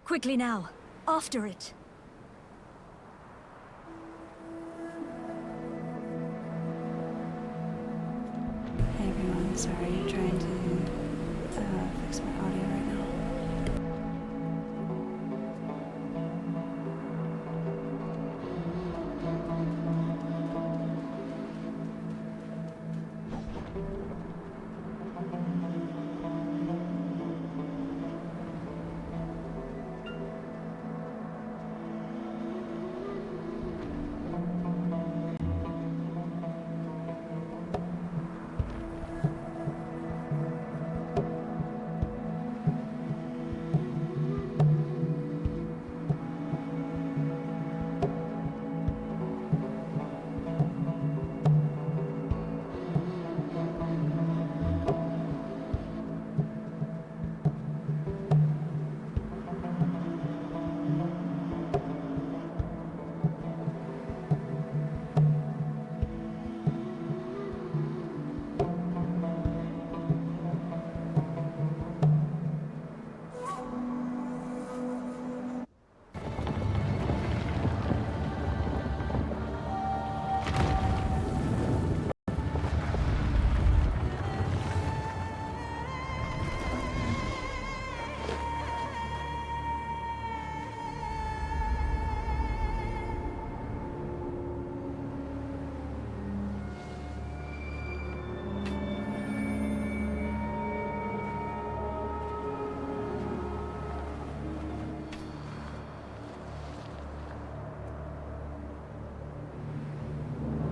Quickly now, after it. Hey everyone, sorry, trying to fix my audio right now.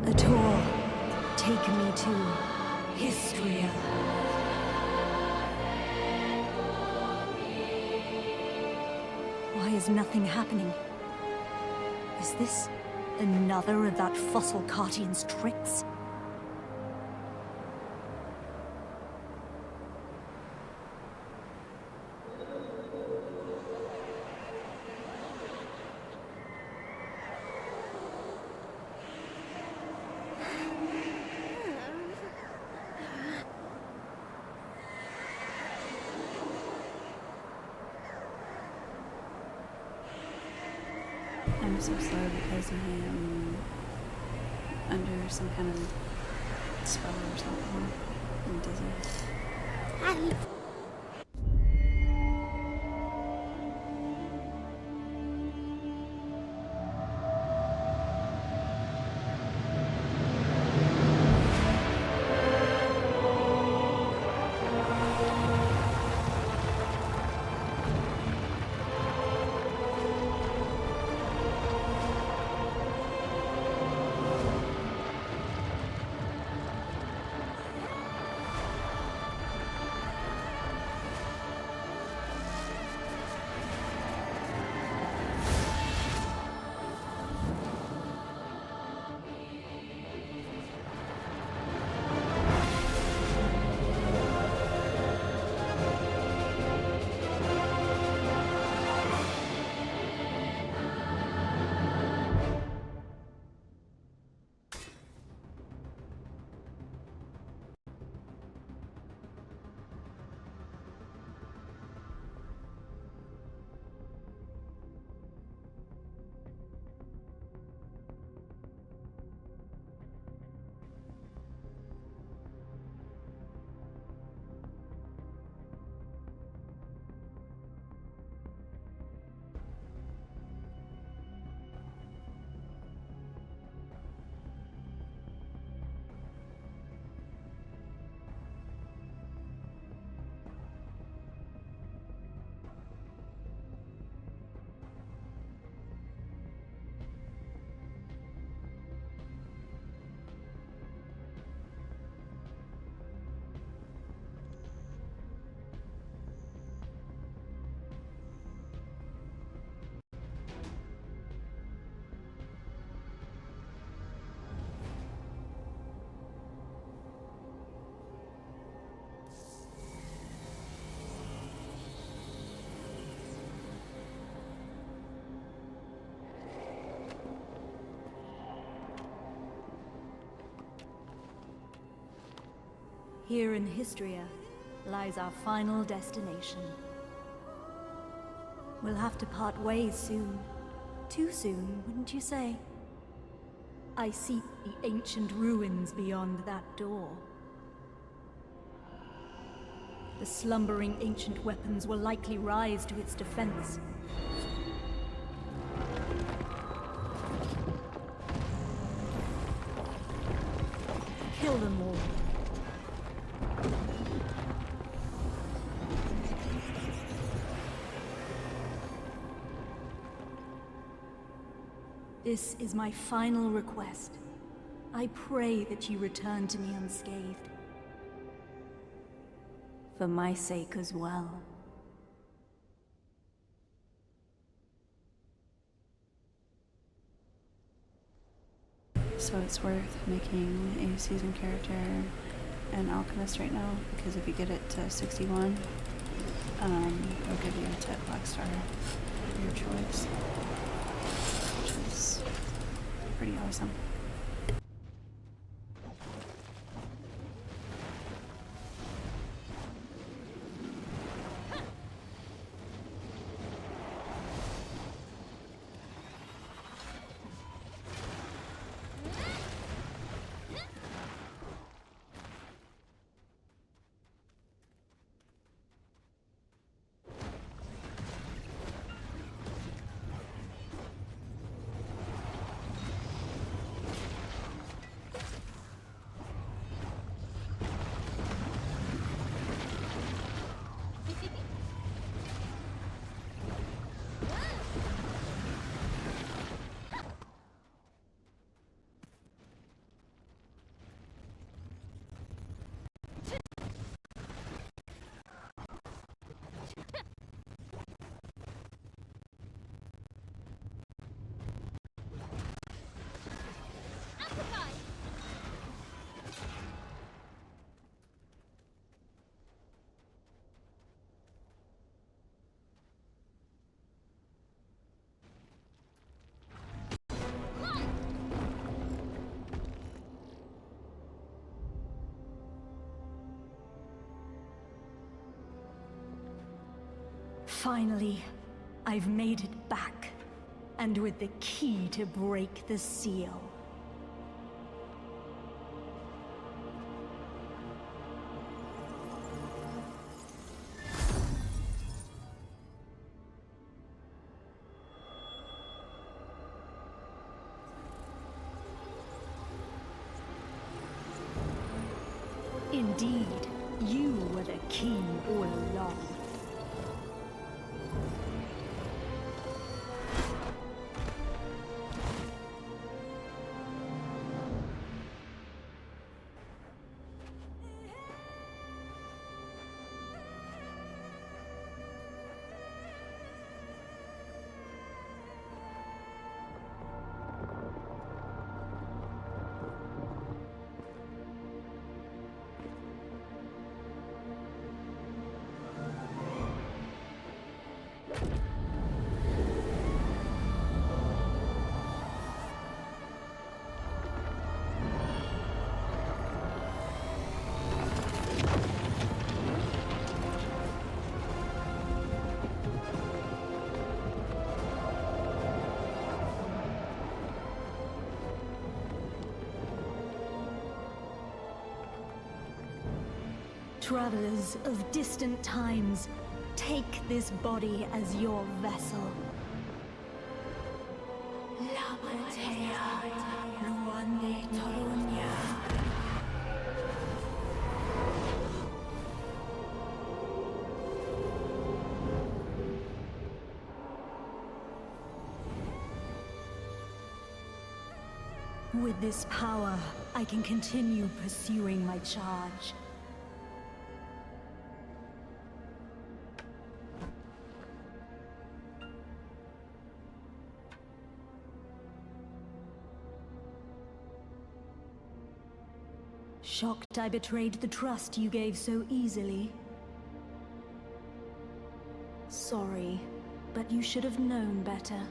A tour. Take me to Histria. Why is nothing happening? Is this another of that fossil Cartian's tricks? I'm so slow because I am under some kind of spell or something. I'm dizzy. Here in Histria lies our final destination. We'll have to part ways soon. Too soon, wouldn't you say? I see the ancient ruins beyond that door. The slumbering ancient weapons will likely rise to its defense. Kill them all. This is my final request. I pray that you return to me unscathed. For my sake as well. So it's worth making a seasoned character an alchemist right now, because if you get it to 61, it'll give you a Tet Blackstar of your choice, which is pretty awesome. Finally, I've made it back, and with the key to break the seal. Indeed, you were the key all along. Travelers of distant times, take this body as your vessel. With this power, I can continue pursuing my charge. Shocked I betrayed the trust you gave so easily. Sorry, but you should have known better.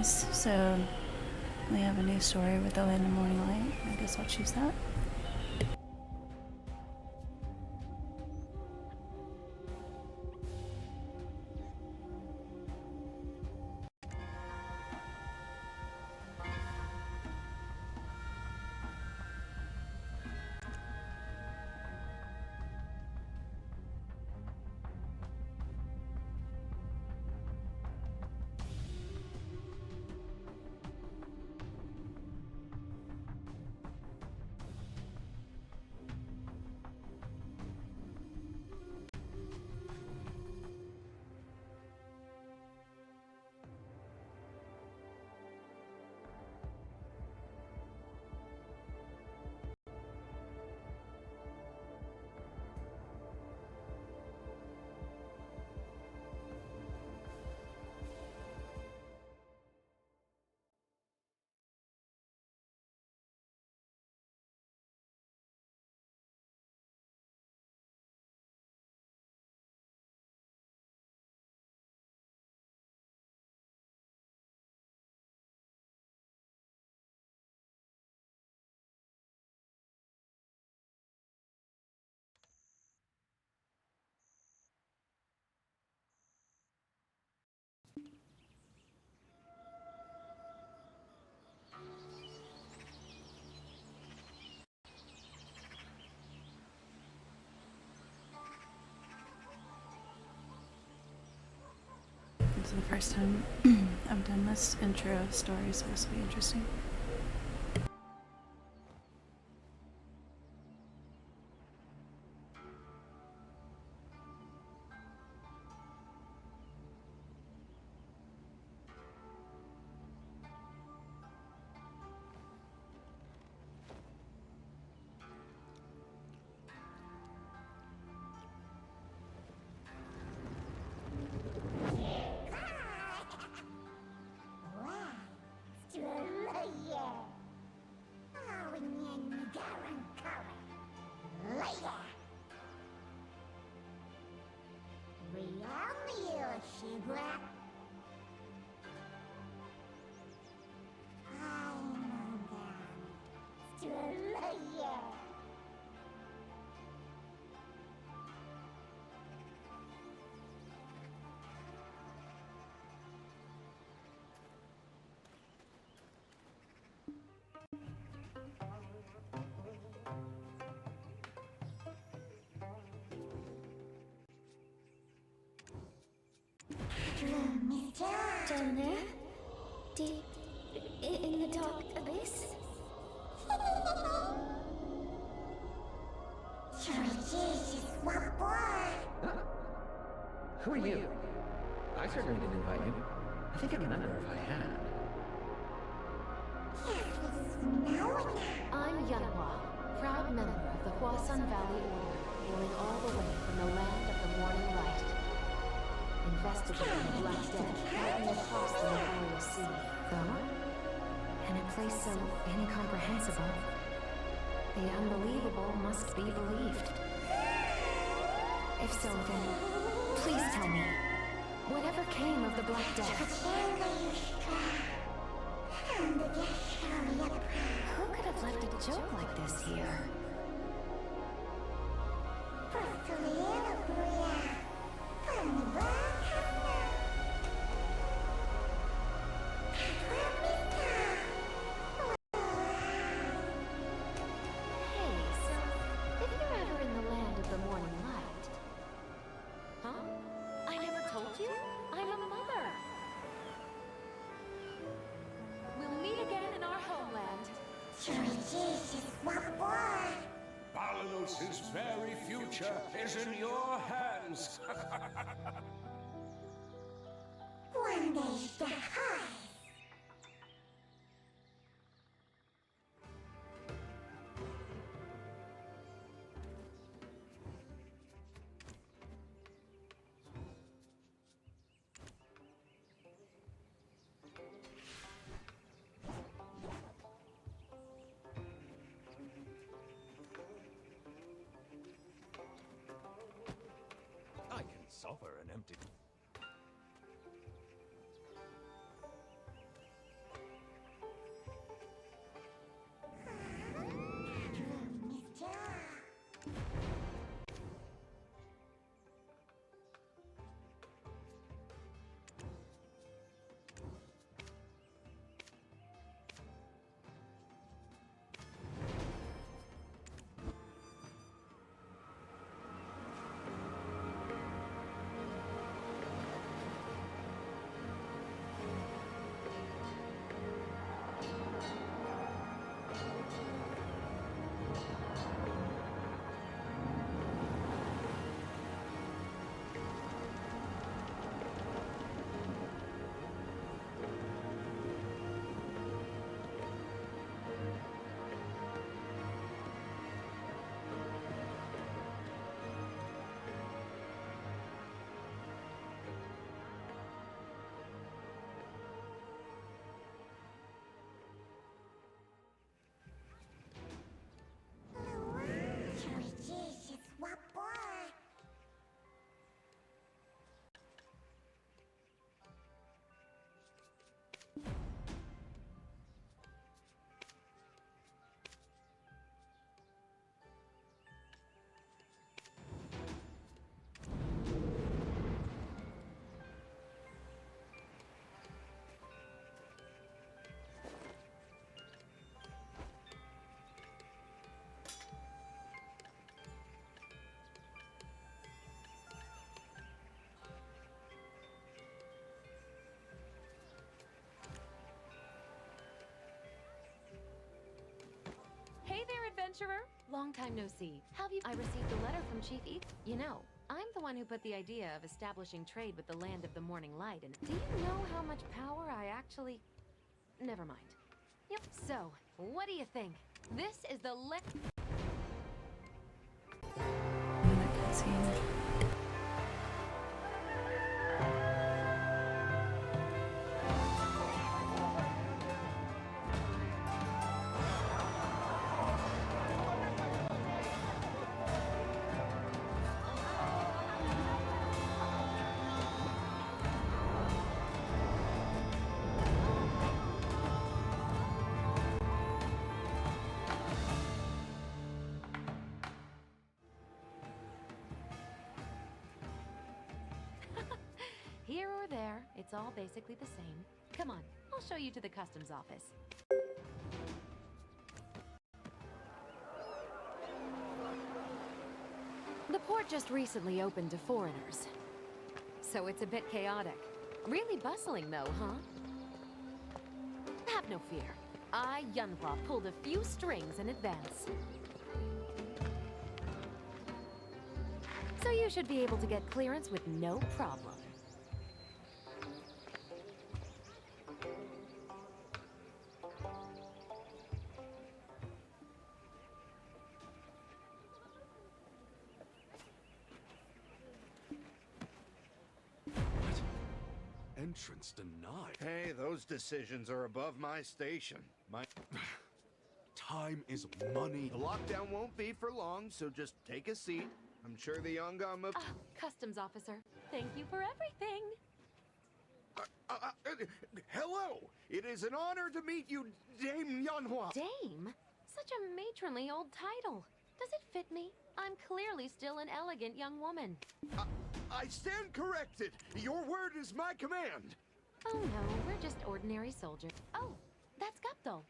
nice. So we have a new story with the Land of Morning Light. I guess I'll choose that. This is the first time I've done this intro story, so this will be interesting. Down there? Deep in the dark abyss? Who are you? I certainly didn't invite you. I think I remember if I had. I'm Yanhua, proud member of the Huasan Valley Order, hailing all the way from the land of the morning light. Investigating the Black Death fighting across the Laborious Sea. Though, in a place so incomprehensible, the unbelievable must be believed. If so, then please tell me, whatever came of the Black Death? Who could have left a joke like this here? Balanos' very future is in your hands. I can suffer an empty... adventurer. Long time no see. Have you? I received a letter from Chief E. You know, I'm the one who put the idea of establishing trade with the Land of the Morning Light, and do you know how much power I actually... Never mind. Yep, so, what do you think? This is the Another cutscene. Here or there, it's all basically the same. Come on, I'll show you to the customs office. The port just recently opened to foreigners, so it's a bit chaotic. Really bustling though, huh? Have no fear. I, Yunhua, pulled a few strings in advance. So you should be able to get clearance with no problem. Entrance denied. Hey, those decisions are above my station. Time is money. The lockdown won't be for long, so just take a seat. I'm sure the Yongam of... Customs officer, thank you for everything. Hello! It is an honor to meet you, Dame Yunhua. Dame? Such a matronly old title. Does it fit me? I'm clearly still an elegant young woman. I stand corrected. Your word is my command. Oh no, we're just ordinary soldiers. Oh, that's Gupdol.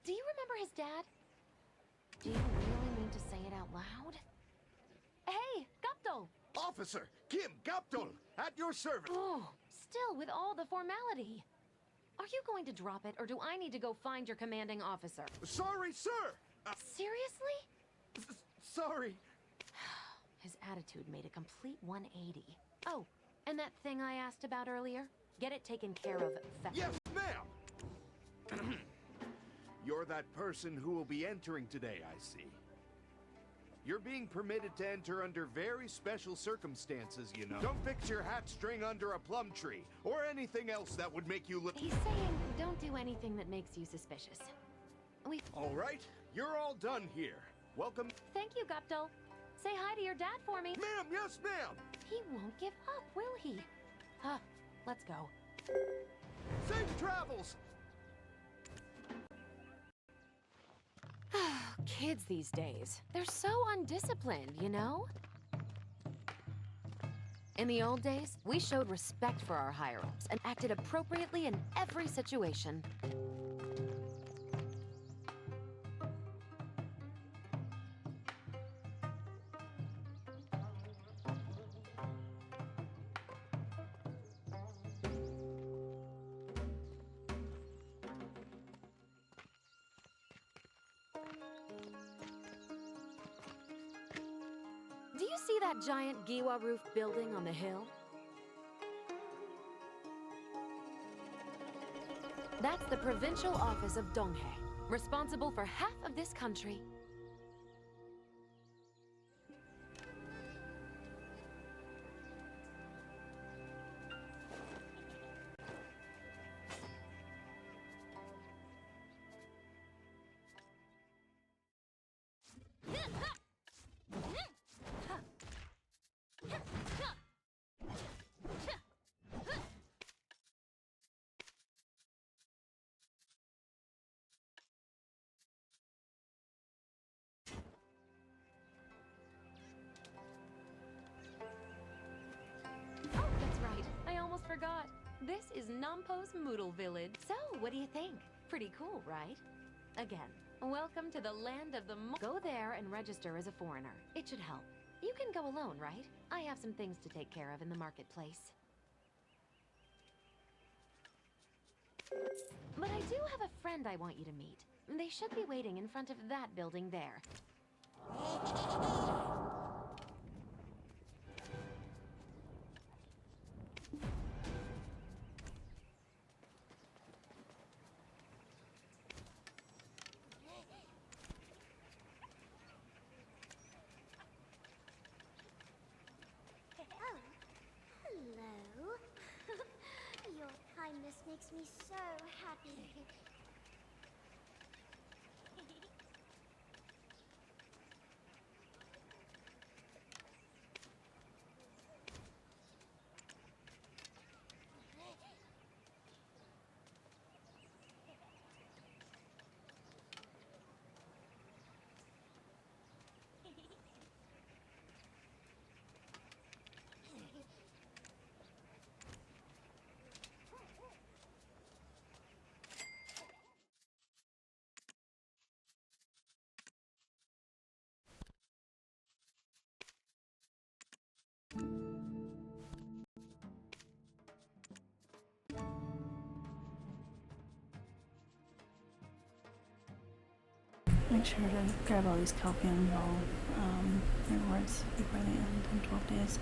Do you remember his dad? Do you really mean to say it out loud? Hey, Gupdol! Officer Kim Gupdol, at your service. Oh, still with all the formality. Are you going to drop it, or do I need to go find your commanding officer? Sorry, sir. Seriously? Sorry. His attitude made a complete 180. Oh, and that thing I asked about earlier? Get it taken care of fast. Yes, ma'am. You're that person who will be entering today, I see. You're being permitted to enter under very special circumstances, you know. Don't fix your hat string under a plum tree, or anything else that would make you look... He's saying don't do anything that makes you suspicious. All right, you're all done here. Welcome. Thank you, Gupdol. Say hi to your dad for me. Ma'am, yes, ma'am. He won't give up, will he? Let's go. Safe travels. Kids these days, they're so undisciplined, you know? In the old days, we showed respect for our higher-ups and acted appropriately in every situation. Do you see that giant Giwa roof building on the hill? That's the provincial office of Donghae, responsible for half of this country. Oh, that's right. I almost forgot. This is Nampo's Moodle Village. So, what do you think? Pretty cool, right? Again, welcome to the land of the Go there and register as a foreigner. It should help. You can go alone, right? I have some things to take care of in the marketplace. But I do have a friend I want you to meet. They should be waiting in front of that building there. Oh, hello. Your kindness makes me so happy. Make sure to grab all these Calpian Ball rewards before they end in 12 days.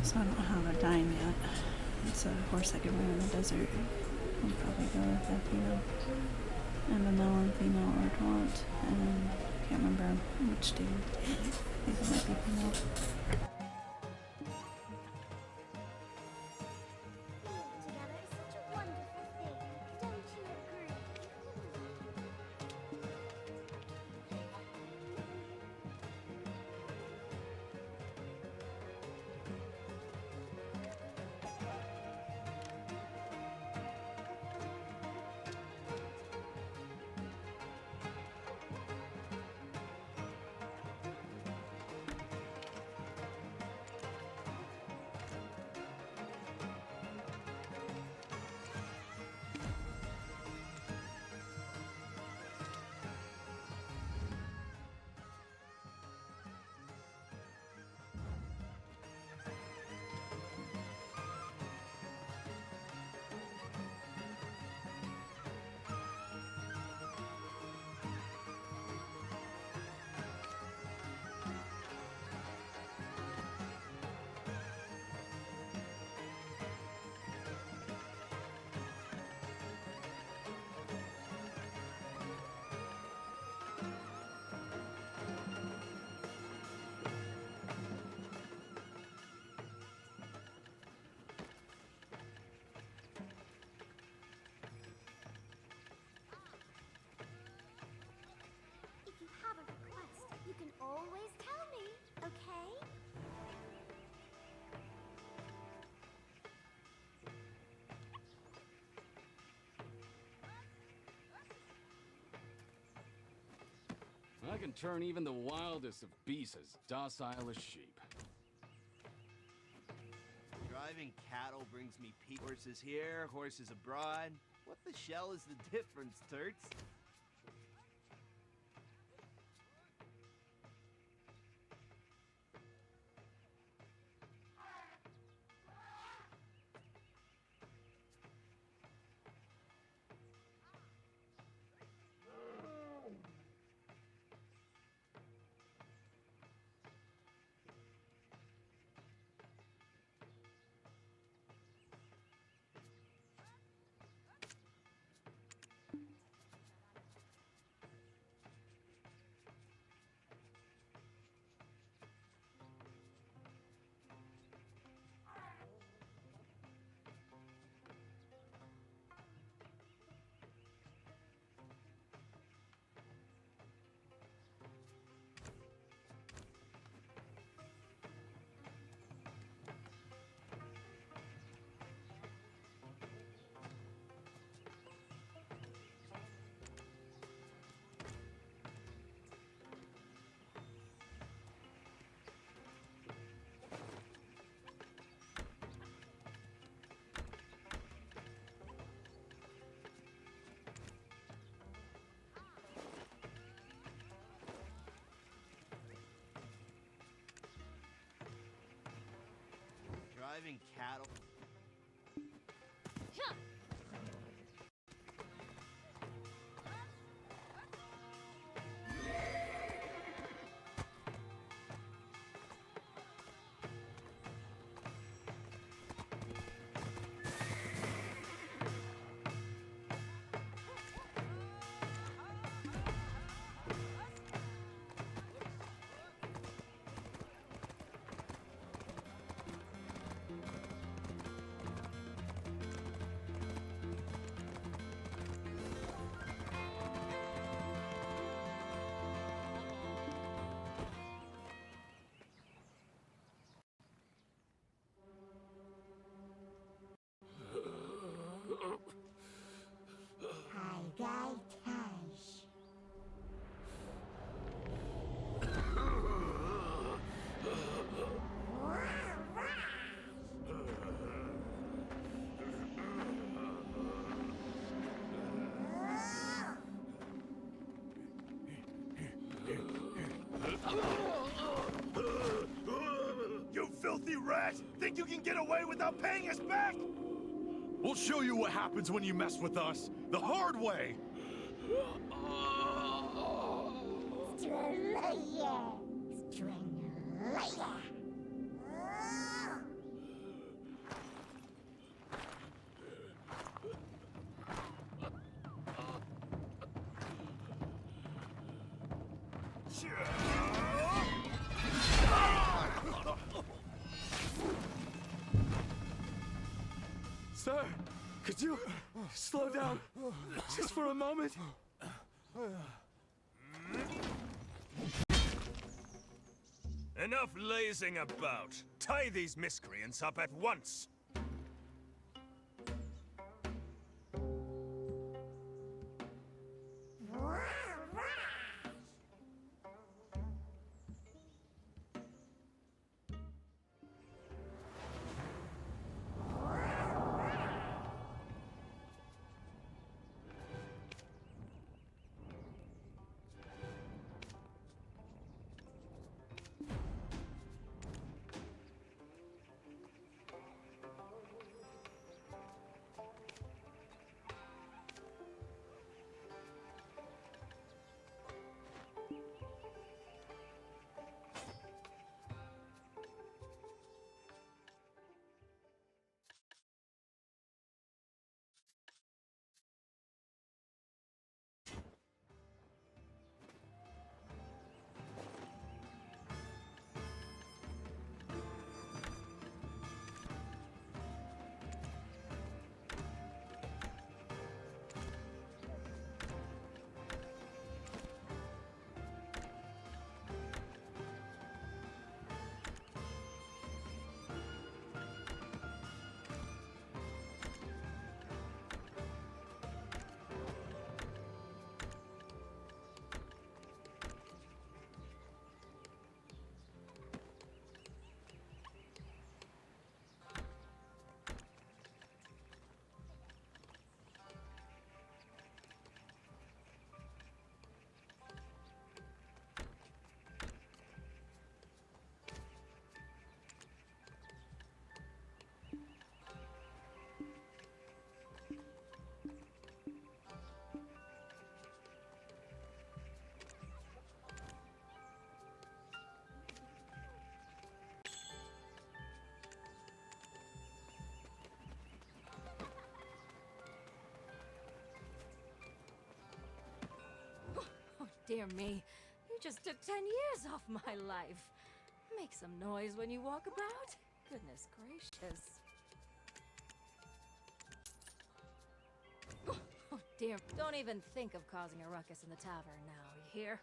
So I don't know how they're dying yet. It's a horse I could run in the desert. I'll probably go with Athena. And Vanilla, Athena, or Taunt. And I can't remember which dude. I think it might be Vanilla. Being together is such a wonderful thing, don't you agree? I can turn even the wildest of beasts as docile as sheep. Driving cattle brings me horses here, horses abroad. What the shell is the difference, Turts? Driving cattle. You filthy rat! Think you can get away without paying us back? We'll show you what happens when you mess with us. The hard way! Sir, could you slow down just for a moment? Enough lazing about. Tie these miscreants up at once. dear me. You just took 10 years off my life. Make some noise when you walk about. Goodness gracious. Oh dear. Don't even think of causing a ruckus in the tavern now, you hear?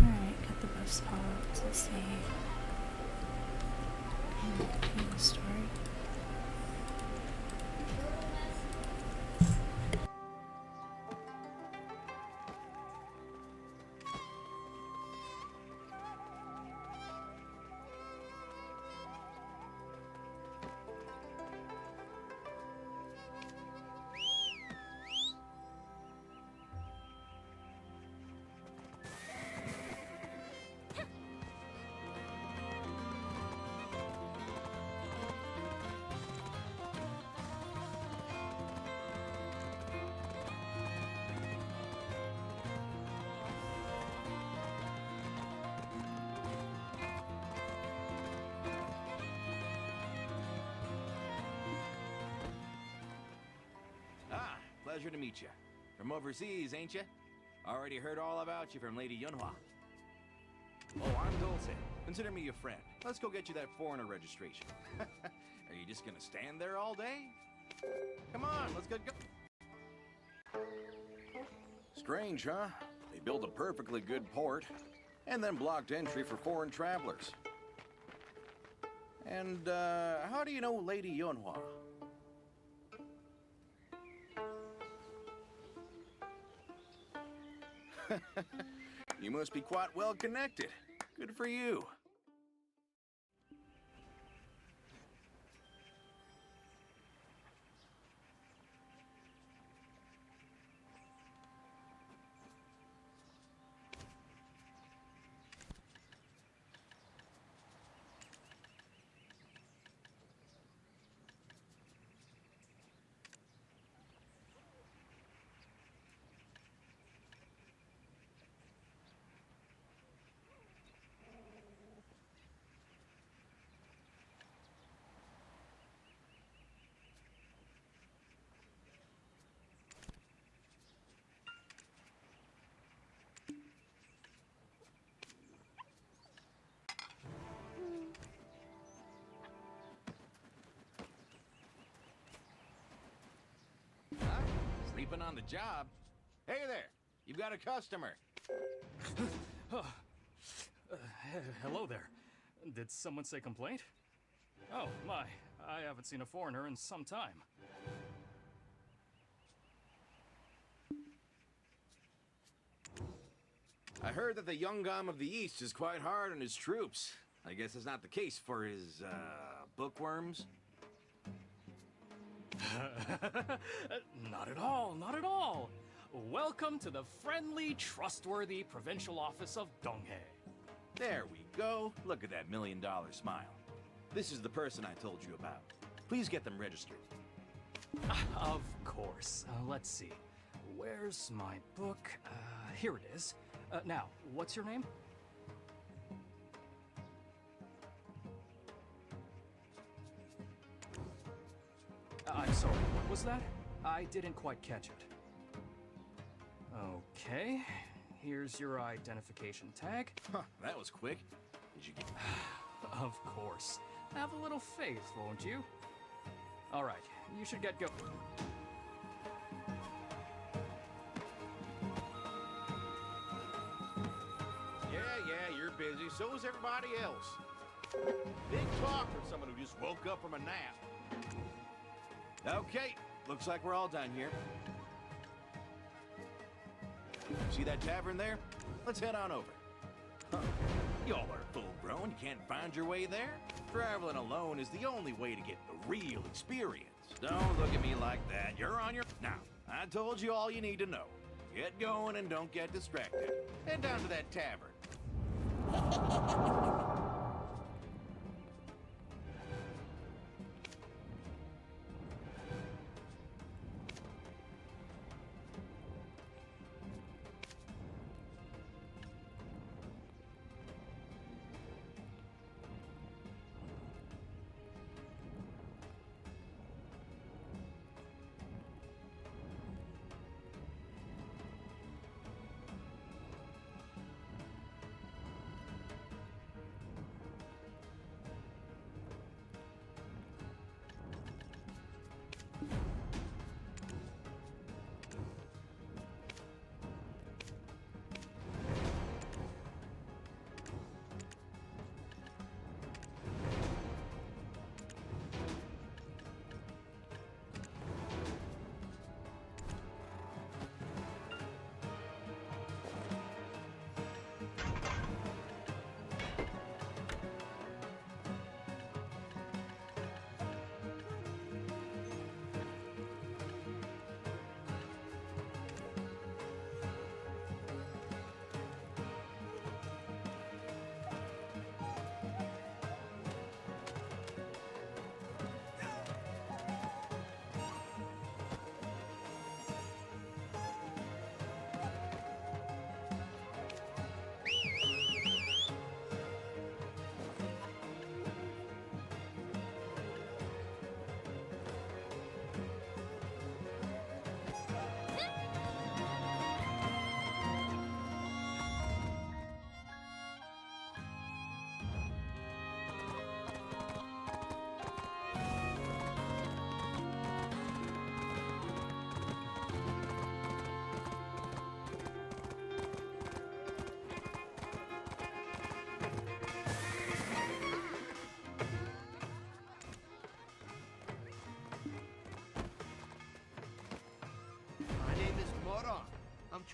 Alright, got the bus stop. Let's see. Continue the story. Pleasure to meet you. From overseas, ain't you? Already heard all about you from Lady Yunhua. Oh, I'm Dulce. Consider me your friend. Let's go get you that foreigner registration. Are you just gonna stand there all day? Come on, let's get go. Strange, huh? They built a perfectly good port, and then blocked entry for foreign travelers. And, how do you know Lady Yunhua? You must be quite well connected. Good for you. Sleeping on the job? Hey there, you've got a customer. Hello there. Did someone say complaint? Oh, my. I haven't seen a foreigner in some time. I heard that the Yungam of the East is quite hard on his troops. I guess it's not the case for his, bookworms. Not at all, not at all. Welcome to the friendly, trustworthy provincial office of Donghae. There we go. Look at that $1 million smile. This is the person I told you about. Please get them registered. Of course. Let's see. Where's my book? Here it is. Now, what's your name? I'm sorry, what was that? I didn't quite catch it. Okay, here's your identification tag. Huh, that was quick. Did you get... Of course. Have a little faith, won't you? All right, you should get go. Yeah, you're busy. So is everybody else. Big talk for someone who just woke up from a nap. Okay, looks like we're all done here. See that tavern there? Let's head on over. Huh. Y'all are full-grown. You can't find your way there? Traveling alone is the only way to get the real experience. Don't look at me like that. You're on your... Now, I told you all you need to know. Get going and don't get distracted. Head down to that tavern.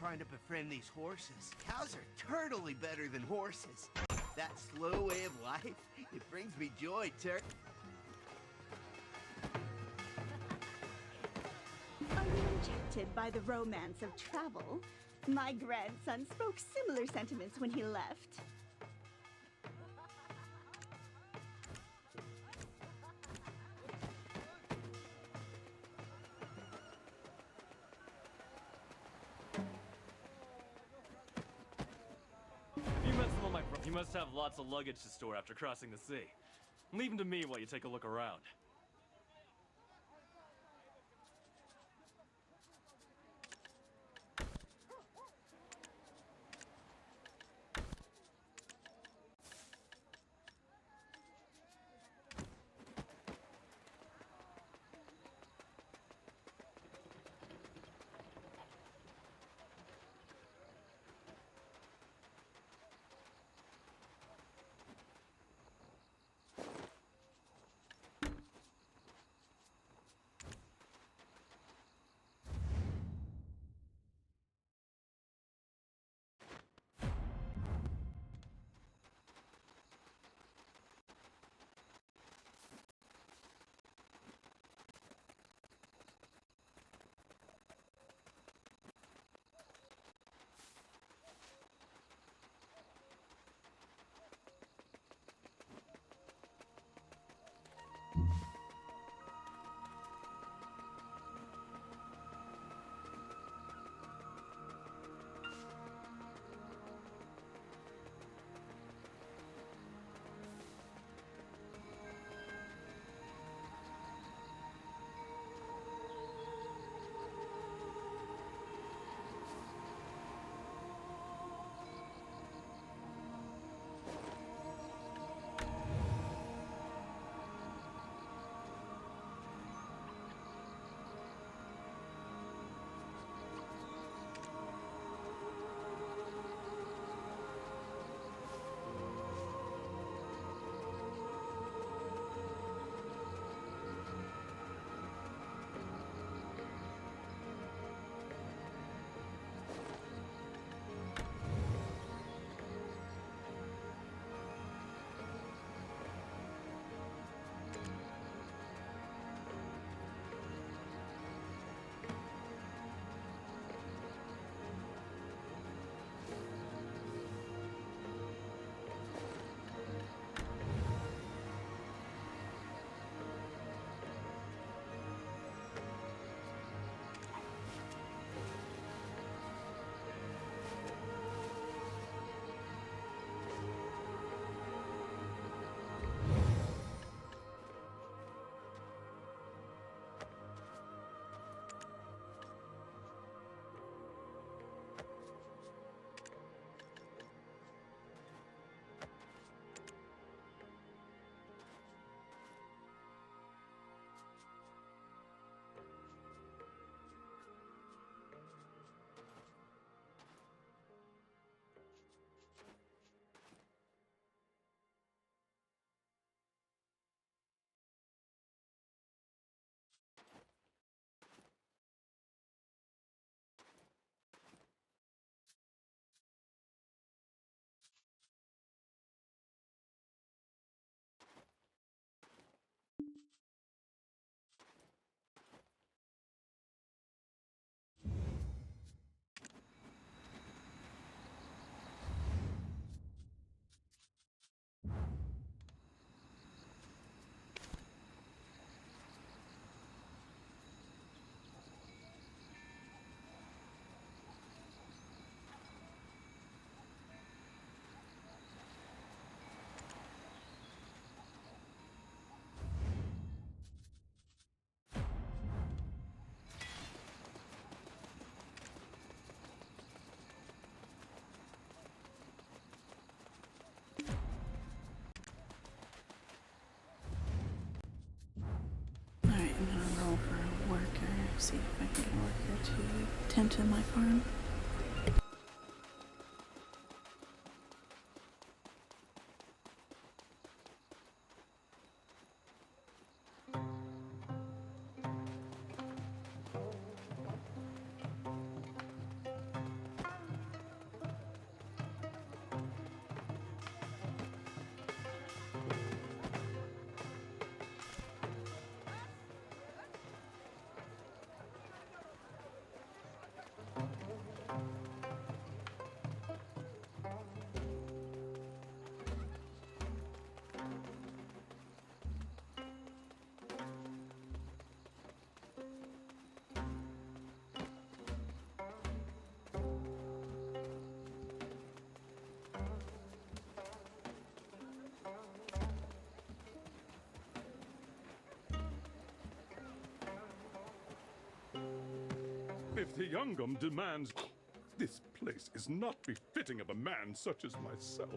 trying to befriend these horses. Cows are totally better than horses. That slow way of life, it brings me joy, Turk. Are you enchanted by the romance of travel? My grandson spoke similar sentiments when he left. You met some of my friends. You must have lots of luggage to store after crossing the sea. Leave them to me while you take a look around. Alright, I'm gonna roll for a worker, see if I can get a worker to tend to my farm. If the Youngum demands... This place is not befitting of a man such as myself.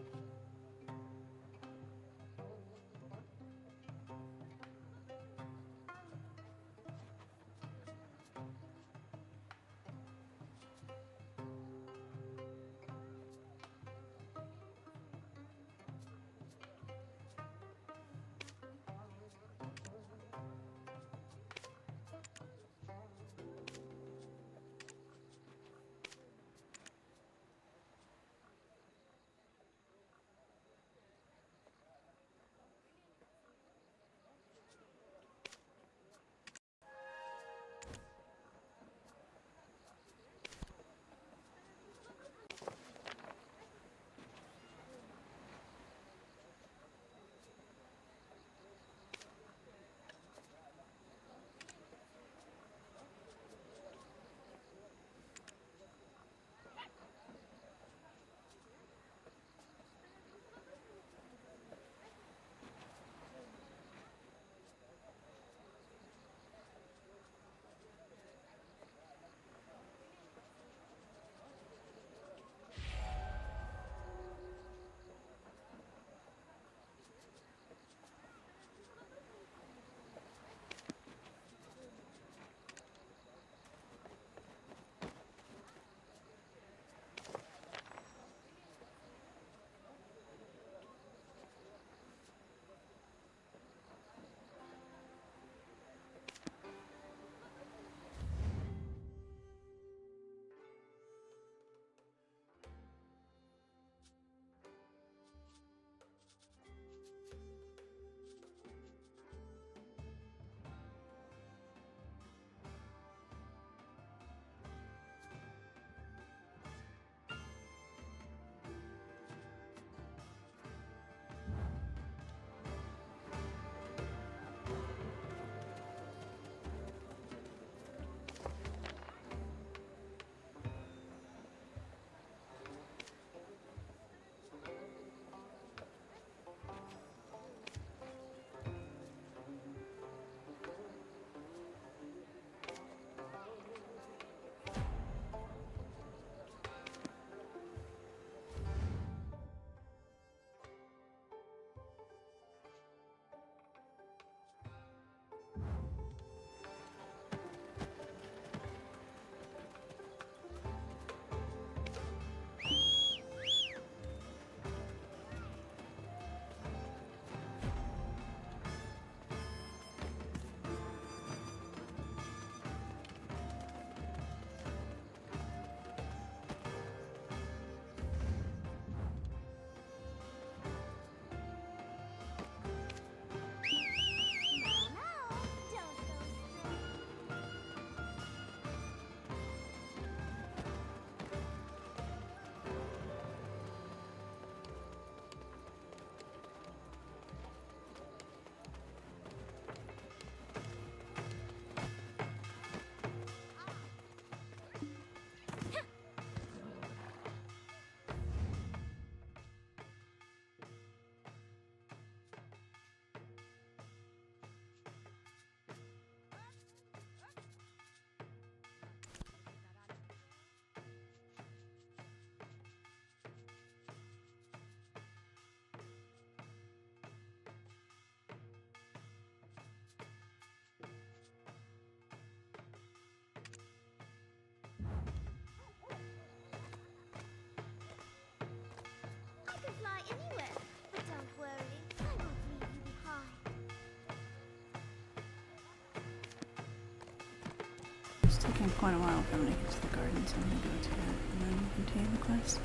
It's taking quite a while for me to get to the garden, so I'm gonna go to that and then continue the quest.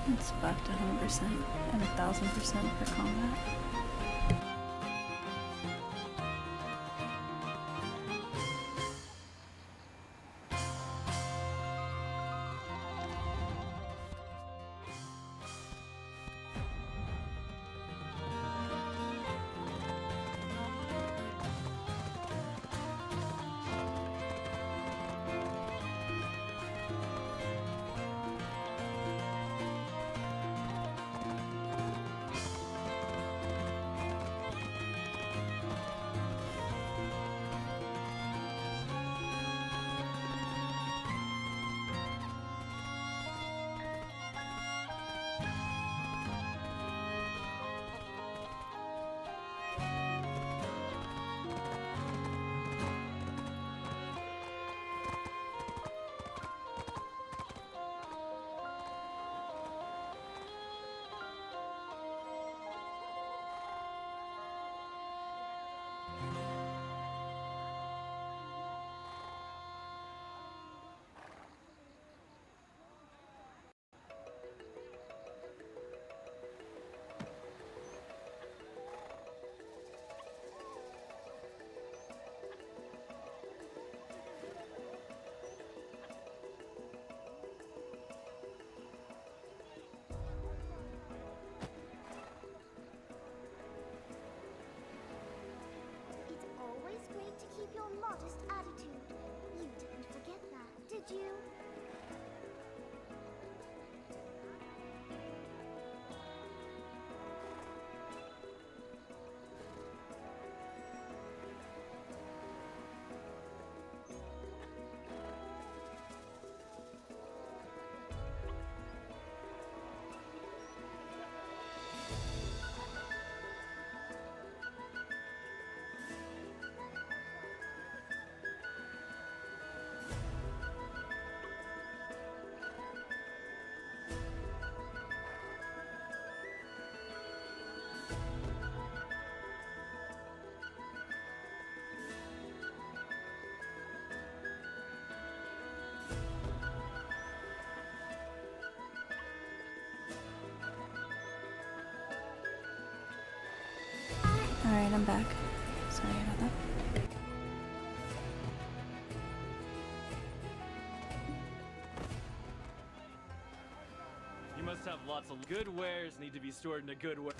It's buffed 100% and 1000% for combat. It's always great to keep your modest attitude. You didn't forget that, did you? Alright, I'm back. Sorry about that. You must have lots of good wares need to be stored in a good way.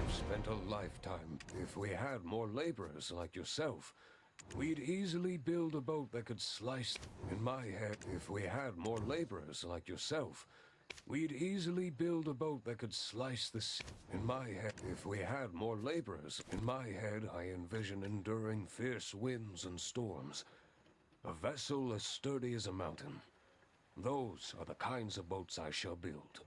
I've spent a lifetime. If we had more laborers like yourself, we'd easily build a boat that could slice. In my head, if we had more laborers like yourself, we'd easily build a boat that could slice the sea. In my head, if we had more laborers, in my head, I envision enduring fierce winds and storms. A vessel as sturdy as a mountain. Those are the kinds of boats I shall build.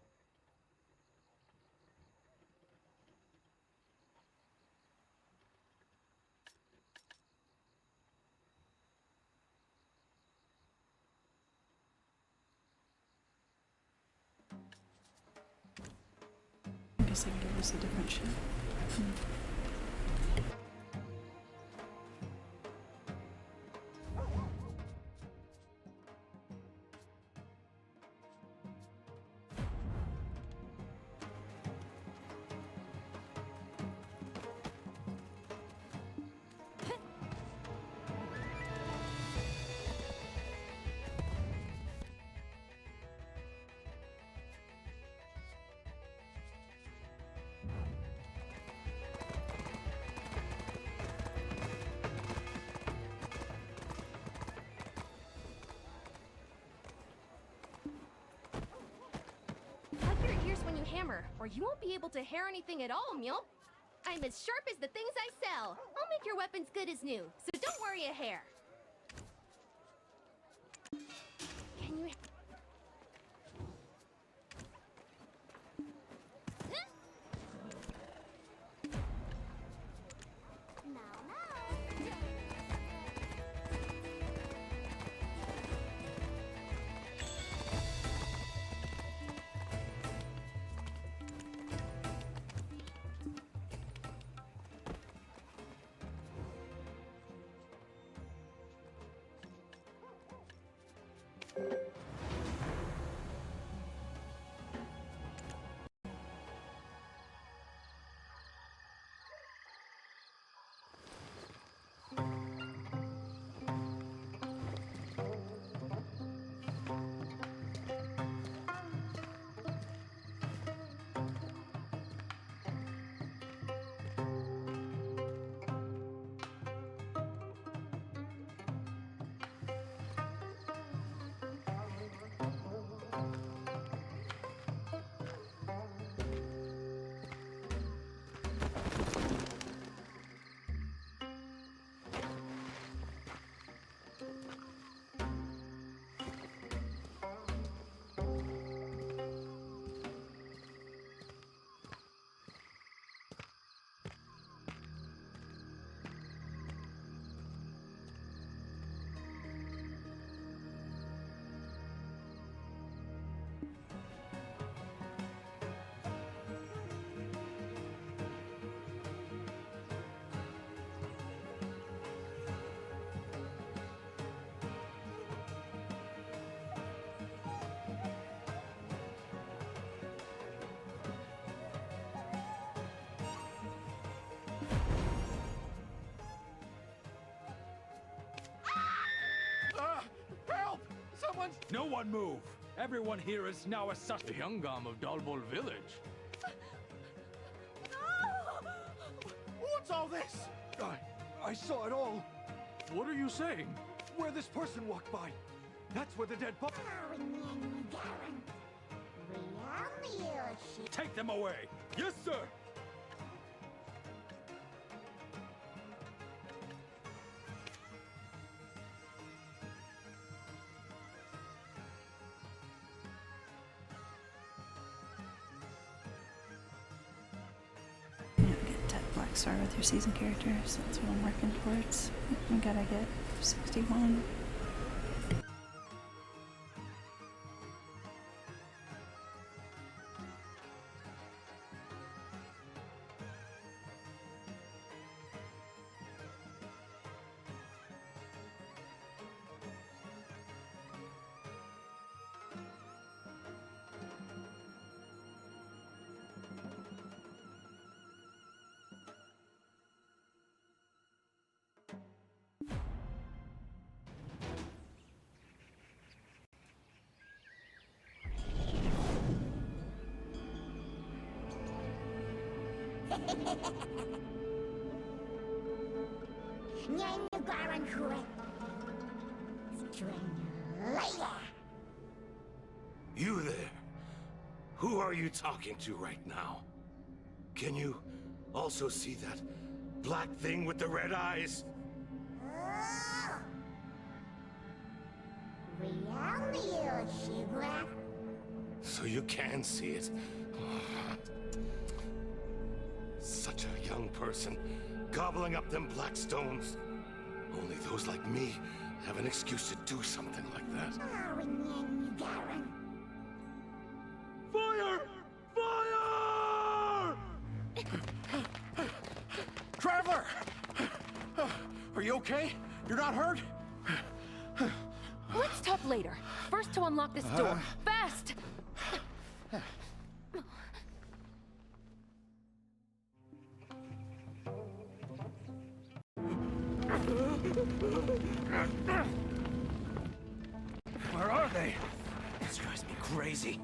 I guess they can give us a different ship. hammer, or you won't be able to hair anything at all, Mule. I'm as sharp as the things I sell. I'll make your weapons good as new, so don't worry a hair. Can you... No one move! Everyone here is now a suspect. The Youngam of Dalbol Village. What's all this? I saw it all. What are you saying? Where this person walked by. That's where the dead body. Take them away! Yes, sir! Blackstar with your season characters. That's what I'm working towards. We gotta get 61. You there? Who are you talking to right now? Can you also see that black thing with the red eyes? So you can see it. Such a young person, gobbling up them black stones. Only those like me have an excuse to do something like that. Fire! Fire! Traveler! Are you okay? You're not hurt? Let's talk later. First to unlock this door. Fast! Where are they? This drives me crazy.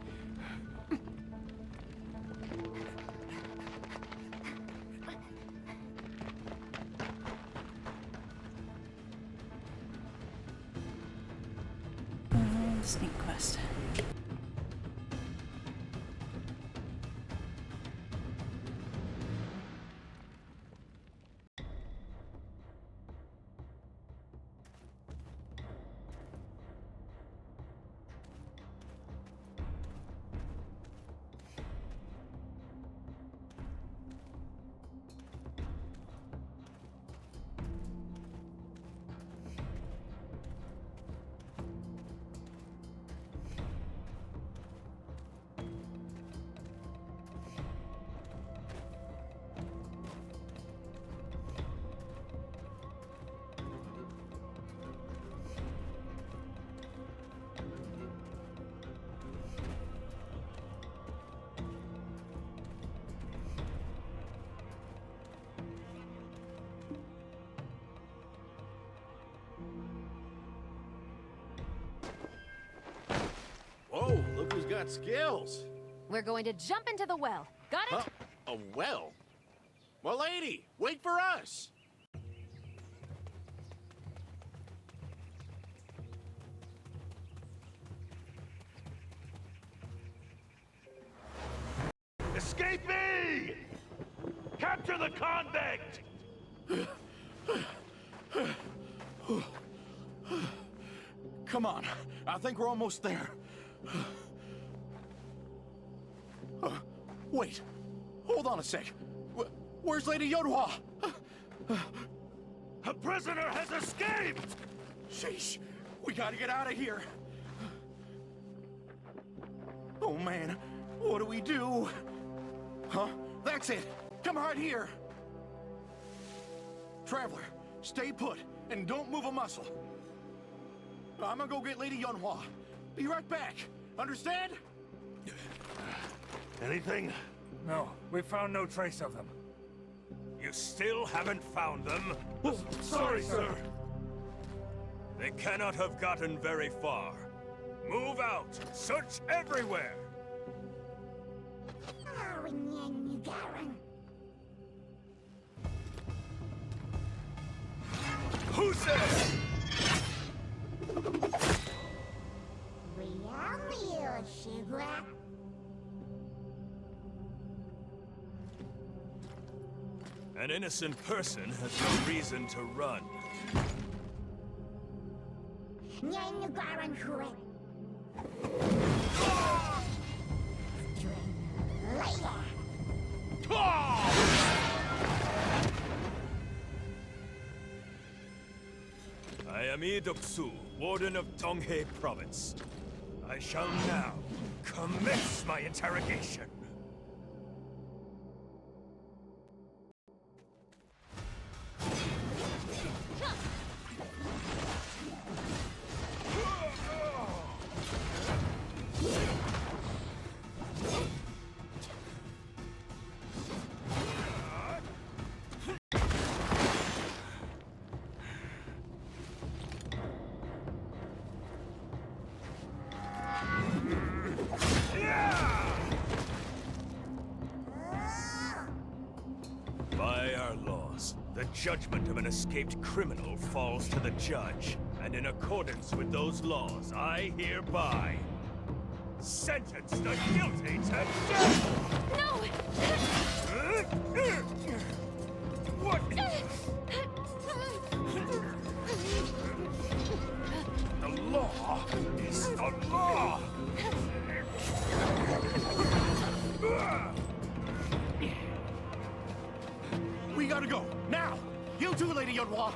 Sneak quest. got skills. We're going to jump into the well. Got it? Huh? A well? Well, lady, wait for us. Escapee! Capture the convict! Come on, I think we're almost there. Wait, hold on a sec. Where's Lady Yonhua? A prisoner has escaped! Sheesh, we gotta get out of here. Oh man, what do we do? Huh? That's it. Come right here. Traveler, stay put and don't move a muscle. I'm gonna go get Lady Yonhua. Be right back. Understand? Anything? No, we found no trace of them. You still haven't found them? Oh, sorry, sir. They cannot have gotten very far. Move out! Search everywhere! Who's there? An innocent person has no reason to run. I am Yi Doksu, Warden of Donghae Province. I shall now commence my interrogation. By our laws, the judgment of an escaped criminal falls to the judge, and in accordance with those laws, I hereby sentence the guilty to death! No! What? The law is the law! We gotta go, now! You too, Lady Yonhua!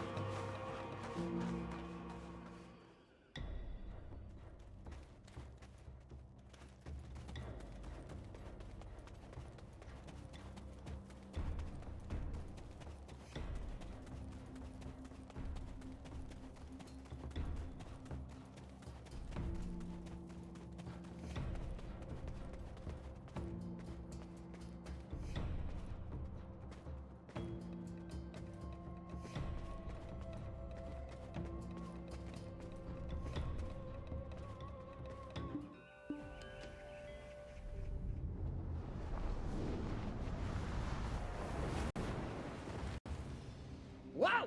Whoa!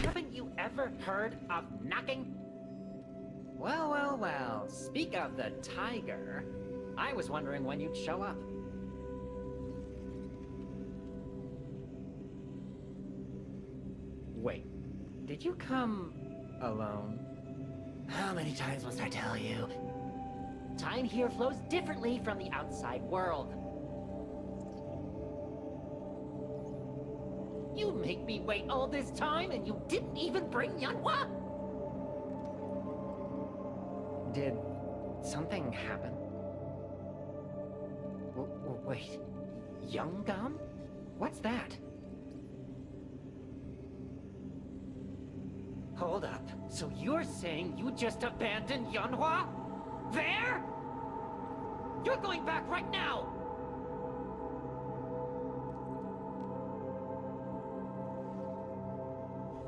Haven't you ever heard of knocking? Well, well, well, speak of the tiger. I was wondering when you'd show up. Wait, did you come alone? How many times must I tell you? Time here flows differently from the outside world. You make me wait all this time and you didn't even bring Yonhua? Did something happen? Wait, Youngam? What's that? Hold up, so you're saying you just abandoned Yonhua? There? You're going back right now!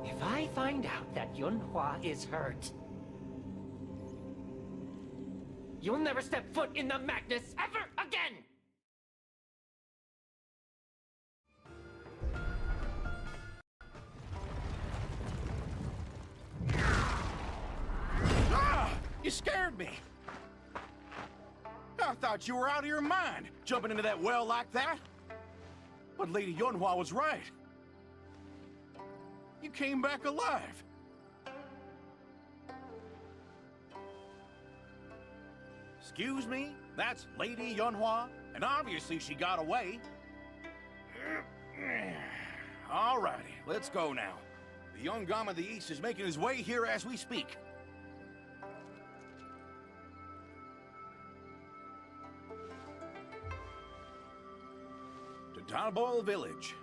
If I find out that Yonhua is hurt, You'll never step foot in the Magnus ever again! Ah! You scared me! I thought you were out of your mind, jumping into that well like that. But Lady Yunhua was right. You came back alive. Excuse me? That's Lady Yunhua, and obviously she got away. Alrighty, let's go now. The young Gom of the East is making his way here as we speak. To Dalbol Village.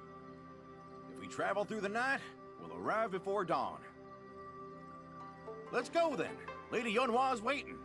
If we travel through the night, we'll arrive before dawn. Let's go then. Lady Yunhua is waiting.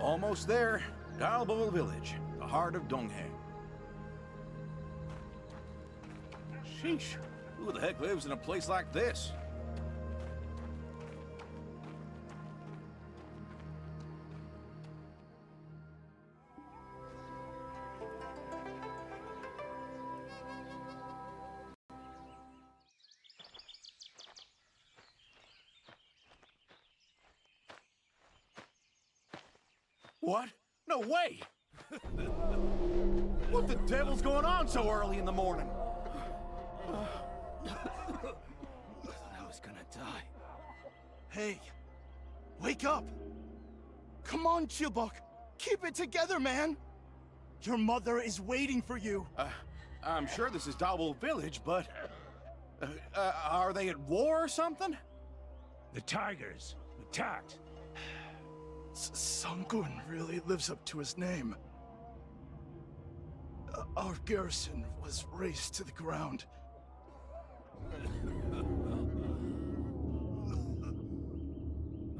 Almost there. Dalbol Village, the heart of Donghe. Sheesh. Who the heck lives in a place like this? What? No way! What the devil's going on so early in the morning? I thought I was gonna die. Hey, wake up! Come on, Chibok! Keep it together, man! Your mother is waiting for you! I'm sure this is Dalbol Village, but... are they at war or something? The Tigers attacked. Sangun really lives up to his name. Our garrison was razed to the ground.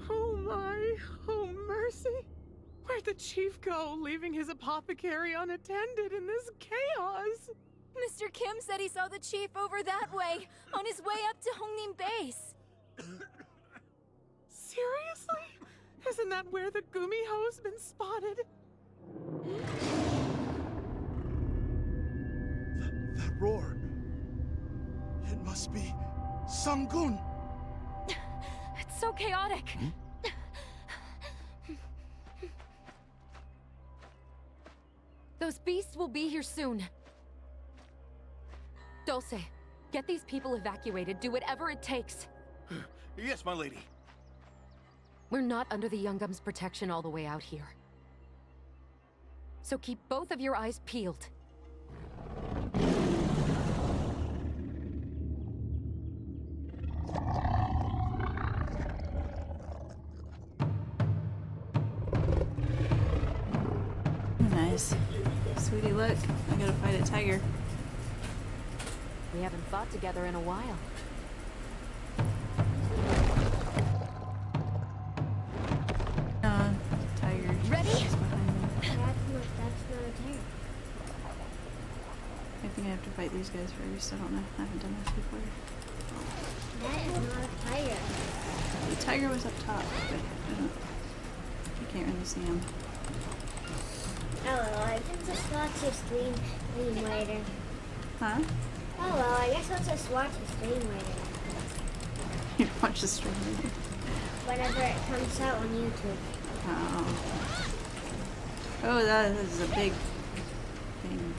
Oh my, oh mercy! Where'd the chief go, leaving his apothecary unattended in this chaos? Mr. Kim said he saw the chief over that way, on his way up to Hongnim Base. Seriously? Isn't that where the Gumiho's been spotted? That roar. It must be Sangun. It's so chaotic. Those beasts will be here soon. Dulce, get these people evacuated. Do whatever it takes. Yes, my lady. We're not under the Youngum's protection all the way out here. So keep both of your eyes peeled. Nice. Sweetie, look. I gotta fight a tiger. We haven't fought together in a while. Tiger. Ready? She's behind me. That's not a tiger. I think I have to fight these guys first. I don't know. I haven't done this before. That is not a tiger. The tiger was up top, but you can't really see him. Oh, I can just watch your stream later. Huh? Oh well, I guess I'll just watch the stream later. You watch the stream later. Whenever it comes out on YouTube. Oh. Oh, that is a big thing.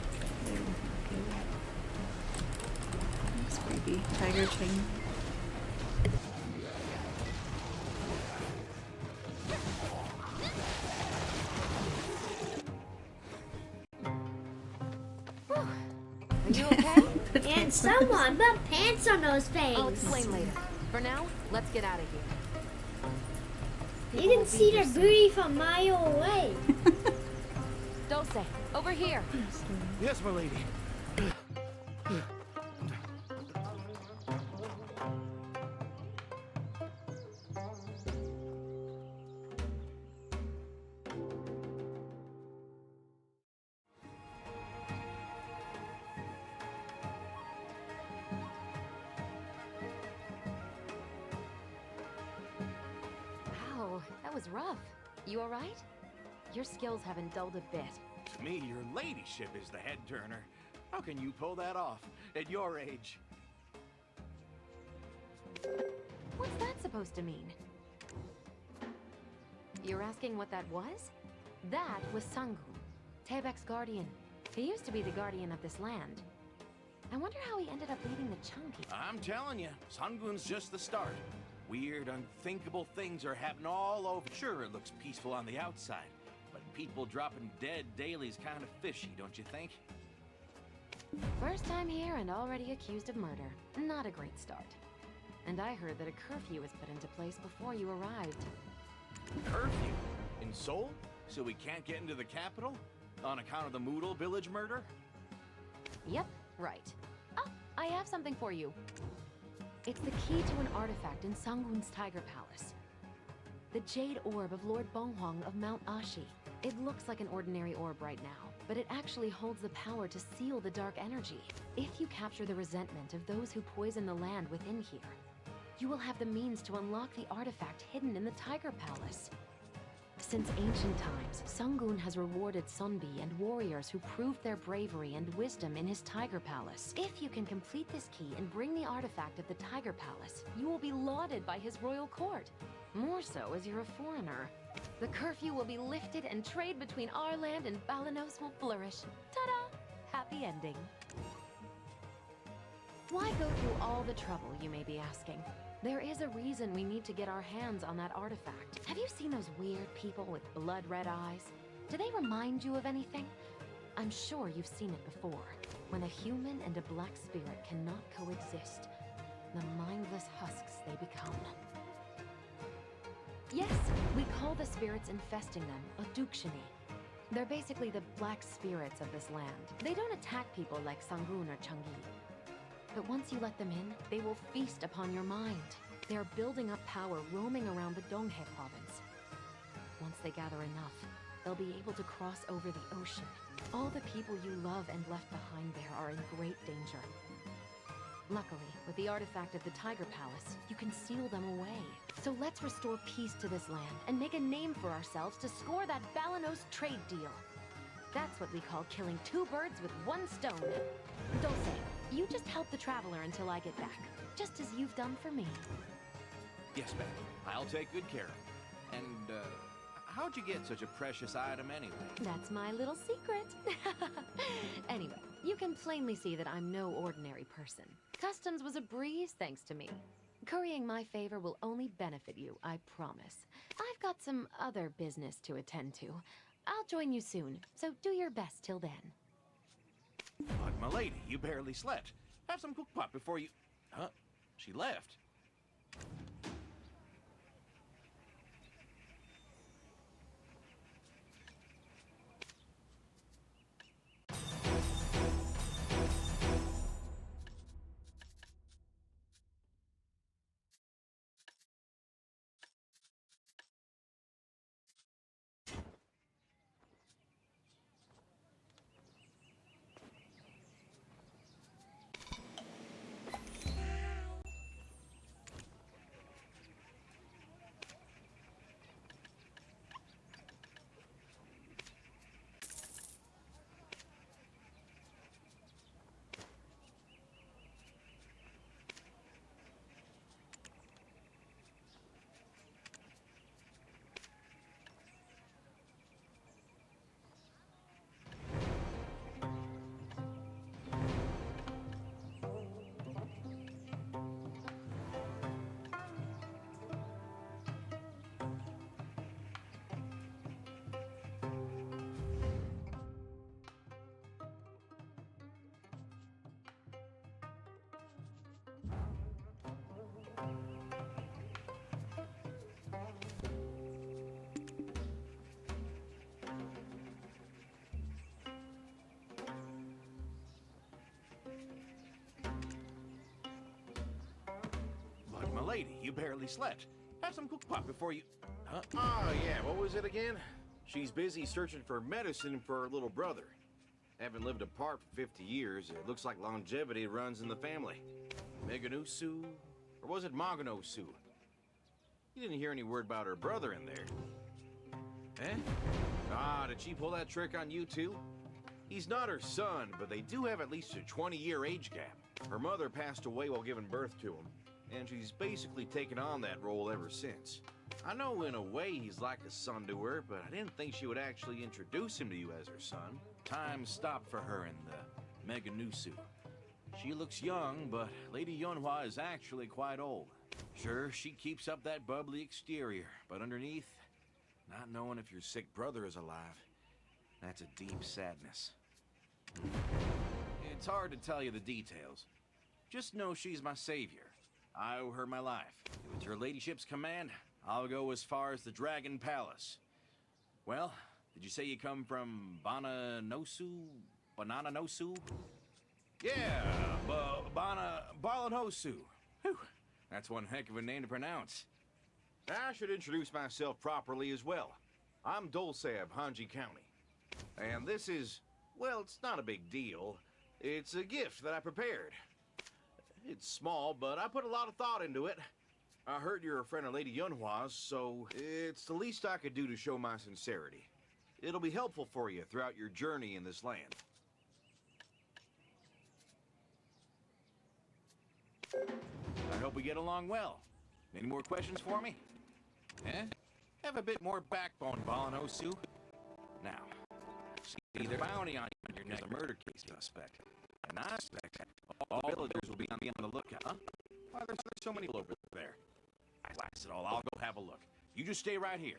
That's creepy. Tiger chain. Are you okay? And someone put pants on those things. I'll explain later. For now, let's get out of here. You can see their booty from a mile away. Dulce, over here. Yes, my lady. Wow, that was rough. You alright? Your skills haven't dulled a bit. To me, your ladyship is the head turner. How can you pull that off at your age? What's that supposed to mean? You're asking what that was? That was Sangun, Tebek's guardian. He used to be the guardian of this land. I wonder how he ended up leading the Chunky. I'm telling you, Sangun's just the start. Weird, unthinkable things are happening all over. Sure, it looks peaceful on the outside, but people dropping dead daily's kind of fishy, don't you think? First time here and already accused of murder. Not a great start. And I heard that a curfew was put into place before you arrived. Curfew? In Seoul? So we can't get into the capital? On account of the Moodle village murder? Yep, right. Oh, I have something for you. It's the key to an artifact in Sangun's Tiger Palace. The Jade Orb of Lord Bonghwang of Mount Ashi. It looks like an ordinary orb right now, but it actually holds the power to seal the dark energy. If you capture the resentment of those who poison the land within here, you will have the means to unlock the artifact hidden in the Tiger Palace. Since ancient times, Sangun has rewarded Sunbi and warriors who proved their bravery and wisdom in his Tiger Palace. If you can complete this key and bring the artifact of the Tiger Palace, you will be lauded by his royal court. More so as you're a foreigner. The curfew will be lifted and trade between our land and Balanos will flourish. Ta-da! Happy ending. Why go through all the trouble, you may be asking? There is a reason we need to get our hands on that artifact. Have you seen those weird people with blood-red eyes? Do they remind you of anything? I'm sure you've seen it before. When a human and a black spirit cannot coexist, the mindless husks they become. Yes, we call the spirits infesting them Adukshini. They're basically the black spirits of this land. They don't attack people like Sangun or Changi. But once you let them in, they will feast upon your mind. They are building up power roaming around the Donghae province. Once they gather enough, they'll be able to cross over the ocean. All the people you love and left behind there are in great danger. Luckily, with the artifact of the Tiger Palace, you can seal them away. So let's restore peace to this land and make a name for ourselves to score that Balanos trade deal. That's what we call killing two birds with one stone. Dulce, you just help the traveler until I get back, just as you've done for me. Yes, ma'am. I'll take good care of it. And, how'd you get such a precious item anyway? That's my little secret. Anyway, you can plainly see that I'm no ordinary person. Customs was a breeze thanks to me. Currying my favor will only benefit you, I promise. I've got some other business to attend to. I'll join you soon, so do your best till then. But, my lady, you barely slept. Have some cook pot before you... Huh? She left. lady. You barely slept. Have some cook pot before you... Huh? Oh, yeah, what was it again? She's busy searching for medicine for her little brother. Haven't lived apart for 50 years. It looks like longevity runs in the family. Meganusu? Or was it Maganosu? You didn't hear any word about her brother in there. Eh? Ah, did she pull that trick on you too? He's not her son, but they do have at least a 20-year age gap. Her mother passed away while giving birth to him, and she's basically taken on that role ever since. I know in a way he's like a son to her, but I didn't think she would actually introduce him to you as her son. Time stopped for her in the Meganusu. She looks young, but Lady Yunhua is actually quite old. Sure, she keeps up that bubbly exterior, but underneath, not knowing if your sick brother is alive, that's a deep sadness. It's hard to tell you the details. Just know she's my savior. I owe her my life. With your ladyship's command, I'll go as far as the Dragon Palace. Well, did you say you come from Bananosu? Bananosu? Yeah, Balanosu. Whew, that's one heck of a name to pronounce. I should introduce myself properly as well. I'm Dulce of Hanji County. And this is, well, it's not a big deal. It's a gift that I prepared. It's small, but I put a lot of thought into it. I heard you're a friend of Lady Yunhua's, so it's the least I could do to show my sincerity. It'll be helpful for you throughout your journey in this land. I hope we get along well. Any more questions for me? Eh? Have a bit more backbone, Balanosu. Now, see, there's bounty on you as a murder case suspect. And I suspect all villagers will be on the lookout. Huh? Why, there's so many people over there. I blast it all. I'll go have a look. You just stay right here.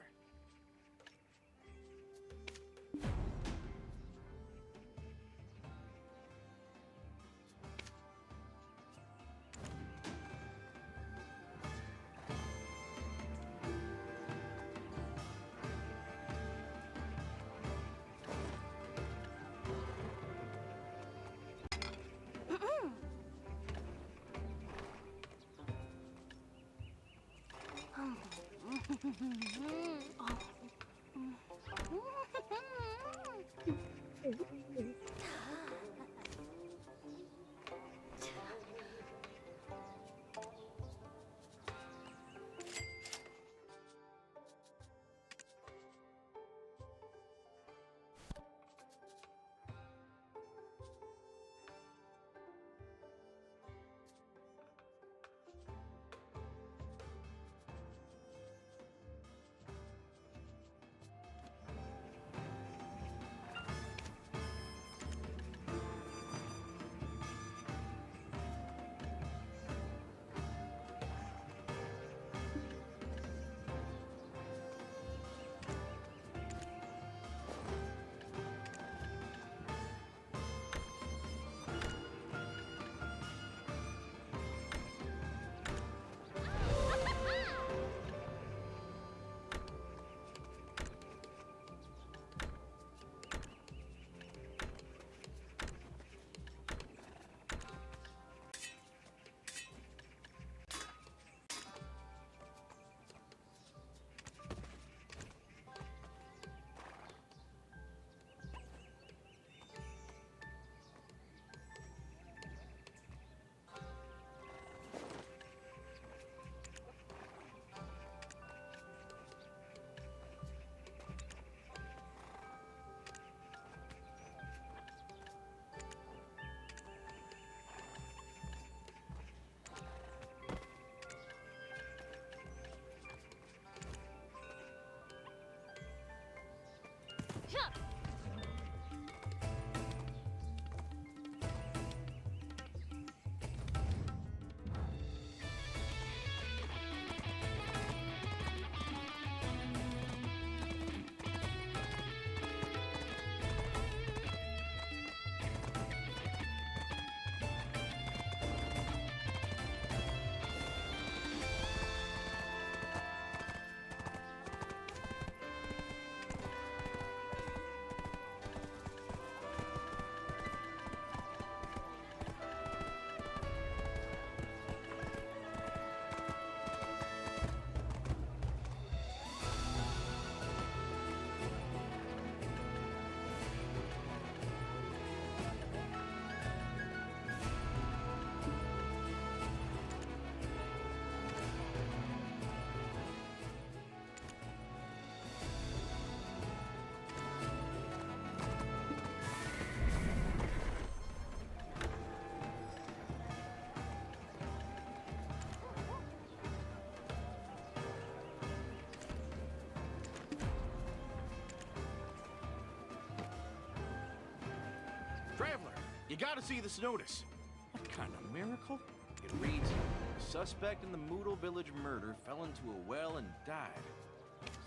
You gotta see this notice. What kind of miracle? It reads, the suspect in the Moodle Village murder fell into a well and died.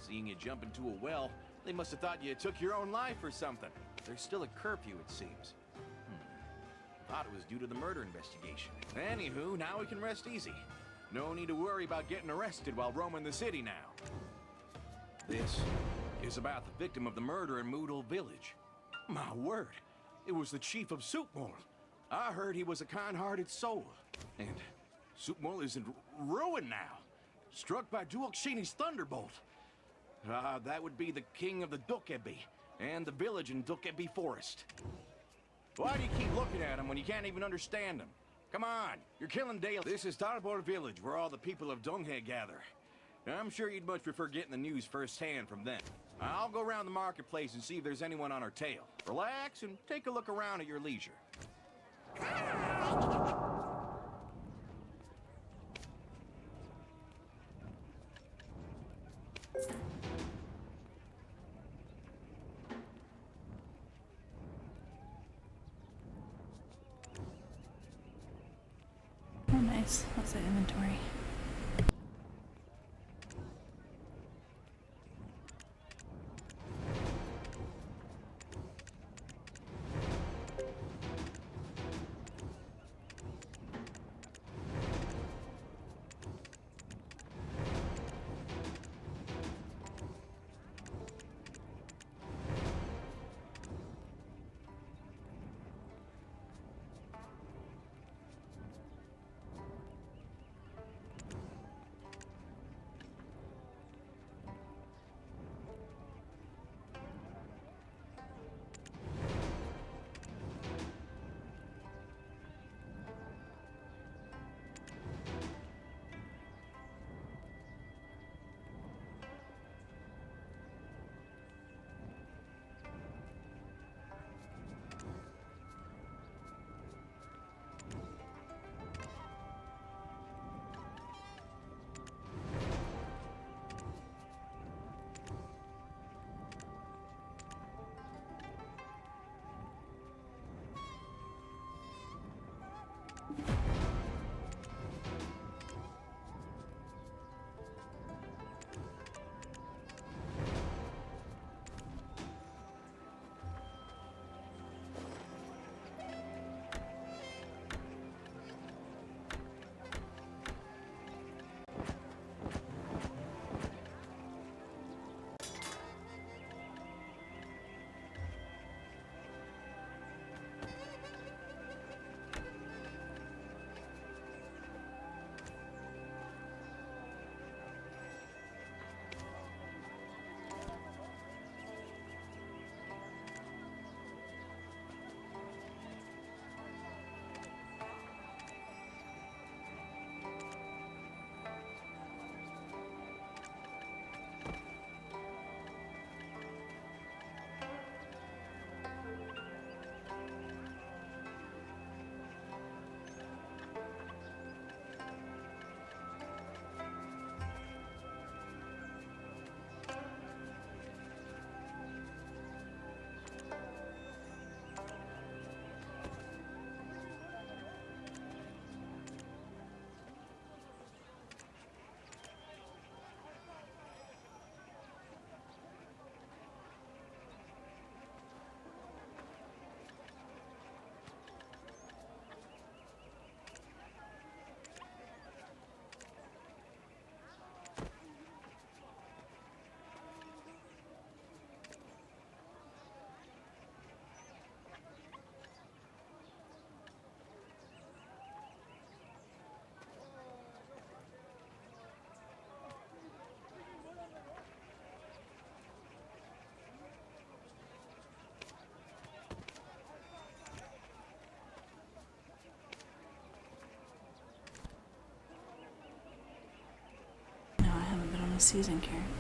Seeing you jump into a well, they must have thought you took your own life or something. There's still a curfew, it seems. Thought it was due to the murder investigation. Anywho, now we can rest easy. No need to worry about getting arrested while roaming the city now. This is about the victim of the murder in Moodle Village. My word, it was the chief of Soupmole. I heard he was a kind-hearted soul. And Soupmole is in ruin now. Struck by Duke Sheeni's thunderbolt. That would be the king of the Dukebi and the village in Dukebi Forest. Why do you keep looking at him when you can't even understand him? Come on, you're killing Dale. This is Dalbor Village, where all the people of Dunghe gather. I'm sure you'd much prefer getting the news firsthand from them. I'll go around the marketplace and see if there's anyone on our tail. Relax and take a look around at your leisure. Oh, nice. What's the inventory?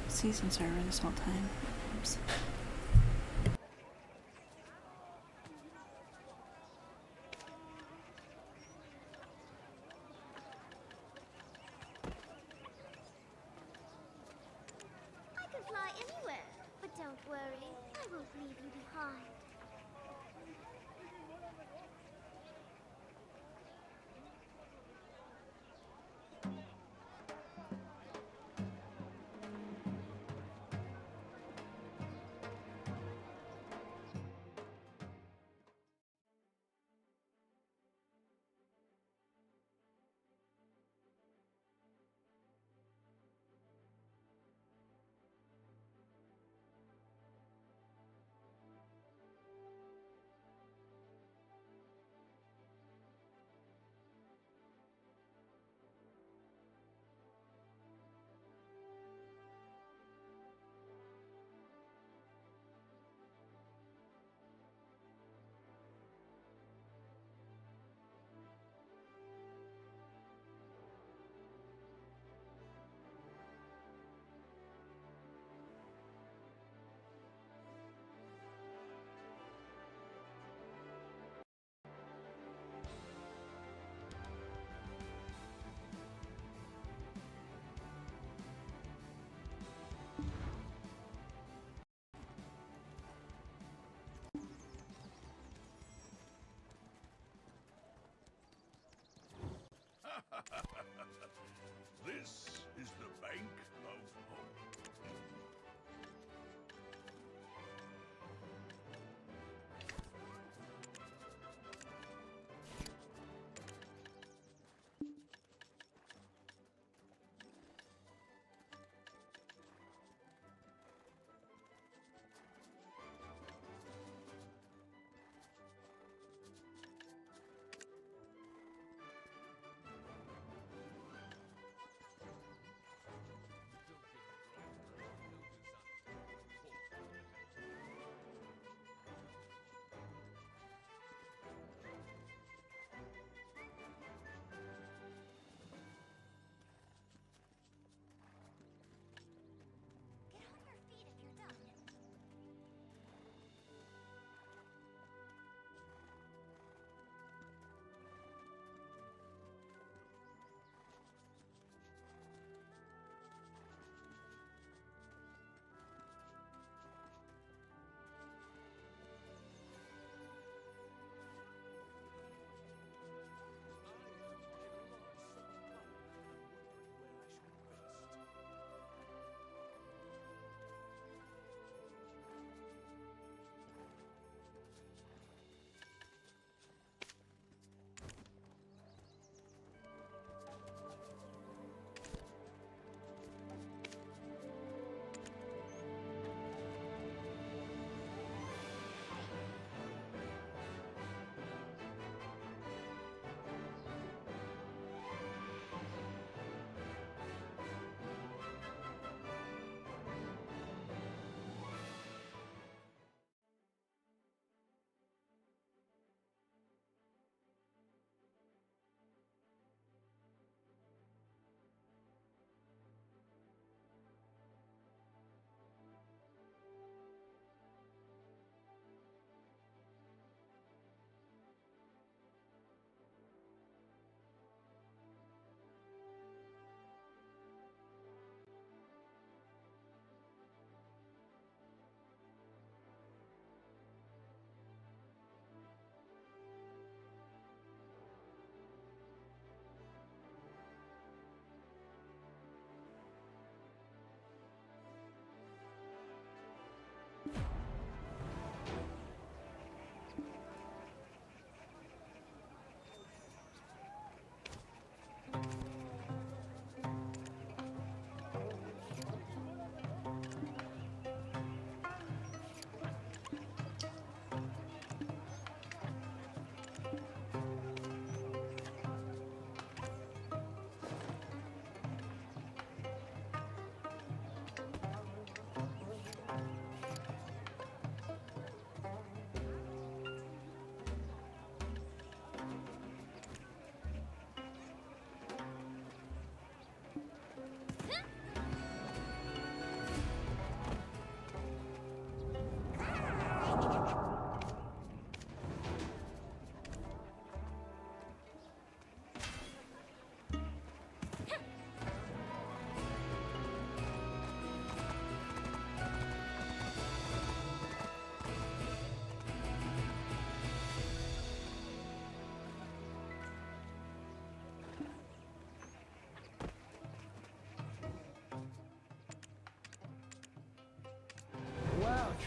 Season server this whole time. Oops. I can fly anywhere, but don't worry, I won't leave you behind.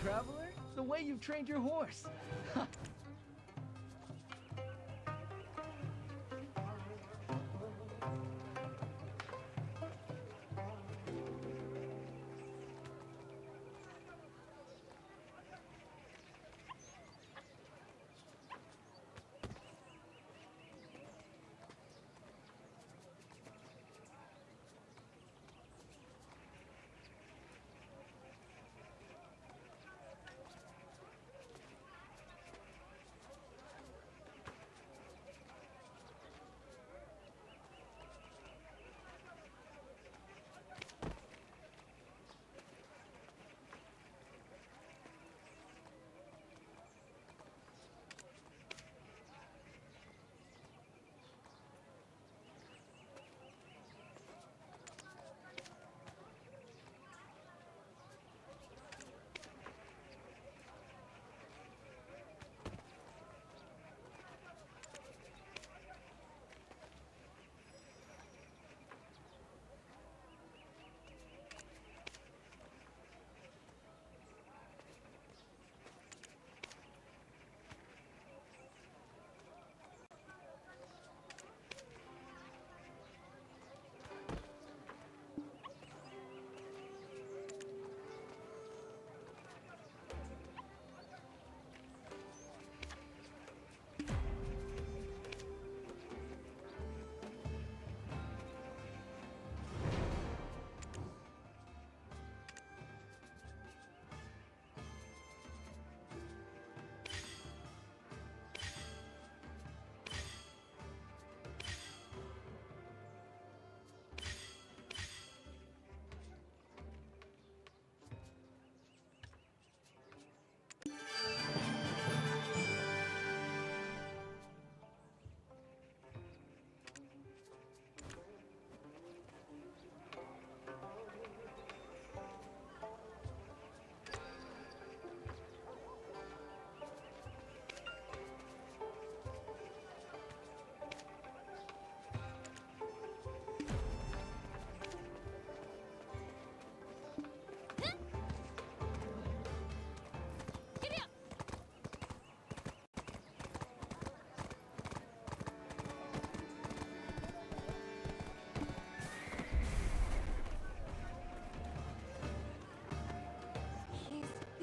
traveler? The way you've trained your horse.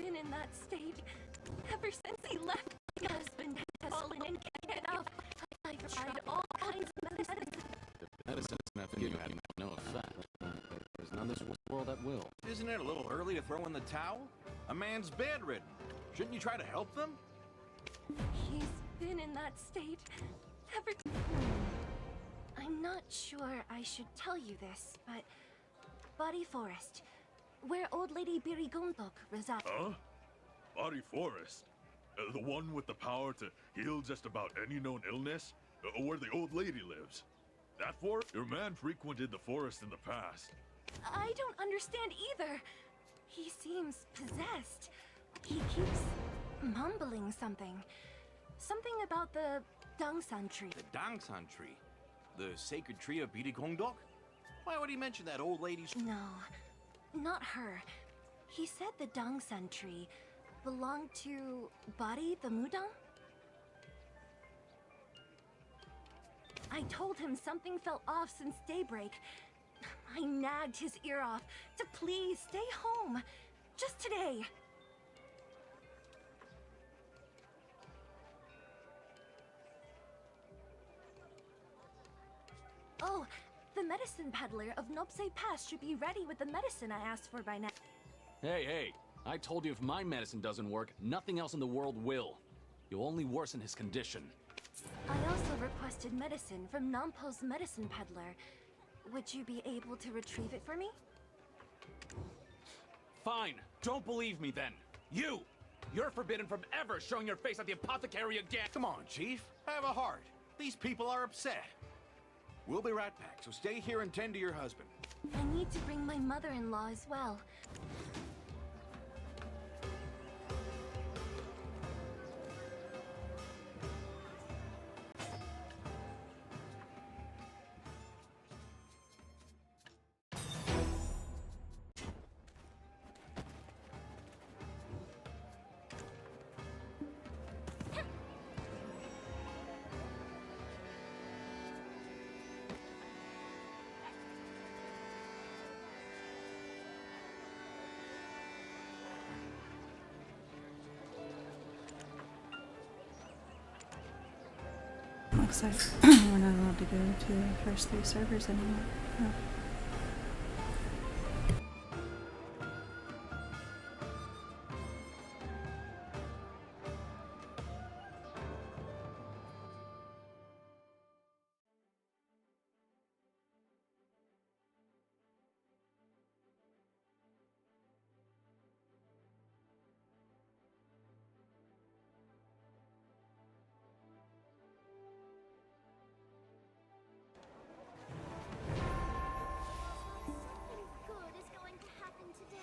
In that state ever since he left. My husband has fallen and can't get out. I've tried all kinds of medicine. The medicine nothing you had no effect. There's none in this world that will. Isn't it a little early to throw in the towel? A man's bedridden. Shouldn't you try to help them? He's been in that state ever. I'm not sure I should tell you this, but Body Forest, where old lady Birigondok resides. Huh? Body Forest? The one with the power to heal just about any known illness? Where the old lady lives? That forest? Your man frequented the forest in the past. I don't understand either. He seems possessed. He keeps mumbling something. Something about the Dangsan tree. The Dangsan tree? The sacred tree of Birigondok? Why would he mention that old lady's... No, not her. He said the Dangsan tree belonged to Bari the Mudang? I told him something felt off since daybreak. I nagged his ear off to please stay home. Just today. Oh, the medicine peddler of Nopse Pass should be ready with the medicine I asked for by now. Hey, I told you if my medicine doesn't work, nothing else in the world will. You'll only worsen his condition. I also requested medicine from Nampo's medicine peddler. Would you be able to retrieve it for me? Fine. Don't believe me then. You're forbidden from ever showing your face at the apothecary again. Come on, Chief. Have a heart. These people are upset. We'll be right back, so stay here and tend to your husband. I need to bring my mother-in-law as well. Looks like we're not allowed to go to the first 3 servers anymore. Huh. Good is going to happen today.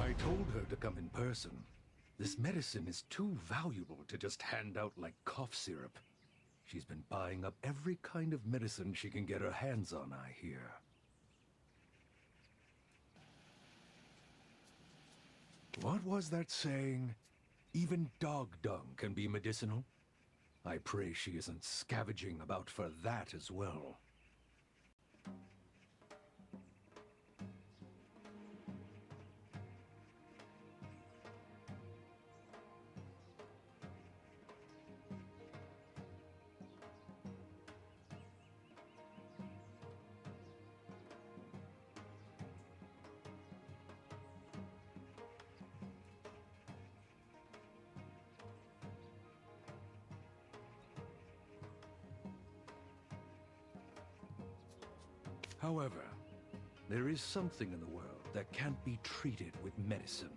I told her to come in person. This medicine is too valuable to just hand out like cough syrup. She's been buying up every kind of medicine she can get her hands on, I hear. What was that saying? Even dog dung can be medicinal? I pray she isn't scavenging about for that as well. However, there is something in the world that can't be treated with medicine.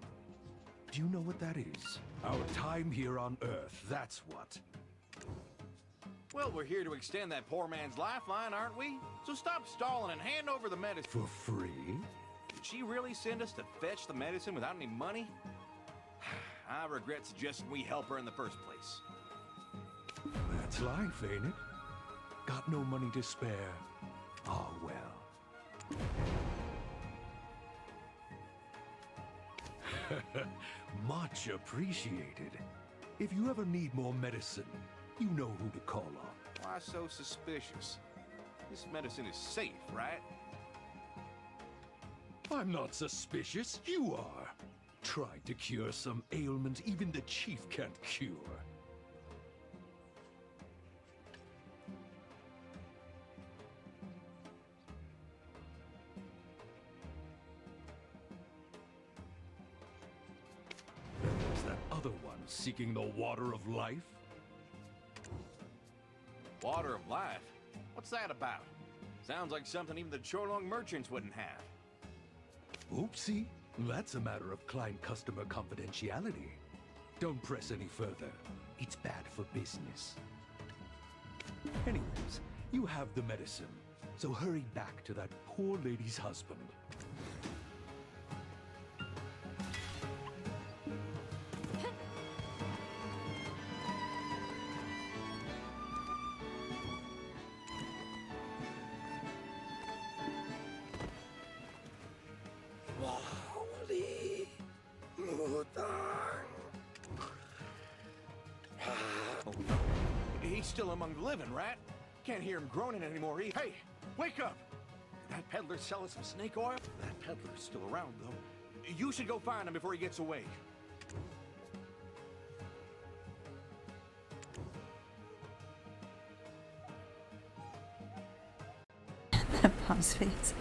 Do you know what that is? Our time here on Earth, that's what. Well, we're here to extend that poor man's lifeline, aren't we? So stop stalling and hand over the medicine. For free? Did she really send us to fetch the medicine without any money? I regret suggesting we help her in the first place. That's life, ain't it? Got no money to spare. Oh, well. Much appreciated. If you ever need more medicine, you know who to call on. Why so suspicious? This medicine is safe, right? I'm not suspicious, you are. Tried to cure some ailment even the chief can't cure. Then there's that other one seeking the water of life. Water of life? What's that about? Sounds like something even the Cholong merchants wouldn't have. Oopsie. That's a matter of client-customer confidentiality. Don't press any further. It's bad for business. Anyways, you have the medicine, so hurry back to that poor lady's husband. Oh no. He's still among the living, right? Can't hear him groaning anymore. Hey, wake up! Did that peddler sell us some snake oil? That peddler's still around, though. You should go find him before he gets away. That pause face.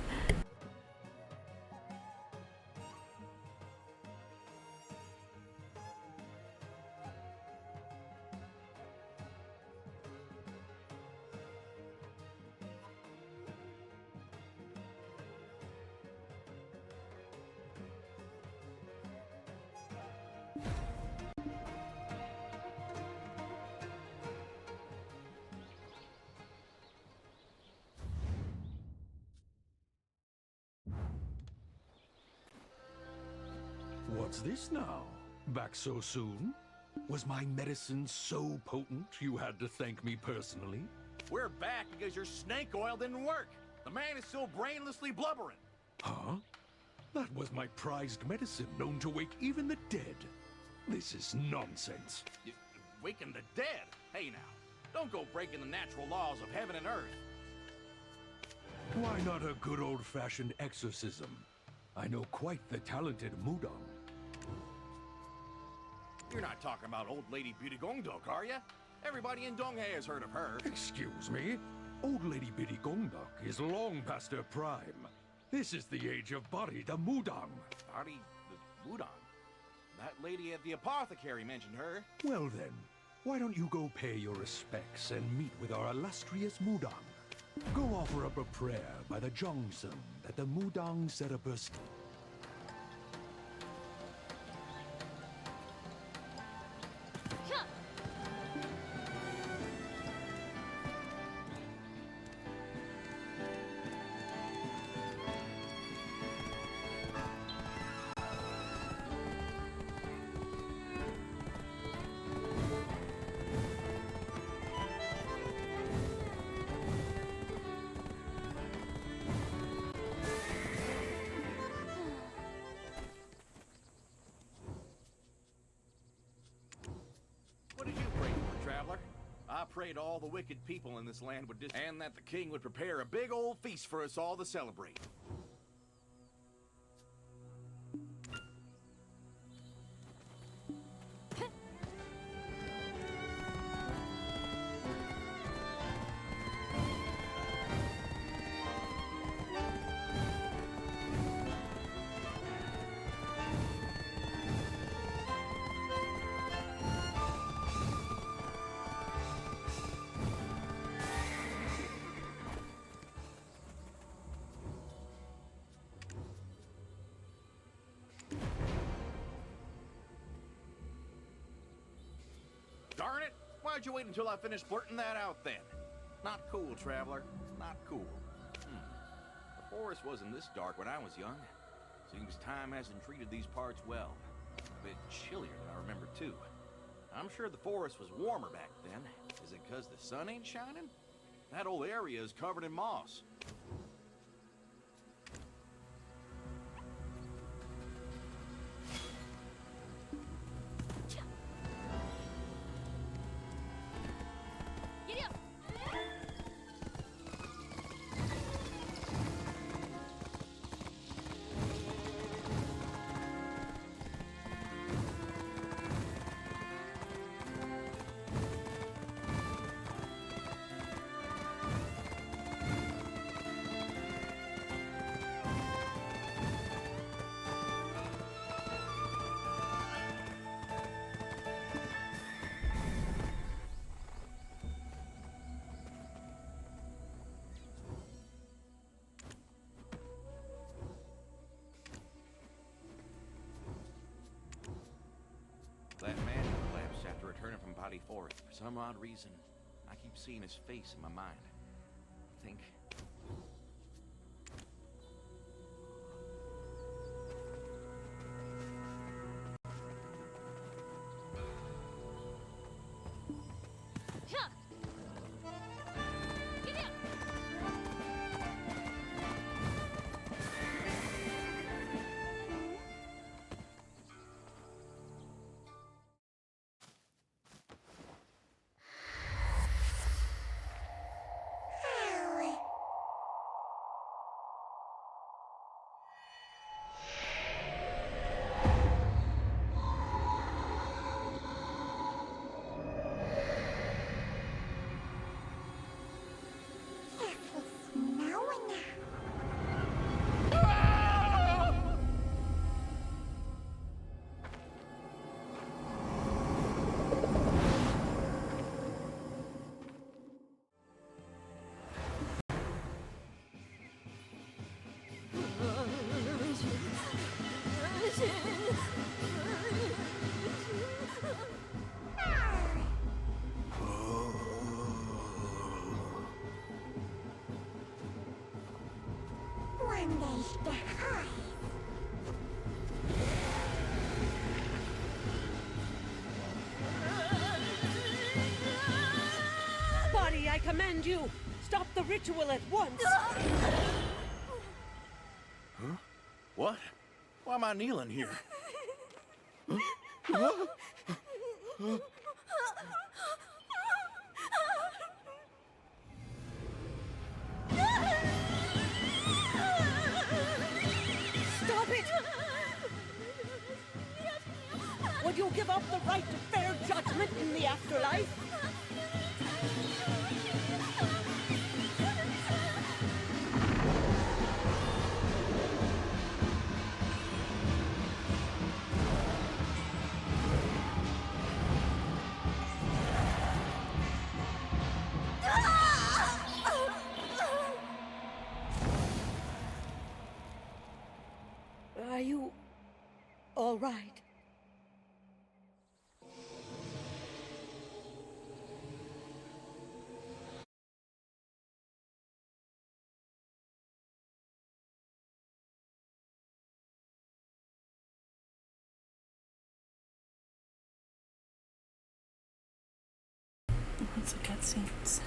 What's this now? Back so soon? Was my medicine so potent you had to thank me personally? We're back because your snake oil didn't work. The man is still brainlessly blubbering. Huh? That was my prized medicine, known to wake even the dead. This is nonsense. Waking the dead? Hey now, don't go breaking the natural laws of heaven and earth. Why not a good old-fashioned exorcism? I know quite the talented Mudong. You're not talking about old lady Beauty Gongdok, are you? Everybody in Donghae has heard of her. Excuse me? Old Lady Biddy Gongdok is long past her prime. This is the age of Bari the Mudong. Bari the Mudong? That lady at the apothecary mentioned her. Well then, why don't you go pay your respects and meet with our illustrious Mudong? Go offer up a prayer by the Jongsun that the Mudong set up her... What did you pray for, traveler? I prayed all the wicked people in this land would and that the king would prepare a big old feast for us all to celebrate. Darn it! Why'd you wait until I finished blurting that out then? Not cool, traveler. Not cool. The forest wasn't this dark when I was young. Seems time hasn't treated these parts well. A bit chillier than I remember, too. I'm sure the forest was warmer back then. Is it because the sun ain't shining? That whole area is covered in moss. Giddy up! That man collapsed after returning from Body Forest. For some odd reason, I keep seeing his face in my mind. I think... Huh. Giddy up! Body, I command you! Stop the ritual at once! Huh? What? Why am I kneeling here? Stop it! Would you give up the right to fair judgment in the afterlife? Are you all right? Lots of cutscenes.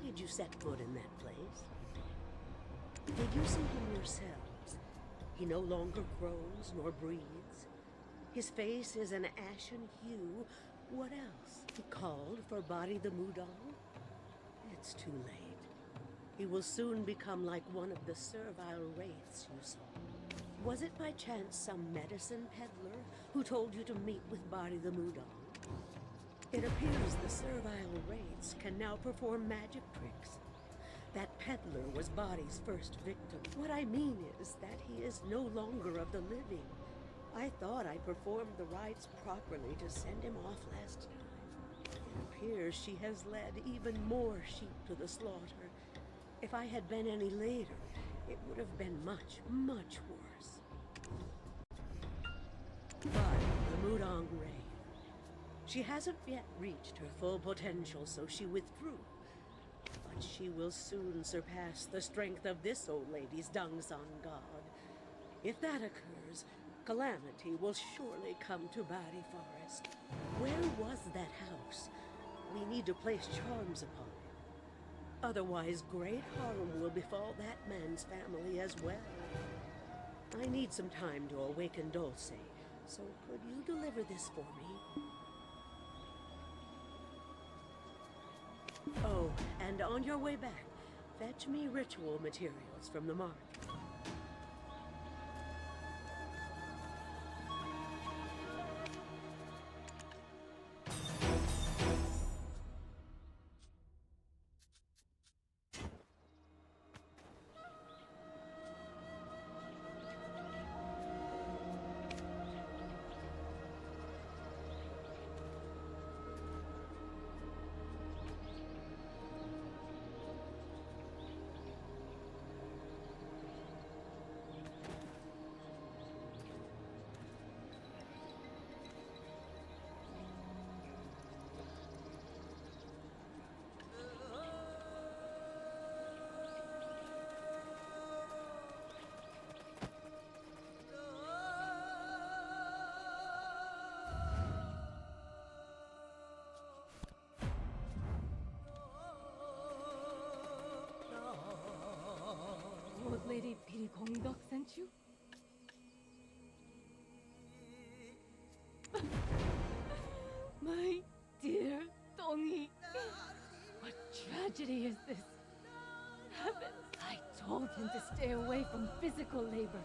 did you set foot in that place? Did you see him yourselves? He no longer grows nor breathes. His face is an ashen hue. What else? He called for Body the Mudong? It's too late. He will soon become like one of the servile wraiths you saw. Was it by chance some medicine peddler who told you to meet with Body the Mudong? It appears the servile wraiths can now perform magic tricks. That peddler was Body's first victim. What I mean is that he is no longer of the living. I thought I performed the rites properly to send him off last time. It appears she has led even more sheep to the slaughter. If I had been any later, it would have been much, much worse. But the Mudong Wraith. She hasn't yet reached her full potential, so she withdrew. But she will soon surpass the strength of this old lady's Dongsan god. If that occurs, calamity will surely come to Body Forest. Where was that house? We need to place charms upon it. Otherwise, great harm will befall that man's family as well. I need some time to awaken Dulce, so could you deliver this for me? Oh, and on your way back, fetch me ritual materials from the market. Old Lady Piri Gongdok sent you? My dear Dongi, what tragedy is this? Heavens, I told him to stay away from physical labor,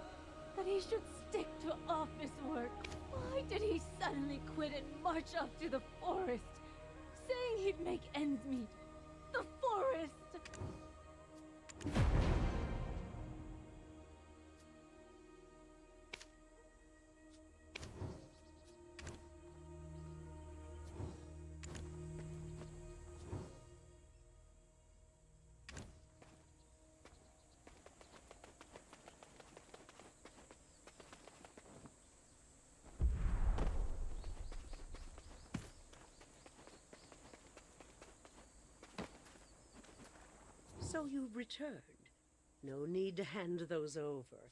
that he should stick to office work. Why did he suddenly quit and march off to the forest, saying he'd make ends meet? The forest! So you've returned. No need to hand those over.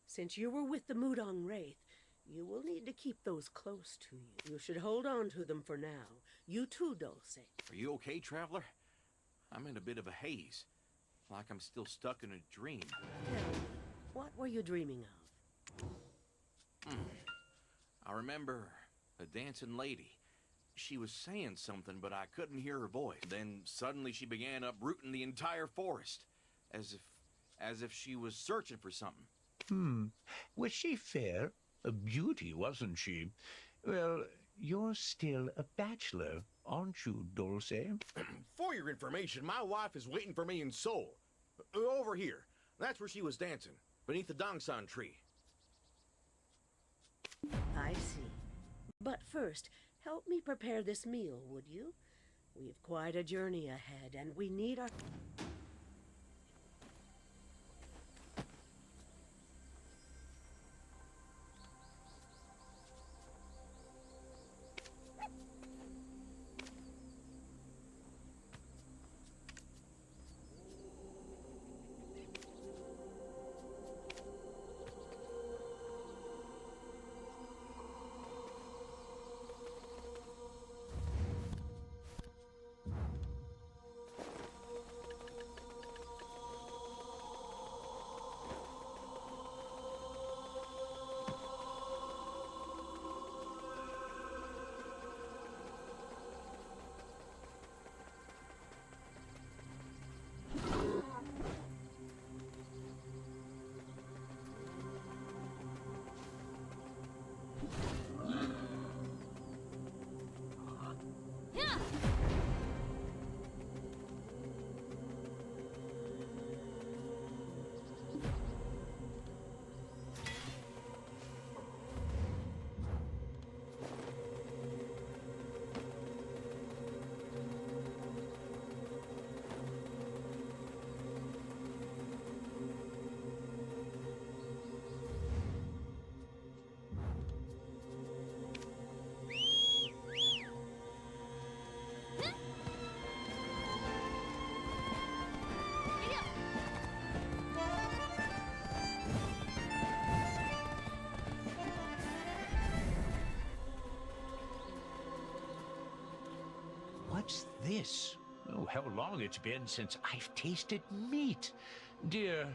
Since you were with the Mudong Wraith, you will need to keep those close to you. You should hold on to them for now. You too, Dulce. Are you okay, Traveler? I'm in a bit of a haze. Like I'm still stuck in a dream. Tell me, what were you dreaming of? I remember a dancing lady. She was saying something, but I couldn't hear her voice. Then suddenly she began uprooting the entire forest, as if she was searching for something. Was she fair? A beauty, wasn't she? Well, you're still a bachelor, aren't you, Dulce? For your information, my wife is waiting for me in Seoul. Over here. That's where she was dancing, beneath the Dongsan tree. I see. But first, help me prepare this meal, would you? We've quite a journey ahead, and we need our... this. Oh, how long it's been since I've tasted meat. Dear,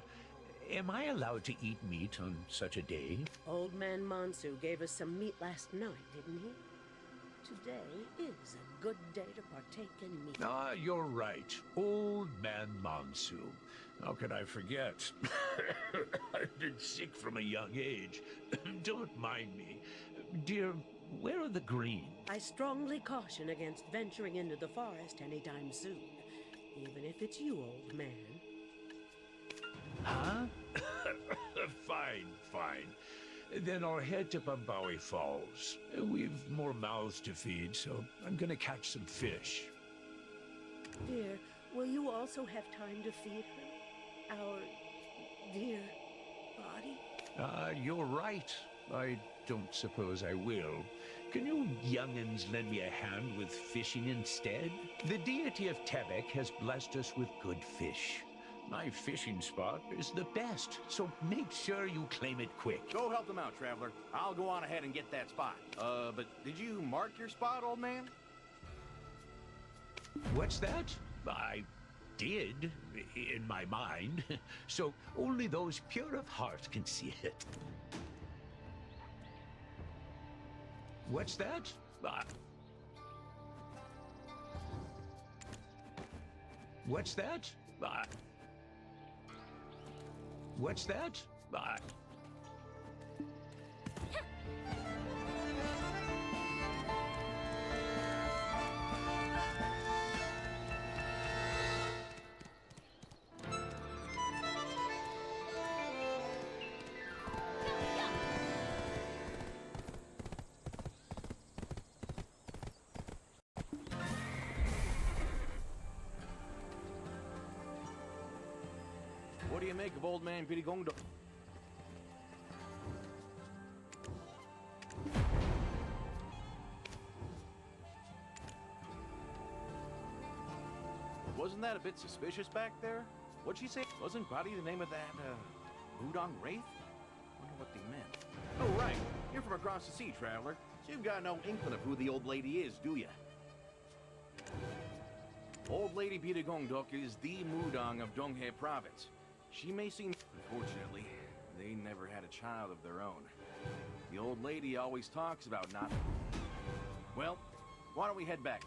am I allowed to eat meat on such a day? Old Man Mansu gave us some meat last night, didn't he? Today is a good day to partake in meat. Ah, you're right. Old Man Mansu. How could I forget? I've been sick from a young age. Don't mind me. Dear, where are the greens? I strongly caution against venturing into the forest anytime soon, even if it's you, old man. Huh? Fine, fine. Then I'll head to Bambawi Falls. We've more mouths to feed, so I'm gonna catch some fish. Dear, will you also have time to feed her? Our dear body? You're right. I don't suppose I will. Can you young'uns lend me a hand with fishing instead? The deity of Tebek has blessed us with good fish. My fishing spot is the best, so make sure you claim it quick. Go help them out, Traveler. I'll go on ahead and get that spot. But did you mark your spot, old man? What's that? I did, in my mind. So only those pure of heart can see it. What's that? What's that? What's that? What do you make of old man Pidigongdo? Wasn't that a bit suspicious back there? What'd she say? Wasn't Buddy the name of that, Udon Wraith? Wonder what they meant. Oh, right. You're from across the sea, Traveler. So you've got no inkling of who the old lady is, do you? Old Lady Pidigongdok is the Mudang of Donghae Province. She may seem... Unfortunately, they never had a child of their own. The old lady always talks about not... Well, why don't we head back?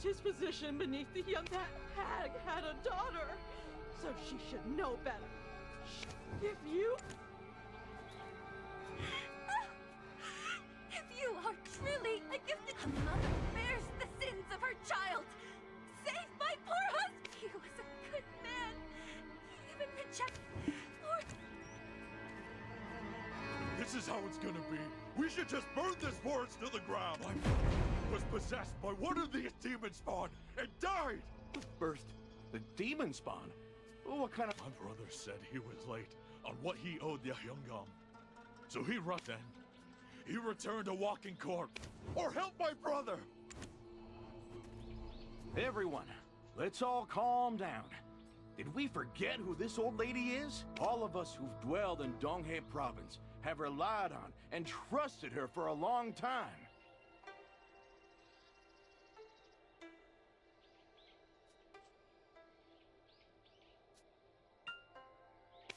his position beneath the young hag had a daughter, so she should know better. If you are truly a gifted mother bears the sins of her child. Save my poor husband. He was a good man. He even rejected poor. This is how it's gonna be. We should just burn this forest to the ground. My brother was possessed by one of these demon spawn and died. Burst the demon spawn? What kind of... My brother said he was late on what he owed the Hyungam. So he rushed then. He returned a walking corpse. Or help my brother! Everyone, let's all calm down. Did we forget who this old lady is? All of us who've dwelled in Donghae province have relied on and trusted her for a long time.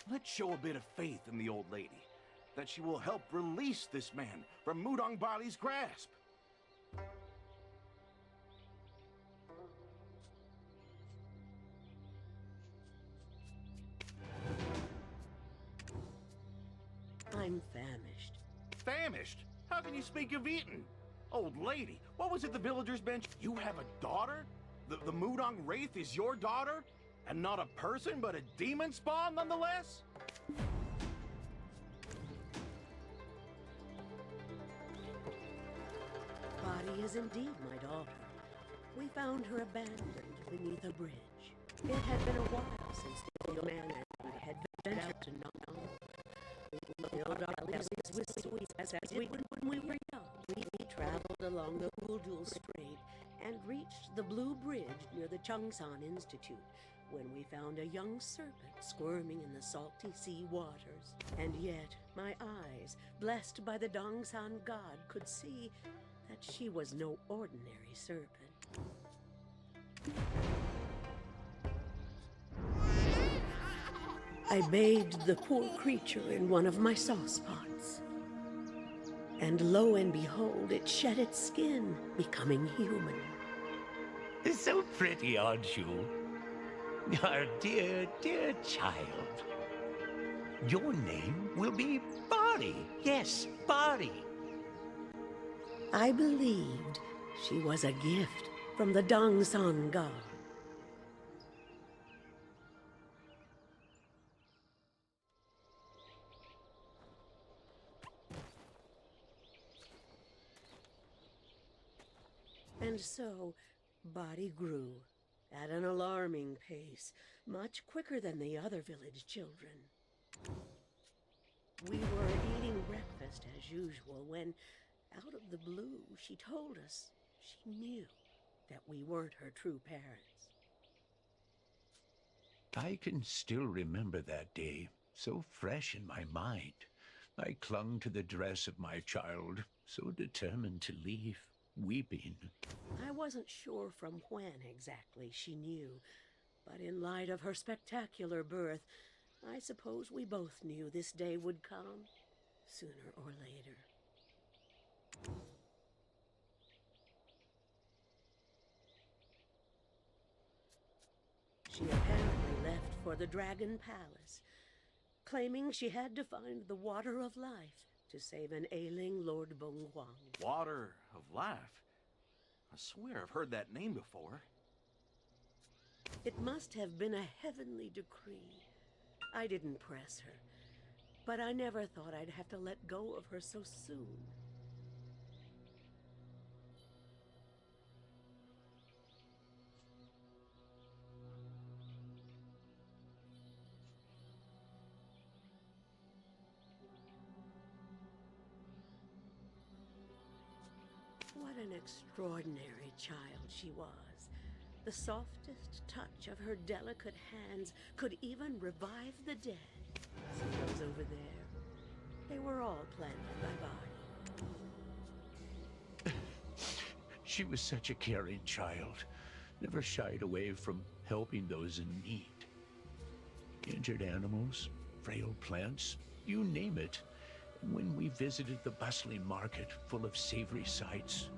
Let's show a bit of faith in the old lady, that she will help release this man from Mudong Bali's grasp. I'm famished. Famished? How can you speak of eating? Old lady, what was it the villagers mentioned? You have a daughter? The Mudong Wraith is your daughter? And not a person, but a demon spawn nonetheless? Body is indeed my daughter. We found her abandoned beneath a bridge. It had been a while since the young man and I had ventured to Nong. We filled our bellies with sweets as we did when we were young. We traveled along the Uldul Strait and reached the Blue Bridge near the Changsan Institute when we found a young serpent squirming in the salty sea waters. And yet, my eyes, blessed by the Dongsan god, could see that she was no ordinary serpent. I bathed the poor creature in one of my sauce pots. And lo and behold, it shed its skin, becoming human. So pretty, aren't you? Our dear, dear child. Your name will be Bari. Yes, Bari. I believed she was a gift from the Dongsan god. And so, Bari grew at an alarming pace, much quicker than the other village children. We were eating breakfast as usual when, out of the blue, she told us she knew that we weren't her true parents. I can still remember that day, so fresh in my mind. I clung to the dress of my child, so determined to leave, weeping. I wasn't sure from when exactly she knew, but in light of her spectacular birth, I suppose we both knew this day would come, sooner or later. She apparently left for the Dragon Palace, claiming she had to find the Water of Life to save an ailing Lord Bonghuang. Water of Life? I swear I've heard that name before. It must have been a heavenly decree. I didn't press her, but I never thought I'd have to let go of her so soon. What an extraordinary child she was. The softest touch of her delicate hands could even revive the dead. See those over there? They were all planted by Bari. She was such a caring child, never shied away from helping those in need. Injured animals, frail plants, you name it. And when we visited the bustling market full of savory sights,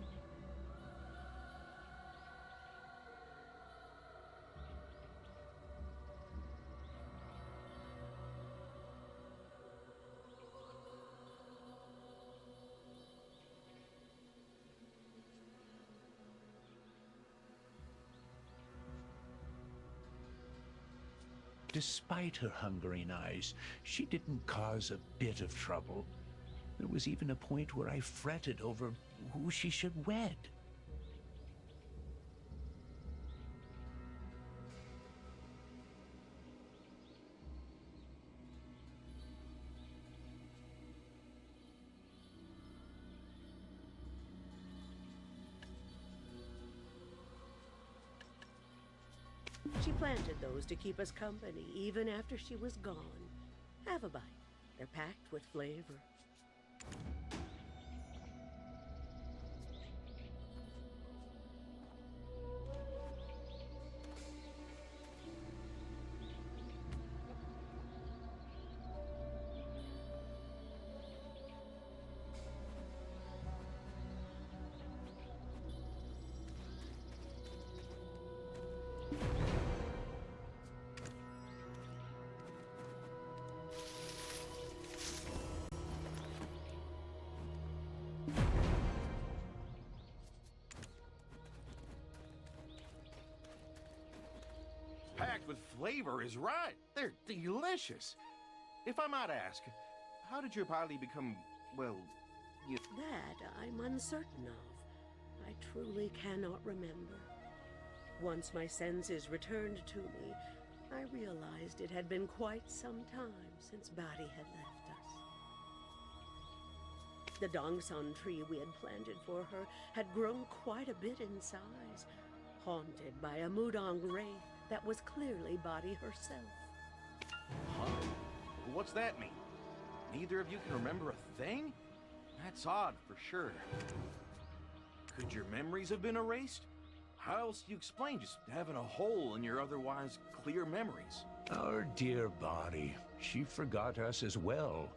Despite her hungering eyes, she didn't cause a bit of trouble. There was even a point where I fretted over who she should wed. She planted those to keep us company even after she was gone. Have a bite. They're packed with flavor. Packed with flavor is right. They're delicious. If I might ask, how did your body become, well, you... That I'm uncertain of. I truly cannot remember. Once my senses returned to me, I realized it had been quite some time since Bari had left us. The Dongsan tree we had planted for her had grown quite a bit in size, haunted by a Mudong wraith that was clearly Bari herself. Huh? What's that mean? Neither of you can remember a thing? That's odd, for sure. Could your memories have been erased? How else do you explain just having a hole in your otherwise clear memories? Our dear Bari, she forgot us as well,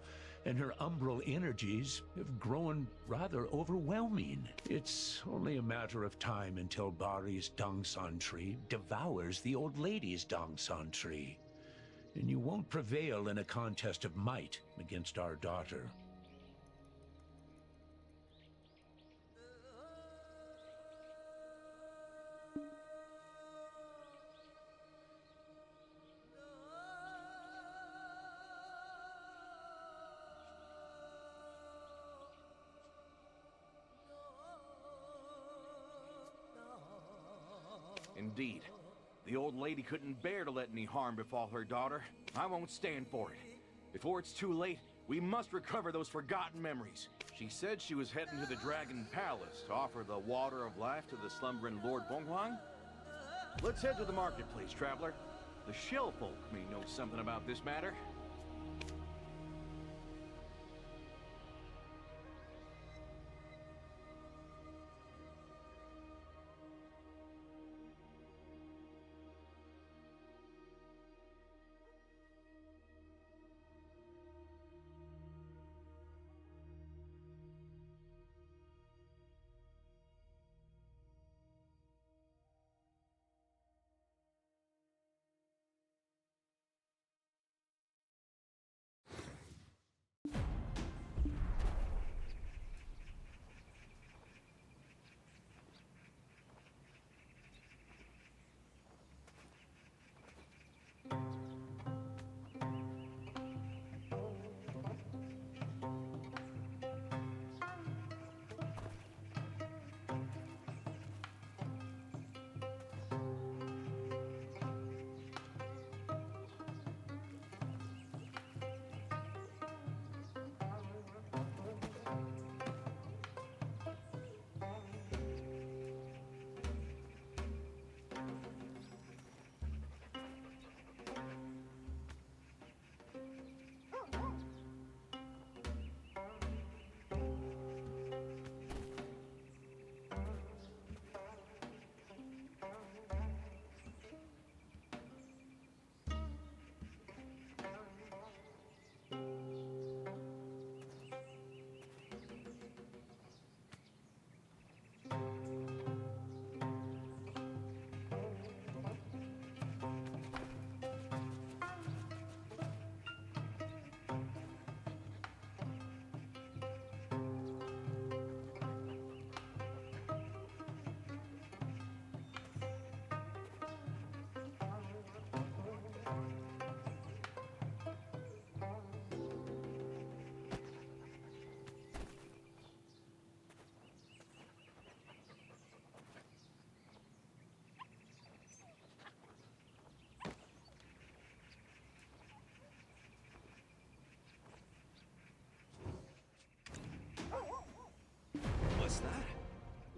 and her umbral energies have grown rather overwhelming. It's only a matter of time until Bari's Dongsan tree devours the old lady's Dongsan tree. And you won't prevail in a contest of might against our daughter. Indeed. The old lady couldn't bear to let any harm befall her daughter. I won't stand for it. Before it's too late, we must recover those forgotten memories. She said she was heading to the Dragon Palace to offer the Water of Life to the slumbering Lord Bonghwang. Let's head to the marketplace, traveler. The Shell folk may know something about this matter.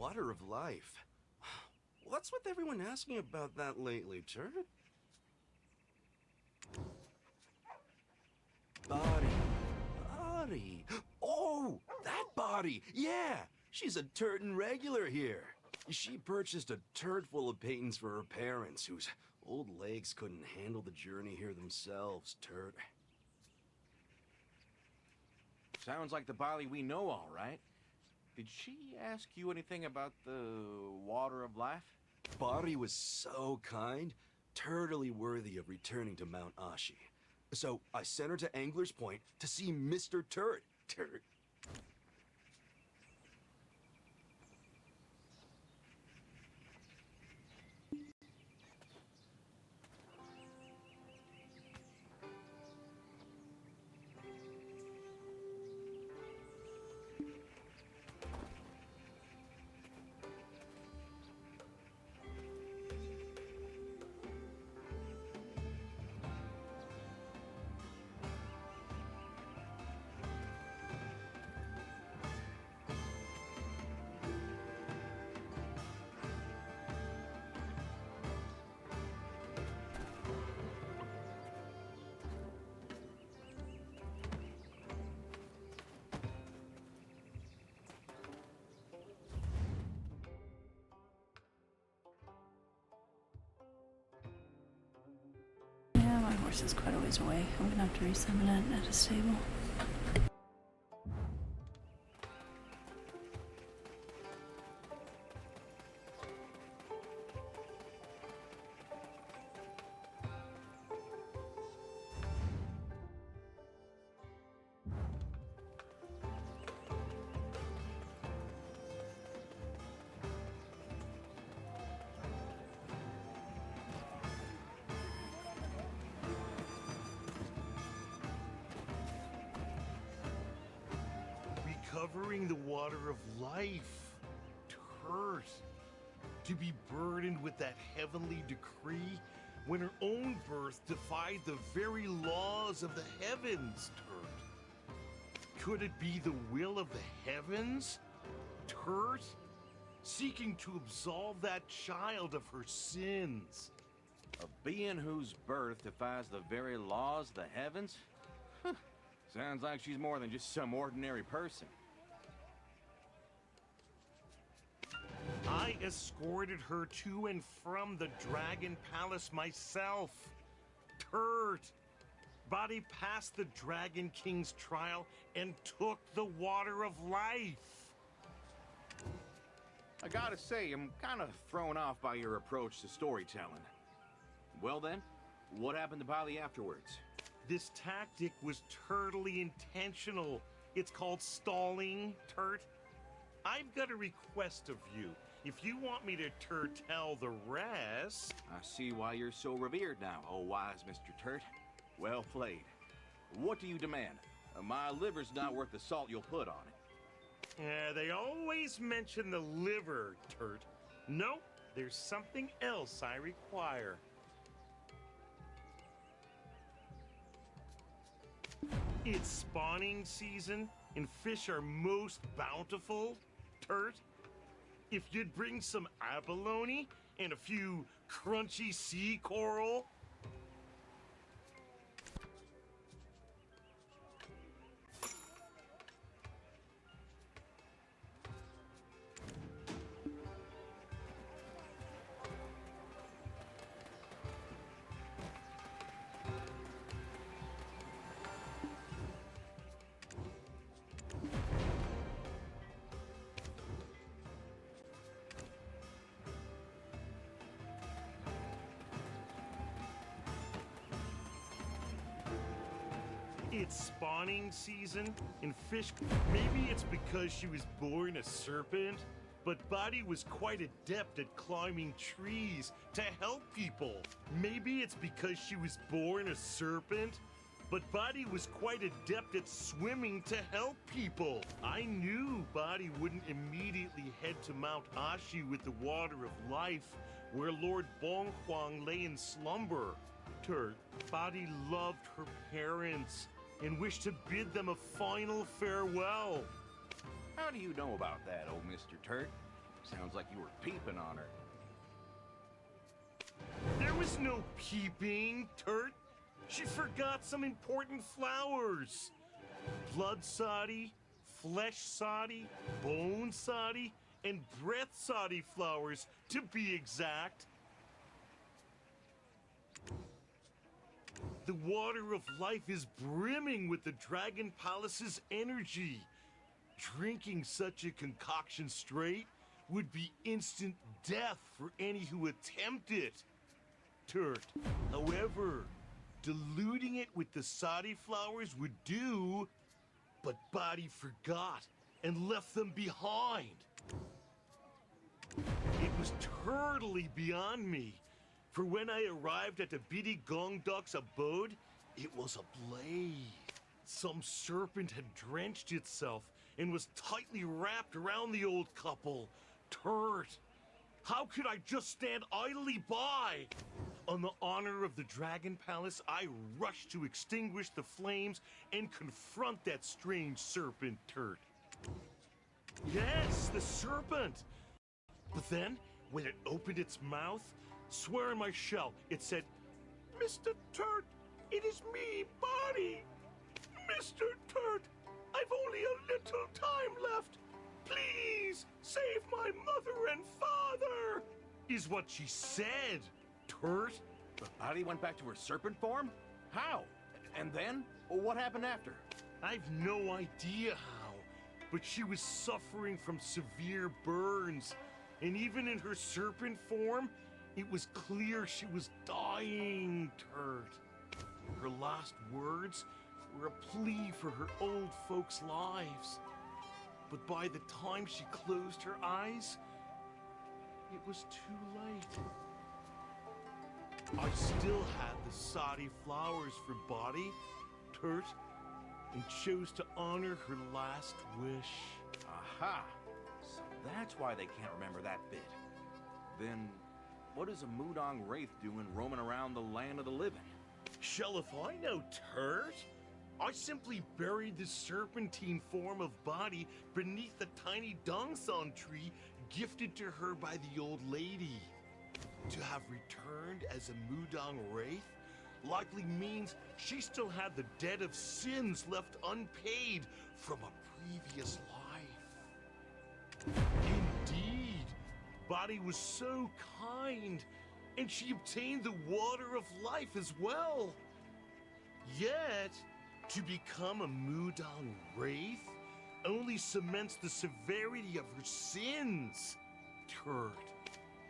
Water of life. What's with everyone asking about that lately, Turd? Body. Oh, that Body. Yeah, she's a Turton regular here. She purchased a turd full of paintings for her parents, whose old legs couldn't handle the journey here themselves, Turd. Sounds like the Bali we know, all right. Did she ask you anything about the Water of Life? Bari was so kind, totally worthy of returning to Mount Ashi. So I sent her to Angler's Point to see Mr. Turd. Turd. Yeah, my horse is quite a ways away. I'm gonna have to resummon it at a stable. Recovering the water of life. Turd. To be burdened with that heavenly decree when her own birth defied the very laws of the heavens, Turd. Could it be the will of the heavens? Turd? Seeking to absolve that child of her sins. A being whose birth defies the very laws of the heavens? Huh. Sounds like she's more than just some ordinary person. I escorted her to and from the Dragon Palace myself. Turd. Body passed the Dragon King's trial and took the water of life. I gotta say, I'm kind of thrown off by your approach to storytelling. Well then, what happened to Bali afterwards? This tactic was totally intentional. It's called stalling, Turt. I've got a request of you. If you want me to tell the rest... I see why you're so revered now, oh wise Mr. Turt. Well played. What do you demand? My liver's not worth the salt you'll put on it. Yeah, they always mention the liver, Turt. Nope, there's something else I require. It's spawning season, and fish are most bountiful, Turt. If you'd bring some abalone and a few crunchy sea coral... It's spawning season, and fish... Maybe it's because she was born a serpent, but Body was quite adept at climbing trees to help people. Maybe it's because she was born a serpent, but Body was quite adept at swimming to help people. I knew Body wouldn't immediately head to Mount Ashi with the water of life, where Lord Bonghuang lay in slumber. Body loved her parents and wished to bid them a final farewell. How do you know about that, old Mr. Turt? Sounds like you were peeping on her. There was no peeping, Turt. She forgot some important flowers. Blood soddy, flesh soddy, bone soddy, and breath soddy flowers, to be exact. The water of life is brimming with the Dragon Palace's energy. Drinking such a concoction straight would be instant death for any who attempt it. Turt. However, diluting it with the soddy flowers would do, but Body forgot and left them behind. It was totally beyond me, for when I arrived at the Bidi Gongdok's abode, it was ablaze. Some serpent had drenched itself and was tightly wrapped around the old couple. Turt. How could I just stand idly by? On the honor of the Dragon Palace, I rushed to extinguish the flames and confront that strange serpent, Turt. Yes, the serpent! But then, when it opened its mouth, swear on my shell, it said, "Mr. Turt, it is me, Body. Mr. Turt, I've only a little time left. Please, save my mother and father," is what she said, Turt. But Body went back to her serpent form? How? And then? What happened after? I've no idea how, but she was suffering from severe burns, and even in her serpent form, it was clear she was dying, Turt. Her last words were a plea for her old folks' lives. But by the time she closed her eyes, it was too late. I still had the soddy flowers for Body, Turt, and chose to honor her last wish. Aha! So that's why they can't remember that bit. Then, what is a Mudong Wraith doing roaming around the land of the living? Shell if I know, Turt. I simply buried the serpentine form of Body beneath the tiny Dongsan tree gifted to her by the old lady. To have returned as a Mudong Wraith likely means she still had the debt of sins left unpaid from a previous life. Indeed, Body was so kind, and she obtained the water of life as well. Yet, to become a Mudong Wraith only cements the severity of her sins, Turt.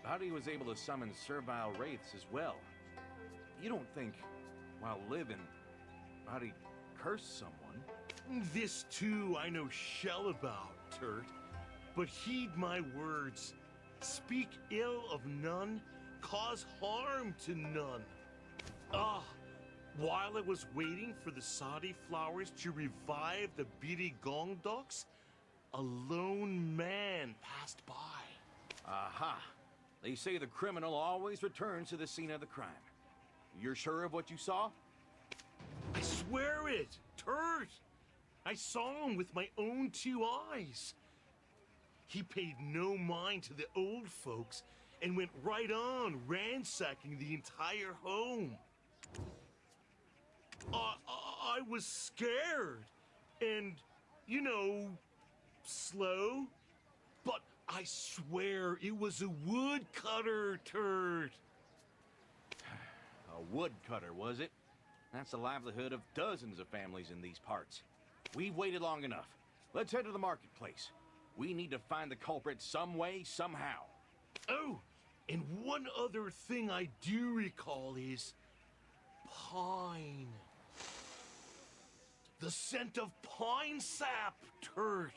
Body was able to summon servile wraiths as well. You don't think, while living, Body cursed someone? This too I know shell about, Turt. But heed my words. Speak ill of none, cause harm to none. While I was waiting for the soddy flowers to revive the Bidi Gongdoks, a lone man passed by. Aha! They say the criminal always returns to the scene of the crime. You're sure of what you saw? I swear it, Turt! I saw him with my own 2 eyes. He paid no mind to the old folks and went right on ransacking the entire home. I was scared and, you know, slow, but I swear it was a woodcutter, Turt. A woodcutter, was it? That's the livelihood of dozens of families in these parts. We've waited long enough. Let's head to the marketplace. We need to find the culprit some way, somehow. Oh, and one other thing I do recall is pine. The scent of pine sap, Turt.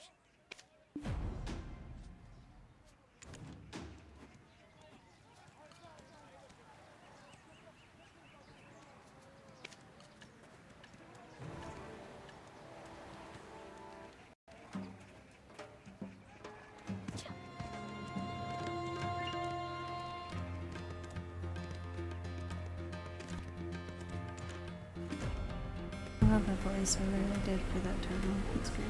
I love the voiceover they did for that turtle. It's great.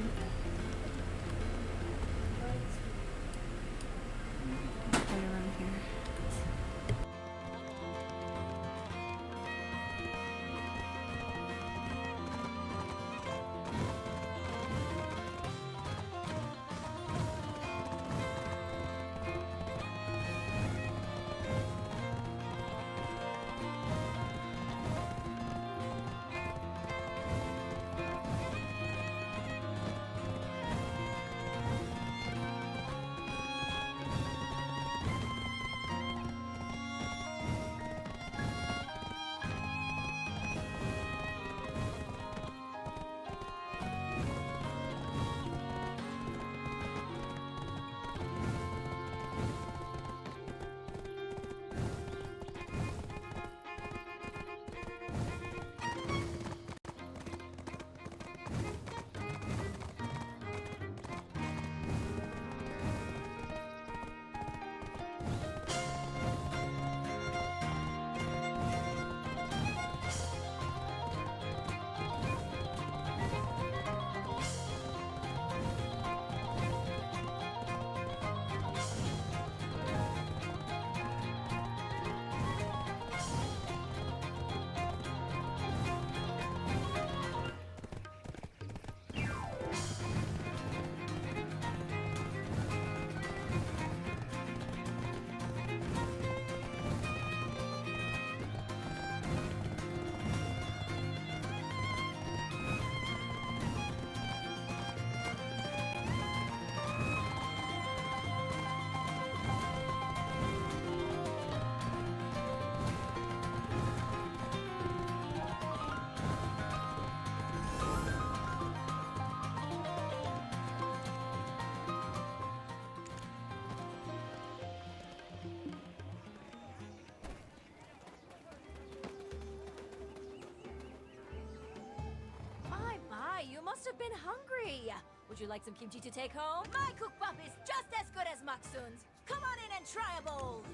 must have been hungry. Would you like some kimchi to take home? My cookbop is just as good as Maksun's. Come on in and try a bowl.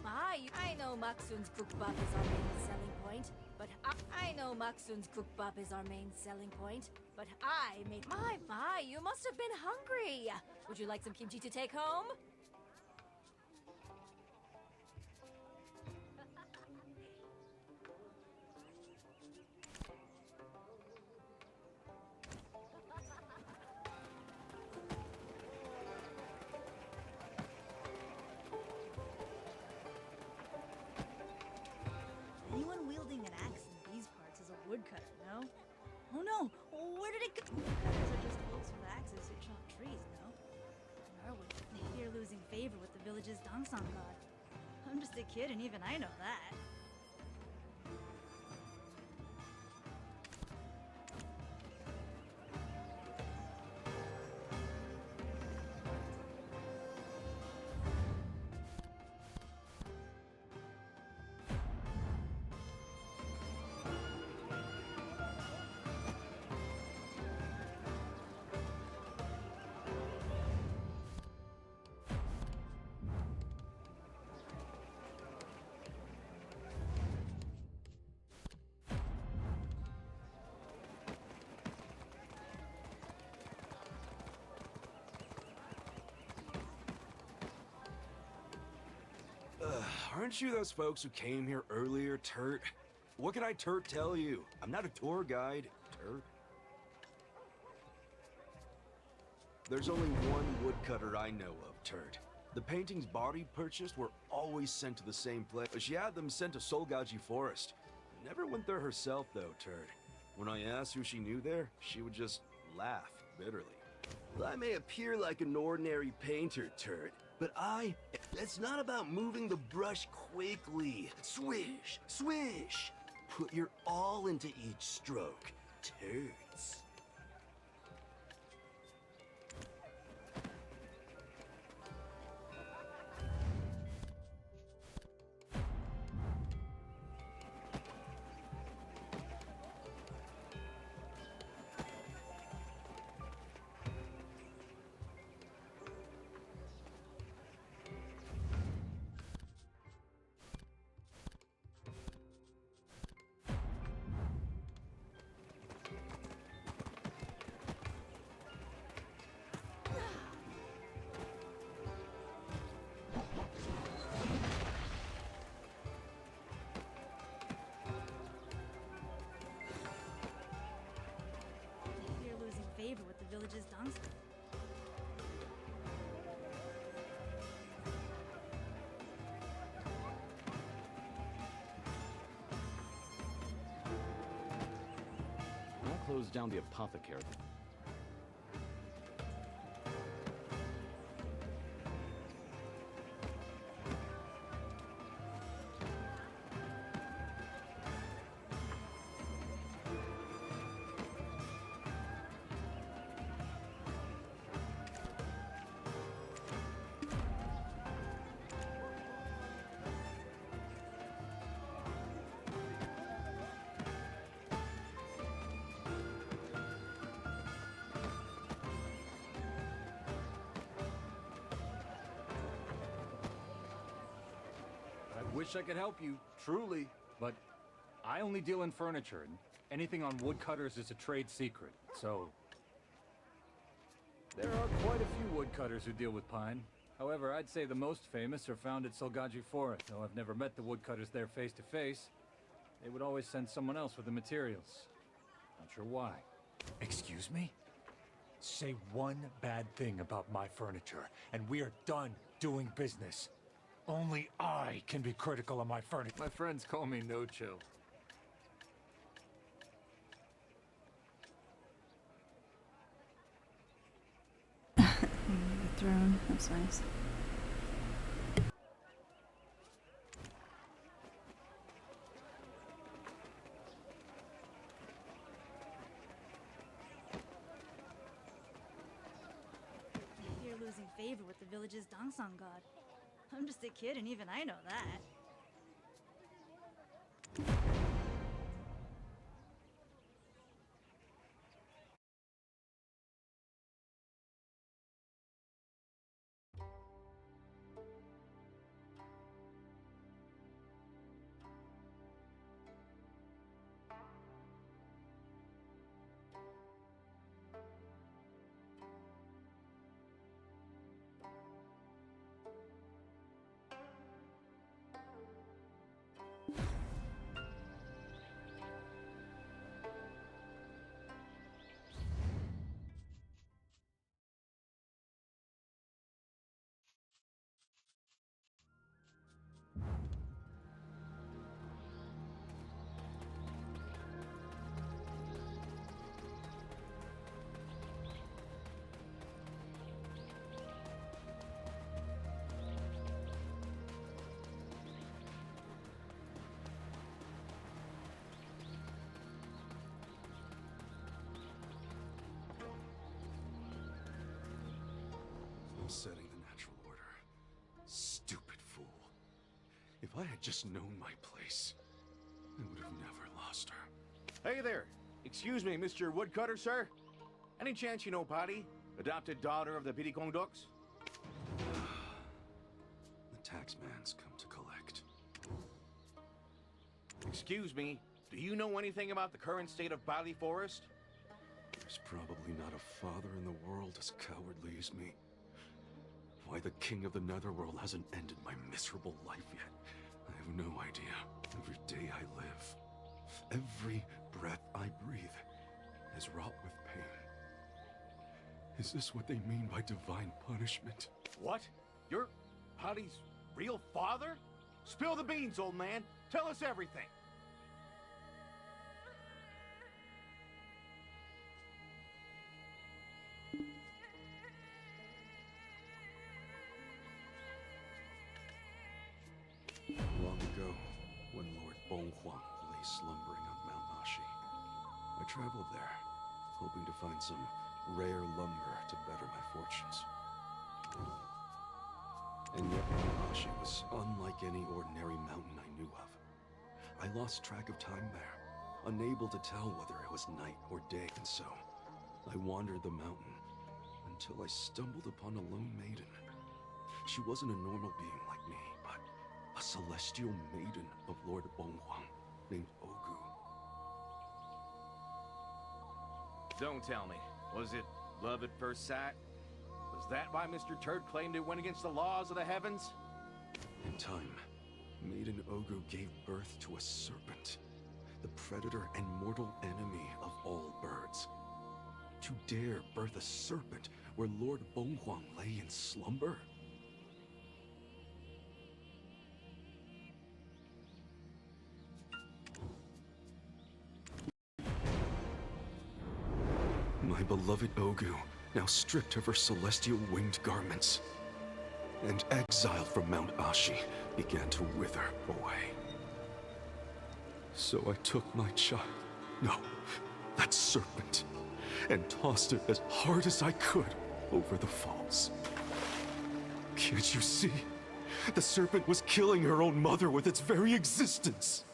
My, I know Maksun's cookbop is our main selling point, but I know Maksun's cookbop is our main selling point, but I made my, you must have been hungry. Would you like some kimchi to take home? Anyone wielding an axe in these parts is a woodcutter, no? Oh no! Where did it go? Woodcutters are just folks with axes who chop trees, no? In Arwood, they fear losing favor with the village's Dongsang god. I'm just a kid and even I know that. Aren't you those folks who came here earlier, Turt? What can I, Turt, tell you? I'm not a tour guide, Turt. There's only one woodcutter I know of, Turt. The paintings Bari purchased were always sent to the same place, but she had them sent to Solgaji Forest. Never went there herself, though, Turt. When I asked who she knew there, she would just laugh bitterly. Well, I may appear like an ordinary painter, Turt, but it's not about moving the brush quickly. Swish, swish. Put your all into each stroke, Turts. Favor with the village's Dongsang. I'll close down the apothecary. Wish I could help you, truly, but I only deal in furniture, and anything on woodcutters is a trade secret, so... There are quite a few woodcutters who deal with pine. However, I'd say the most famous are found at Solgaji Forest, though I've never met the woodcutters there face to face. They would always send someone else with the materials. Not sure why. Excuse me? Say one bad thing about my furniture, and we are done doing business. Only I can be critical of my furniture. My friends call me No Chill. The throne, that's nice. They fear losing favor with the village's Dongsang god. I'm just a kid and even I know that. upsetting the natural order. Stupid fool. If I had just known my place, I would have never lost her. Hey there. Excuse me, Mr. Woodcutter, sir? Any chance you know Patty? Adopted daughter of the Pitikongdoks? The taxman's come to collect. Excuse me, do you know anything about the current state of Bali Forest? There's probably not a father in the world as cowardly as me. Why the king of the netherworld hasn't ended my miserable life yet, I have no idea. Every day I live, every breath I breathe is wrought with pain. Is this what they mean by divine punishment? What? You're Patty's real father? Spill the beans, old man. Tell us everything. Long ago, when Lord Bonghuang lay slumbering on Mount Ashi, I traveled there, hoping to find some rare lumber to better my fortunes. And yet Mount Ashi was unlike any ordinary mountain I knew of. I lost track of time there, unable to tell whether it was night or day, and so I wandered the mountain until I stumbled upon a lone maiden. She wasn't a normal being like me, but a celestial maiden of Lord Bonghuang named Ogu. Don't tell me. Was it love at first sight? Was that why Mr. Turd claimed it went against the laws of the heavens? In time, Maiden Ogu gave birth to a serpent, the predator and mortal enemy of all birds. To dare birth a serpent where Lord Bonghuang lay in slumber? My beloved Ogu, now stripped of her celestial winged garments, and exiled from Mount Ashi, began to wither away. So I took my child, no, that serpent, and tossed it as hard as I could over the falls. Can't you see? The serpent was killing her own mother with its very existence.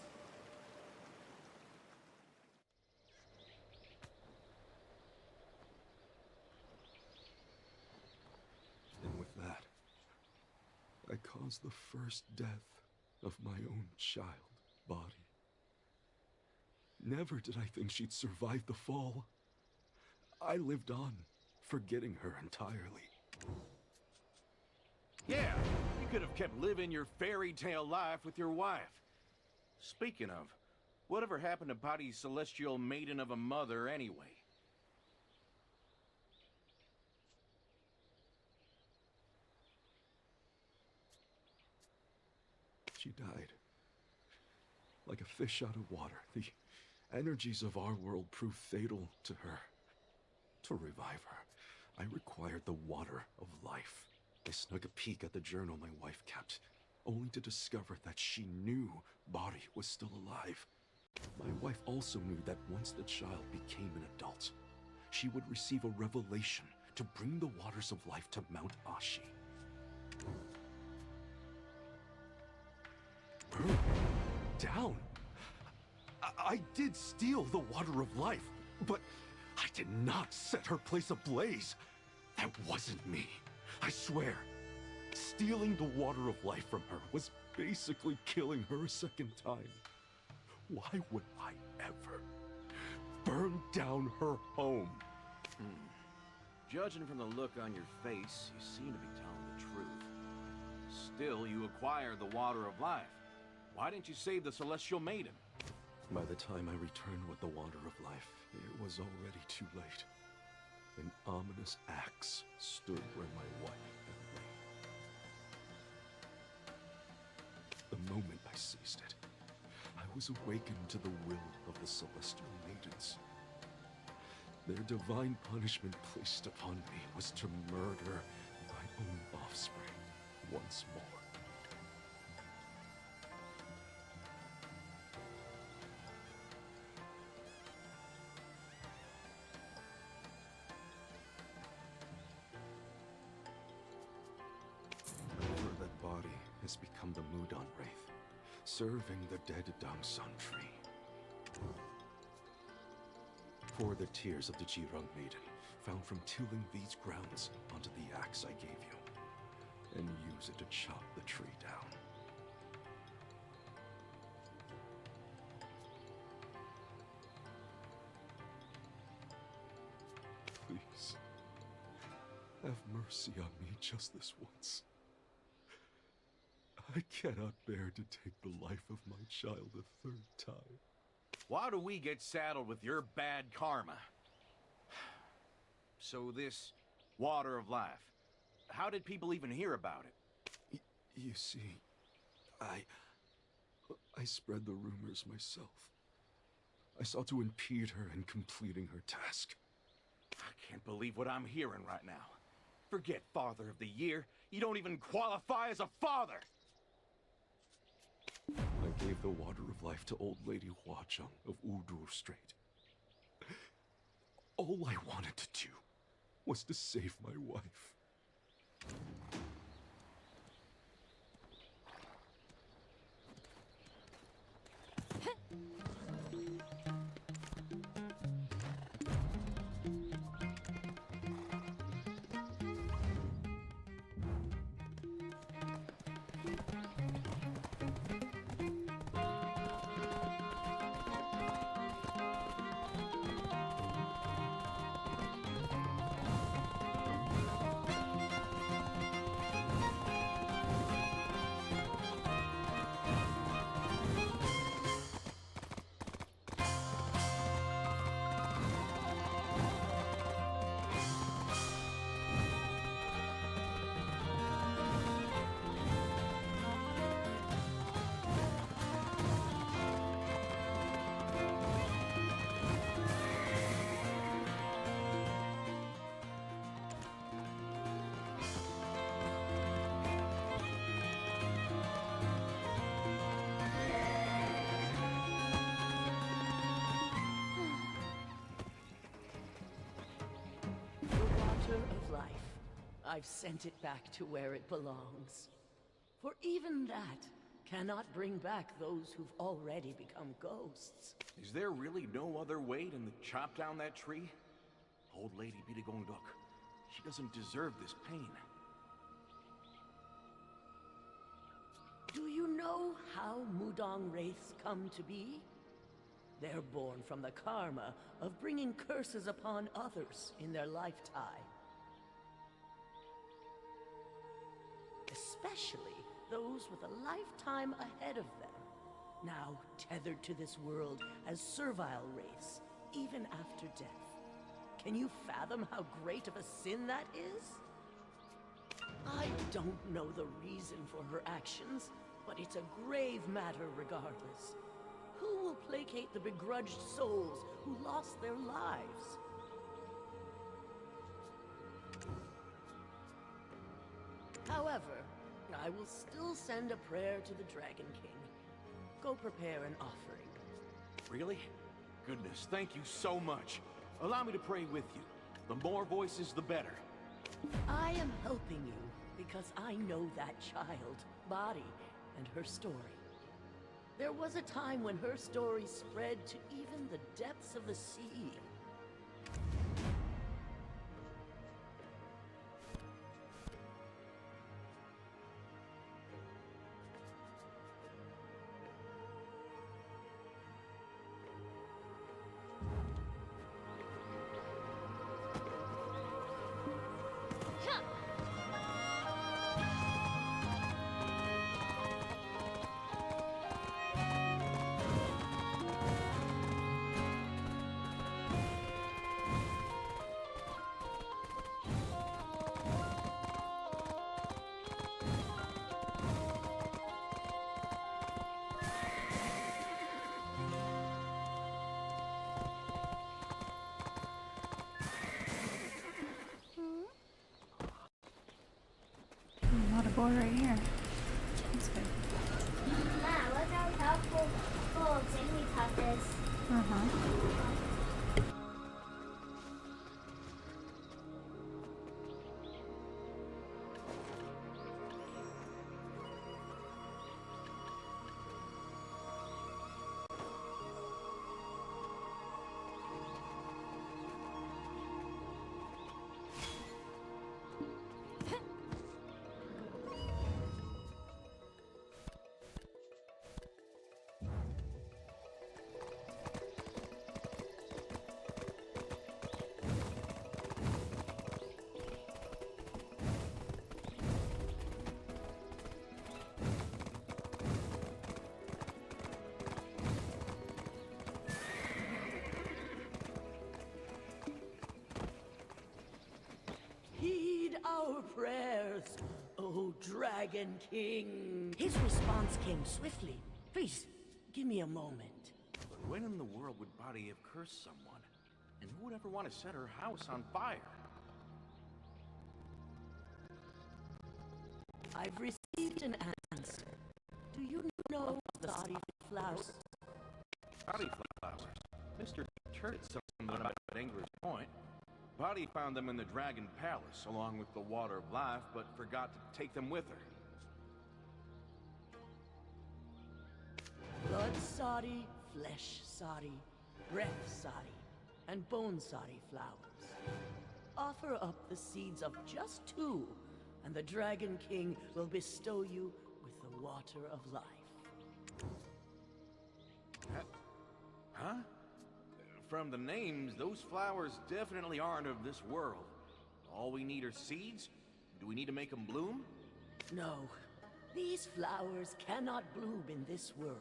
And with that, I caused the first death of my own child body. Never did I think she'd survive the fall. I lived on, forgetting her entirely. Yeah, you could have kept living your fairy tale life with your wife. Speaking of, whatever happened to Patty's celestial maiden of a mother anyway? She died. Like a fish out of water, the energies of our world proved fatal to her. To revive her, I required the water of life. I snuck a peek at the journal my wife kept, only to discover that she knew Bari was still alive. My wife also knew that once the child became an adult, she would receive a revelation to bring the waters of life to Mount Ashi. Burn down? I did steal the water of life, but I did not set her place ablaze. That wasn't me. I swear. Stealing the water of life from her was basically killing her a second time. Why would I ever burn down her home? Judging from the look on your face, you seem to be telling the truth. Still, you acquired the water of life. Why didn't you save the Celestial Maiden? By the time I returned with the water of life, it was already too late. An ominous axe stood where my wife had lain. The moment I seized it, I was awakened to the will of the Celestial Maidens. Their divine punishment placed upon me was to murder my own offspring once more. become the Mudon Wraith, serving the dead Damson tree. Pour the tears of the Jirung Maiden, found from tilling these grounds, onto the axe I gave you, and use it to chop the tree down. Please, have mercy on me just this once. I cannot bear to take the life of my child a third time. Why do we get saddled with your bad karma? So this Water of Life, how did people even hear about it? You see, I spread the rumors myself. I sought to impede her in completing her task. I can't believe what I'm hearing right now. Forget Father of the Year. You don't even qualify as a father! I gave the Water of Life to Old Lady Huacheng of Udur Strait. All I wanted to do was to save my wife. I've sent it back to where it belongs. For even that cannot bring back those who've already become ghosts. Is there really no other way than to chop down that tree? Old Lady Bitagongduk, she doesn't deserve this pain. Do you know how Mudong Wraiths come to be? They're born from the karma of bringing curses upon others in their lifetime. Especially those with a lifetime ahead of them, now tethered to this world as servile wraiths, even after death. Can you fathom how great of a sin that is? I don't know the reason for her actions, but it's a grave matter regardless. Who will placate the begrudged souls who lost their lives? However, I will still send a prayer to the Dragon King. Go prepare an offering. Really? Goodness, thank you so much. Allow me to pray with you. The more voices, the better. I am helping you because I know that child, Body, and her story. There was a time when her story spread to even the depths of the sea. Not a boar right here. That's good. Wow, look how powerful Jigglypuff is. Uh-huh. Dragon King. His response came swiftly. Please, give me a moment. But when in the world would Body have cursed someone? And who would ever want to set her house on fire? I've received an answer. Do you know the body flowers? Body flowers. Mr. Church said something about Ingrid's Point. Body found them in the Dragon Palace, along with the Water of Life, but forgot to take them with her. Blood soddy, flesh soddy, breath soddy, and bone soddy flowers. Offer up the seeds of just 2, and the Dragon King will bestow you with the Water of Life. Huh? From the names, those flowers definitely aren't of this world. All we need are seeds? Do we need to make them bloom? No. These flowers cannot bloom in this world.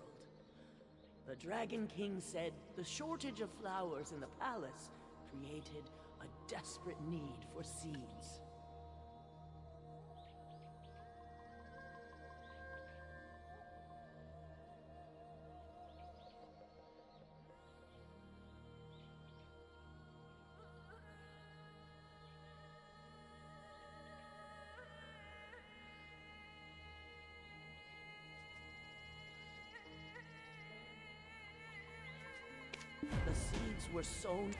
The Dragon King said the shortage of flowers in the palace created a desperate need for seeds. The seeds were sown.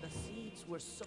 The seeds were so...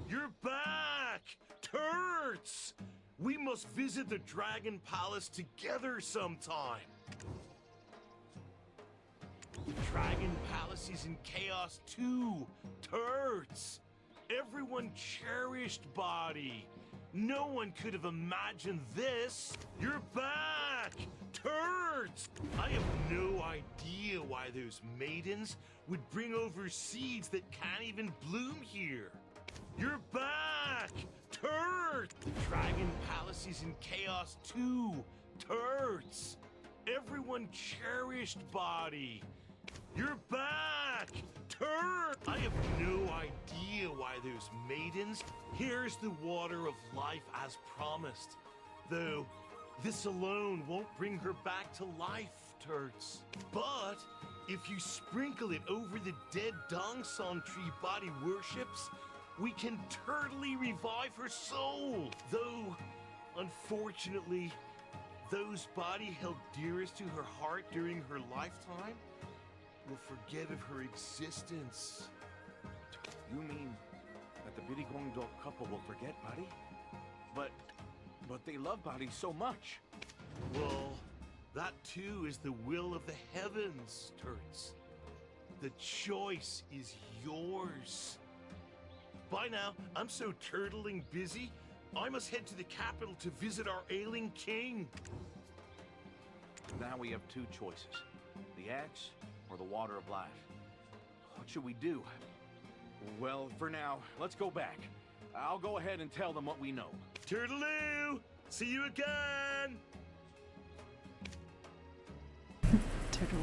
You're back! Turds! We must visit the Dragon Palace together sometime. The Dragon Palace is in chaos too. Turds! Everyone cherished Body. No one could have imagined this! You're back! Turds! I have no idea why those maidens would bring over seeds that can't even bloom here. You're back! Turds! The Dragon Palace is in chaos too. Turds! Everyone cherished Body. You're back! Turd! I have no idea why those maidens... Here's the water of life as promised. Though, this alone won't bring her back to life, Turds. But, if you sprinkle it over the dead Dongson tree Body worships, we can totally revive her soul. Though, unfortunately, those Body held dearest to her heart during her lifetime will forget of her existence. You mean that the Birigongdo couple will forget Buddy? But they love Buddy so much. Well, that too is the will of the heavens, Turds. The choice is yours. By now, I'm so turtling busy, I must head to the capital to visit our ailing king. Now we have two choices. The axe or the water of life. What should we do? Well, for now, let's go back. I'll go ahead and tell them what we know. Turtaloo! See you again! Turtle.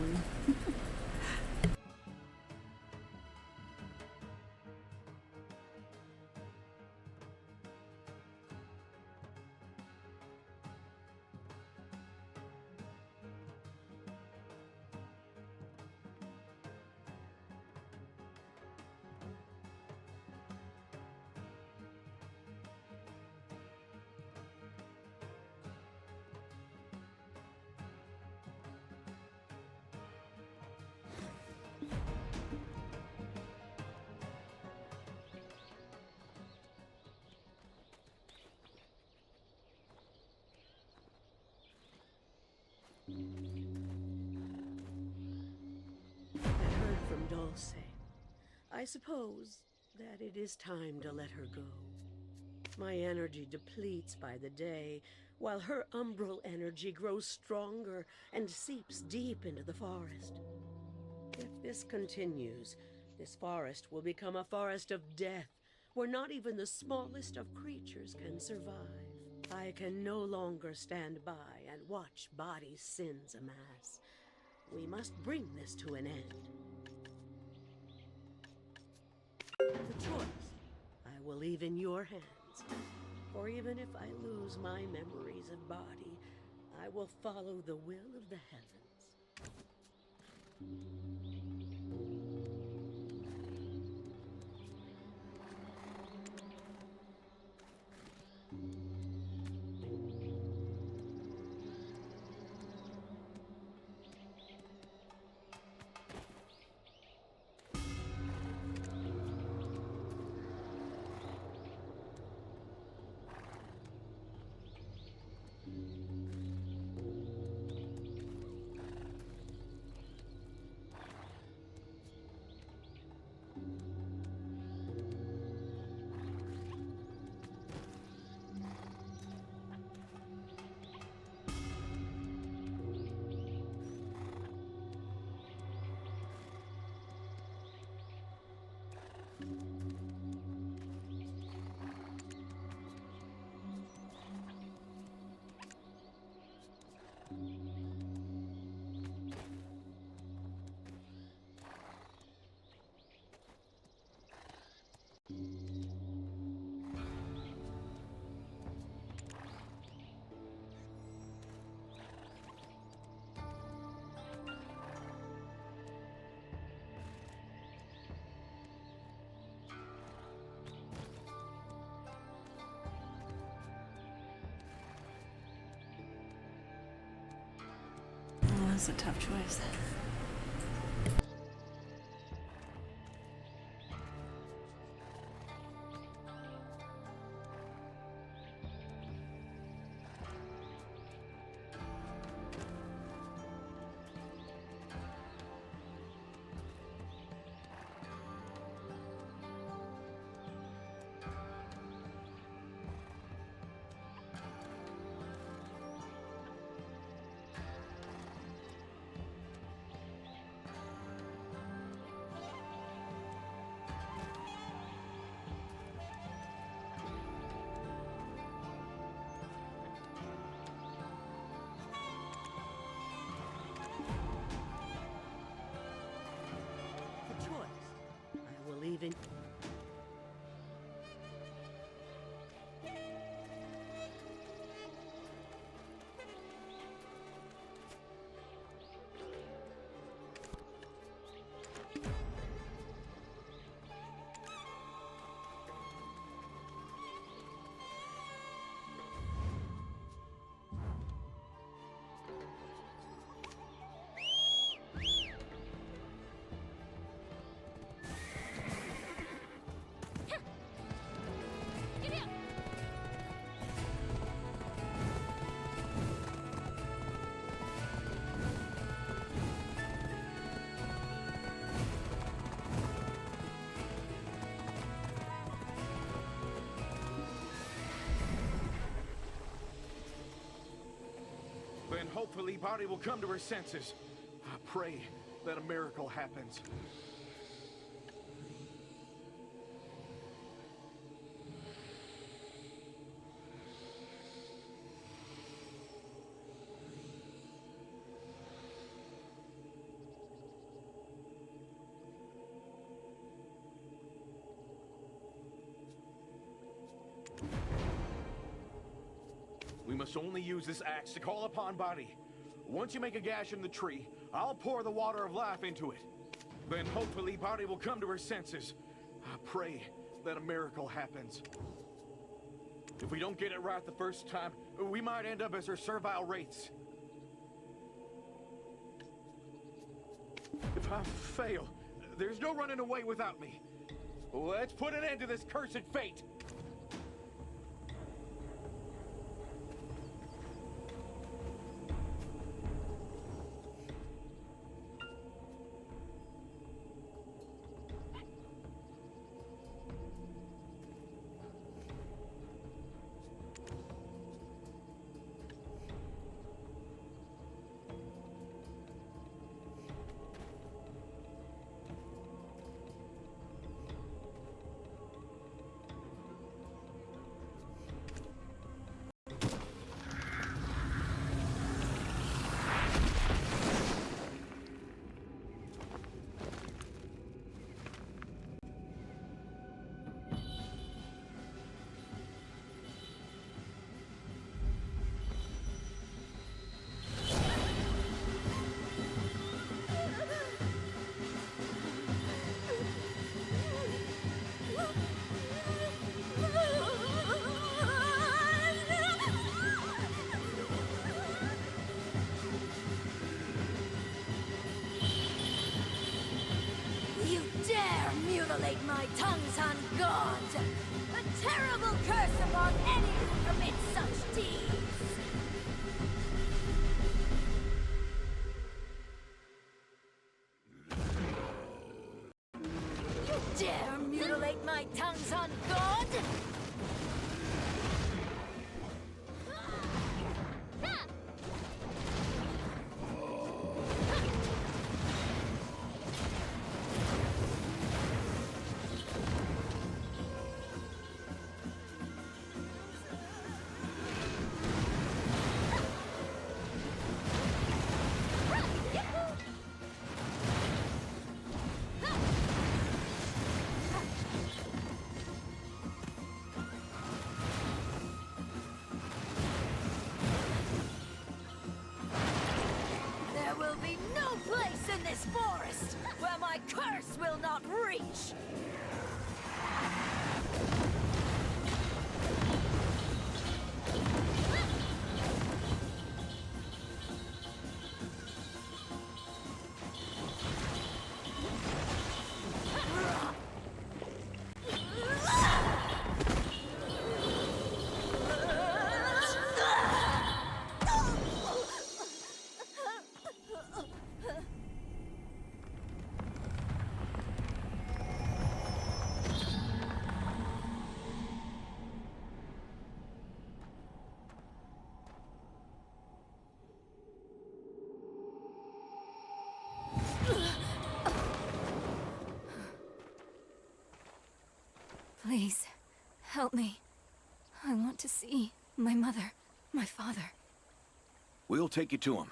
I heard from Dulce. I suppose that it is time to let her go. My energy depletes by the day, while her umbral energy grows stronger and seeps deep into the forest. If this continues, this forest will become a forest of death, where not even the smallest of creatures can survive. I can no longer stand by and watch Body's sins amass. We must bring this to an end. The choice I will leave in your hands. For even if I lose my memories of Body, I will follow the will of the heavens. Oh, that's a tough choice. adventure. Then hopefully Body will come to her senses. I pray that a miracle happens. We must only use this axe to call upon Body. Once you make a gash in the tree, I'll pour the water of life into it. Then hopefully Body will come to her senses. I pray that a miracle happens. If we don't get it right the first time, we might end up as her servile wraiths. If I fail, there's no running away without me. Let's put an end to this cursed fate. Mutilate my tongues on God! A terrible curse upon any who commit such deeds! You dare mutilate my tongues on God? This forest where my curse will not reach! Please, help me. I want to see my mother, my father. We'll take you to him.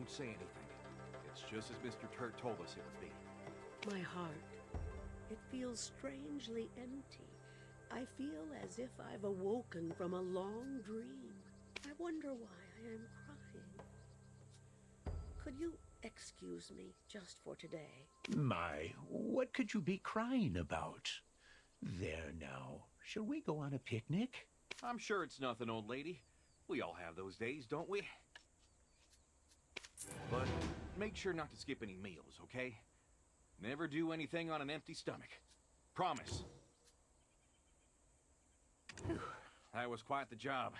Don't say anything. It's just as Mr. Turk told us it would be. My heart, it feels strangely empty. I feel as if I've awoken from a long dream. I wonder why I am crying. Could you excuse me just for today? My, what could you be crying about? There now, shall we go on a picnic? I'm sure it's nothing, old lady. We all have those days, don't we? But make sure not to skip any meals, okay? Never do anything on an empty stomach. Promise. Whew, that was quite the job.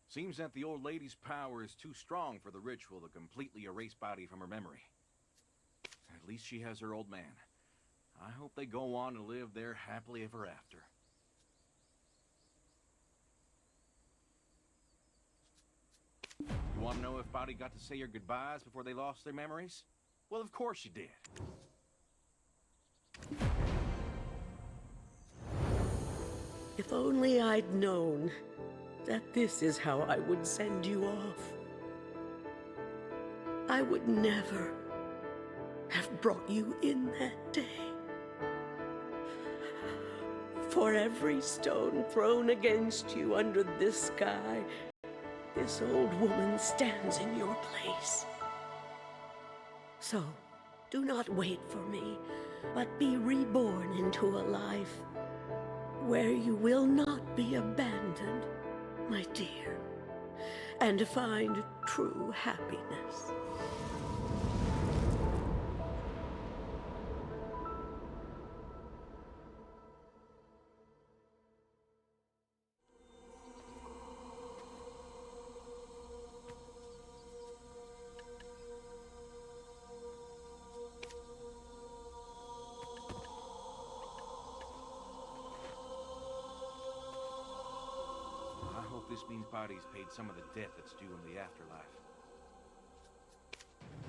Seems that the old lady's power is too strong for the ritual to completely erase Body from her memory. At least she has her old man. I hope they go on to live there happily ever after. You want to know if Body got to say her goodbyes before they lost their memories? Well, of course she did. If only I'd known that this is how I would send you off. I would never have brought you in that day. For every stone thrown against you under this sky, this old woman stands in your place. So, do not wait for me, but be reborn into a life where you will not be abandoned, my dear, and find true happiness. This means Body's paid some of the debt that's due in the afterlife.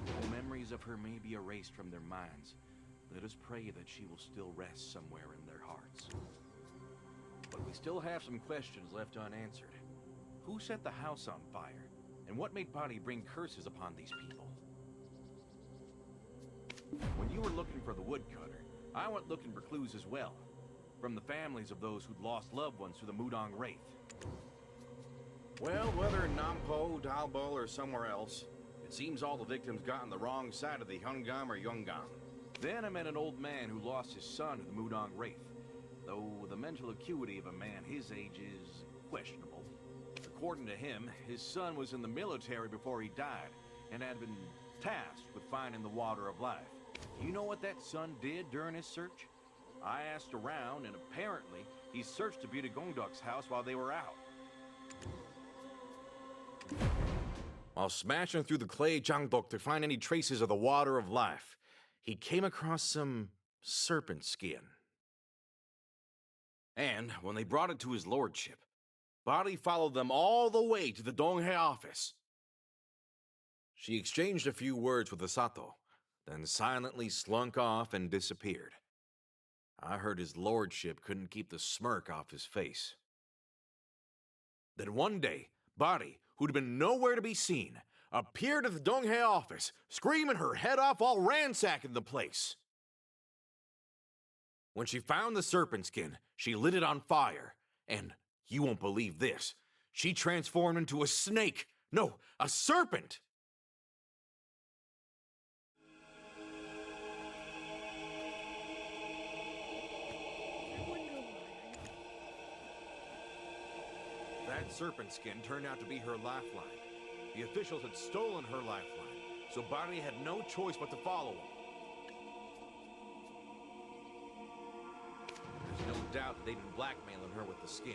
Though memories of her may be erased from their minds, let us pray that she will still rest somewhere in their hearts. But we still have some questions left unanswered. Who set the house on fire? And what made Body bring curses upon these people? When you were looking for the woodcutter, I went looking for clues as well. From the families of those who'd lost loved ones to the Mudong Wraith. Well, whether in Nampo, Dalbo, or somewhere else, it seems all the victims got on the wrong side of the Hungam or Yungam. Then I met an old man who lost his son to the Mudong Wraith, though the mental acuity of a man his age is questionable. According to him, his son was in the military before he died, and had been tasked with finding the water of life. You know what that son did during his search? I asked around, and apparently, he searched the Beauty Gongduk's house while they were out. While smashing through the clay Jangdok to find any traces of the water of life, he came across some serpent skin. And when they brought it to his lordship, Body followed them all the way to the Donghae office. She exchanged a few words with the Sato, then silently slunk off and disappeared. I heard his lordship couldn't keep the smirk off his face. Then one day, Body, who'd been nowhere to be seen, appeared at the Donghae office, screaming her head off while ransacking the place. When she found the serpent skin, she lit it on fire, and, you won't believe this, she transformed into a snake. No, a serpent! That serpent skin turned out to be her lifeline. The officials had stolen her lifeline, so Body had no choice but to follow them. There's no doubt that they'd been blackmailing her with the skin.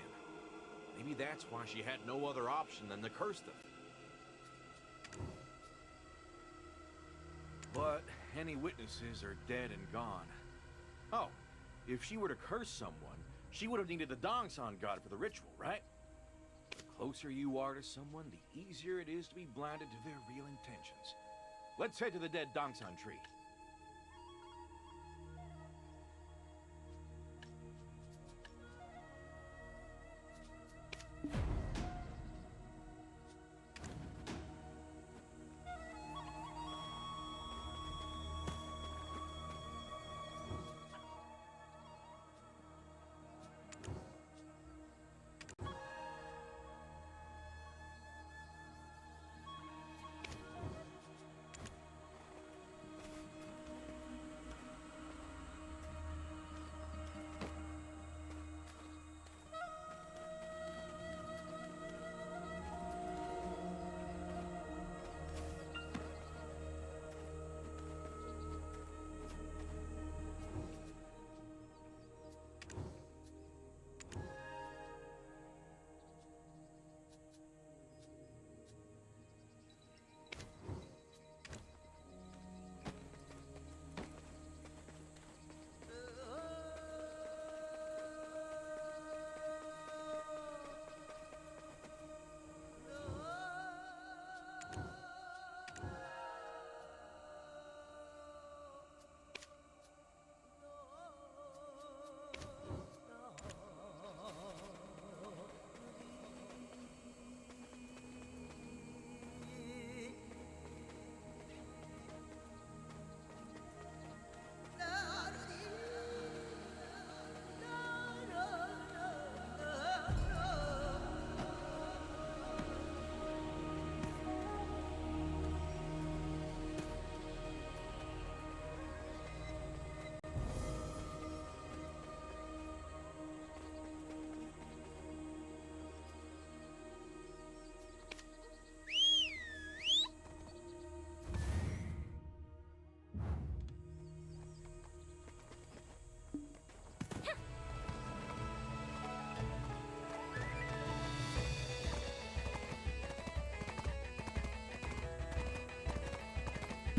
Maybe that's why she had no other option than to curse them. But any witnesses are dead and gone. Oh, if she were to curse someone, she would have needed the Dongsan god for the ritual, right? The closer you are to someone, the easier it is to be blinded to their real intentions. Let's head to the dead Dongsan tree.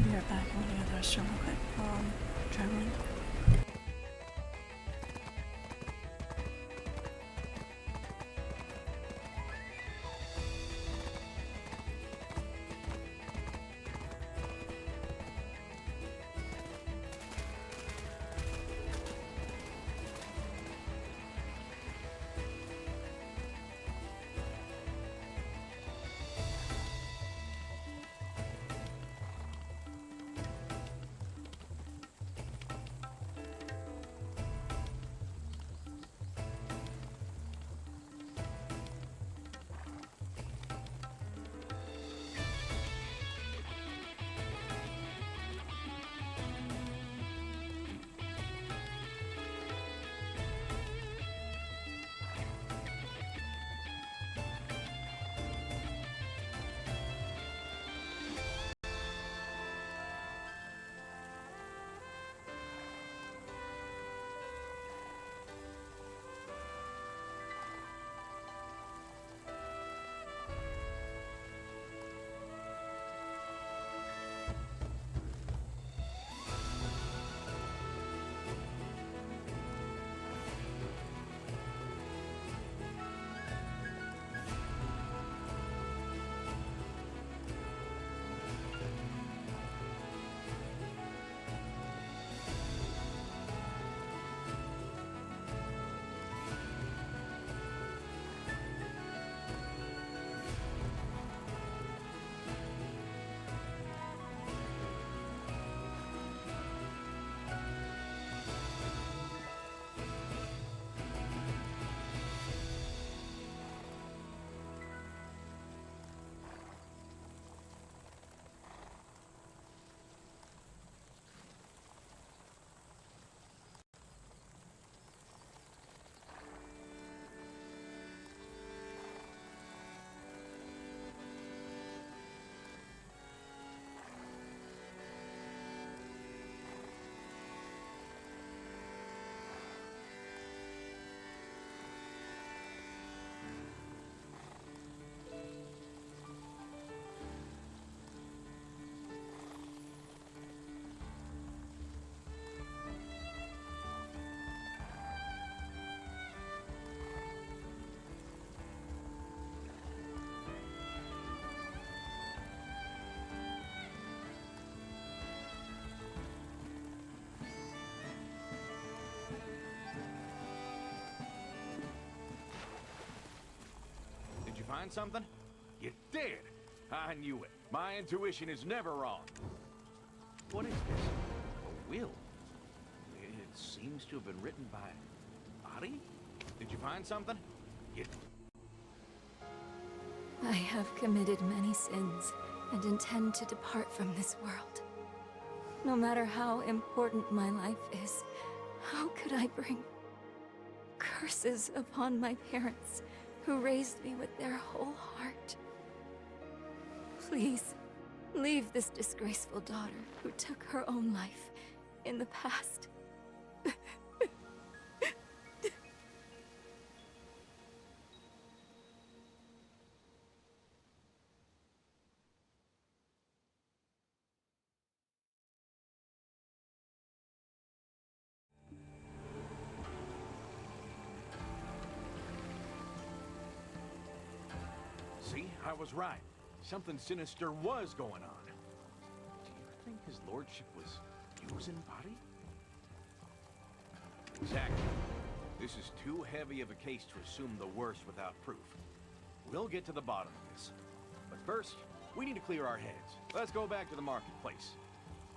be right back. I'm gonna go to the restaurant real quick while I'm traveling. Find something? You did! I knew it. My intuition is never wrong. What is this? A will? It seems to have been written by Body? Did you find something? You... I have committed many sins and intend to depart from this world. No matter how important my life is, how could I bring curses upon my parents who raised me with their whole heart? Please, leave this disgraceful daughter who took her own life in the past. See, I was right. Something sinister was going on. Do you think his lordship was using Body? Exactly. This is too heavy of a case to assume the worst without proof. We'll get to the bottom of this. But first, we need to clear our heads. Let's go back to the marketplace.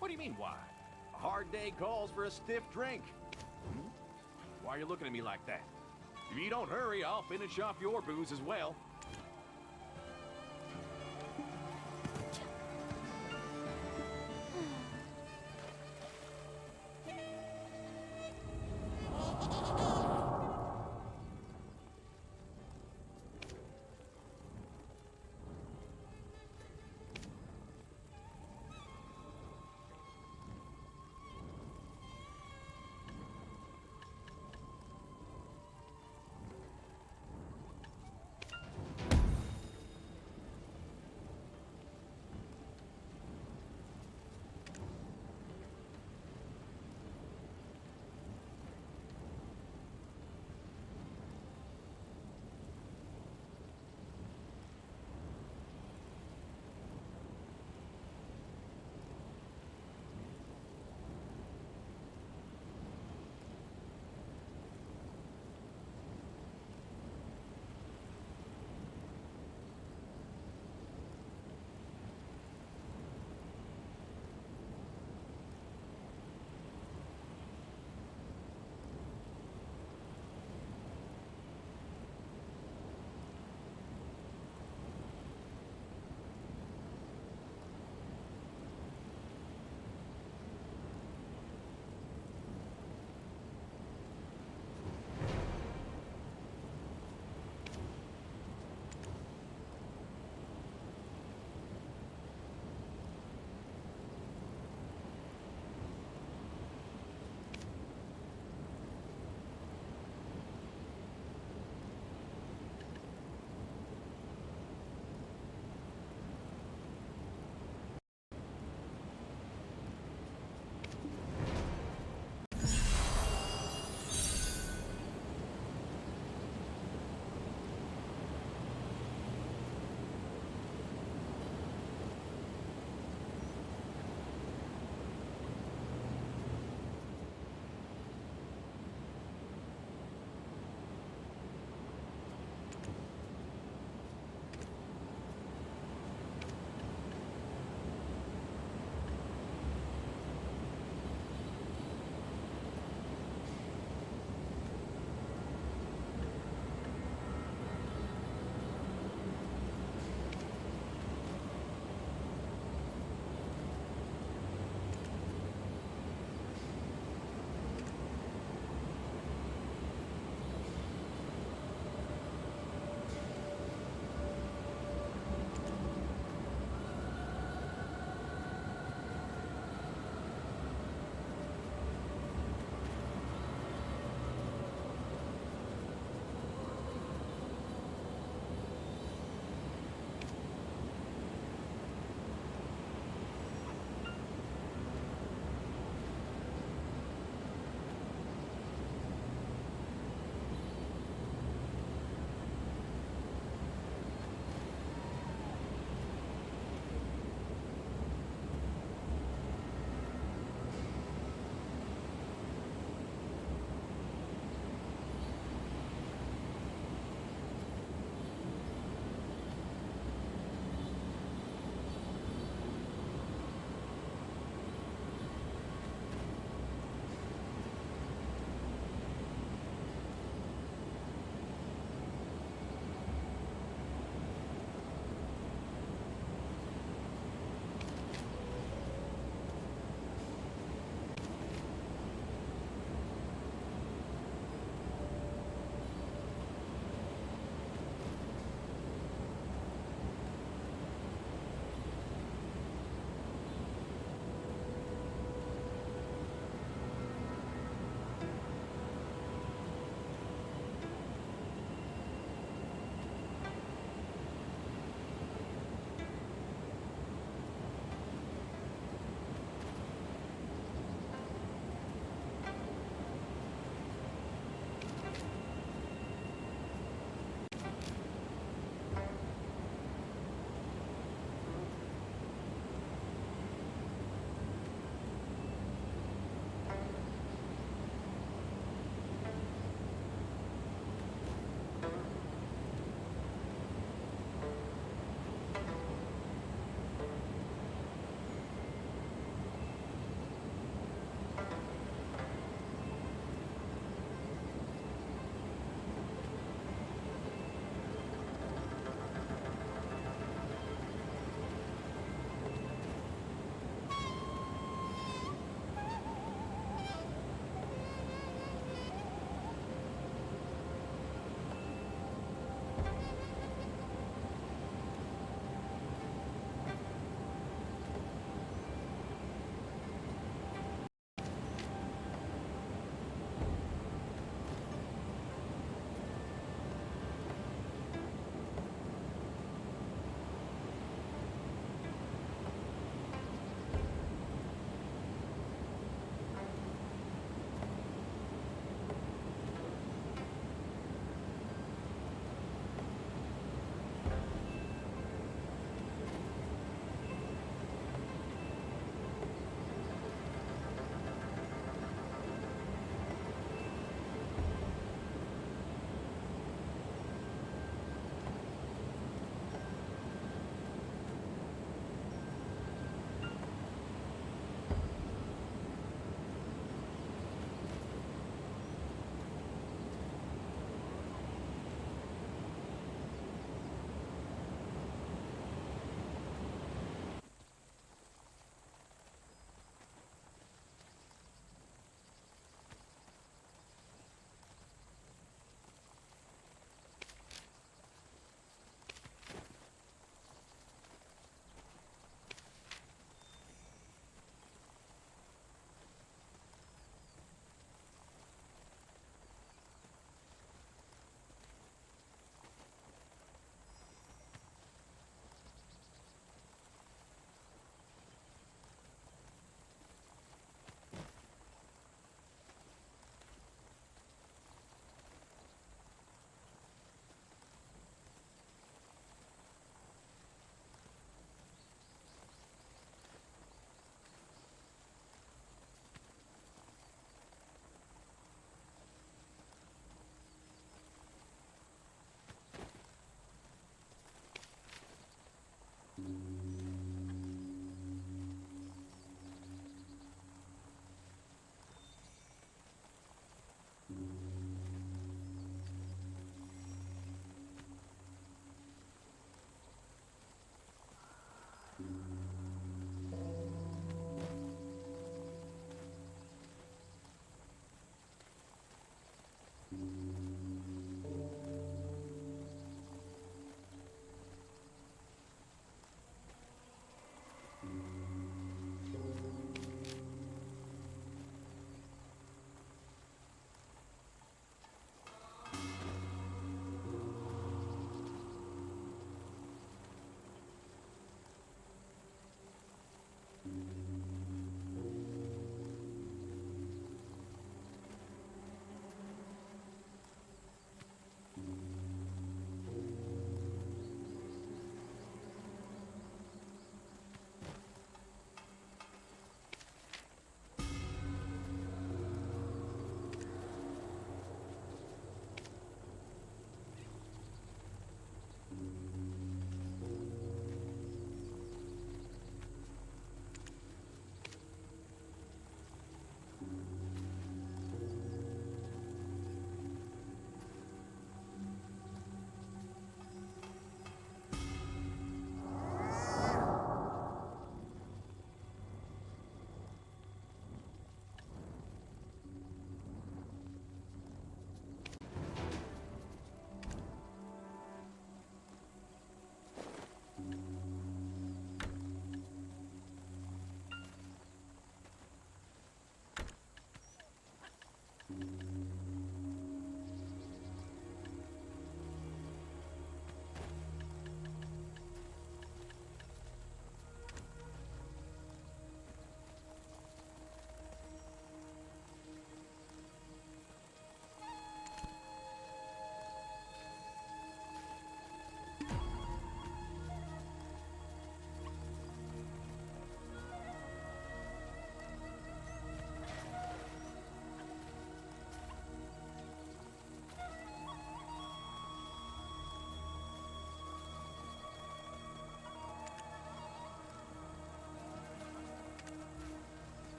What do you mean, why? A hard day calls for a stiff drink. Hmm? Why are you looking at me like that? If you don't hurry, I'll finish off your booze as well.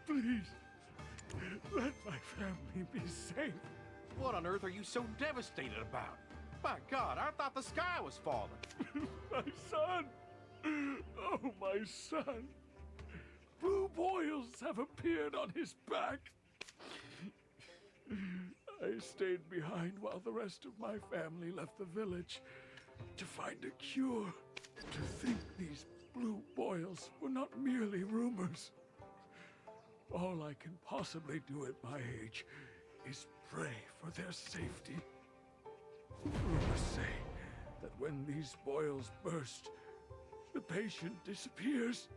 Please, let my family be safe. What on earth are you so devastated about? My God, I thought the sky was falling. My son! Oh, my son! Blue boils have appeared on his back. I stayed behind while the rest of my family left the village to find a cure. To think these blue boils were not merely rumors. All I can possibly do at my age is pray for their safety. Rumors say that when these boils burst, the patient disappears.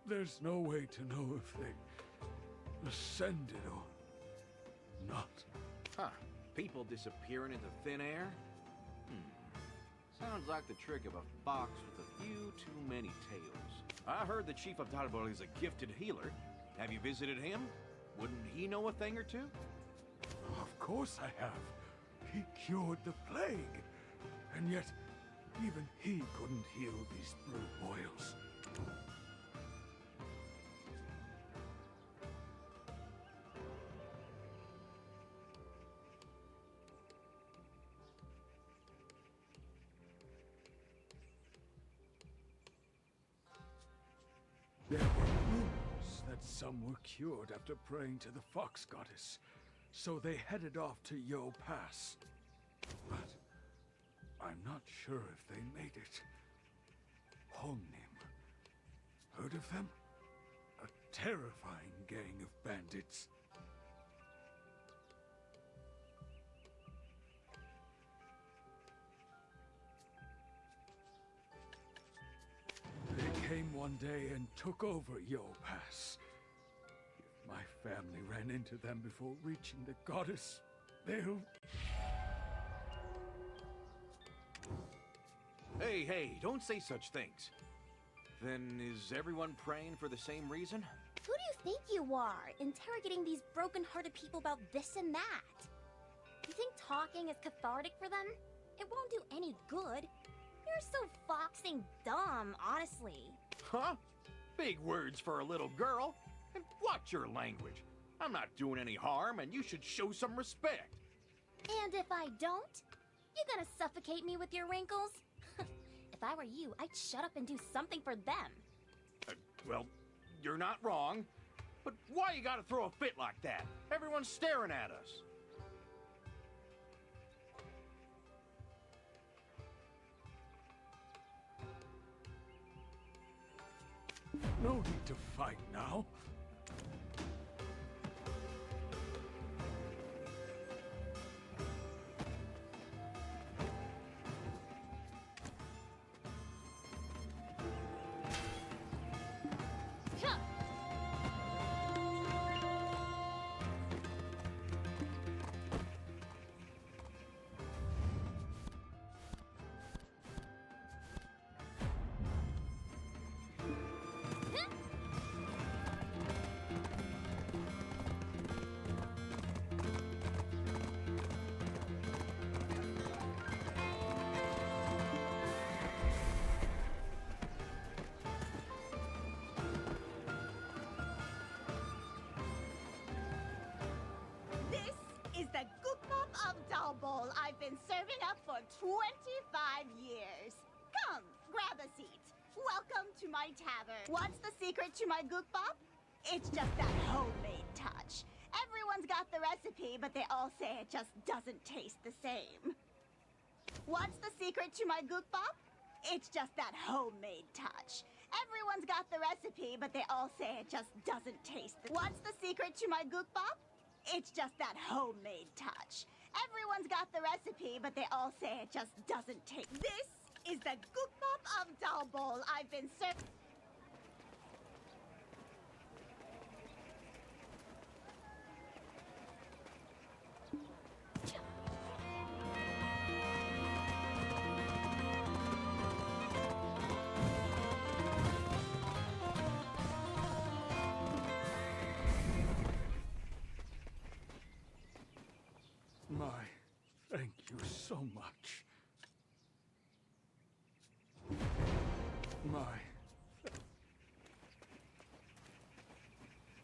There's no way to know if they ascended or not. Huh. People disappearing into thin air? Sounds like the trick of a fox with a few too many tails. I heard the Chief of Tarbol is a gifted healer. Have you visited him? Wouldn't he know a thing or two? Of course I have. He cured the plague. And yet, even he couldn't heal these blue boils. There were rumors that some were cured after praying to the Fox Goddess, so they headed off to Yo Pass. But I'm not sure if they made it. Hongnim. Heard of them? A terrifying gang of bandits. They came one day and took over Yo Pass. If my family ran into them before reaching the goddess, they'll... Hey, don't say such things. Then is everyone praying for the same reason? Who do you think you are, interrogating these broken-hearted people about this and that? You think talking is cathartic for them? It won't do any good. You're so foxing dumb, honestly. Huh? Big words for a little girl. And watch your language. I'm not doing any harm, and you should show some respect. And if I don't? You gonna suffocate me with your wrinkles? If I were you, I'd shut up and do something for them. Well, you're not wrong. But why you gotta throw a fit like that? Everyone's staring at us. No need to fight now. Is the Gukmop of Dalbol I've been serving up for 25 years. Come, grab a seat. Welcome to my tavern. What's the secret to my Gukbop? It's just that homemade touch. Everyone's got the recipe, but they all say it just doesn't taste the same. What's the secret to my Gukbop? It's just that homemade touch. Everyone's got the recipe, but they all say it just doesn't taste the... What's the secret to my Gukbop? It's just that homemade touch. Everyone's got the recipe, but they all say it just doesn't taste... This is the Gukmop of Dalbol I've been serving... Thank you so much.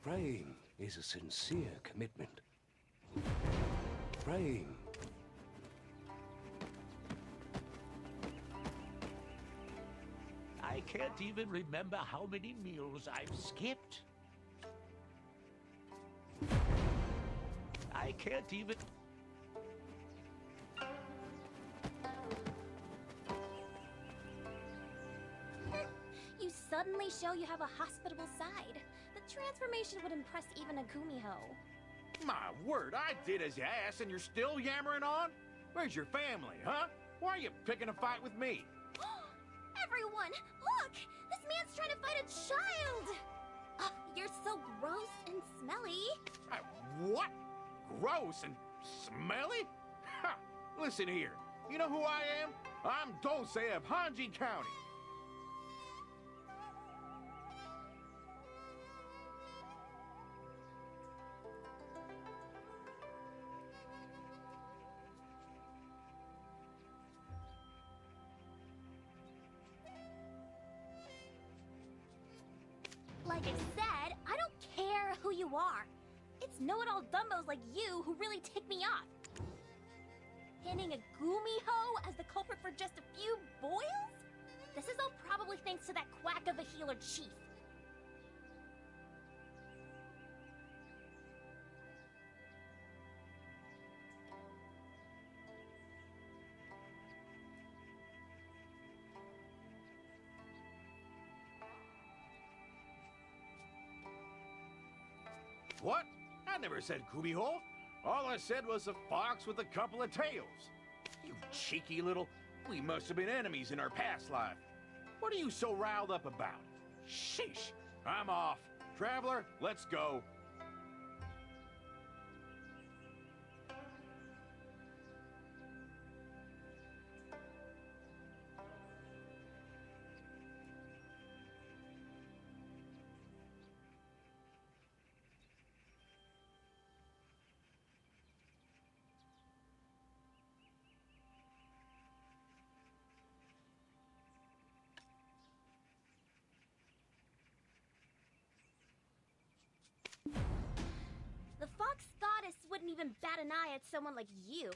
Praying is a sincere commitment. Praying. I can't even remember how many meals I've skipped. I can't even... You suddenly show you have a hospitable side. The transformation would impress even a Kumiho. My word, I did as you asked and you're still yammering on? Where's your family, huh? Why are you picking a fight with me? Everyone, look! This man's trying to fight a child! You're so gross and smelly. What? Gross and smelly? Ha! Listen here, you know who I am? I'm Dulce of Hanji County. Like I said, I don't care who you are. It's know-it-all dumbos like you who really tick me off. Pinning a Gumiho as the culprit for just a few boils? This is all probably thanks to that quack of a healer chief. What? I never said Kumiho. All I said was a fox with a couple of tails. You cheeky little... We must have been enemies in our past life. What are you so riled up about? Sheesh. I'm off. Traveler, let's go. The fox goddess wouldn't even bat an eye at someone like you.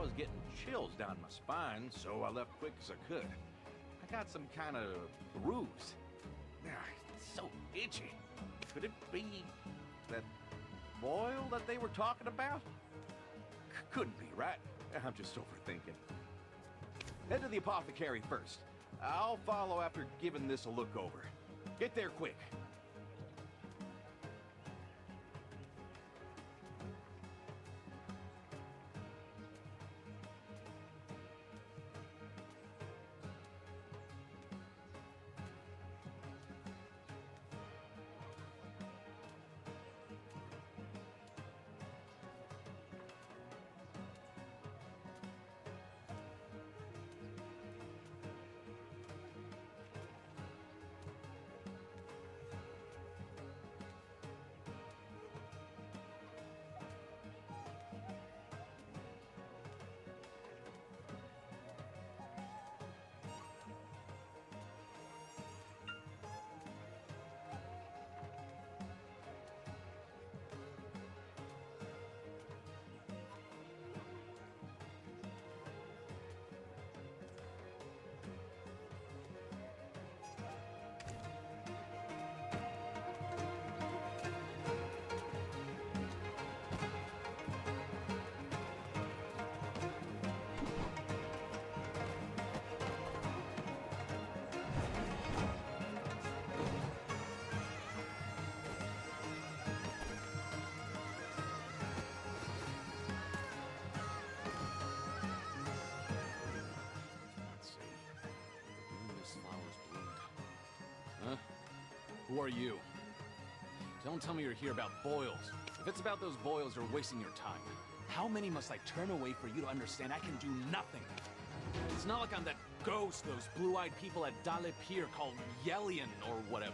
was getting chills down my spine, so I left quick as I could. I got some kind of bruise. It's so itchy. Could it be that boil that they were talking about? Couldn't be, right? I'm just overthinking. Head to the apothecary first. I'll follow after giving this a look over. Get there quick. Who are you? Don't tell me you're here about boils. If it's about those boils, you're wasting your time. How many must I turn away for you to understand I can do nothing? It's not like I'm that ghost those blue-eyed people at Dale Pier called Yelian or whatever.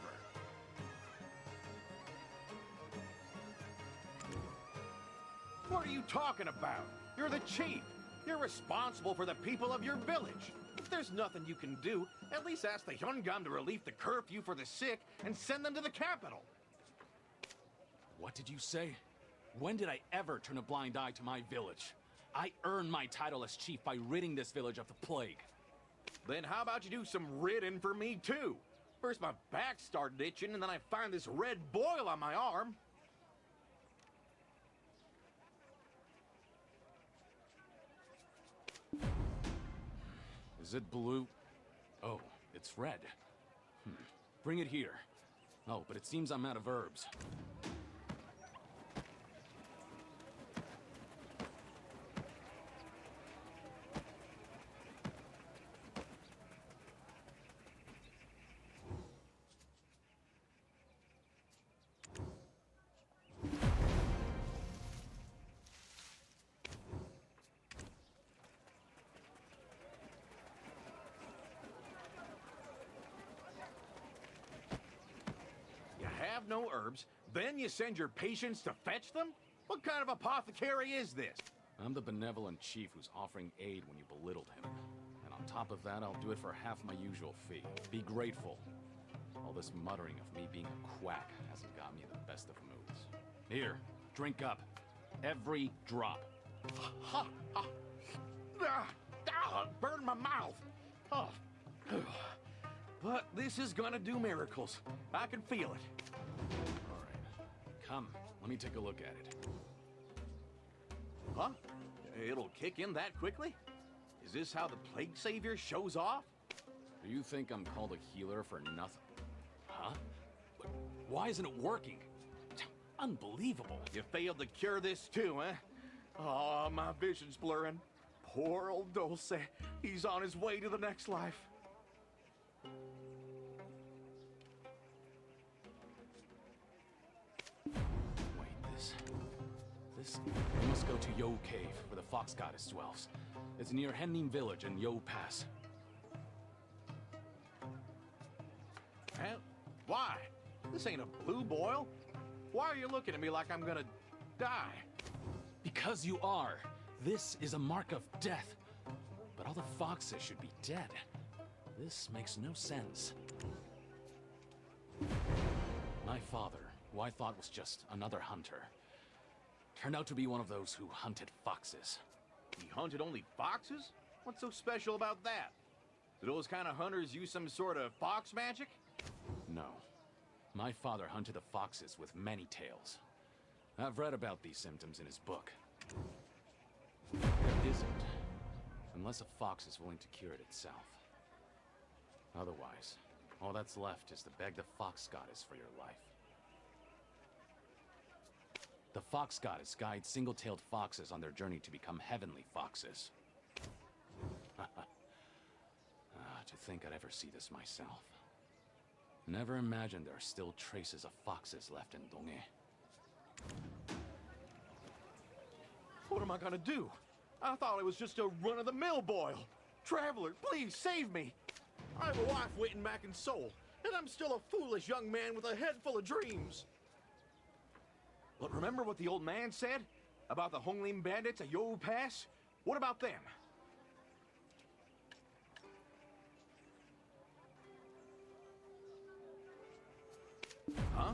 What are you talking about? You're the chief. You're responsible for the people of your village. If there's nothing you can do, at least ask the Hyungan to relieve the curfew for the sick and send them to the capital. What did you say? When did I ever turn a blind eye to my village? I earned my title as chief by ridding this village of the plague. Then how about you do some ridding for me too? First my back started itching and then I find this red boil on my arm. Is it blue? Oh, it's red. Bring it here. Oh, but it seems I'm out of herbs. No herbs, then you send your patients to fetch them? What kind of apothecary is this? I'm the benevolent chief who's offering aid when you belittled him. And on top of that, I'll do it for half my usual fee. Be grateful. All this muttering of me being a quack hasn't got me the best of moods. Here, drink up. Every drop. Ha! Ha! Burn my mouth! Oh. But this is gonna do miracles. I can feel it. Come, let me take a look at it. Huh? It'll kick in that quickly? Is this how the Plague Savior shows off? Do you think I'm called a healer for nothing? Huh? But why isn't it working? Unbelievable. You failed to cure this too, huh? Oh, my vision's blurring. Poor old Dulce. He's on his way to the next life. We must go to Yo Cave, where the Fox Goddess dwells. It's near Henning Village and Yo Pass. Huh? Why? This ain't a blue boil. Why are you looking at me like I'm gonna die? Because you are. This is a mark of death. But all the foxes should be dead. This makes no sense. My father, who I thought was just another hunter, turned out to be one of those who hunted foxes. He hunted only foxes? What's so special about that? Do those kind of hunters use some sort of fox magic? No. My father hunted the foxes with many tails. I've read about these symptoms in his book. There isn't, unless a fox is willing to cure it itself. Otherwise, all that's left is to beg the fox goddess for your life. The fox goddess guides single-tailed foxes on their journey to become heavenly foxes. To think I'd ever see this myself. Never imagined there are still traces of foxes left in Donghae. What am I gonna do? I thought it was just a run-of-the-mill boil. Traveler, please save me. I have a wife waiting back in Seoul, and I'm still a foolish young man with a head full of dreams. But remember what the old man said about the Honglim bandits at Yowu Pass? What about them? Huh?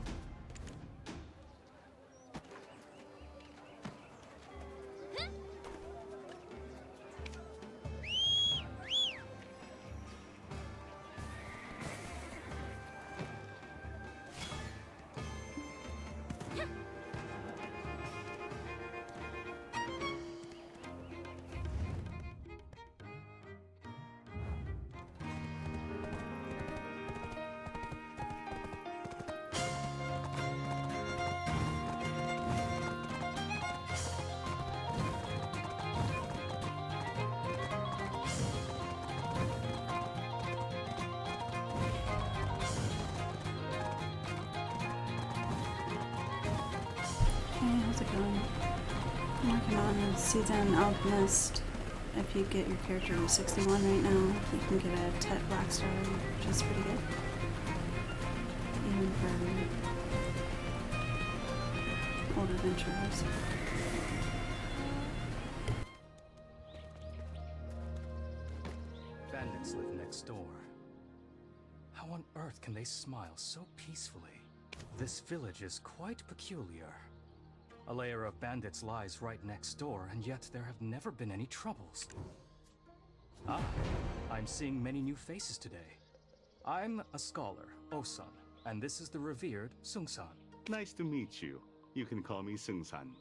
Hey, how's it going? I'm working on Season Alchemist. If you get your character to 61 right now, you can get a Tet Blackstar, which is pretty good. Even for old adventurers. Bandits live next door. How on earth can they smile so peacefully? This village is quite peculiar. A layer of bandits lies right next door, and yet there have never been any troubles. Ah, I'm seeing many new faces today. I'm a scholar, Osun, and this is the revered Sung-san. Nice to meet you. You can call me Sung-san.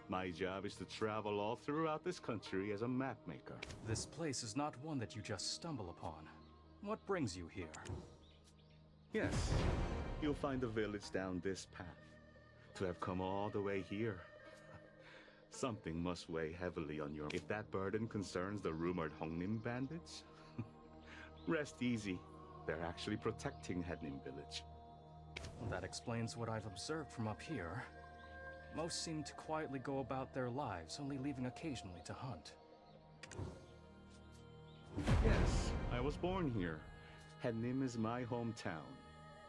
My job is to travel all throughout this country as a map maker. This place is not one that you just stumble upon. What brings you here? Yes, you'll find the village down this path. To have come all the way here, something must weigh heavily on your... If that burden concerns the rumored Hongnim bandits, rest easy. They're actually protecting Hednim village. Well, that explains what I've observed from up here. Most seem to quietly go about their lives, only leaving occasionally to hunt. Yes, I was born here. Hednim is my hometown.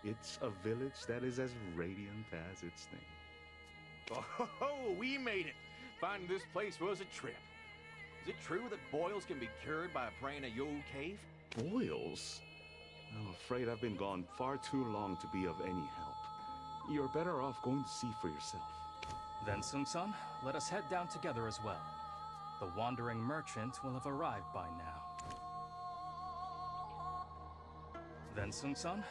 It's a village that is as radiant as its name. Oh, we made it! Finding this place was a trip. Is it true that boils can be cured by praying at Yowu Cave? Boils? I'm afraid I've been gone far too long to be of any help. You're better off going to see for yourself. Then, Sung-san, let us head down together as well. The wandering merchant will have arrived by now. Then, Sung-san,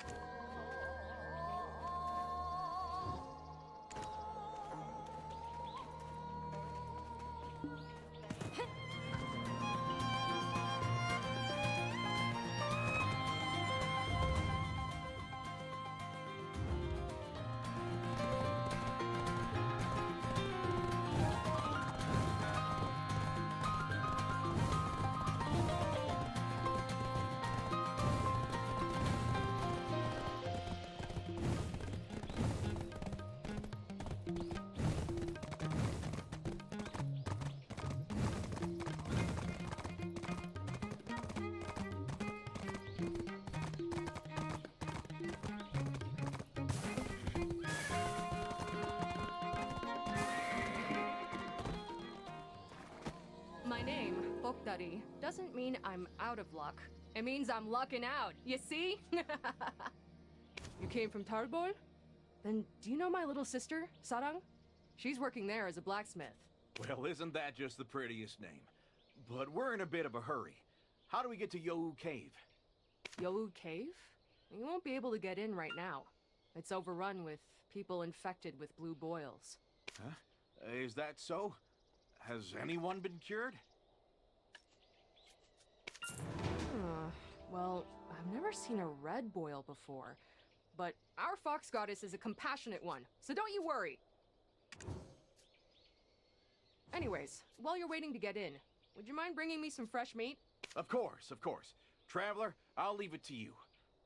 My name, Bokdari, doesn't mean I'm out of luck. It means I'm lucking out, you see? You came from Tarbol? Then do you know my little sister, Sarang? She's working there as a blacksmith. Well, isn't that just the prettiest name? but we're in a bit of a hurry. How do we get to Yohu Cave? Yohu Cave? You won't be able to get in right now. It's overrun with people infected with blue boils. Huh? Is that so? Has anyone been cured? Well, I've never seen a red boil before. But our fox goddess is a compassionate one, so don't you worry. Anyways, while you're waiting to get in, would you mind bringing me some fresh meat? Of course, of course. Traveler, I'll leave it to you.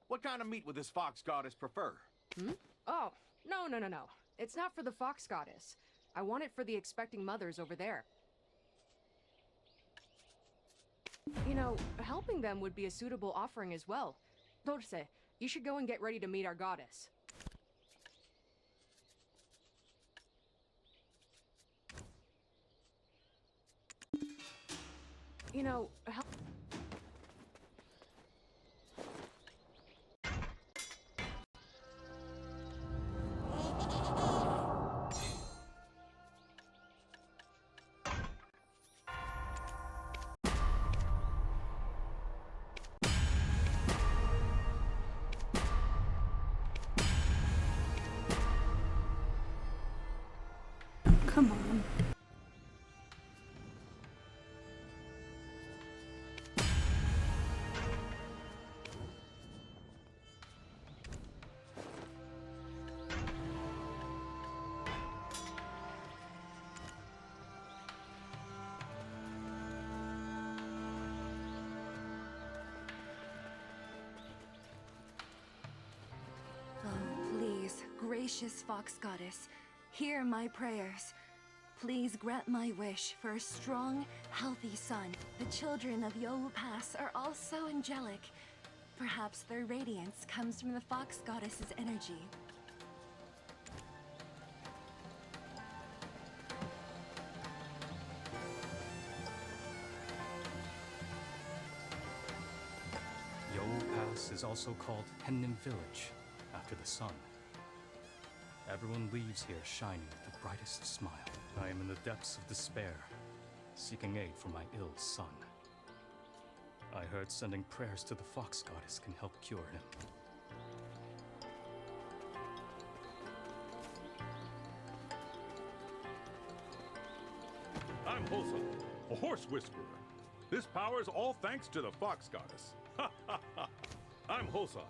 What kind of meat would this fox goddess prefer? Oh, no. It's not for the fox goddess. I want it for the expecting mothers over there. You know, helping them would be a suitable offering as well. Dulce, you should go and get ready to meet our goddess. You know, Come on. Oh, please, gracious fox goddess, hear my prayers. Please grant my wish for a strong, healthy son. The children of Yohu Pass are all so angelic. Perhaps their radiance comes from the fox goddess's energy. Yohu Pass is also called Hennim Village, after the sun. Everyone leaves here shining with the brightest smile. I am in the depths of despair, seeking aid for my ill son. I heard sending prayers to the fox goddess can help cure him. I'm Hosa, a horse whisperer. This power is all thanks to the fox goddess. Ha ha ha! I'm Hosan,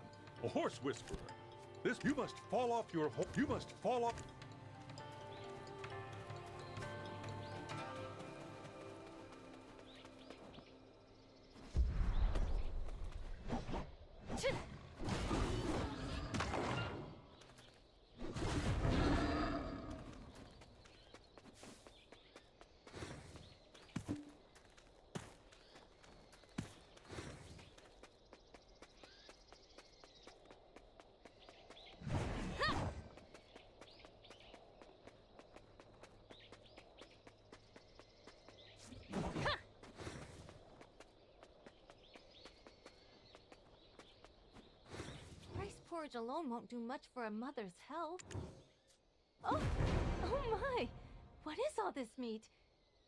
a horse whisperer. You must fall off your you must fall off. Porridge alone won't do much for a mother's health. Oh my! What is all this meat?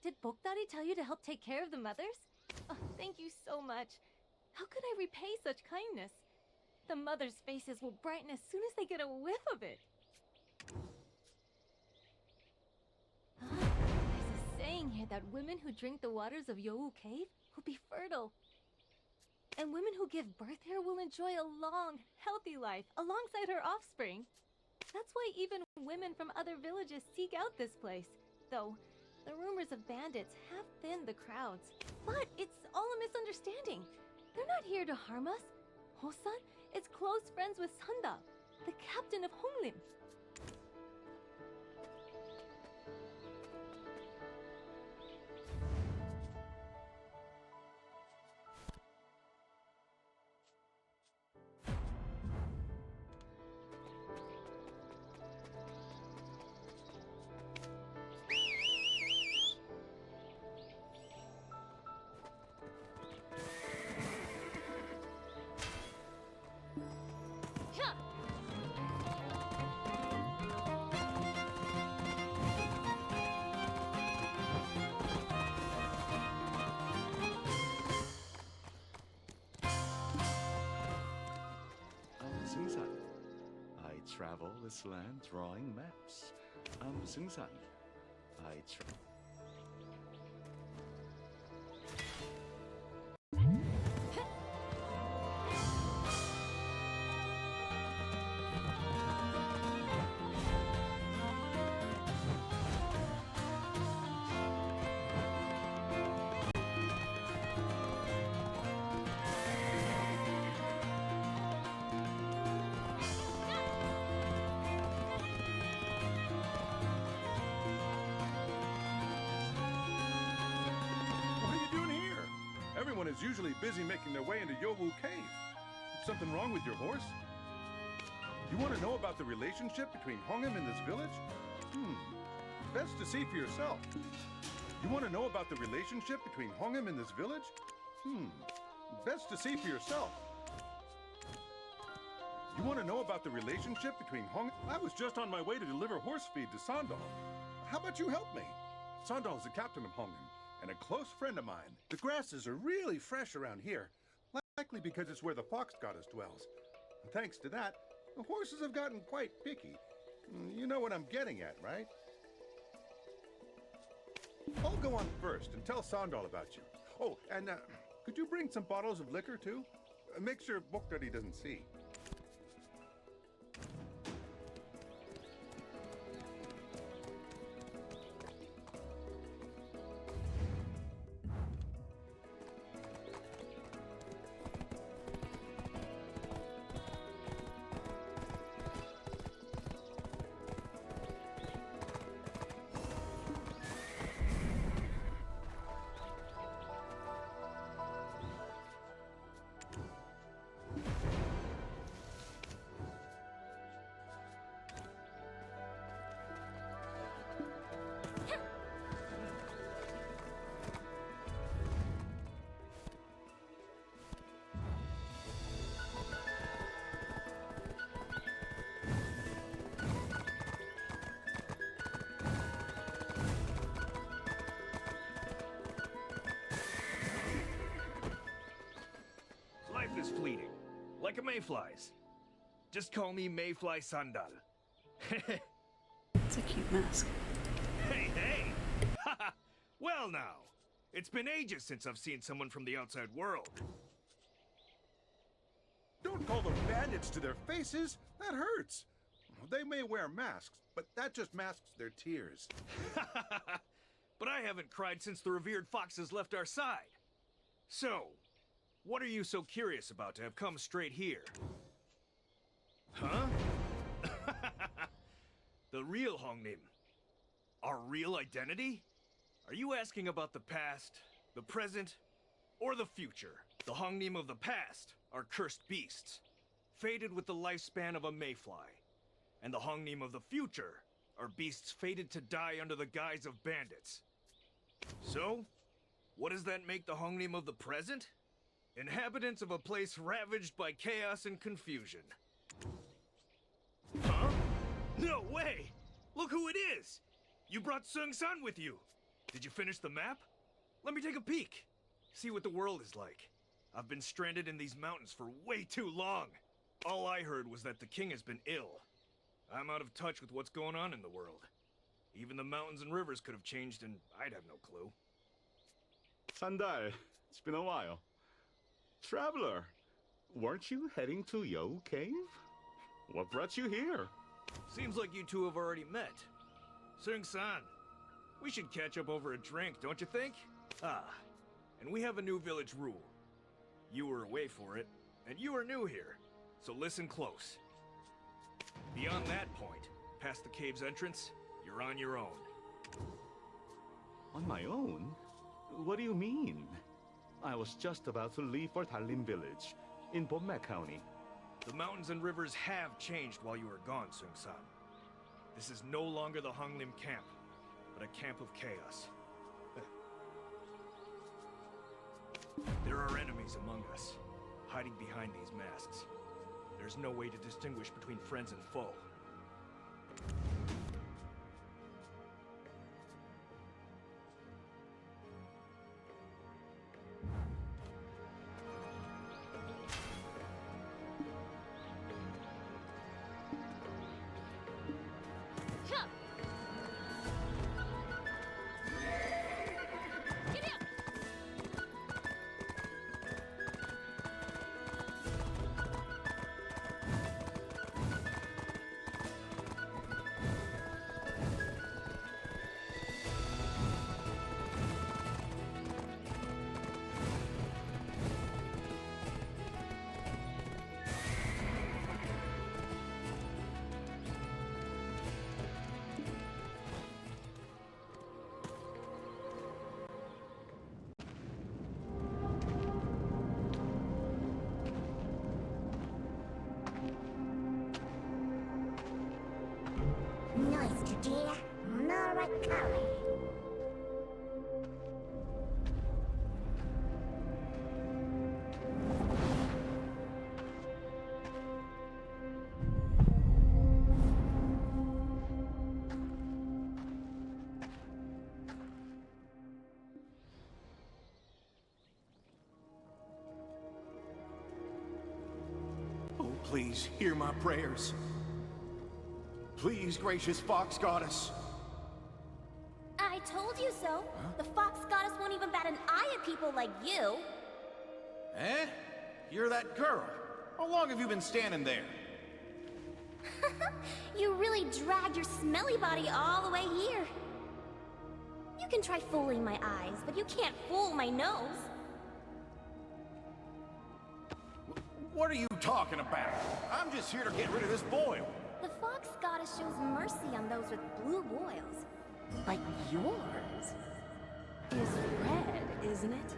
Did Bokdari tell you to help take care of the mothers? Oh, thank you so much. How could I repay such kindness? The mothers' faces will brighten as soon as they get a whiff of it. There's a saying here that women who drink the waters of Yohu Cave will be fertile. And women who give birth here will enjoy a long, healthy life alongside her offspring. That's why even women from other villages seek out this place. Though, the rumors of bandits have thinned the crowds. But it's all a misunderstanding. They're not here to harm us. Hosan is close friends with Sunda, the captain of Honglim. Sungsan. I travel this land drawing maps. I'm Sungsan. I What are you doing here? Everyone is usually busy making their way into Yowu Cave. Something wrong with your horse? You want to know about the relationship between Hongim and this village? Best to see for yourself. You want to know about the relationship between Hongim and this village? Best to see for yourself. You want to know about the relationship between Hongim? I was just on my way to deliver horse feed to Sandal. How about you help me? Sandal is the captain of Hongim and a close friend of mine. The grasses are really fresh around here, likely because it's where the fox goddess dwells. And thanks to that, the horses have gotten quite picky. You know what I'm getting at, right? I'll go on first and tell Sandal about you. Oh, and could you bring some bottles of liquor too? Make sure Bokdari doesn't see. Life is fleeting, like a mayfly's. Just call me Mayfly Sandal. It's a cute mask. Hey, hey! Well now, it's been ages since I've seen someone from the outside world. Don't call them bandits to their faces. That hurts. They may wear masks, but that just masks their tears. But I haven't cried since the revered foxes left our side. So, what are you so curious about to have come straight here? Huh? The real Hongnim. Our real identity? Are you asking about the past, the present, or the future? The Hongnim of the past are cursed beasts, fated with the lifespan of a mayfly. And the Hongnim of the future are beasts fated to die under the guise of bandits. So, what does that make the Hongnim of the present? Inhabitants of a place ravaged by chaos and confusion. Huh? No way! Look who it is! You brought Sung-san with you! Did you finish the map? Let me take a peek. See what the world is like. I've been stranded in these mountains for way too long. All I heard was that the king has been ill. I'm out of touch with what's going on in the world. Even the mountains and rivers could have changed and I'd have no clue. Sandal, it's been a while. Traveler, weren't you heading to Yowu Cave? What brought you here? Seems like you two have already met. Sung-san, we should catch up over a drink, don't you think? Ah, and we have a new village rule. You were away for it, and you are new here, so listen close. Beyond that point, past the cave's entrance, you're on your own. On my own? What do you mean? I was just about to leave for Talim village, in Bommek County. The mountains and rivers have changed while you were gone, Sung-san. This is no longer the Honglim camp, but a camp of chaos. There are enemies among us, hiding behind these masks. There's no way to distinguish between friends and foe. Judea Murakami. Oh, please, hear my prayers. Please, gracious Fox Goddess. I told you so. The Fox Goddess won't even bat an eye at people like you. Eh? You're that girl. How long have you been standing there? You really dragged your smelly body all the way here. You can try fooling my eyes, but you can't fool my nose. What are you talking about? I'm just here to get rid of this boil. The Fox Goddess shows mercy on those with blue boils. Like yours. Is red, isn't it?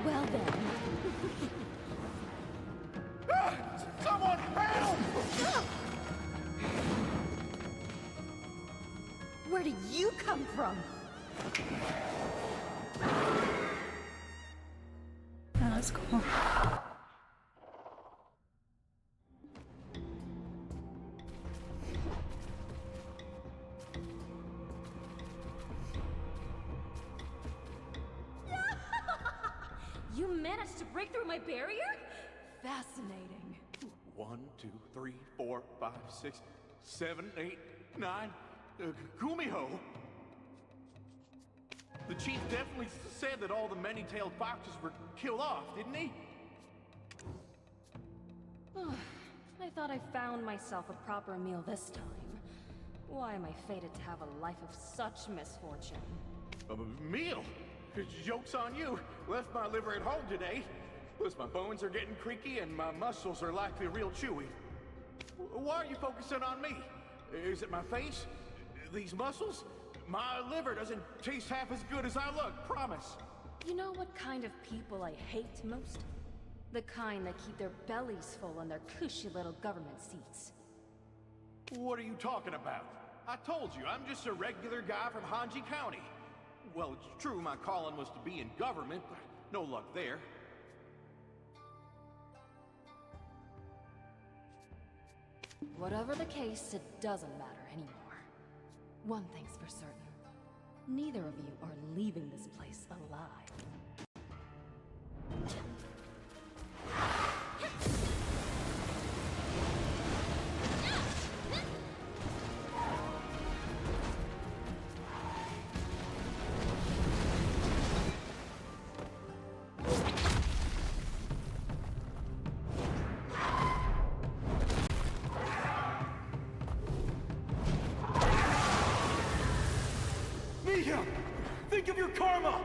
Well then. Someone help! Where did you come from? Oh, that's cool. You managed to break through my barrier? Fascinating. 1, 2, 3, 4, 5, 6, 7, 8, 9. Gumiho! The chief definitely said that all the many-tailed foxes were killed off, didn't he? I thought I found myself a proper meal this time. Why am I fated to have a life of such misfortune? Meal? Joke's on you. Left my liver at home today. Plus my bones are getting creaky and my muscles are likely real chewy. Why are you focusing on me? Is it my face? These muscles? My liver doesn't taste half as good as I look, promise. You know what kind of people I hate most? The kind that keep their bellies full on their cushy little government seats. What are you talking about? I told you, I'm just a regular guy from Hanji County. Well, it's true my calling was to be in government, but no luck there. Whatever the case, it doesn't matter anymore. One thing's for certain. Neither of you are leaving this place alive. Mia! Think of your karma!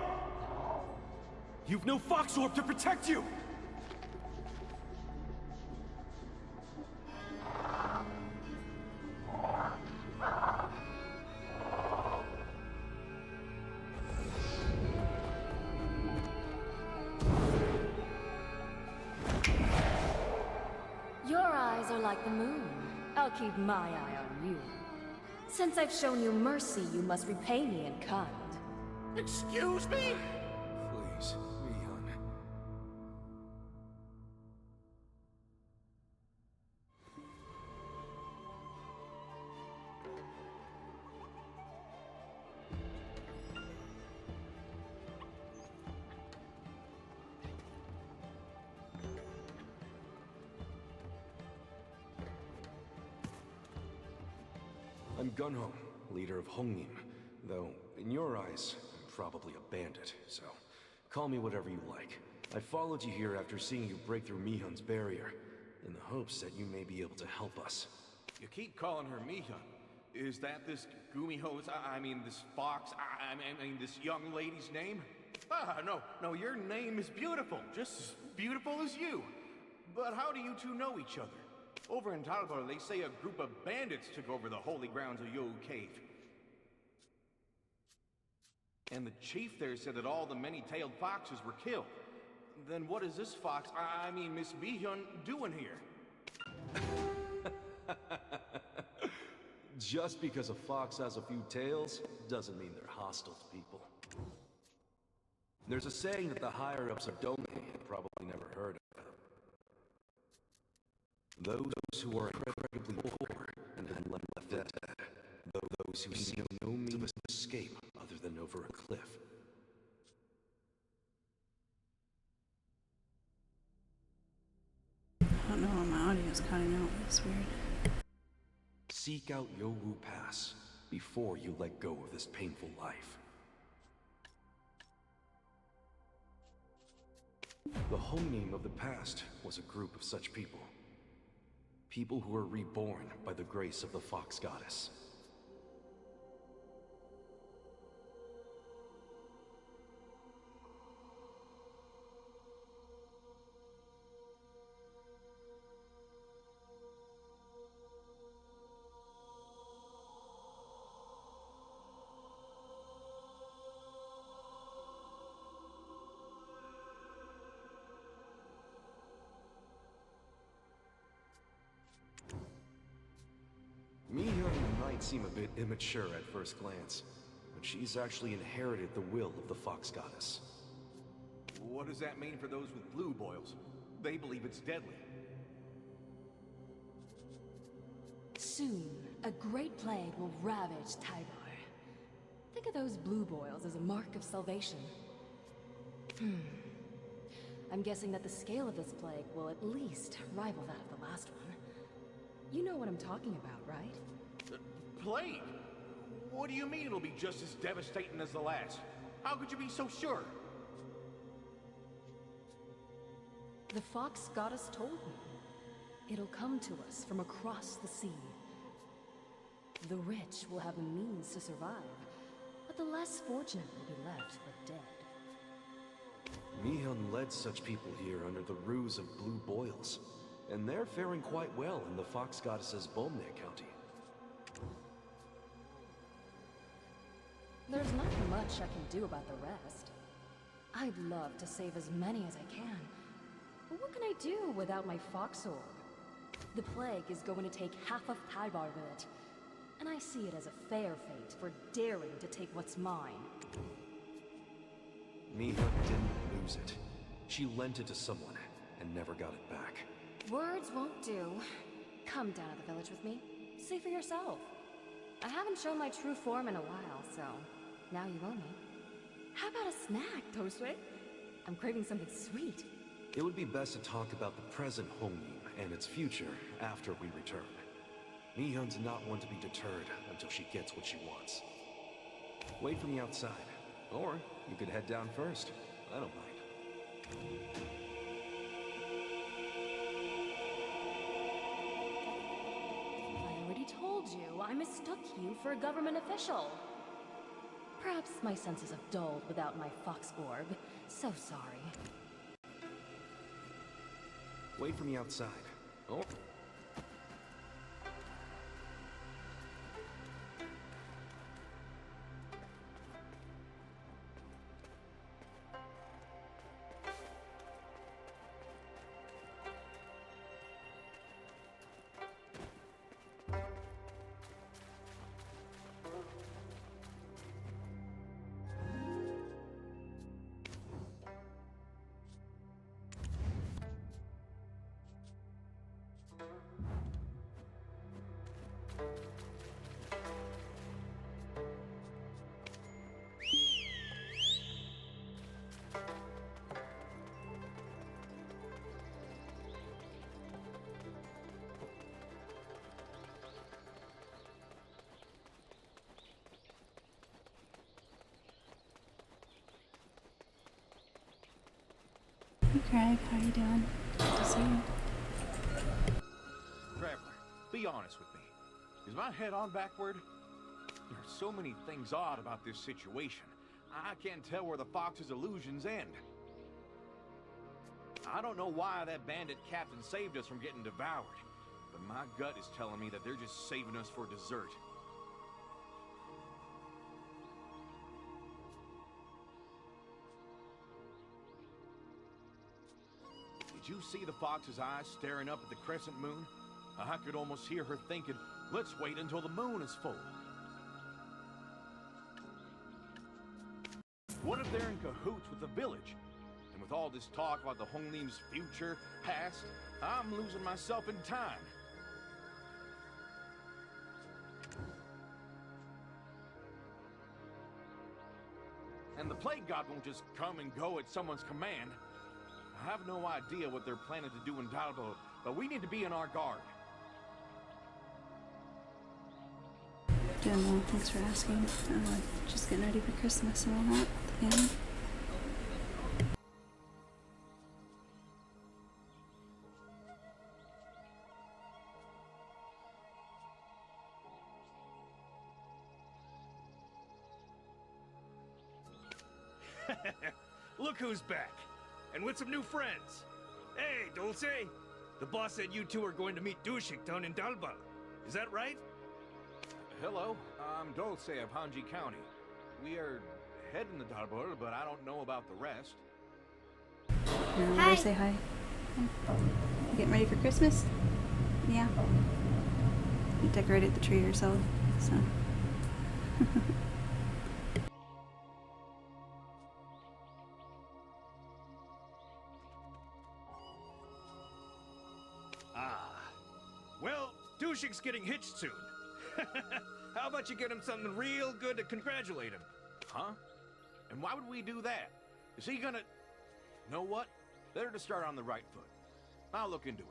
You've no Fox Orb to protect you! Your eyes are like the moon. I'll keep my eye on you. Since I've shown you mercy, you must repay me in kind. Excuse me? Please, Mihan. I'm Gunho, leader of Hongnim, though in your eyes, I'm probably a bandit, so call me whatever you like. I followed you here after seeing you break through Mihun's barrier, in the hopes that you may be able to help us. You keep calling her Mihun. Is that this Gumiho's, I mean this fox, I mean this young lady's name? No, your name is beautiful, just as beautiful as you. But how do you two know each other? Over in Talbot, they say a group of bandits took over the holy grounds of Yo Cave. And the chief there said that all the many-tailed foxes were killed. Then what is this fox, I mean Miss Mi-hyun, doing here? Just because a fox has a few tails doesn't mean they're hostile to people. There's a saying that the higher-ups of Dome have probably never heard of. Those who are incredibly poor and then left dead. Those who see no means of escape other than over a cliff. I don't know why my audio's cutting out. It's weird. Seek out Yowu Pass before you let go of this painful life. The Hongnim of the past was a group of such people. People who were reborn by the grace of the Fox Goddess. Mi-hyun might seem a bit immature at first glance, but she's actually inherited the will of the Fox Goddess. What does that mean for those with blue boils? They believe it's deadly. Soon, a great plague will ravage Tybor. Think of those blue boils as a mark of salvation. I'm guessing that the scale of this plague will at least rival that of the last one. You know what I'm talking about, right? Plague? What do you mean it'll be just as devastating as the last? How could you be so sure? The Fox Goddess told me. It'll come to us from across the sea. The rich will have the means to survive, but the less fortunate will be left for dead. Mi-hyun led such people here under the ruse of blue boils, and they're faring quite well in the Fox Goddess's Bomne County. There's not much I can do about the rest. I'd love to save as many as I can, but what can I do without my Fox Orb? The plague is going to take half of Tybor with it, and I see it as a fair fate for daring to take what's mine. Mi-hyun didn't lose it. She lent it to someone, and never got it back. Words won't do. Come down to the village with me. See for yourself. I haven't shown my true form in a while, so now you owe me. How about a snack, Tosue? I'm craving something sweet. It would be best to talk about the present Hongnim and its future after we return. Mi-hyun's not one to be deterred until she gets what she wants. Wait for me outside, or you could head down first. I don't mind. I already told you, I mistook you for a government official. Perhaps my senses have dulled without my Fox Orb. So sorry. Wait for me outside. Oh. Hey Craig, how you doing? Good to see you. Traveler, be honest with me. Is my head on backward? There are so many things odd about this situation. I can't tell where the Fox's illusions end. I don't know why that bandit captain saved us from getting devoured, but my gut is telling me that they're just saving us for dessert. Did you see the fox's eyes staring up at the crescent moon? I could almost hear her thinking, let's wait until the moon is full. What if they're in cahoots with the village? And with all this talk about the Honglim's future, past, I'm losing myself in time. And the plague god won't just come and go at someone's command. I have no idea what they're planning to do in Dalbo, but we need to be on our guard. Doing well, thanks for asking. Just getting ready for Christmas and all that with the family. Look who's back, and with some new friends. Hey, Dulce! The boss said you two are going to meet Dushik down in Dalbal. Is that right? Hello, I'm Dulce of Hanji County. We are heading to Dalbor, but I don't know about the rest. Hi. Say hi. You getting ready for Christmas? Yeah. You decorated the tree yourself, so. Well, Dushik's getting hitched soon. How about you get him something real good to congratulate him? Huh? And why would we do that? Is he gonna... Know what? Better to start on the right foot. I'll look into it.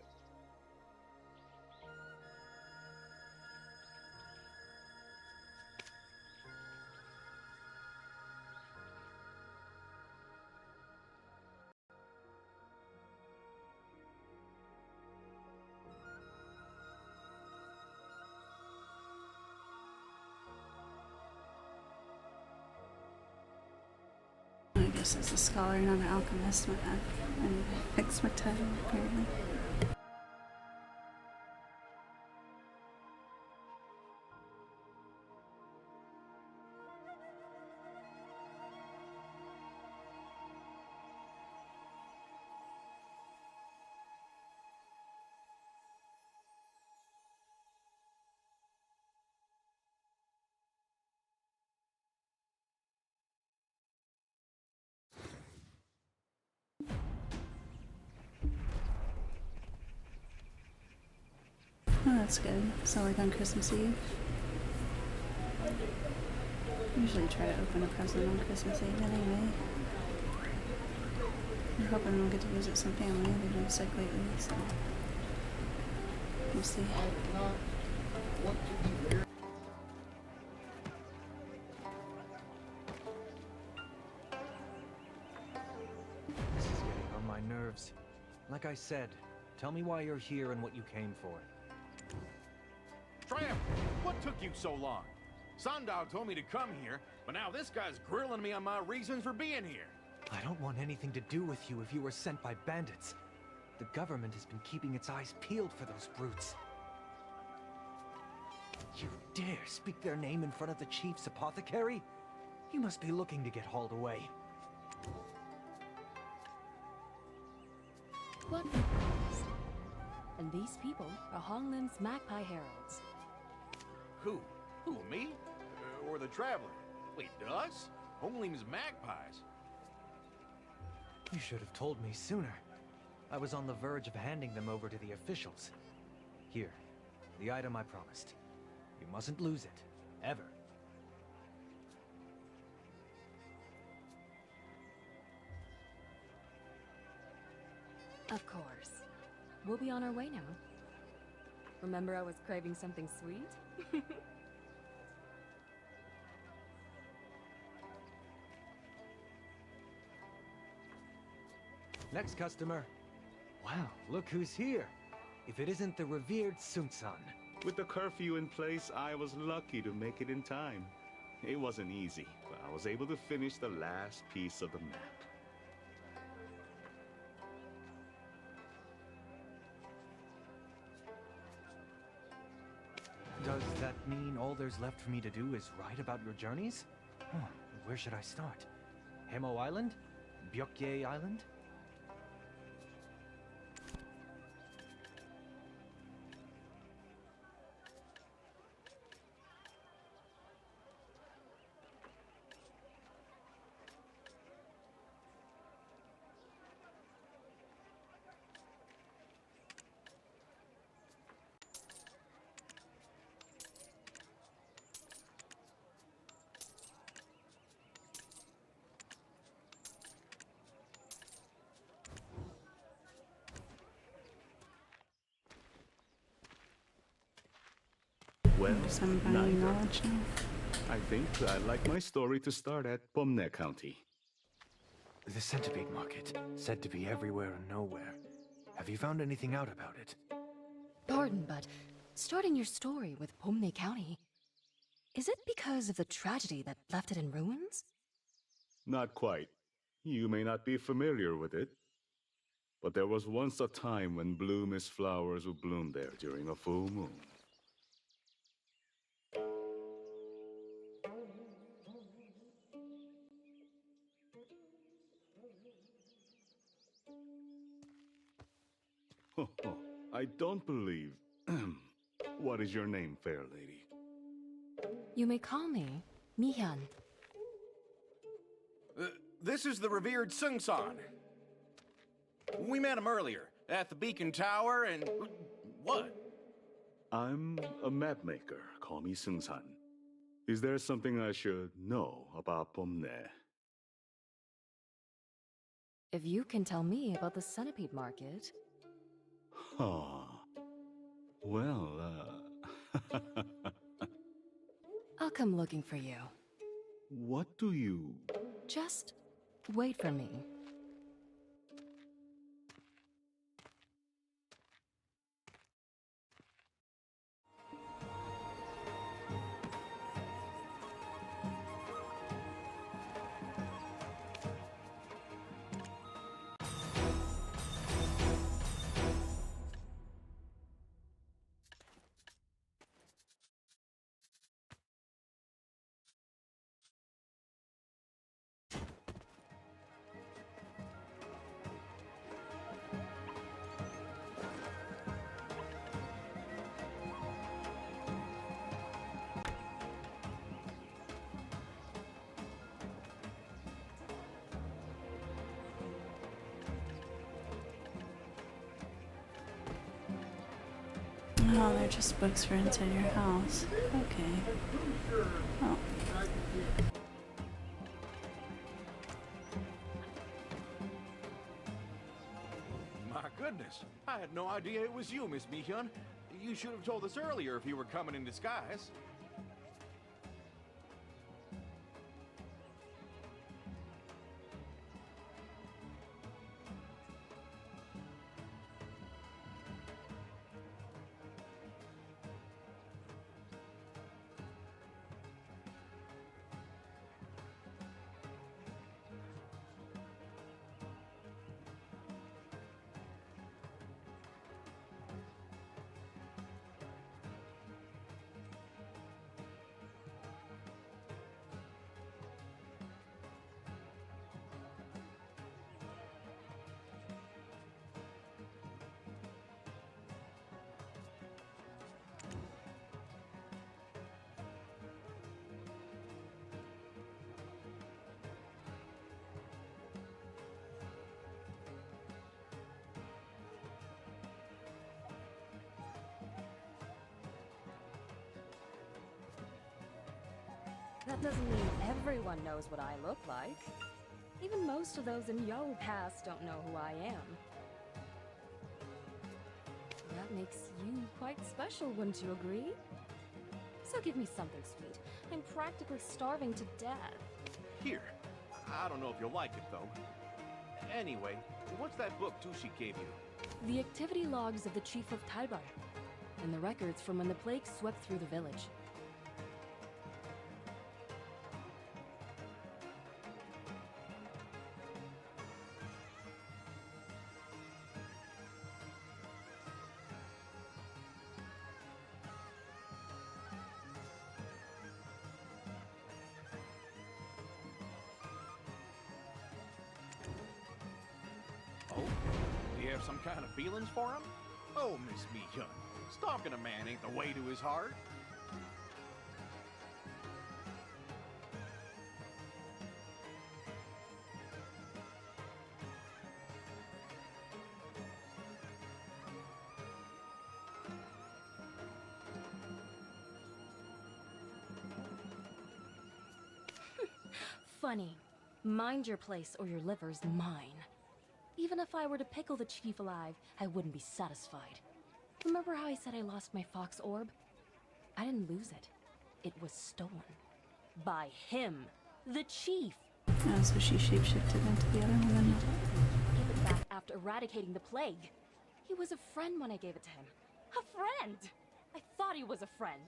I guess as a scholar, not an alchemist, I need to fix my title, apparently. Oh, that's good. So like on Christmas Eve? Usually try to open a present on Christmas Eve anyway. I'm hoping we'll get to visit some family. They've been sick lately, so we'll see. This is getting on my nerves. Like I said, tell me why you're here and what you came for. Tramp, what took you so long? Sandal told me to come here, but now this guy's grilling me on my reasons for being here. I don't want anything to do with you if you were sent by bandits. The government has been keeping its eyes peeled for those brutes. You dare speak their name in front of the chief's apothecary? You must be looking to get hauled away. What request? And these people are Honglim's Magpie Heralds. Who? Who, me? Or the Traveler? Wait, us? Honglim's magpies? You should have told me sooner. I was on the verge of handing them over to the officials. Here, the item I promised. You mustn't lose it. Ever. Of course. We'll be on our way now. Remember I was craving something sweet? Next customer. Wow, look who's here. If it isn't the revered Sun-san. With the curfew in place, I was lucky to make it in time. It wasn't easy, but I was able to finish the last piece of the map. Does that mean all there's left for me to do is write about your journeys? Huh, where should I start? Hemo Island? Byokye Island? Well, Somebody neither. knowledge now. I think I'd like my story to start at Pomne County. The centipede market, said to be everywhere and nowhere. Have you found anything out about it? Pardon, but starting your story with Pomne County, is it because of the tragedy that left it in ruins? Not quite. You may not be familiar with it, but there was once a time when blue mist flowers would bloom there during a full moon. I don't believe. What is your name, fair lady? You may call me Mihyun. This is the revered Sung-san. We met him earlier at the Beacon Tower and... What? I'm a map maker. Call me Sung-san. Is there something I should know about Pomne? If you can tell me about the centipede market. Huh. Well, I'll come looking for you. What do you... Just wait for me. Oh, they're just books for inside your house. Okay. Oh. My goodness, I had no idea it was you, Miss Mihyun. You should have told us earlier if you were coming in disguise. That doesn't mean everyone knows what I look like. Even most of those in Yo Pass don't know who I am. That makes you quite special, wouldn't you agree? So give me something sweet. I'm practically starving to death. Here. I don't know if you'll like it, though. Anyway, what's that book Tushi gave you? The activity logs of the Chief of Talbar, and the records from when the plague swept through the village. Oh? Do you have some kind of feelings for him? Oh, Miss Mihyun, stalking a man ain't the way to his heart. Funny. Mind your place or your liver's mine. Even if I were to pickle the chief alive, I wouldn't be satisfied. Remember how I said I lost my fox orb? I didn't lose it. It was stolen. By him. The chief. Oh, so she shapeshifted into the other woman. Give it back after eradicating the plague. He was a friend when I gave it to him. A friend! I thought he was a friend.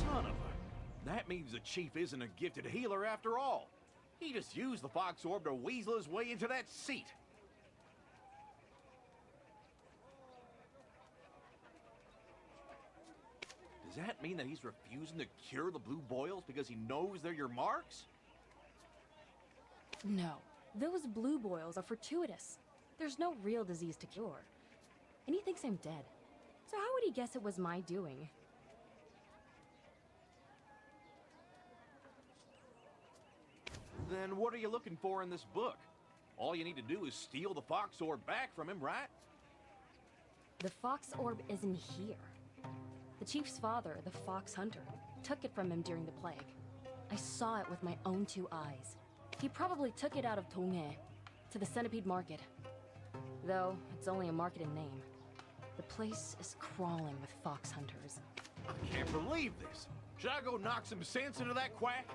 Son of a... That means the chief isn't a gifted healer after all. He just used the Fox Orb to weasel his way into that seat. Does that mean that he's refusing to cure the blue boils because he knows they're your marks? No. Those blue boils are fortuitous. There's no real disease to cure. And he thinks I'm dead. So how would he guess it was my doing? Then what are you looking for in this book? All you need to do is steal the Fox Orb back from him, right? The Fox Orb isn't here. The chief's father, the Fox Hunter, took it from him during the plague. I saw it with my own 2 eyes. He probably took it out of Tonghe, to the Centipede Market. Though, it's only a market in name. The place is crawling with fox hunters. I can't believe this. Should I go knock some sense into that quack?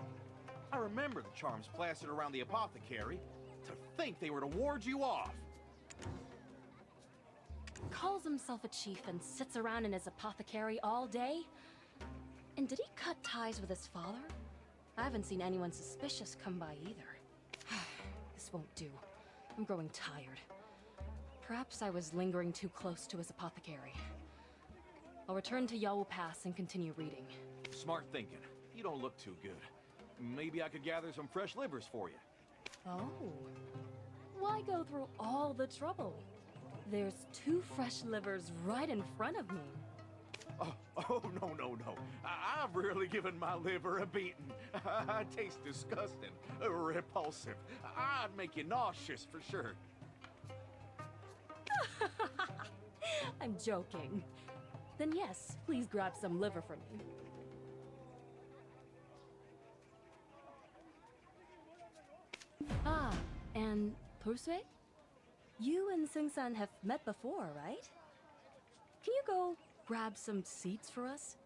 I remember the charms plastered around the apothecary. To think they were to ward you off. Calls himself a chief and sits around in his apothecary all day? And did he cut ties with his father? I haven't seen anyone suspicious come by either. This won't do. I'm growing tired. Perhaps I was lingering too close to his apothecary. I'll return to Yao Pass and continue reading. Smart thinking. You don't look too good. Maybe I could gather some fresh livers for you. Oh. Why go through all the trouble? There's 2 fresh livers right in front of me. Oh, no. I've really given my liver a beating. I taste disgusting, repulsive. I'd make you nauseous for sure. I'm joking. Then yes, please grab some liver for me. Ah, and Pursue? You and Sing-san have met before, right? Can you go grab some seats for us?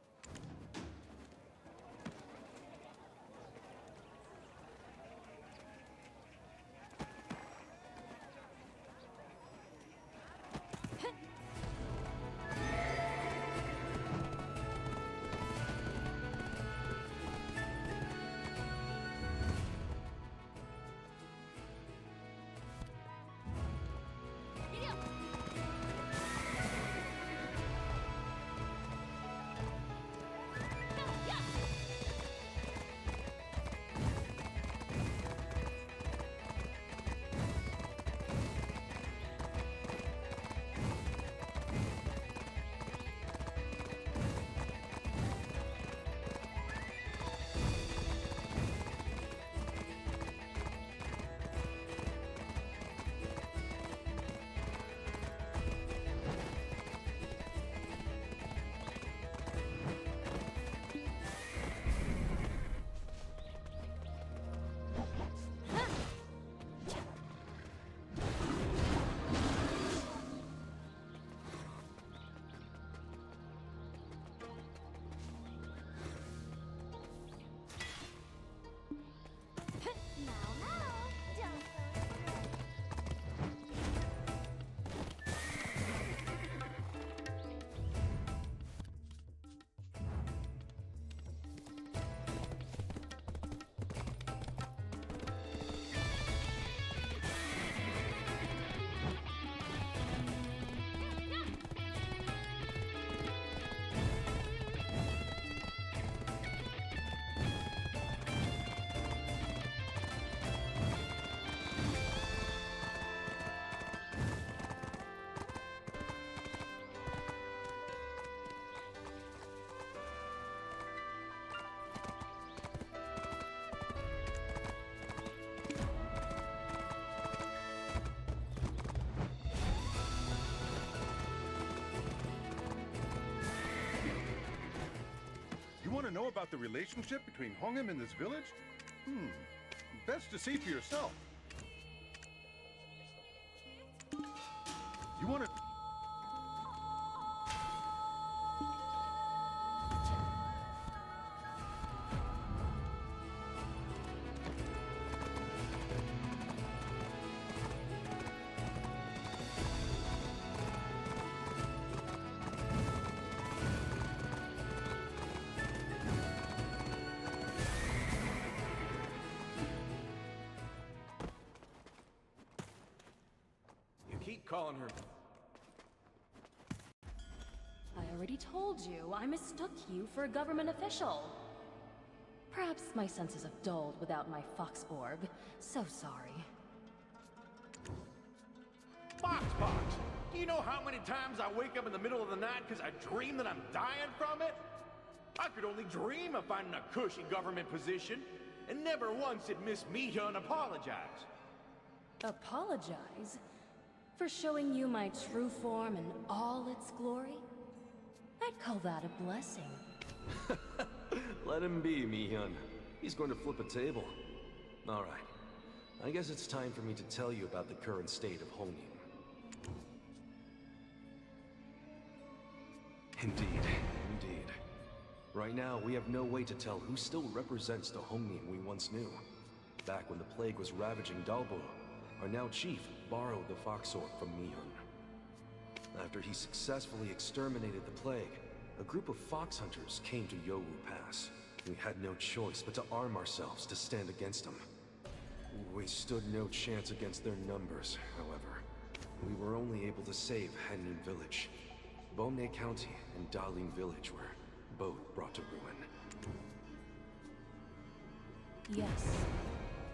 You want to know about the relationship between Honghem and this village? Best to see for yourself. You want to... calling her. I already told you, I mistook you for a government official. Perhaps my senses have dulled without my fox orb. So sorry. Foxpox! Do you know how many times I wake up in the middle of the night because I dream that I'm dying from it? I could only dream of finding a cushy government position, and never once did Miss Mi-hyun apologize. Apologize? For showing you my true form in all its glory? I'd call that a blessing. Let him be, Mi-hyun. He's going to flip a table. All right. I guess it's time for me to tell you about the current state of Hongnim. Indeed. Right now, we have no way to tell who still represents the Hongnim we once knew. Back when the plague was ravaging Dalbo, our now chief borrowed the fox orb from Mi-hyun. After he successfully exterminated the plague, a group of fox hunters came to Yowu Pass. We had no choice but to arm ourselves to stand against them. We stood no chance against their numbers, however. We were only able to save Hannin Village. Bomne County and Dalin Village were both brought to ruin. Yes,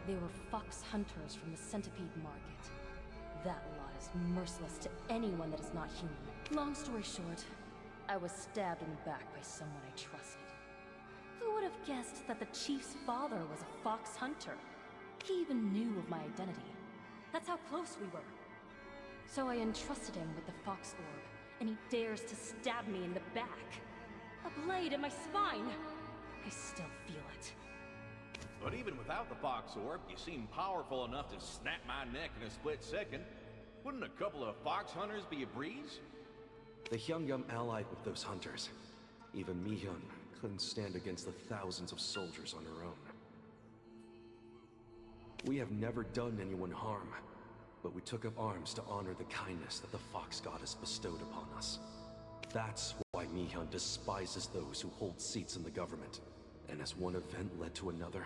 they were fox hunters from the Centipede Market. That lot is merciless to anyone that is not human. Long story short, I was stabbed in the back by someone I trusted. Who would have guessed that the chief's father was a fox hunter? He even knew of my identity. That's how close we were. So I entrusted him with the fox orb, and he dares to stab me in the back. A blade in my spine! I still feel it. But even without the fox orb, you seem powerful enough to snap my neck in a split second. Wouldn't a couple of fox hunters be a breeze? The Hyungam allied with those hunters. Even Mi-hyun couldn't stand against the thousands of soldiers on her own. We have never done anyone harm, but we took up arms to honor the kindness that the Fox Goddess bestowed upon us. That's why Mi-hyun despises those who hold seats in the government. And as one event led to another,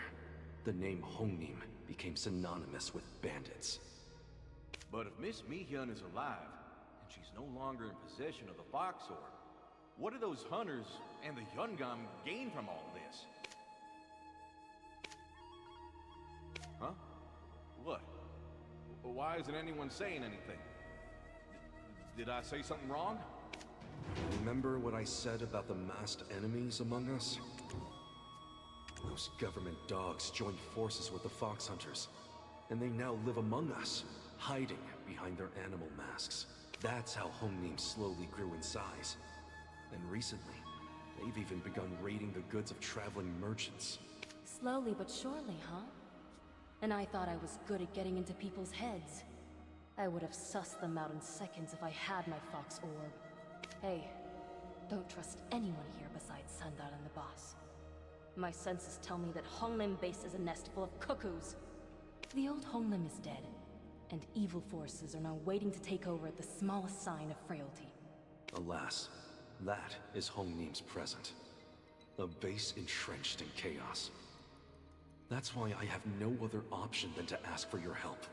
the name Hongnim became synonymous with bandits. But if Miss Mi-hyun is alive, and she's no longer in possession of the Fox Orb, what do those hunters and the Hyungam gain from all this? Huh? What? Why isn't anyone saying anything? Did I say something wrong? Remember what I said about the masked enemies among us? Those government dogs joined forces with the fox hunters, and they now live among us, hiding behind their animal masks. That's how Hongnim slowly grew in size. And recently, they've even begun raiding the goods of traveling merchants. Slowly but surely, huh? And I thought I was good at getting into people's heads. I would have sussed them out in seconds if I had my fox orb. Hey, don't trust anyone here besides Sandal and the boss. My senses tell me that Honglim Base is a nest full of cuckoos. The old Honglim is dead, and evil forces are now waiting to take over at the smallest sign of frailty. Alas, that is Hongnim's present. A base entrenched in chaos. That's why I have no other option than to ask for your help.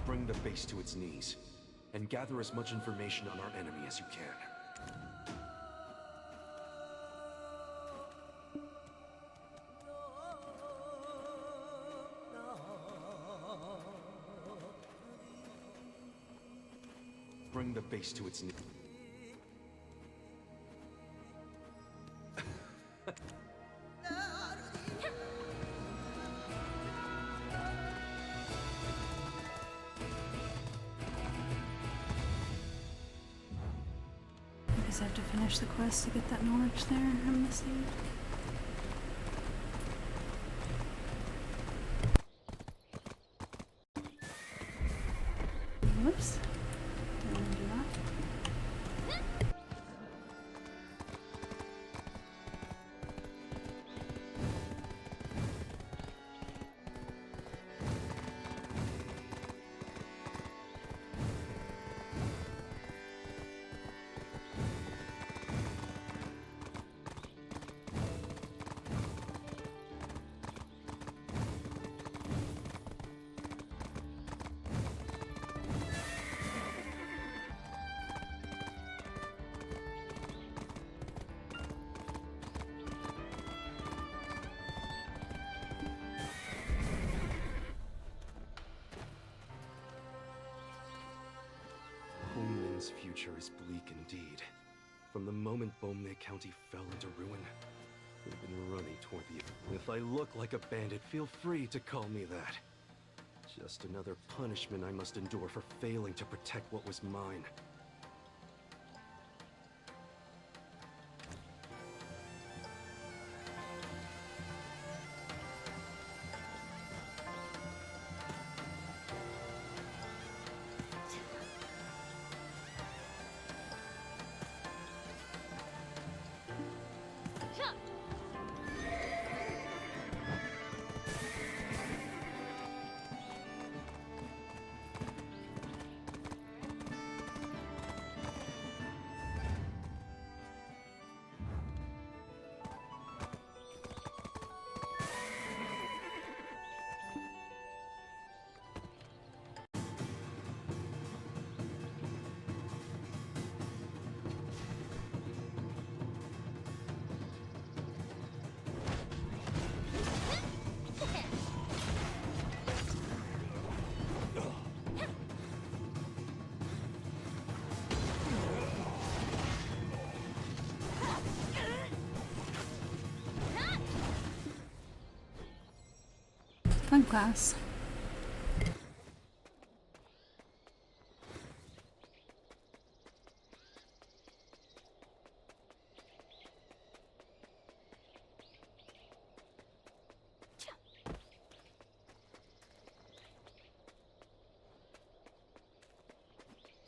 Bring the base to its knees, and gather as much information on our enemy as you can. Bring the base to its knees. I guess I have to finish the quest to get that knowledge there. I'm missing. Whoops. Didn't want to do that. future is bleak indeed. From the moment Bomne County fell into ruin, we've been running toward the... If I look like a bandit, feel free to call me that. Just another punishment I must endure for failing to protect what was mine. Fun class.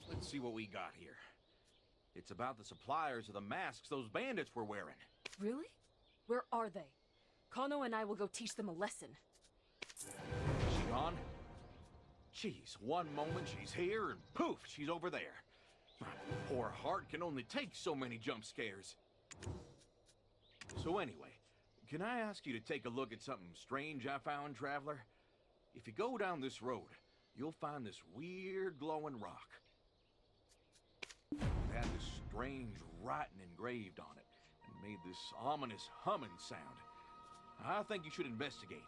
Let's see what we got here. It's about the suppliers of the masks those bandits were wearing. Really? Where are they? Kano and I will go teach them a lesson. Is she gone? Jeez, one moment she's here and poof, she's over there. My poor heart can only take so many jump scares. So anyway, can I ask you to take a look at something strange I found, Traveler? If you go down this road, you'll find this weird glowing rock. It had this strange writing engraved on it and made this ominous humming sound. I think you should investigate.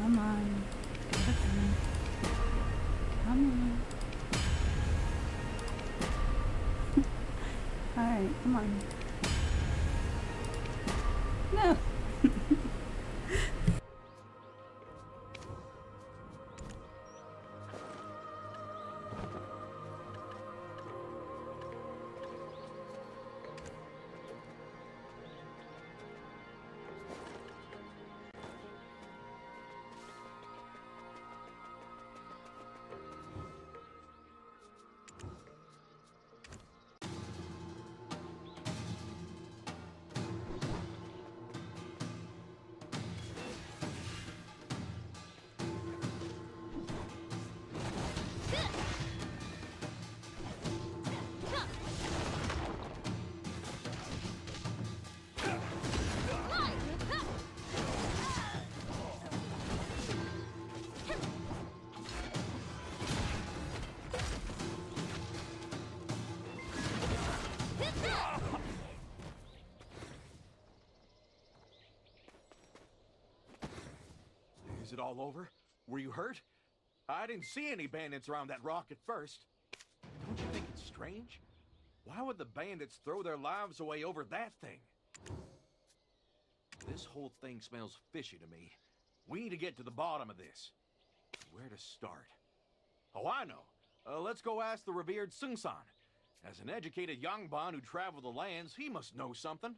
Come on. Get it done. Come on. Alright, come on. No. Is it all over? Were you hurt? I didn't see any bandits around that rock at first. Don't you think it's strange? Why would the bandits throw their lives away over that thing? This whole thing smells fishy to me. We need to get to the bottom of this. Where to start? Oh, I know. Let's go ask the revered Sung-san. As an educated Yangban who traveled the lands, he must know something.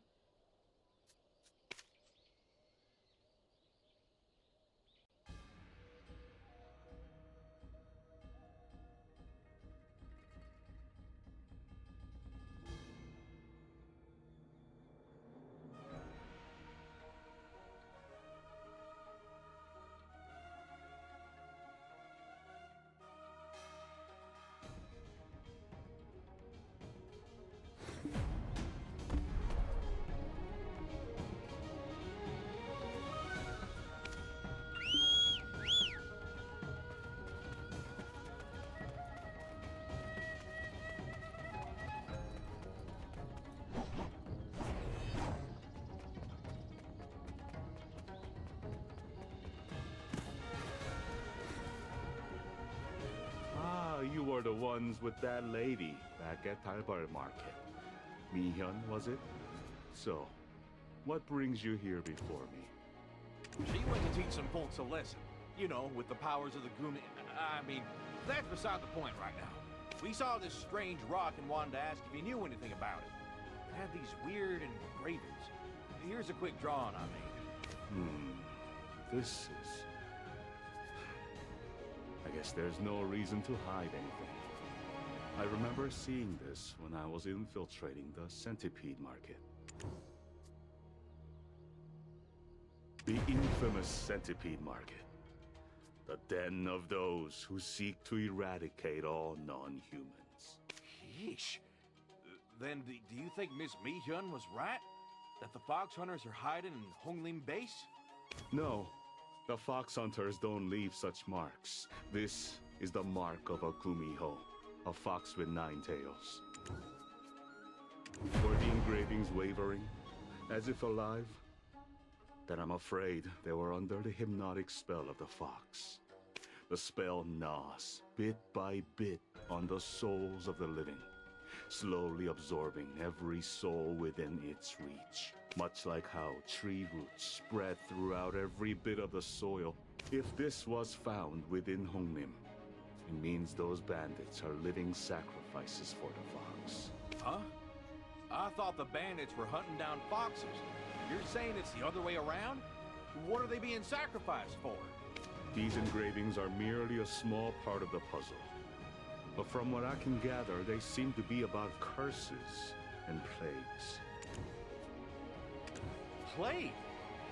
You were the ones with that lady back at Talbar Market. Mihyun, was it? So, what brings you here before me? She went to teach some folks a lesson. You know, with the powers of the Gumi... I mean, that's beside the point right now. We saw this strange rock and wanted to ask if you knew anything about it. It had these weird engravings. Here's a quick drawing I made. This is... I guess there's no reason to hide anything. I remember seeing this when I was infiltrating the Centipede Market. The infamous Centipede Market. The den of those who seek to eradicate all non-humans. Yeesh. Then do you think Miss Mi-hyun was right? That the fox hunters are hiding in Honglim Base? No. The fox hunters don't leave such marks. This is the mark of a Kumiho, a fox with 9 tails. Were the engravings wavering, as if alive? Then I'm afraid they were under the hypnotic spell of the fox. The spell gnaws, bit by bit, on the souls of the living, slowly absorbing every soul within its reach. Much like how tree roots spread throughout every bit of the soil. If this was found within Hongnim, it means those bandits are living sacrifices for the fox. Huh? I thought the bandits were hunting down foxes. You're saying it's the other way around? What are they being sacrificed for? These engravings are merely a small part of the puzzle. But from what I can gather, they seem to be about curses and plagues. Plague?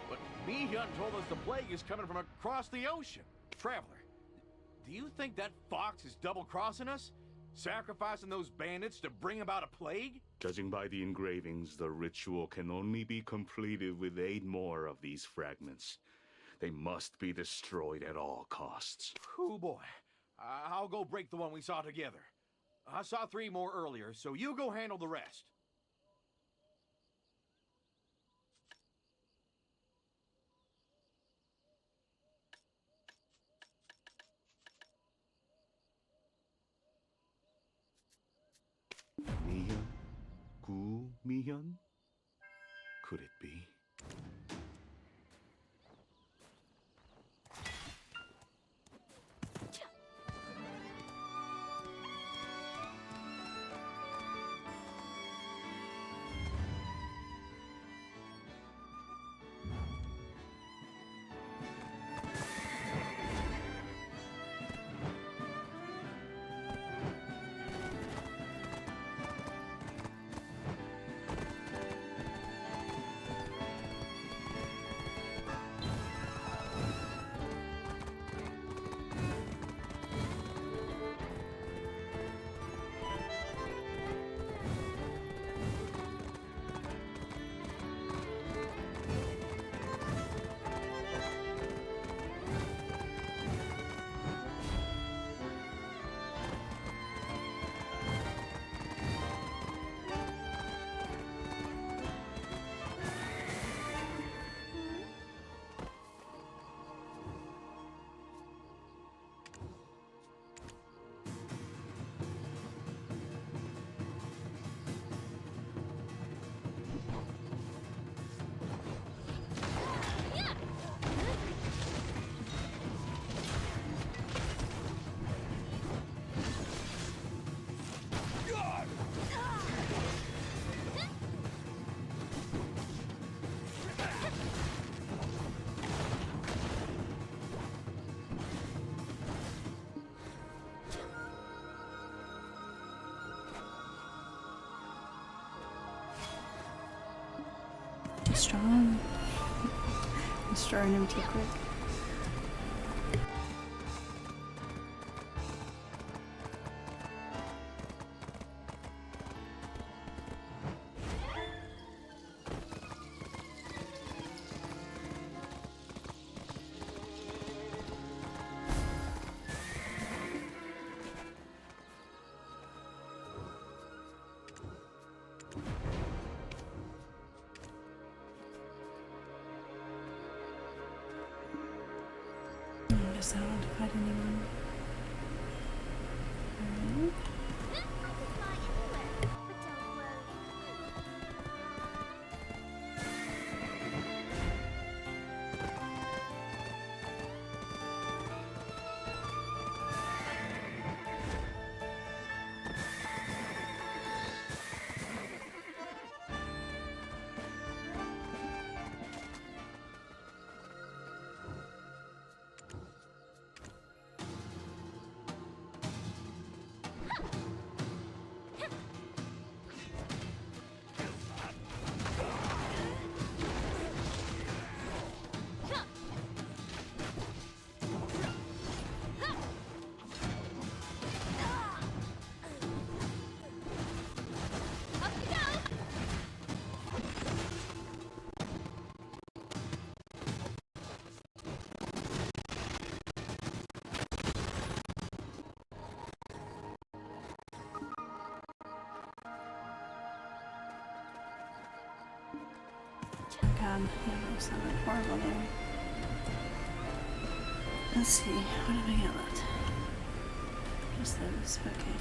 But Mi-hyun told us the plague is coming from across the ocean. Traveler, do you think that fox is double-crossing us? Sacrificing those bandits to bring about a plague? Judging by the engravings, the ritual can only be completed with 8 more of these fragments. They must be destroyed at all costs. Oh boy. I'll go break the one we saw together. I saw 3 more earlier, so you go handle the rest. Mihyun? Gu Mihyun? Could it be? strong. Destroying him too quick. I guess I don't want to fight anyone. Alright. Oh god, yeah, that sounded horrible there. Let's see, what did I get left? Just those, okay.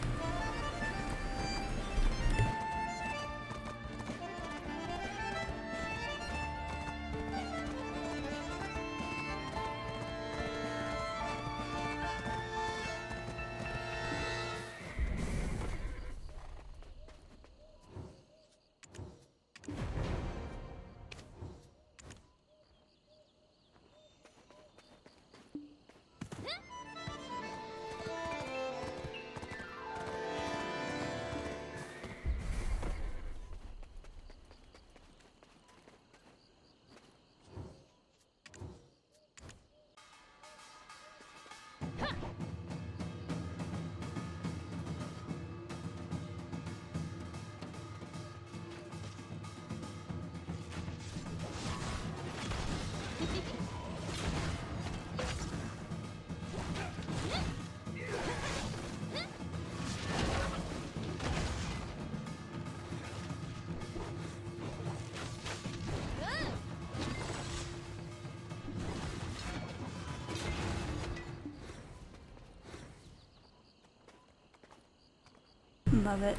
Love it.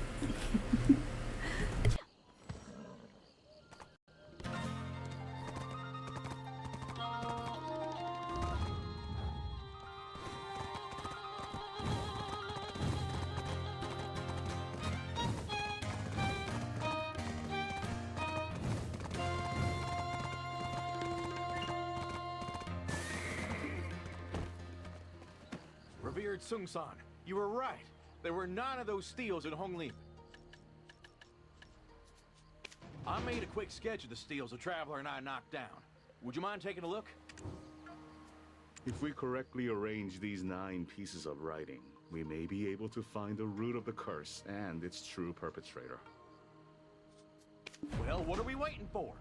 Revered Sung-san, you were right. There were none of those steals in Hongli. I made a quick sketch of the steals the Traveler and I knocked down. Would you mind taking a look? If we correctly arrange these 9 pieces of writing, we may be able to find the root of the curse and its true perpetrator. Well, what are we waiting for?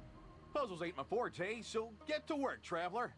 Puzzles ain't my forte, so get to work, Traveler.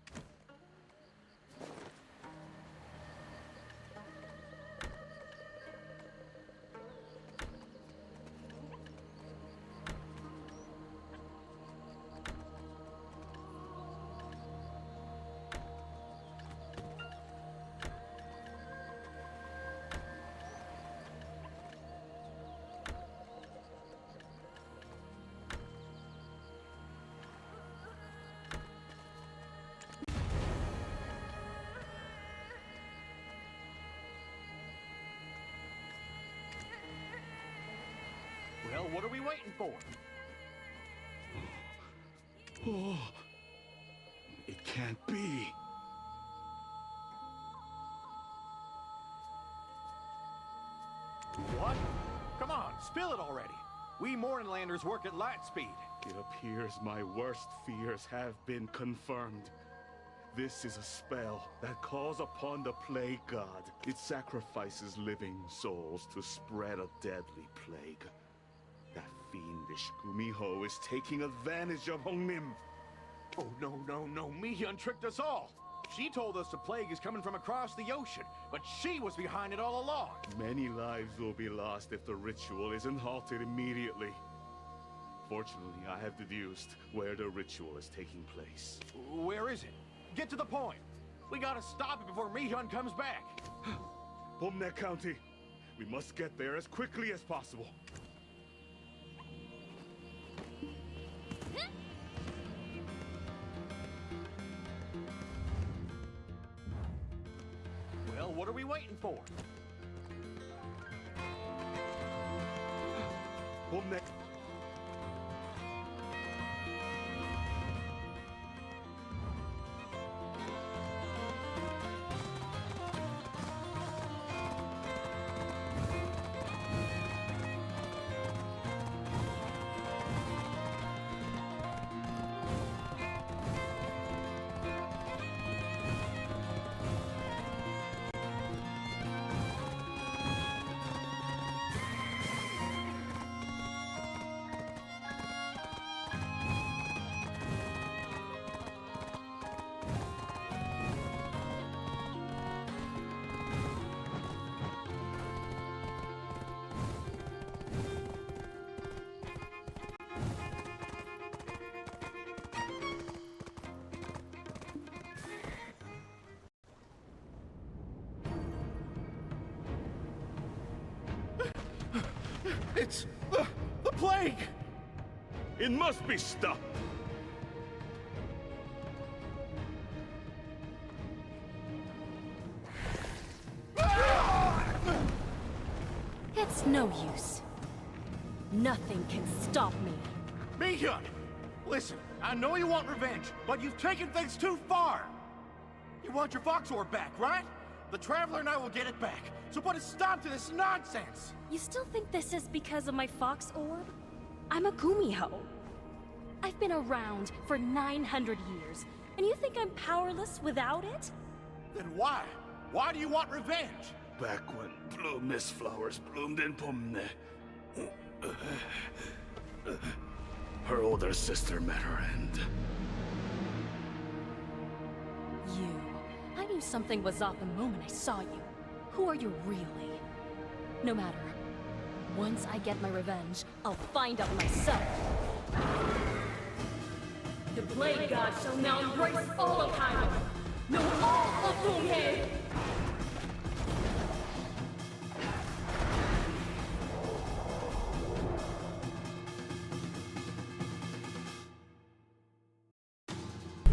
Well, what are we waiting for? Oh, it can't be. What? Come on, spill it already. We Mornlanders work at light speed. It appears my worst fears have been confirmed. This is a spell that calls upon the Plague God. It sacrifices living souls to spread a deadly plague. That fiendish Gumiho is taking advantage of Hongnim. Oh, no, no, no. Mi-hyun tricked us all. She told us the plague is coming from across the ocean, but she was behind it all along. Many lives will be lost if the ritual isn't halted immediately. Fortunately, I have deduced where the ritual is taking place. Where is it? Get to the point. We gotta stop it before Mi-hyun comes back. Pomne County. We must get there as quickly as possible. Well, what are we waiting for? Pomne. It's the plague! It must be stopped! It's no use. Nothing can stop me. Mi-hyun! Listen, I know you want revenge, but you've taken things too far! You want your Fox Orb back, right? The Traveler and I will get it back, so put a stop to this nonsense! You still think this is because of my Fox Orb? I'm a Gumiho. I've been around for 900 years, and you think I'm powerless without it? Then why? Why do you want revenge? Back when blue mist flowers bloomed in Pomne, her older sister met her end. I knew something was off the moment I saw you. Who are you really? No matter. Once I get my revenge, I'll find out myself. The Plague God shall now embrace all of Hyrule. Know all of Doomhaven!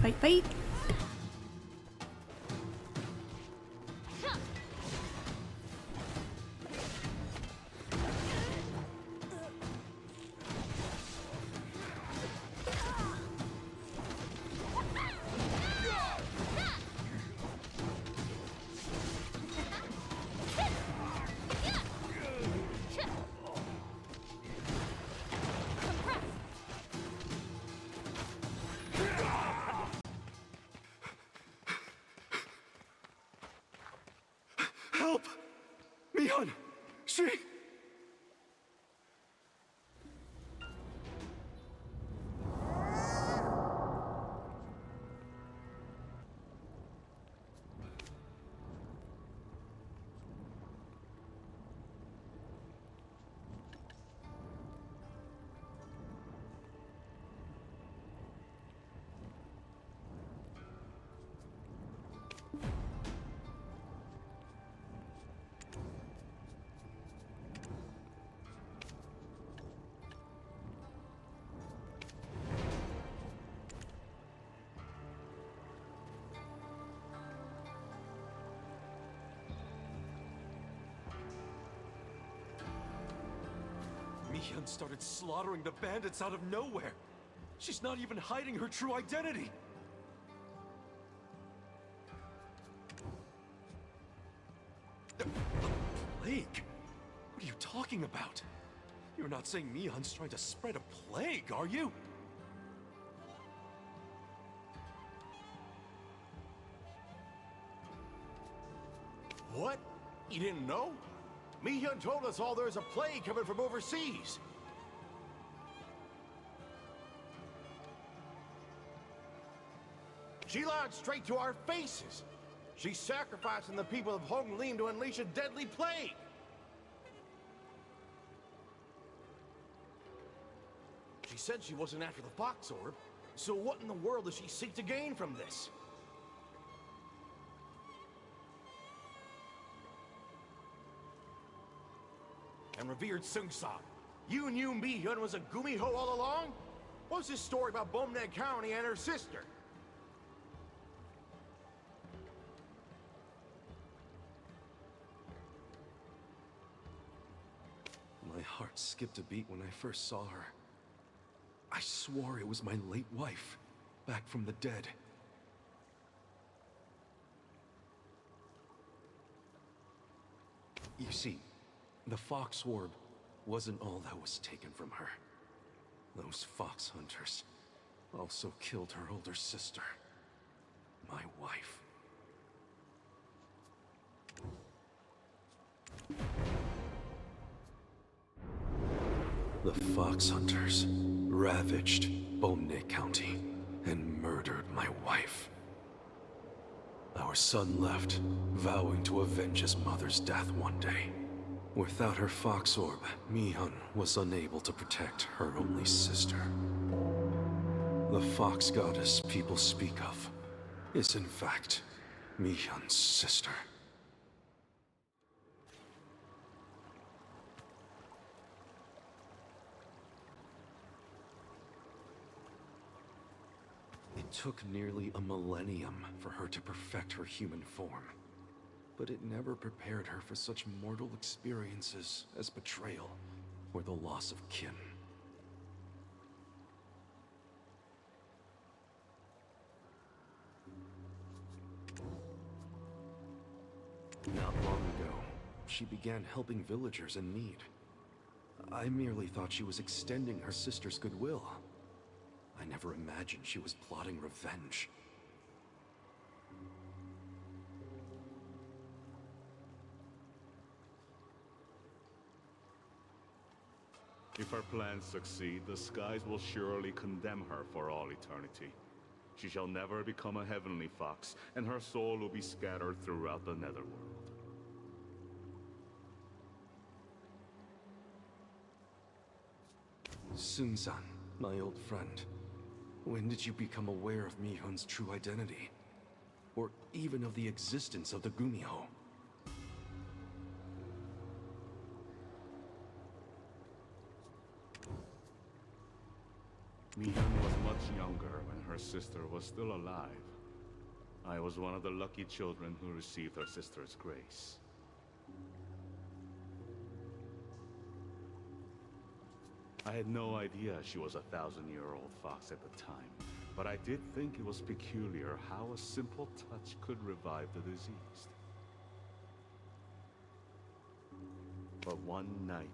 Fight, fight! Help! Mi-hyun! She... Mi-hyun started slaughtering the bandits out of nowhere. She's not even hiding her true identity. The plague? What are you talking about? You're not saying Mi-hyun's trying to spread a plague, are you? What? You didn't know? Mi-hyun told us all there's a plague coming from overseas. She lied straight to our faces. She's sacrificing the people of Honglim to unleash a deadly plague. She said she wasn't after the Fox Orb, so what in the world does she seek to gain from this? And revered Sungsa, you knew Mi-hyun was a Gumiho all along? What's this story about Bomne County and her sister? My heart skipped a beat when I first saw her. I swore it was my late wife, back from the dead. You see, the Fox Orb wasn't all that was taken from her. Those fox hunters also killed her older sister, my wife. The Fox Hunters ravaged Bomne County and murdered my wife. Our son left, vowing to avenge his mother's death one day. Without her Fox Orb, Mi-hyun was unable to protect her only sister. The Fox Goddess people speak of is in fact Mi-hyun's sister. It took nearly a millennium for her to perfect her human form, but it never prepared her for such mortal experiences as betrayal or the loss of kin. Not long ago, she began helping villagers in need. I merely thought she was extending her sister's goodwill. I never imagined she was plotting revenge. If her plans succeed, the skies will surely condemn her for all eternity. She shall never become a heavenly fox, and her soul will be scattered throughout the netherworld. Sun-san, my old friend. When did you become aware of Mi-hyun's true identity? Or even of the existence of the Gumiho? Mi-hyun was much younger when her sister was still alive. I was one of the lucky children who received her sister's grace. I had no idea she was a 1,000-year-old fox at the time, but I did think it was peculiar how a simple touch could revive the diseased. But one night,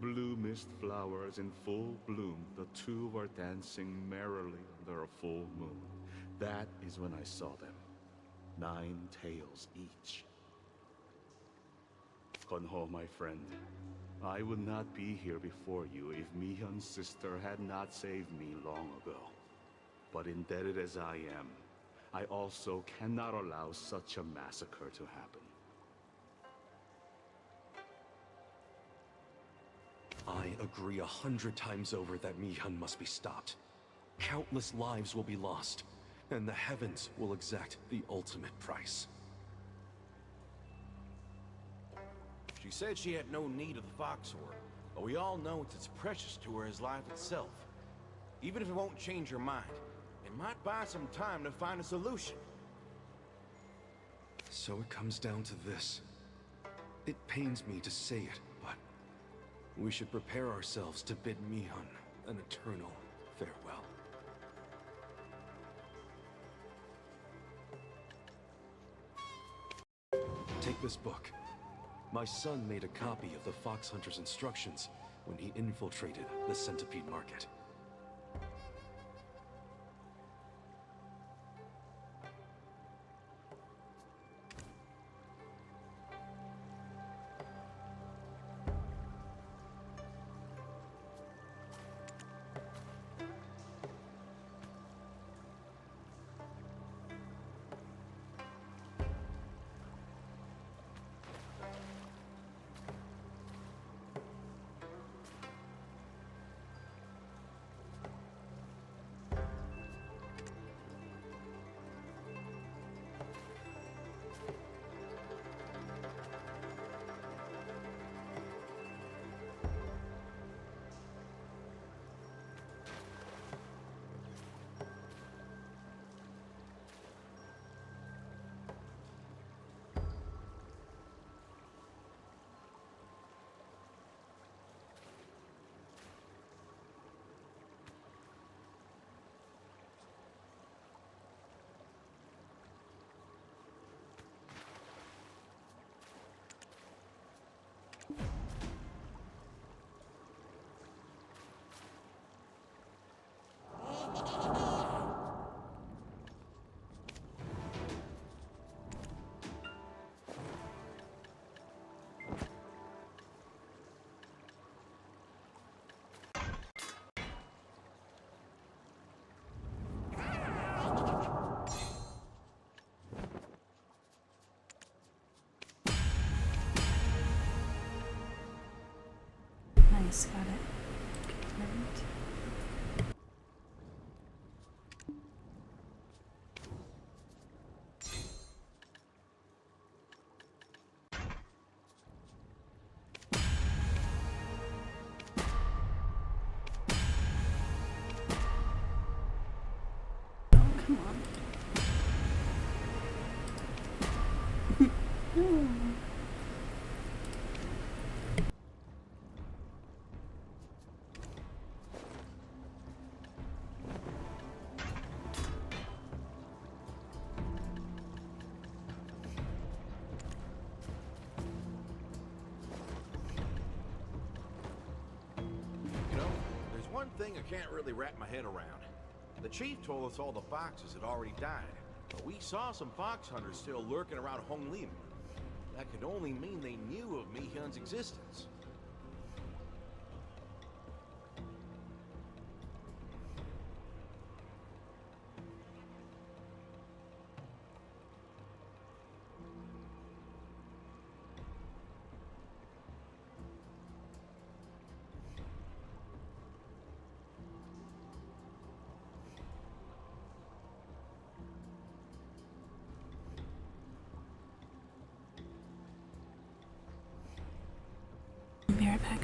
blue mist flowers in full bloom, the two were dancing merrily under a full moon. That is when I saw them, 9 tails each. Konho, my friend, I would not be here before you if Mi-hyun's sister had not saved me long ago. But indebted as I am, I also cannot allow such a massacre to happen. I agree 100 times over that Mi-hyun must be stopped. Countless lives will be lost, and the heavens will exact the ultimate price. She said she had no need of the Fox Orb, but we all know it's as precious to her as life itself. Even if it won't change her mind, it might buy some time to find a solution. So it comes down to this. It pains me to say it, but we should prepare ourselves to bid Mi-hyun an eternal farewell. Take this book. My son made a copy of the Fox Hunter's instructions when he infiltrated the Centipede Market. Yes, got it. Confirmed. Oh, come on. No. You know, there's one thing I can't really wrap my head around. The chief told us all the foxes had already died, but we saw some fox hunters still lurking around Hong Lim. That could only mean they knew of Mi Hyun's existence. I'll be right back.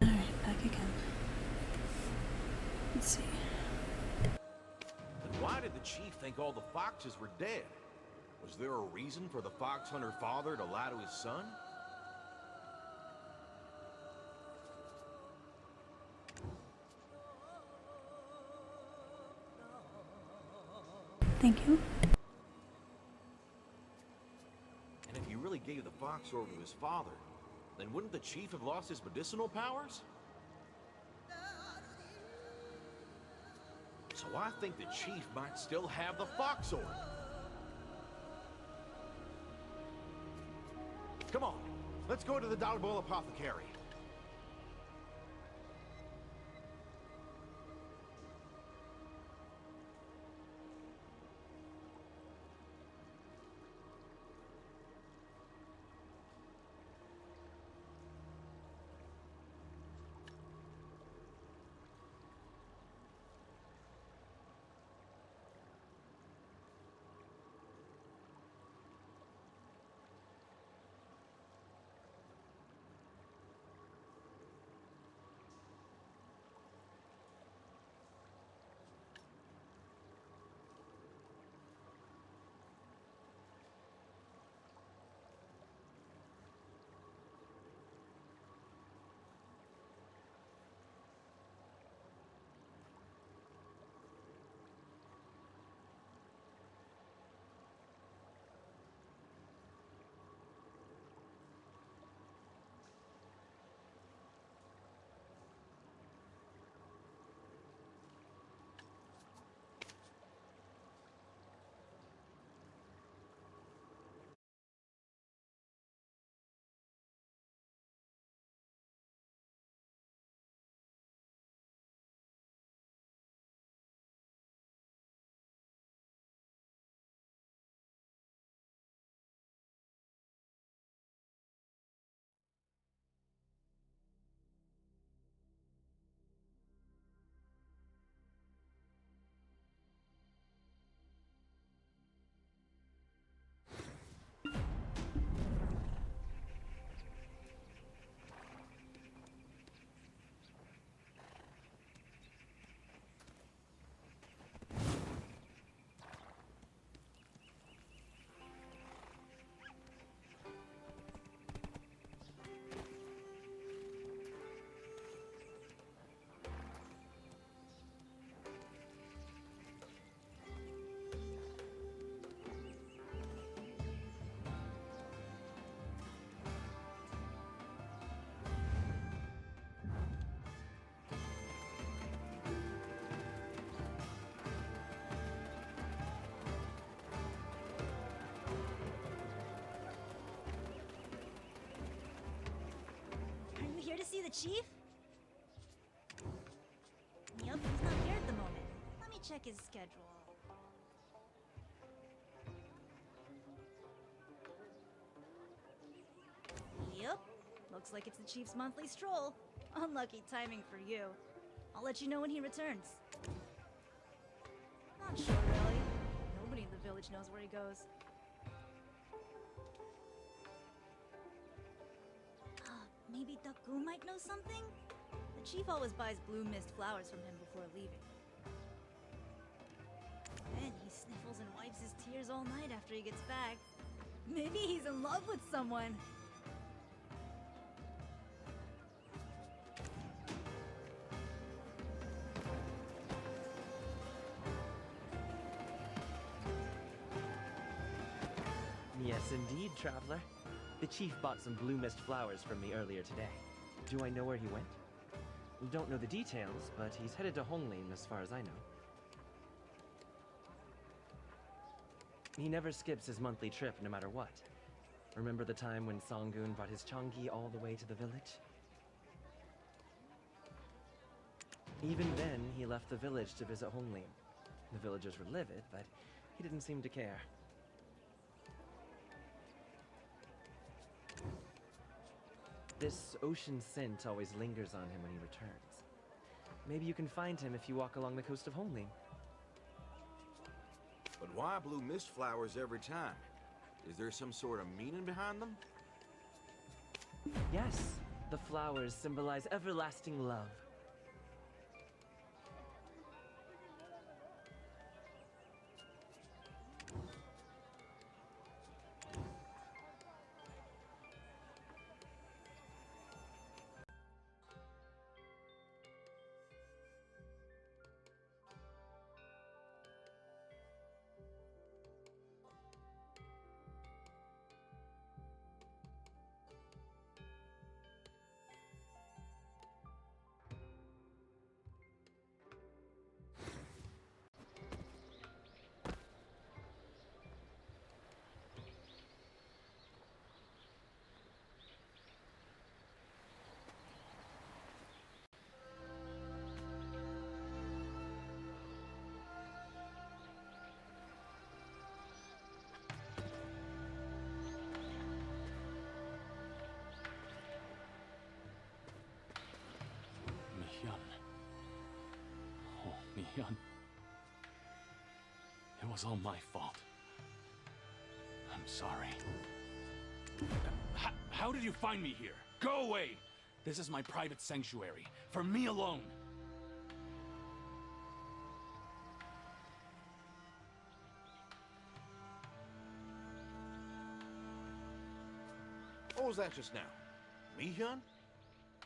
Alright, back again. Let's see. Then why did the chief think all the foxes were dead? Was there a reason for the fox hunter father to lie to his son? Thank you. And if he really gave the fox over to his father, then wouldn't the chief have lost his medicinal powers? So I think the chief might still have the fox sword. Come on, let's go to the Dalbol Apothecary. the chief? Yup, he's not here at the moment. Let me check his schedule. Yup, looks like it's the chief's monthly stroll. Unlucky timing for you. I'll let you know when he returns. Not sure, really. Nobody in the village knows where he goes. Maybe Daku might know something? The chief always buys blue mist flowers from him before leaving. Then he sniffles and wipes his tears all night after he gets back. Maybe he's in love with someone. Yes, indeed, traveler. The chief bought some blue mist flowers from me earlier today. Do I know where he went? Don't know the details, but he's headed to Honglin as far as I know. He never skips his monthly trip no matter what. Remember the time when Songun brought his Changi all the way to the village? Even then, he left the village to visit Honglin. The villagers were livid, but he didn't seem to care. This ocean scent always lingers on him when he returns. Maybe you can find him if you walk along the coast of Honglin. But why blue mist flowers every time? Is there some sort of meaning behind them? Yes, the flowers symbolize everlasting love. Mihyun. It was all my fault. I'm sorry. How did you find me here? Go away! This is my private sanctuary. For me alone. What was that just now? Mihyun?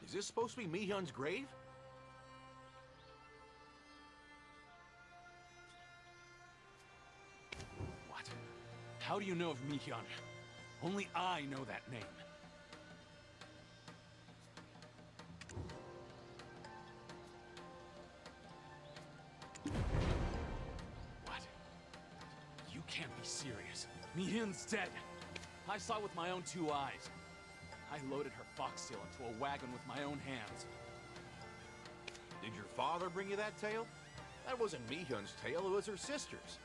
Is this supposed to be Mihyun's grave? What? How do you know of Mihyun? Only I know that name. What? You can't be serious. Mihyun's dead. I saw it with my own 2 eyes. I loaded her foxtail into a wagon with my own hands. Did your father bring you that tale? That wasn't Mihyun's tale, it was her sister's.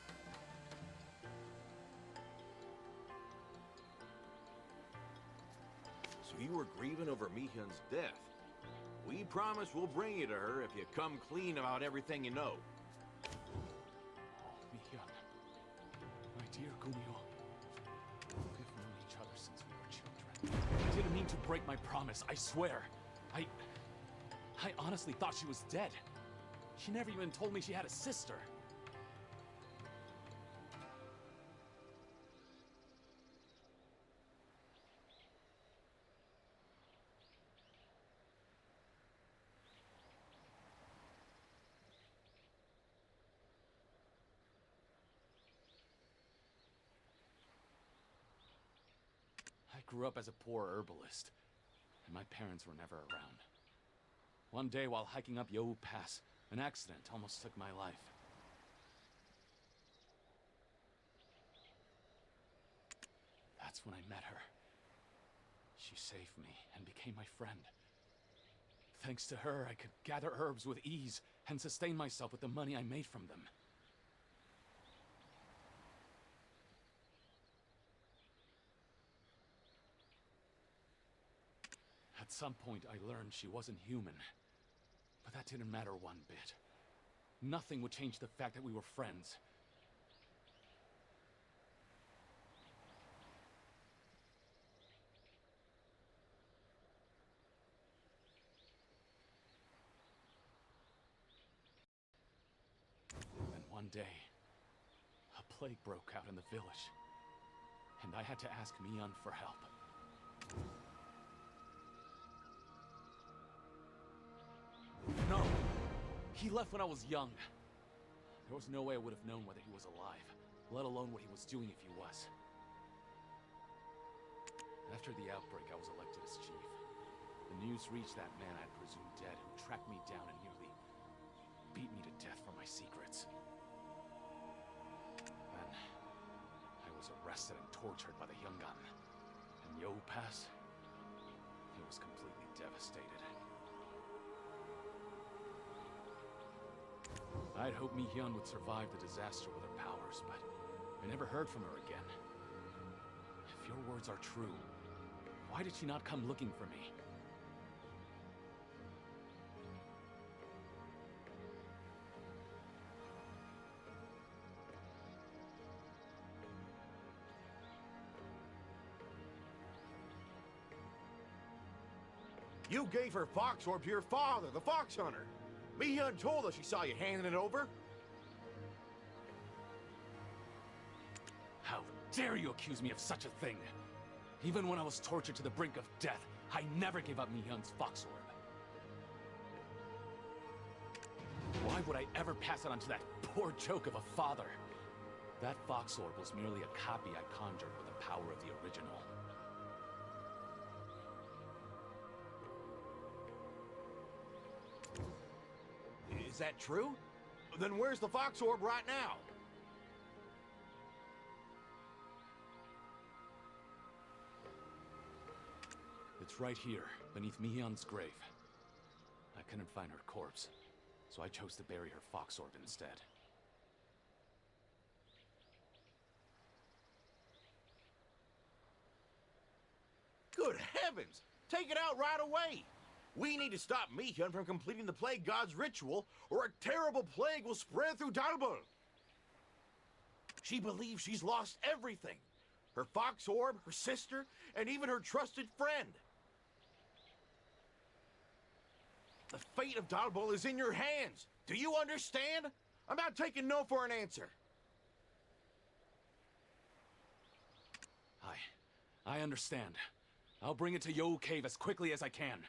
So you were grieving over Mihyun's death. We promise we'll bring you to her if you come clean about everything you know. Oh, Mihyun. My dear Gunio. We've known each other since we were children. I didn't mean to break my promise, I swear. I honestly thought she was dead. She never even told me she had a sister. I grew up as a poor herbalist, and my parents were never around. One day while hiking up Yohu Pass, an accident almost took my life. That's when I met her. She saved me and became my friend. Thanks to her, I could gather herbs with ease and sustain myself with the money I made from them. At some point, I learned she wasn't human. But that didn't matter one bit. Nothing would change the fact that we were friends. Then one day, a plague broke out in the village, and I had to ask Mian for help. No! He left when I was young. There was no way I would have known whether he was alive, let alone what he was doing if he was. After the outbreak, I was elected as chief. The news reached that man I'd presumed dead, who tracked me down and nearly beat me to death for my secrets. Then, I was arrested and tortured by the Yungan. And Yopaz, he was completely devastated. I'd hoped Mi-Hyun would survive the disaster with her powers, but I never heard from her again. If your words are true, why did she not come looking for me? You gave her Fox Orb to your father, the Fox Hunter. Mi-Hyun told us she saw you handing it over. How dare you accuse me of such a thing? Even when I was tortured to the brink of death, I never gave up Mi-Hyun's Fox Orb. Why would I ever pass it on to that poor joke of a father? That Fox Orb was merely a copy I conjured with the power of the original. Is that true? Then where's the Fox Orb right now? It's right here, beneath Mi-Hyun's grave. I couldn't find her corpse, so I chose to bury her Fox Orb instead. Good heavens! Take it out right away! We need to stop Mi-Hyun from completing the Plague God's ritual, or a terrible plague will spread through Dalbul. She believes she's lost everything. Her Fox Orb, her sister, and even her trusted friend. The fate of Dalbul is in your hands. Do you understand? I'm not taking no for an answer. I understand. I'll bring it to Yo Cave as quickly as I can.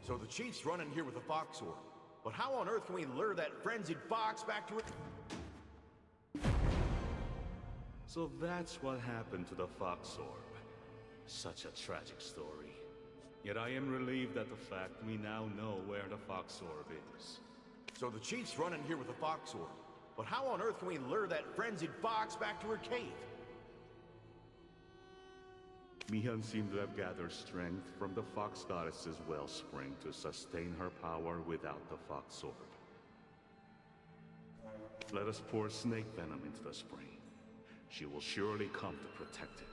So the chief's running here with a Fox Orb. But how on earth can we lure that frenzied fox back to it? So that's what happened to the Fox Orb. Such a tragic story. Yet I am relieved at the fact we now know where the Fox Orb is. So the chief's running here with a Fox Orb. But how on earth can we lure that frenzied fox back to her cave? Mi-Hyun seemed to have gathered strength from the Fox Goddess's wellspring to sustain her power without the Fox Orb. Let us pour snake venom into the spring. She will surely come to protect it.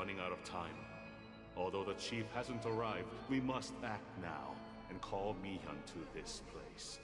running out of time. Although the chief hasn't arrived, we must act now and call Mihyun to this place.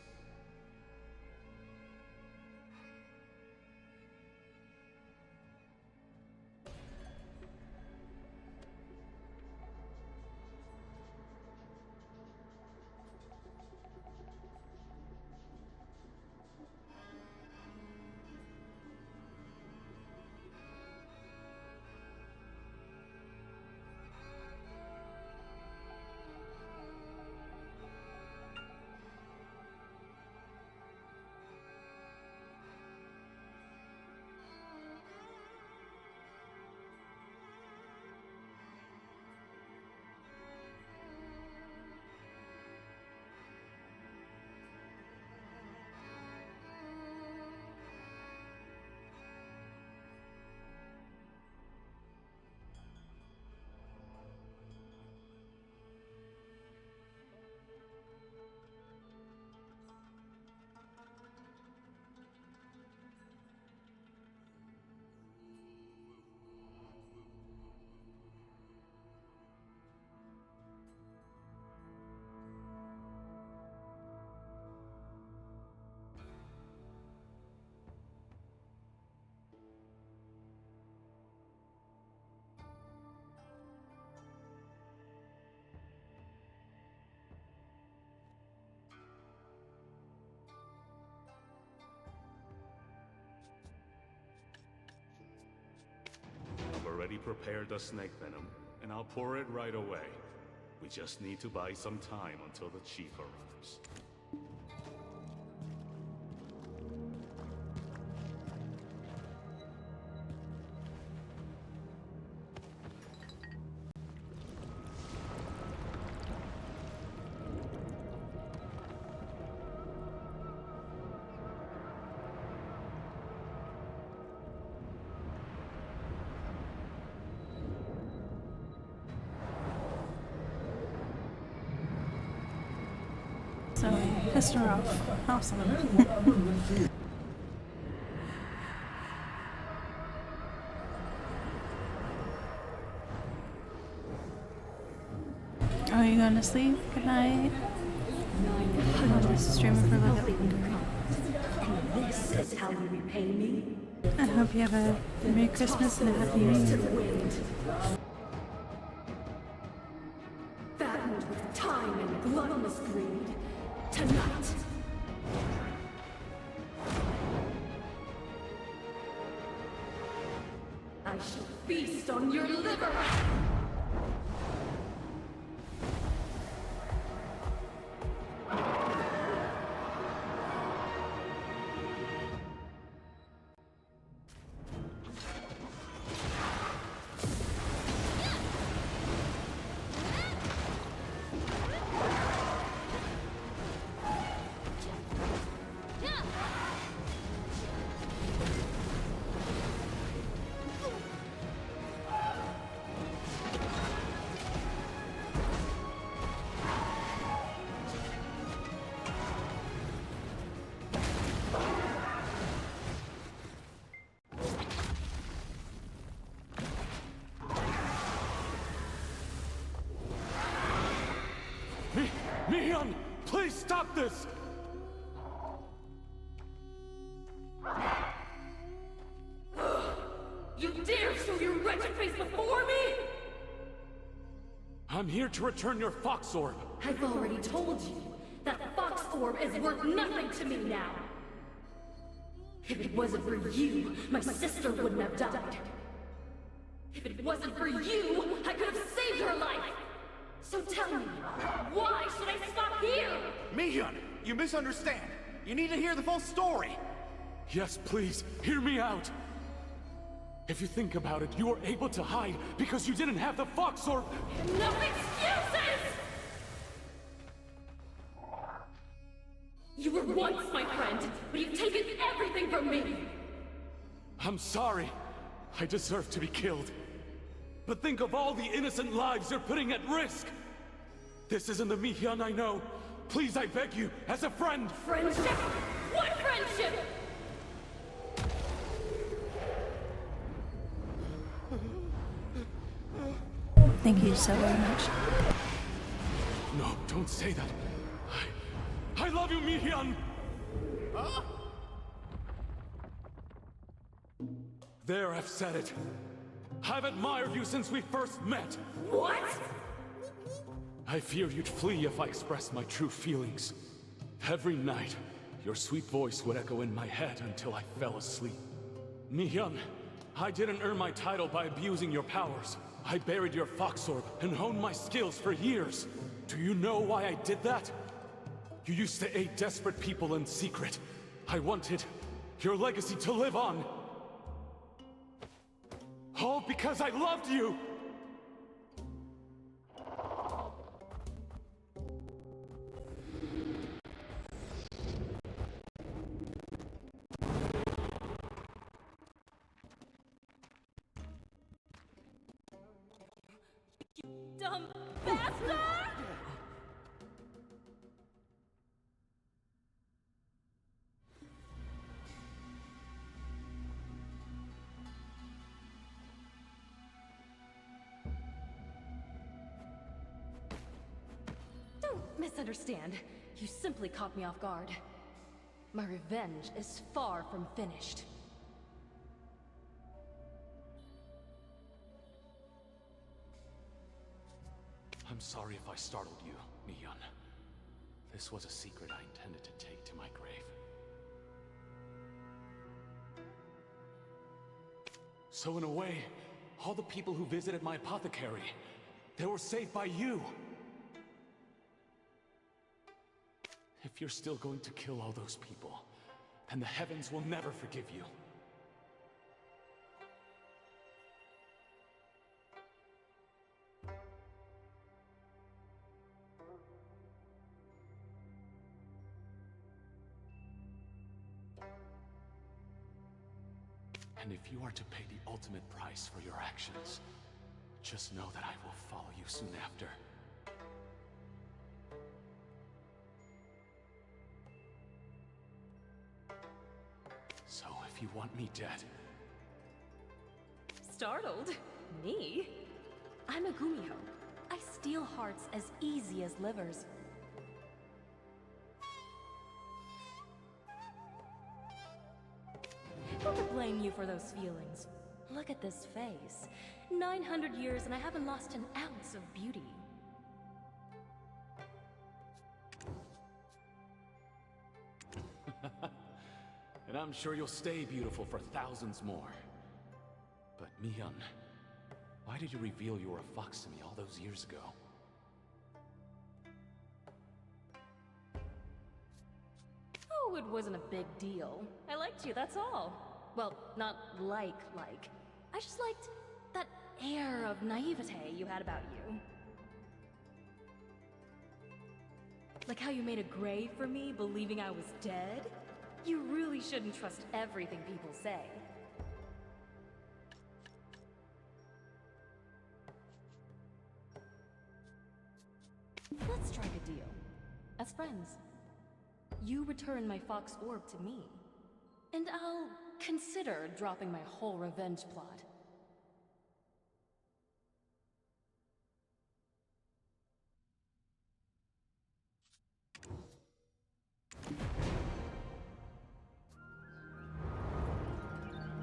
I've already prepared the snake venom, and I'll pour it right away. We just need to buy some time until the chief arrives. So, pissed her off. Awesome. Oh, you going to sleep? Good night. I'll just stream it for a little bit longer. And this is how you repay me? I hope you have a Merry Christmas and a Happy New Year. Fattened with time and gluttonous greed. Tonight. I shall feast on your liver. Mihyun, please stop this! You dare show your wretched face before me? I'm here to return your Fox Orb. I've already told you that the Fox Orb is worth nothing to me now. If it wasn't for you, my sister wouldn't have died. If it wasn't for you, I could have saved her life. So tell me, why should I stop here? Mihyun, you misunderstand. You need to hear the full story. Yes, please, hear me out. If you think about it, you were able to hide because you didn't have the Fox Orb. No excuses! You were once my friend, but you've taken everything from me! I'm sorry. I deserve to be killed. But think of all the innocent lives you're putting at risk! This isn't the Mihyun I know. Please, I beg you, as a friend! Friendship? What friendship? Thank you so very much. No, don't say that. I love you, Mihyun! Huh? There, I've said it. I've admired you since we first met. What? I feared you'd flee if I expressed my true feelings. Every night, your sweet voice would echo in my head until I fell asleep. Mihyun, I didn't earn my title by abusing your powers. I buried your fox orb and honed my skills for years. Do you know why I did that? You used to aid desperate people in secret. I wanted your legacy to live on. All because I loved you! Dumb bastard! Don't misunderstand. You simply caught me off guard. My revenge is far from finished. I'm sorry if I startled you, Mihyun. This was a secret I intended to take to my grave. So in a way, all the people who visited my apothecary, they were saved by you! If you're still going to kill all those people, then the heavens will never forgive you. And if you are to pay the ultimate price for your actions, just know that I will follow you soon after. So if you want me dead... Startled? Me? I'm a Gumiho. I steal hearts as easy as livers. Who could blame you for those feelings? Look at this face. 900 years and I haven't lost an ounce of beauty. And I'm sure you'll stay beautiful for thousands more. But Mihyun, why did you reveal you were a fox to me all those years ago? Oh, it wasn't a big deal. I liked you, that's all. Well, not like. I just liked that air of naivete you had about you. Like how you made a grave for me, believing I was dead? You really shouldn't trust everything people say. Let's strike a deal. As friends. You return my fox orb to me, and I'll consider dropping my whole revenge plot.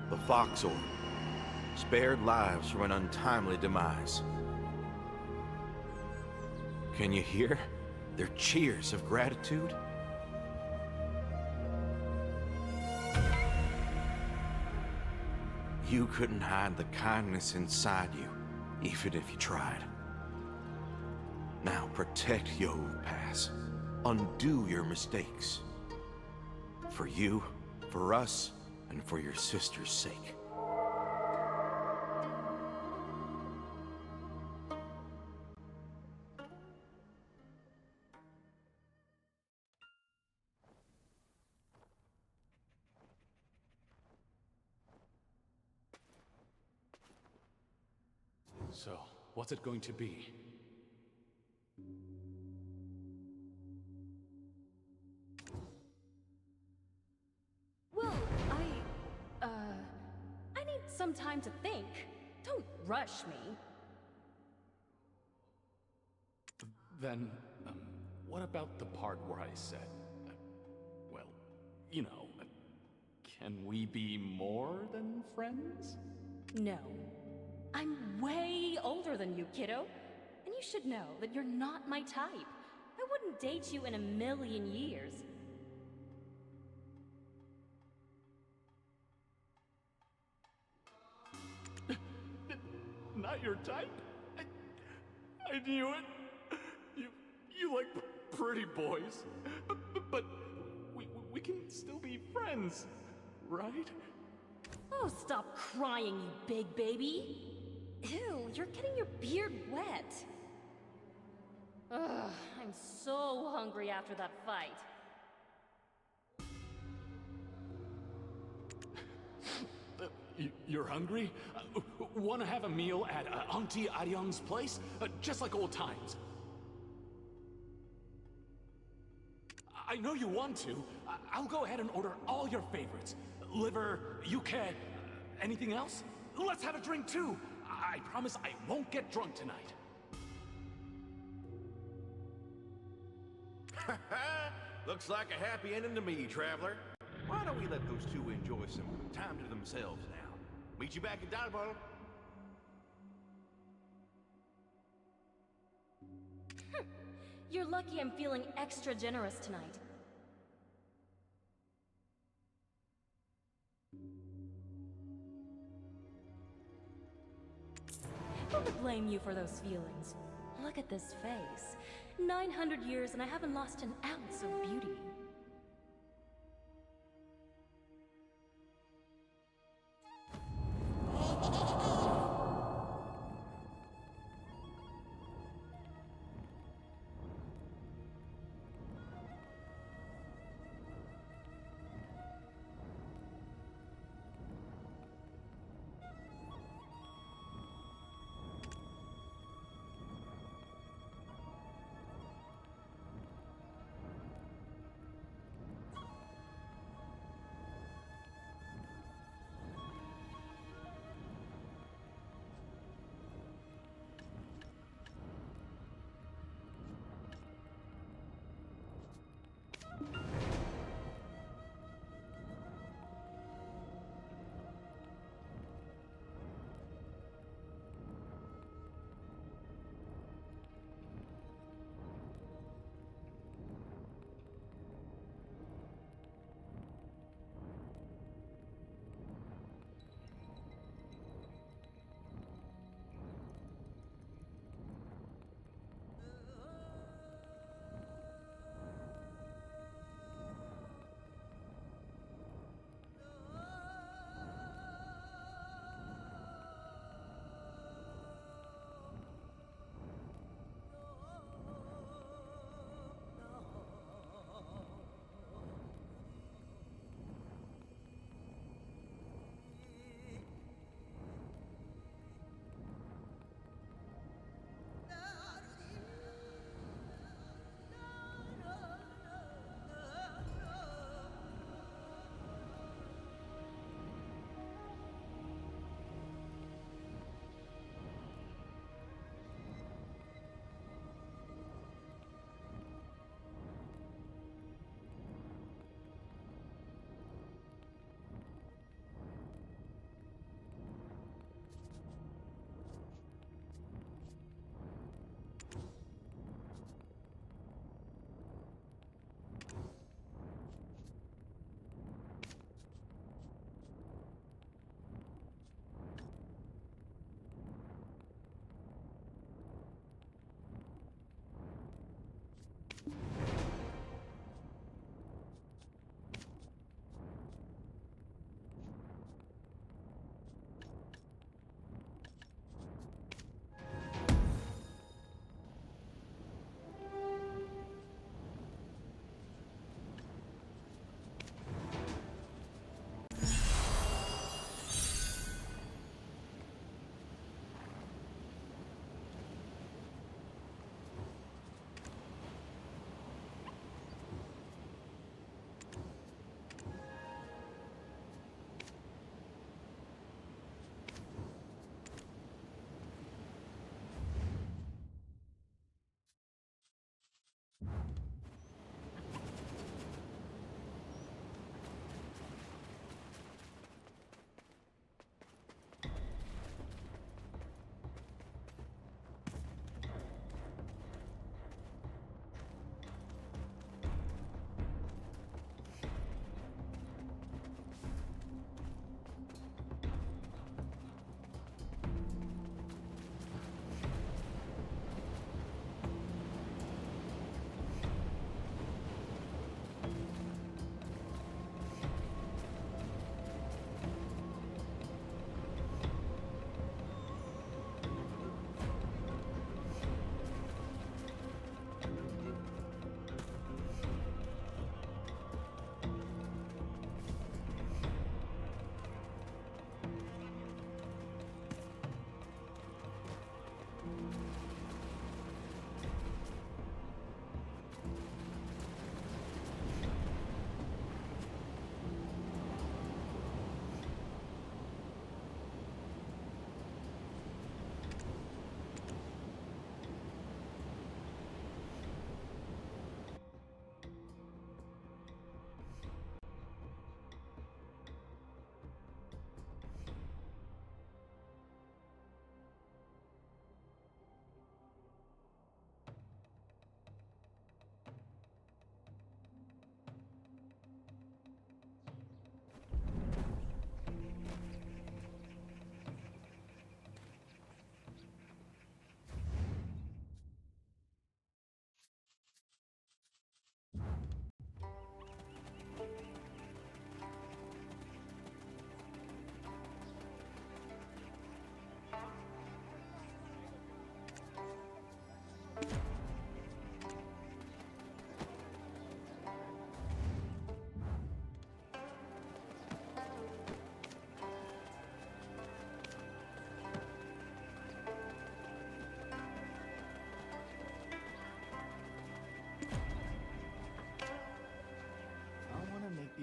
The Fox Orb spared lives from an untimely demise. Can you hear their cheers of gratitude? You couldn't hide the kindness inside you, even if you tried. Now protect Yov Pass. Undo your mistakes. For you, for us, and for your sister's sake. So, what's it going to be? Well, I need some time to think. Don't rush me. Then, what about the part where I said, well, you know, can we be more than friends? No. I'm way older than you, kiddo. And you should know that you're not my type. I wouldn't date you in a million years. Not your type? I knew it. You like pretty boys. But we can still be friends, right? Oh, stop crying, you big baby. Ew, you're getting your beard wet. Ugh, I'm so hungry after that fight. You're hungry? Wanna have a meal at Auntie Aryang's place? Just like old times. I know you want to. I'll go ahead and order all your favorites. Liver, yuke, anything else? Let's have a drink too. I promise I won't get drunk tonight. Looks like a happy ending to me, traveler. Why don't we let those two enjoy some time to themselves now? Meet you back at Dodgeball. You're lucky I'm feeling extra generous tonight. Who would blame you for those feelings? Look at this face. 900 years and I haven't lost an ounce of beauty.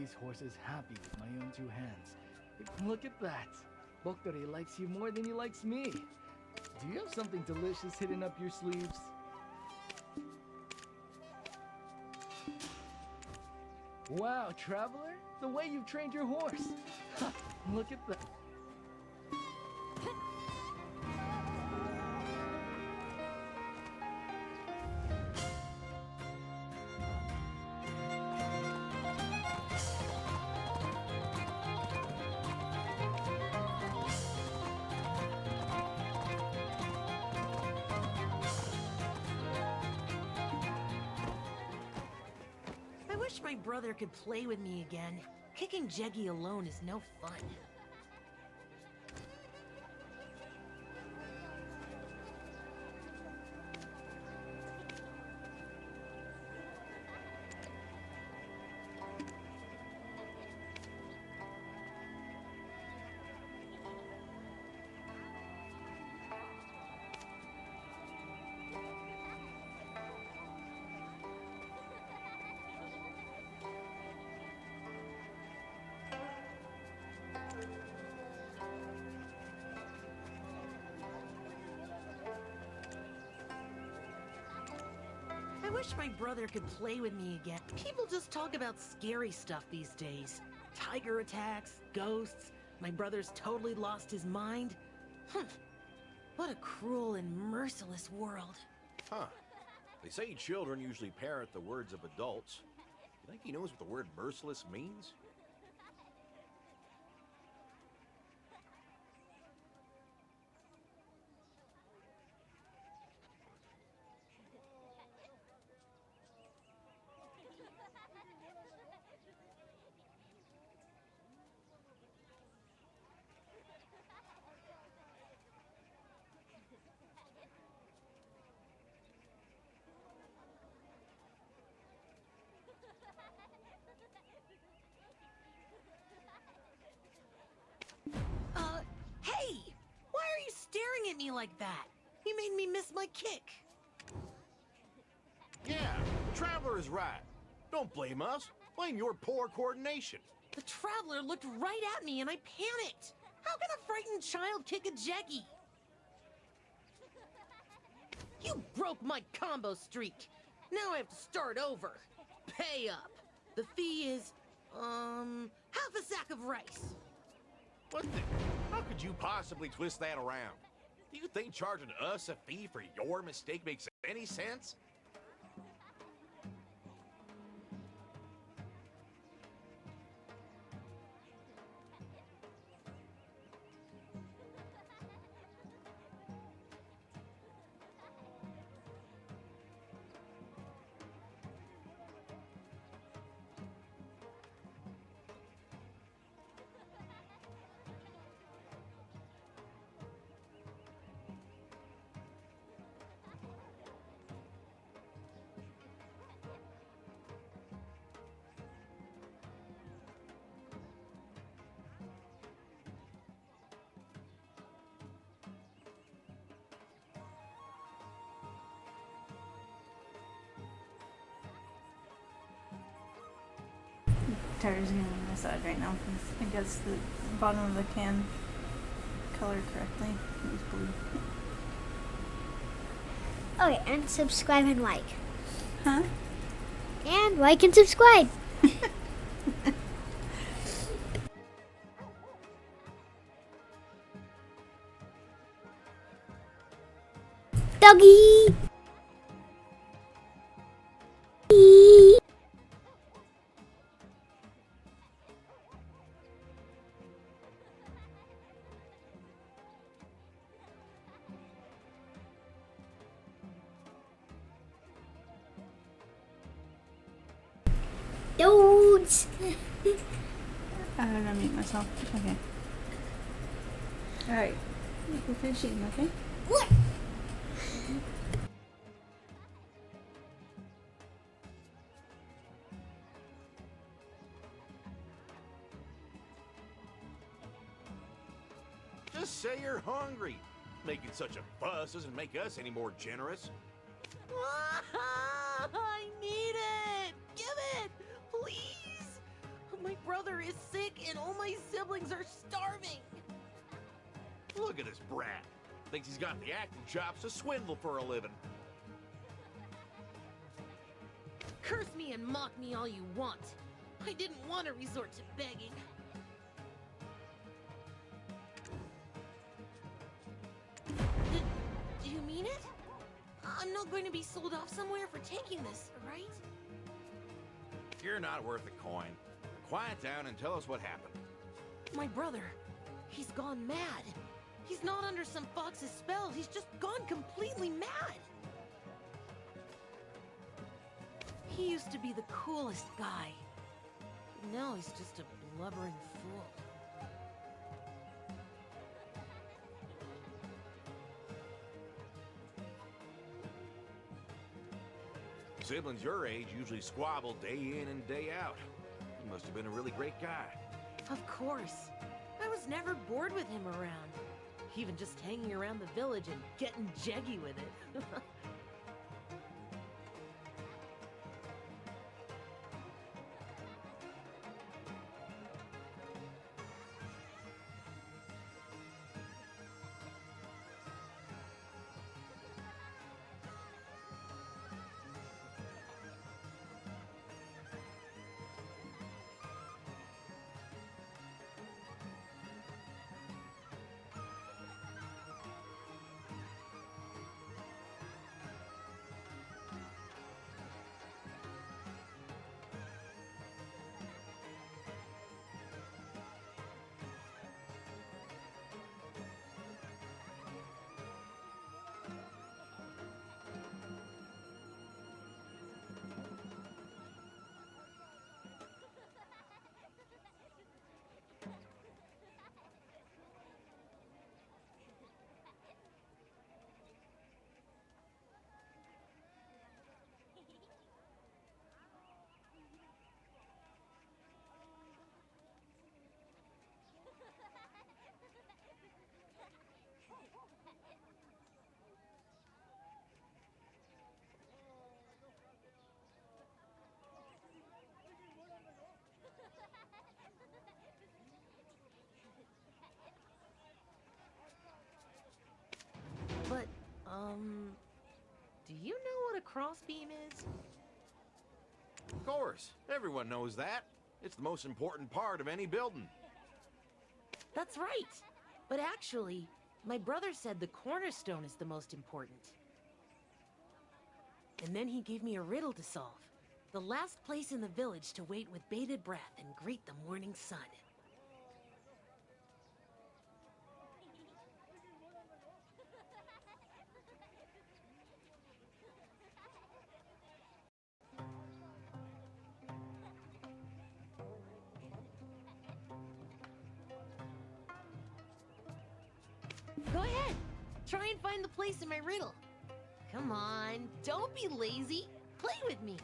these horses happy with my own two hands. Look at that. Bokdori likes you more than he likes me. Do you have something delicious hidden up your sleeves? Wow, Traveler, the way you've trained your horse. Look at that. I wish my brother could play with me again. Kicking Jeggy alone is no fun. I wish my brother could play with me again. People just talk about scary stuff these days. Tiger attacks, ghosts, my brother's totally lost his mind. What a cruel and merciless world. Huh. They say children usually parrot the words of adults. You think he knows what the word merciless means? Hey! Why are you staring at me like that? You made me miss my kick. Yeah, the Traveler is right. Don't blame us. Blame your poor coordination. The Traveler looked right at me and I panicked. How can a frightened child kick a Jeggy? You broke my combo streak. Now I have to start over. Pay up. The fee is, half a sack of rice. What the? How could you possibly twist that around? Do you think charging us a fee for your mistake makes any sense? Tyler's gonna decide right now because I guess the bottom of the can colored correctly. It was blue. Okay, and subscribe and like. Huh? And like and subscribe. Doggy! Dudes! I don't unmute myself. Okay. Alright. We're finishing, okay? What? Just say you're hungry. Making such a fuss doesn't make us any more generous. I need it! Give it! Please! My siblings are starving! Look at this brat. Thinks he's got the acting chops to swindle for a living. Curse me and mock me all you want. I didn't want to resort to begging. Do you mean it? I'm not going to be sold off somewhere for taking this, right? You're not worth a coin. Quiet down and tell us what happened. My brother, he's gone mad. He's not under some fox's spell. He's just gone completely mad. He used to be the coolest guy. Now he's just a blubbering fool. Siblings your age usually squabble day in and day out. He must have been a really great guy. Of course. I was never bored with him around. Even just hanging around the village and getting jeggy with it. But, do you know what a crossbeam is? Of course. Everyone knows that. It's the most important part of any building. That's right. But actually, my brother said the cornerstone is the most important. And then he gave me a riddle to solve. The last place in the village to wait with bated breath and greet the morning sun. Go ahead. Try and find the place in my riddle. Come on, don't be lazy. Play with me.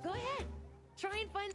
Go ahead. Try and find...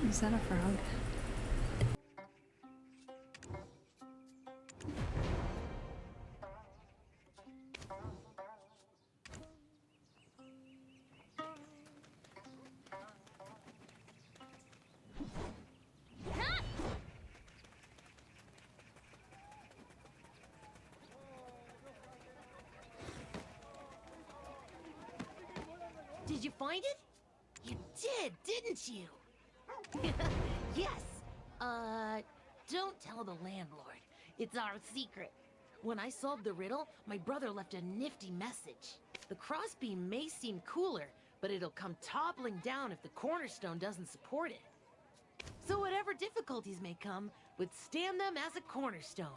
Is that a frog? Did you find it? You did, didn't you? Yes, Don't tell the landlord. It's our secret. When I solved the riddle, my brother left a nifty message. The crossbeam may seem cooler, but it'll come toppling down if the cornerstone doesn't support it. So whatever difficulties may come, withstand them as a cornerstone.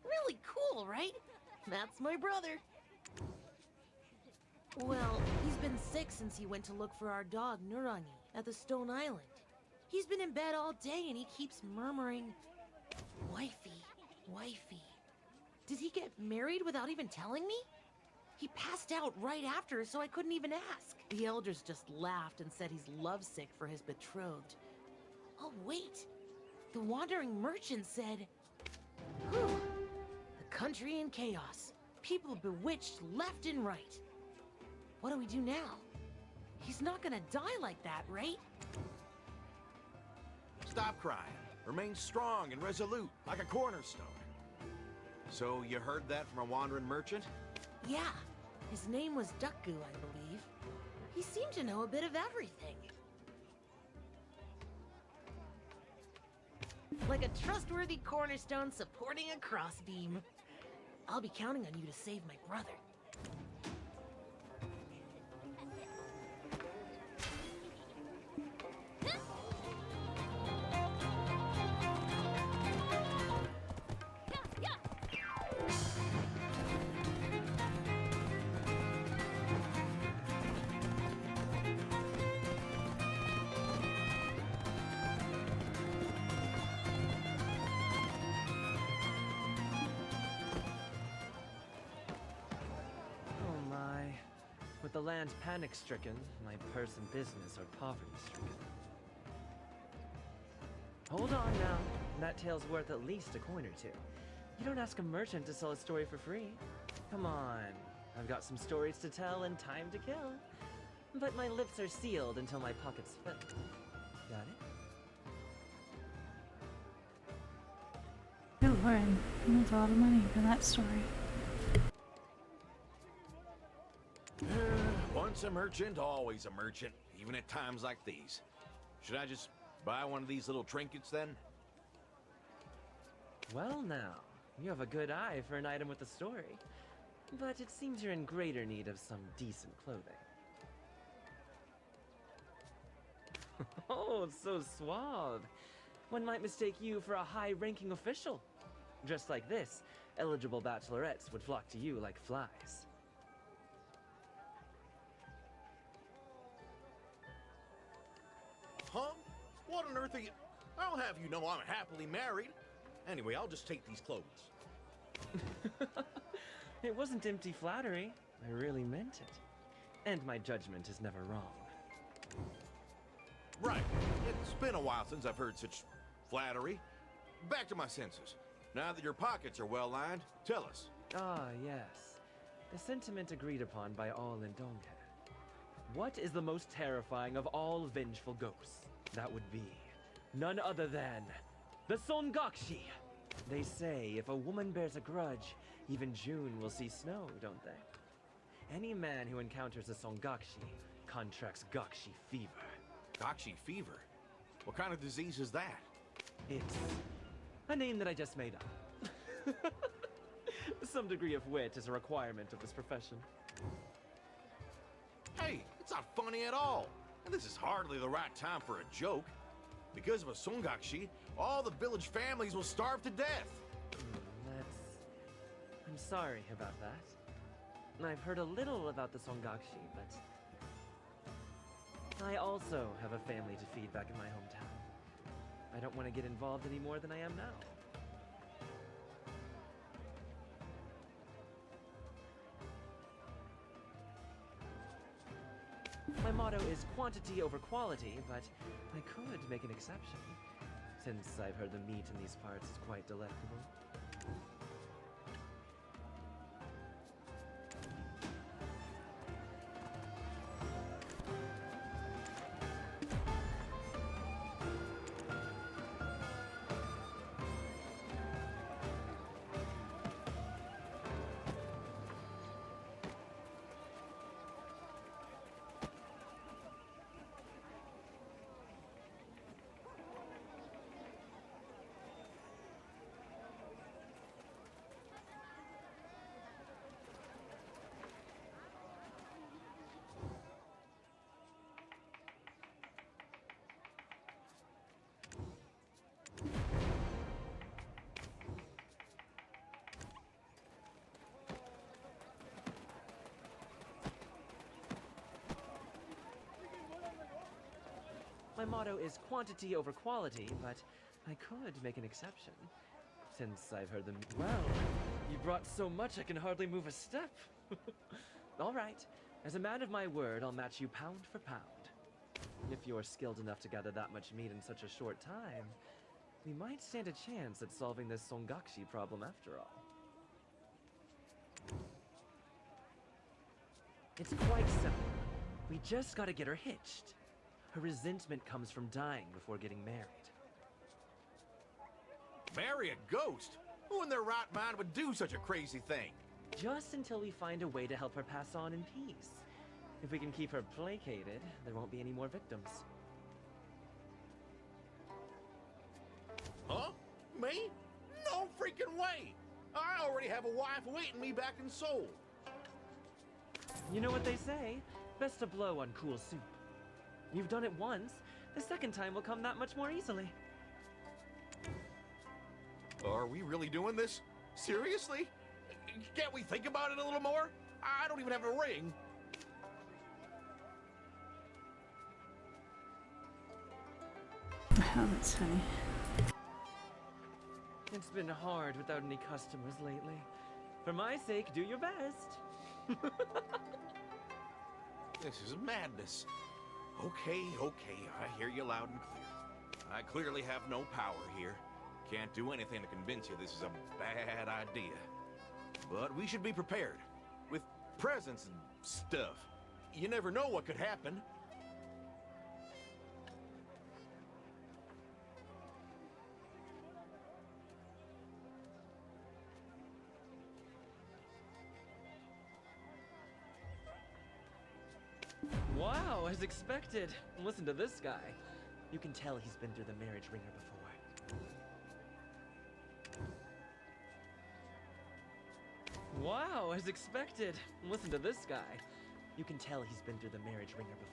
Really cool, right? That's my brother. Well, he's been sick since he went to look for our dog, Nurangi, at the Stone Island. He's been in bed all day and he keeps murmuring, "Wifey, wifey." Did he get married without even telling me? He passed out right after, so I couldn't even ask. The elders just laughed and said he's lovesick for his betrothed. Oh, wait. The wandering merchant said, "Whew. The country in chaos. People bewitched left and right. What do we do now? He's not gonna die like that, right?" Stop crying. Remain strong and resolute, like a cornerstone. So you heard that from a wandering merchant? Yeah. His name was Dukku, I believe. He seemed to know a bit of everything. Like a trustworthy cornerstone supporting a crossbeam. I'll be counting on you to save my brother. Oh my. With the land panic-stricken, my purse and business are poverty-stricken. Hold on now. That tale's worth at least a coin or two. You don't ask a merchant to sell a story for free. Come on. I've got some stories to tell and time to kill. But my lips are sealed until my pockets fill. Got it? Good lord, that's a lot of money for that story. Once a merchant, always a merchant, even at times like these. Should I just buy one of these little trinkets then? Well now, you have a good eye for an item with a story. But it seems you're in greater need of some decent clothing. Oh, so suave. One might mistake you for a high-ranking official. Dressed like this, eligible bachelorettes would flock to you like flies. Huh? What on earth are you... I'll have you know I'm happily married. Anyway, I'll just take these clothes. It wasn't empty flattery. I really meant it. And my judgment is never wrong. Right. It's been a while since I've heard such flattery. Back to my senses. Now that your pockets are well lined, tell us. Ah, yes. The sentiment agreed upon by all in Donghe. What is the most terrifying of all vengeful ghosts? That would be none other than the Songakshi. They say if a woman bears a grudge, even June will see snow, don't they? Any man who encounters a Songakshi contracts Gakshi fever. Gakshi fever? What kind of disease is that? It's a name that I just made up. Some degree of wit is a requirement of this profession. Hey, it's not funny at all. And this is hardly the right time for a joke. Because of a Songakshi, all the village families will starve to death. I'm sorry about that. I've heard a little about the Songakshi, but I also have a family to feed back in my hometown. I don't want to get involved any more than I am now. My motto is quantity over quality, but I could make an exception, since I've heard the meat in these parts is quite delectable. My motto is quantity over quality, but I could make an exception. Since I've heard them. Well, you brought so much I can hardly move a step. All right. As a man of my word, I'll match you pound for pound. If you're skilled enough to gather that much meat in such a short time, we might stand a chance at solving this Songakshi problem after all. It's quite simple. We just gotta get her hitched. Her resentment comes from dying before getting married. Marry a ghost? Who in their right mind would do such a crazy thing? Just until we find a way to help her pass on in peace. If we can keep her placated, there won't be any more victims. Huh? Me? No freaking way! I already have a wife waiting me back in Seoul. You know what they say? Best to blow on cool soup. You've done it once. The second time will come that much more easily. Are we really doing this? Seriously? Can't we think about it a little more? I don't even have a ring. Oh, that's funny. It's been hard without any customers lately. For my sake, do your best. This is madness. Okay, I hear you loud and clear. I clearly have no power here. Can't do anything to convince you this is a bad idea. But we should be prepared. With presents and stuff. You never know what could happen. Wow, as expected. Listen to this guy. You can tell he's been through the marriage ringer before. Wow, as expected. Listen to this guy. You can tell he's been through the marriage ringer before.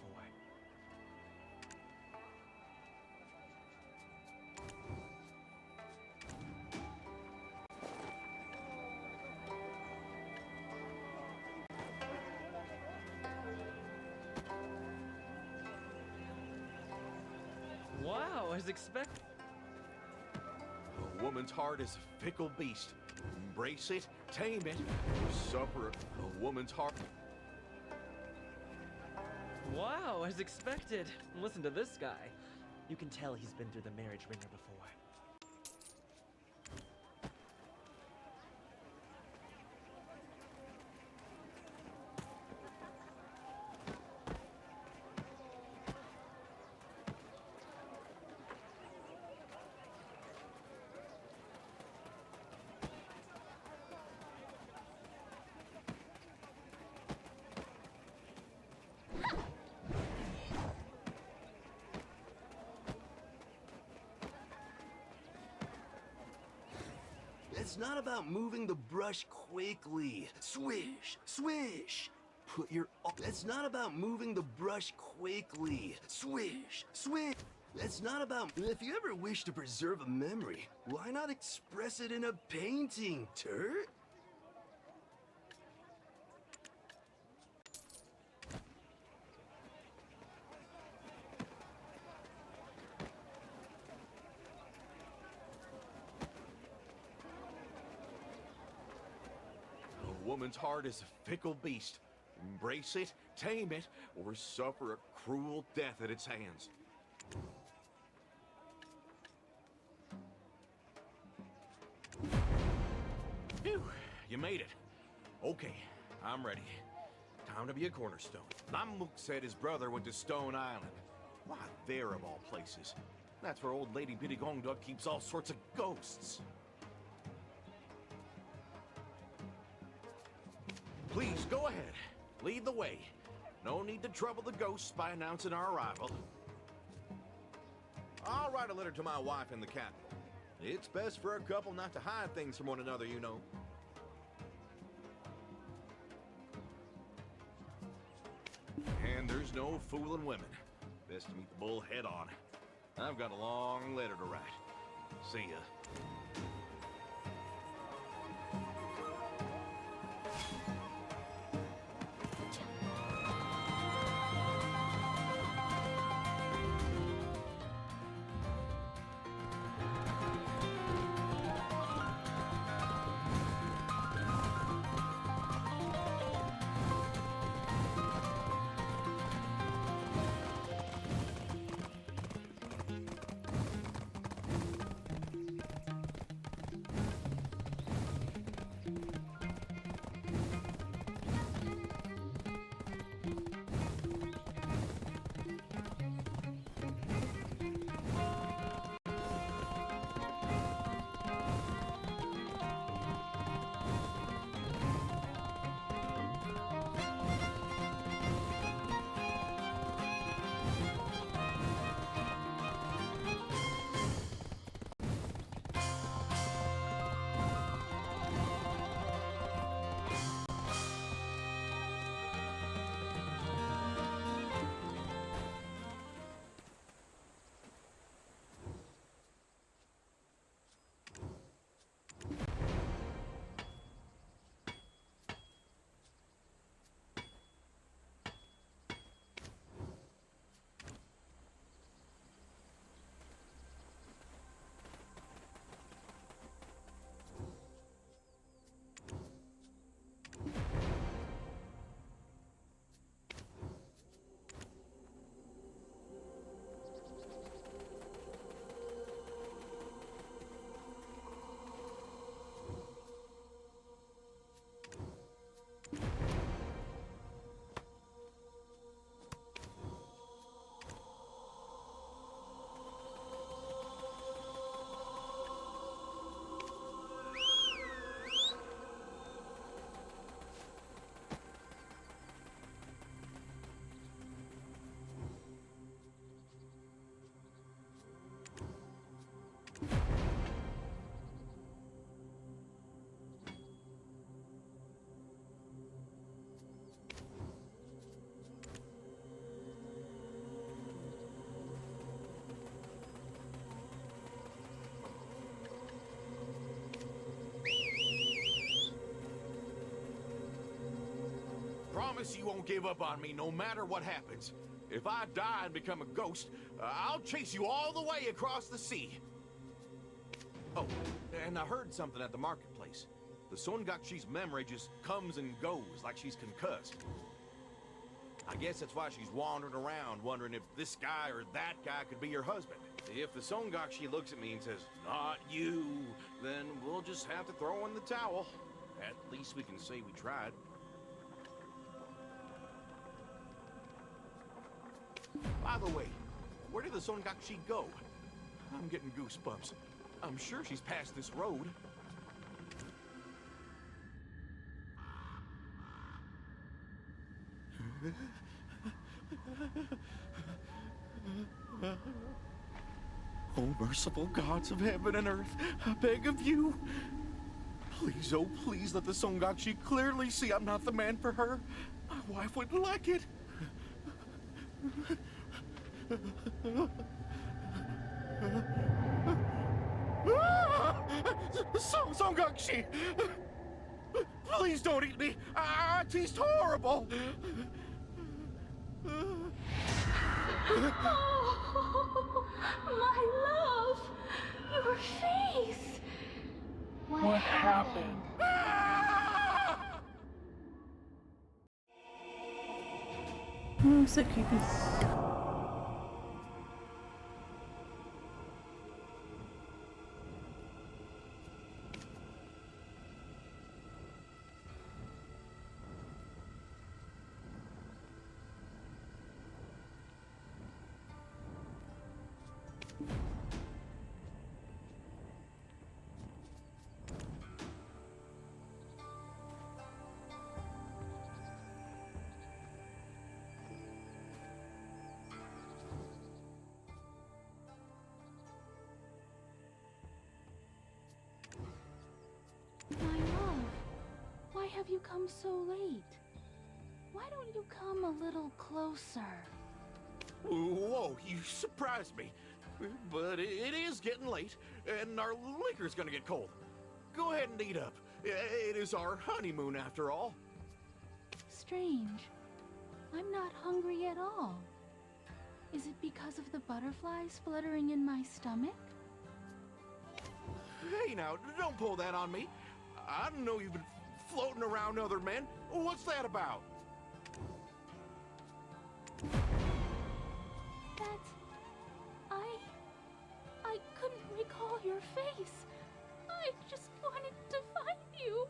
Wow, as expected. A woman's heart is a fickle beast. Embrace it, tame it, or suffer a woman's heart. Wow, as expected. Listen to this guy. You can tell he's been through the marriage ringer before. It's not about moving the brush quickly. Swish, swish. Put your... It's not about moving the brush quickly. Swish, swish. It's not about... If you ever wish to preserve a memory, why not express it in a painting, Turt? A woman's heart is a fickle beast. Embrace it, tame it, or suffer a cruel death at its hands. Phew, you made it. Okay, I'm ready. Time to be a cornerstone. Namuk said his brother went to Stone Island. Why, there of all places. That's where old Lady Bittigongduk keeps all sorts of ghosts. Please, go ahead. Lead the way. No need to trouble the ghosts by announcing our arrival. I'll write a letter to my wife in the capital. It's best for a couple not to hide things from one another, you know. And there's no fooling women. Best to meet the bull head on. I've got a long letter to write. See ya. promise you won't give up on me no matter what happens. If I die and become a ghost, I'll chase you all the way across the sea. Oh, and I heard something at the marketplace. The Songakshi's memory just comes and goes like she's concussed. I guess that's why she's wandering around wondering if this guy or that guy could be your husband. If the Songakshi looks at me and says, "Not you," then we'll just have to throw in the towel. At least we can say we tried. By the way, where did the Songakshi go? I'm getting goosebumps. I'm sure she's past this road. Oh, merciful gods of heaven and earth, I beg of you. Please, oh please, let the Songakshi clearly see I'm not the man for her. My wife wouldn't like it. Songakshi! Please don't eat me! It tastes horrible! Oh, my love! Your face! What happened? Oh, so creepy. My love, why have you come so late? Why don't you come a little closer? Whoa, you surprised me. But it is getting late, and our liquor's gonna get cold. Go ahead and eat up. It is our honeymoon, after all. Strange. I'm not hungry at all. Is it because of the butterflies fluttering in my stomach? Hey now, don't pull that on me. I don't know you've been floating around other men. What's that about? I couldn't recall your face. I just wanted to find you.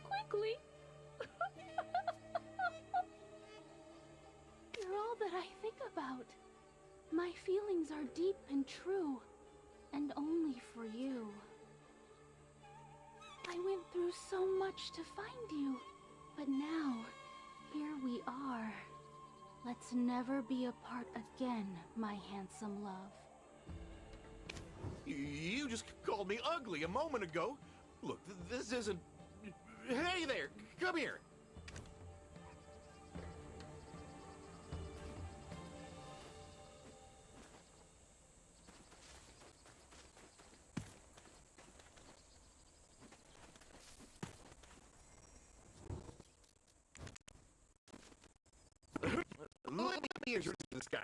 Quickly. You're all that I think about. My feelings are deep and true, and only for you. I went through so much to find you, but now, here we are. Let's never be apart again, my handsome love. You just called me ugly a moment ago. Look, this isn't... Hey there, come here. Let me introduce this guy.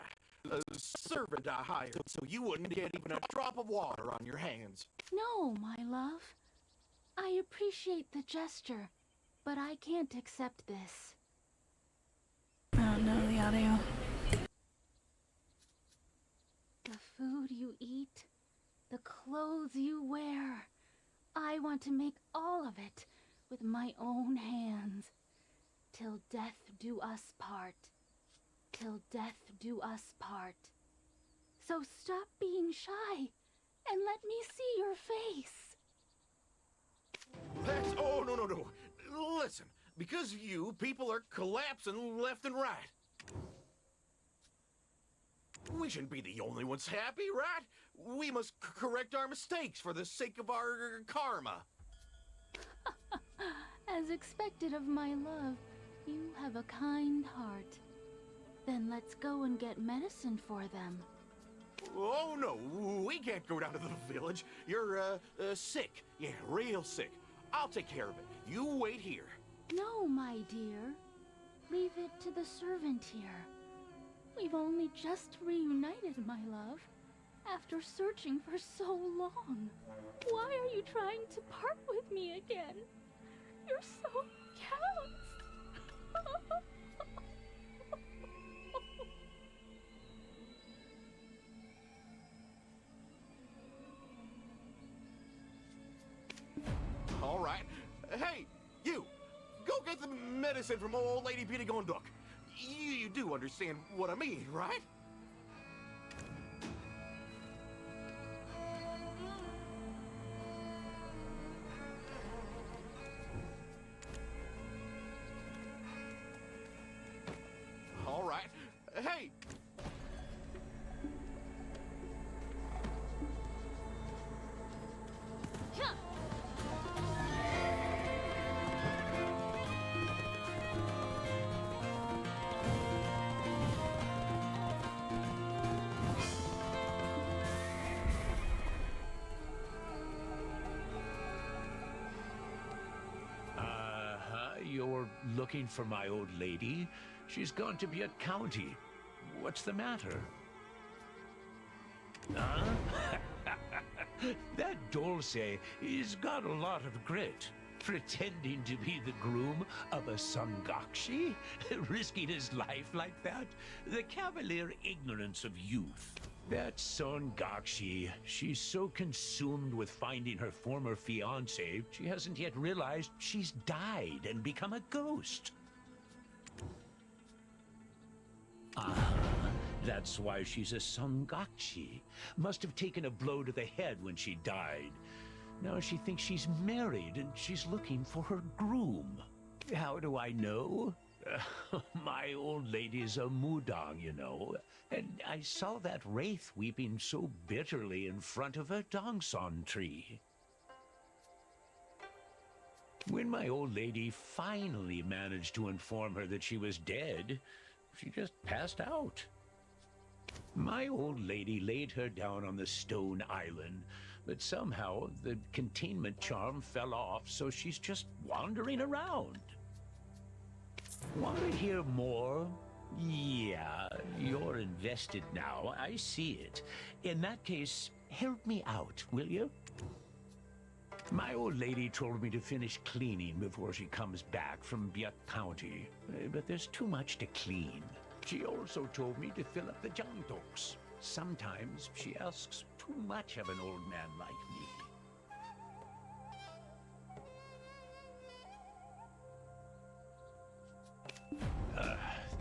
A servant I hired so you wouldn't get even a drop of water on your hands. No, my love. I appreciate the gesture, but I can't accept this. Oh no, the audio. The food you eat, the clothes you wear. I want to make all of it with my own hands. Till death do us part. Till death do us part. So stop being shy and let me see your face. That's... Oh, no. Listen, because of you, people are collapsing left and right. We shouldn't be the only ones happy, right? We must correct our mistakes for the sake of our karma. As expected of my love, you have a kind heart. Then let's go and get medicine for them. Oh, no, we can't go down to the village. You're, sick. Yeah, real sick. I'll take care of it. You wait here. No, my dear. Leave it to the servant here. We've only just reunited, my love, after searching for so long. Why are you trying to part with me again? You're so callous. All right. Hey, you! Go get the medicine from old Lady Beauty Gondok. You do understand what I mean, right? All right. Hey! You're looking for my old lady? She's gone to Butte County. What's the matter? Huh? That Dulce has got a lot of grit. Pretending to be the groom of a Sangakshi? Risking his life like that? The cavalier ignorance of youth. That Sangakshi, she's so consumed with finding her former fiancé, she hasn't yet realized she's died and become a ghost. That's why she's a Sangakshi. Must have taken a blow to the head when she died. Now she thinks she's married and she's looking for her groom. How do I know? My old lady's a mudang, you know, and I saw that wraith weeping so bitterly in front of a dongson tree. When my old lady finally managed to inform her that she was dead, she just passed out. My old lady laid her down on the stone island, but somehow the containment charm fell off, so she's just wandering around. Want to hear more? Yeah, you're invested now. I see it. In that case, help me out, will you? My old lady told me to finish cleaning before she comes back from Butte County, but there's too much to clean. She also told me to fill up the jangtoks. Sometimes she asks too much of an old man like me.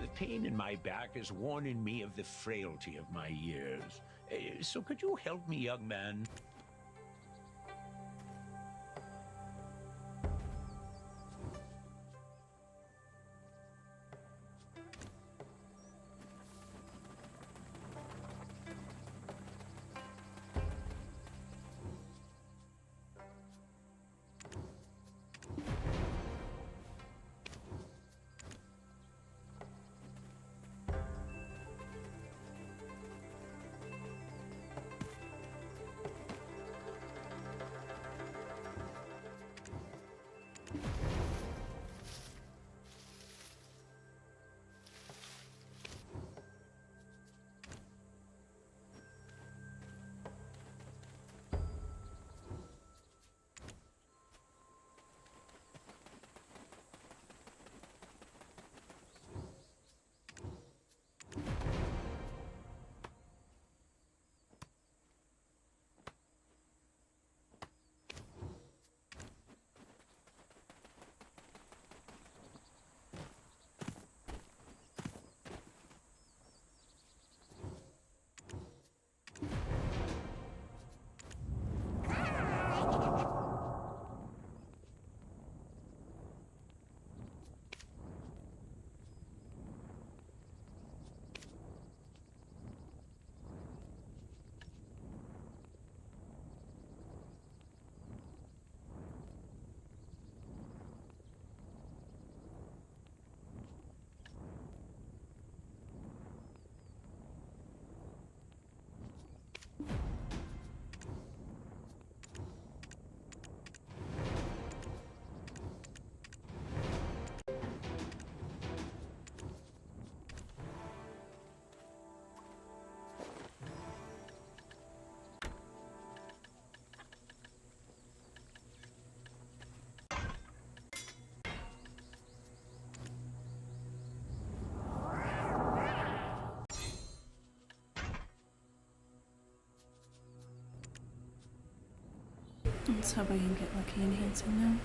The pain in my back is warning me of the frailty of my years. So could you help me, young man? Let's hope I can get lucky enhancing now.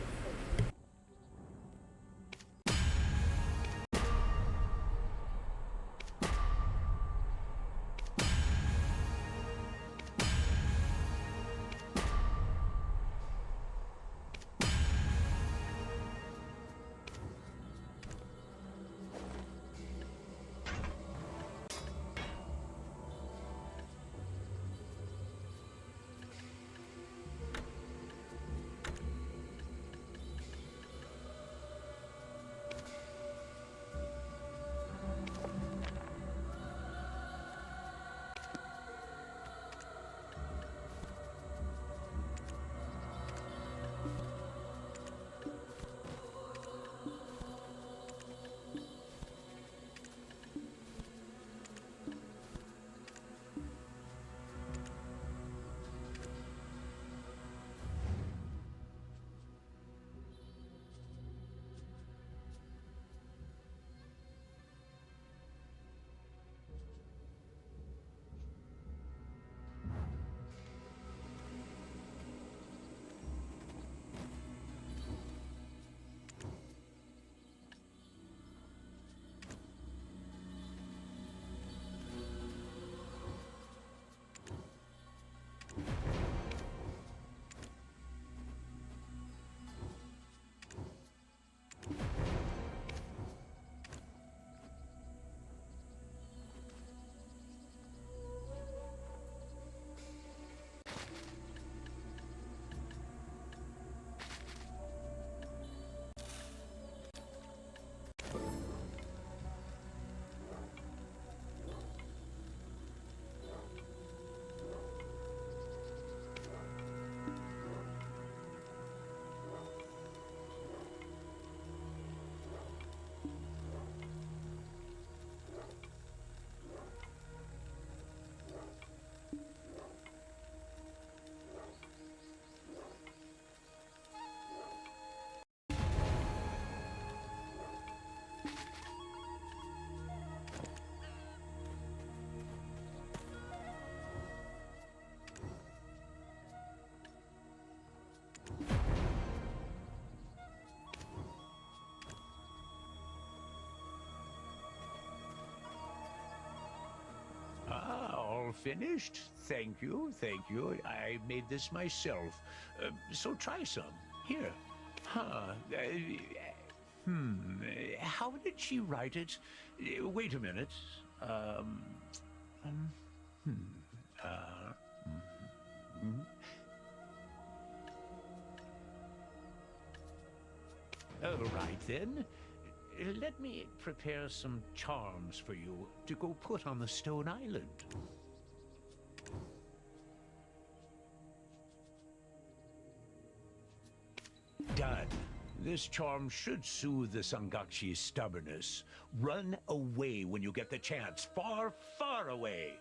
All finished? Thank you, thank you. I made this myself. So try some. Here. Huh. How did she write it? Wait a minute. All right, then. Let me prepare some charms for you to go put on the Stone Island. Done. This charm should soothe the Sangakshi's stubbornness. Run away when you get the chance. Far, far away.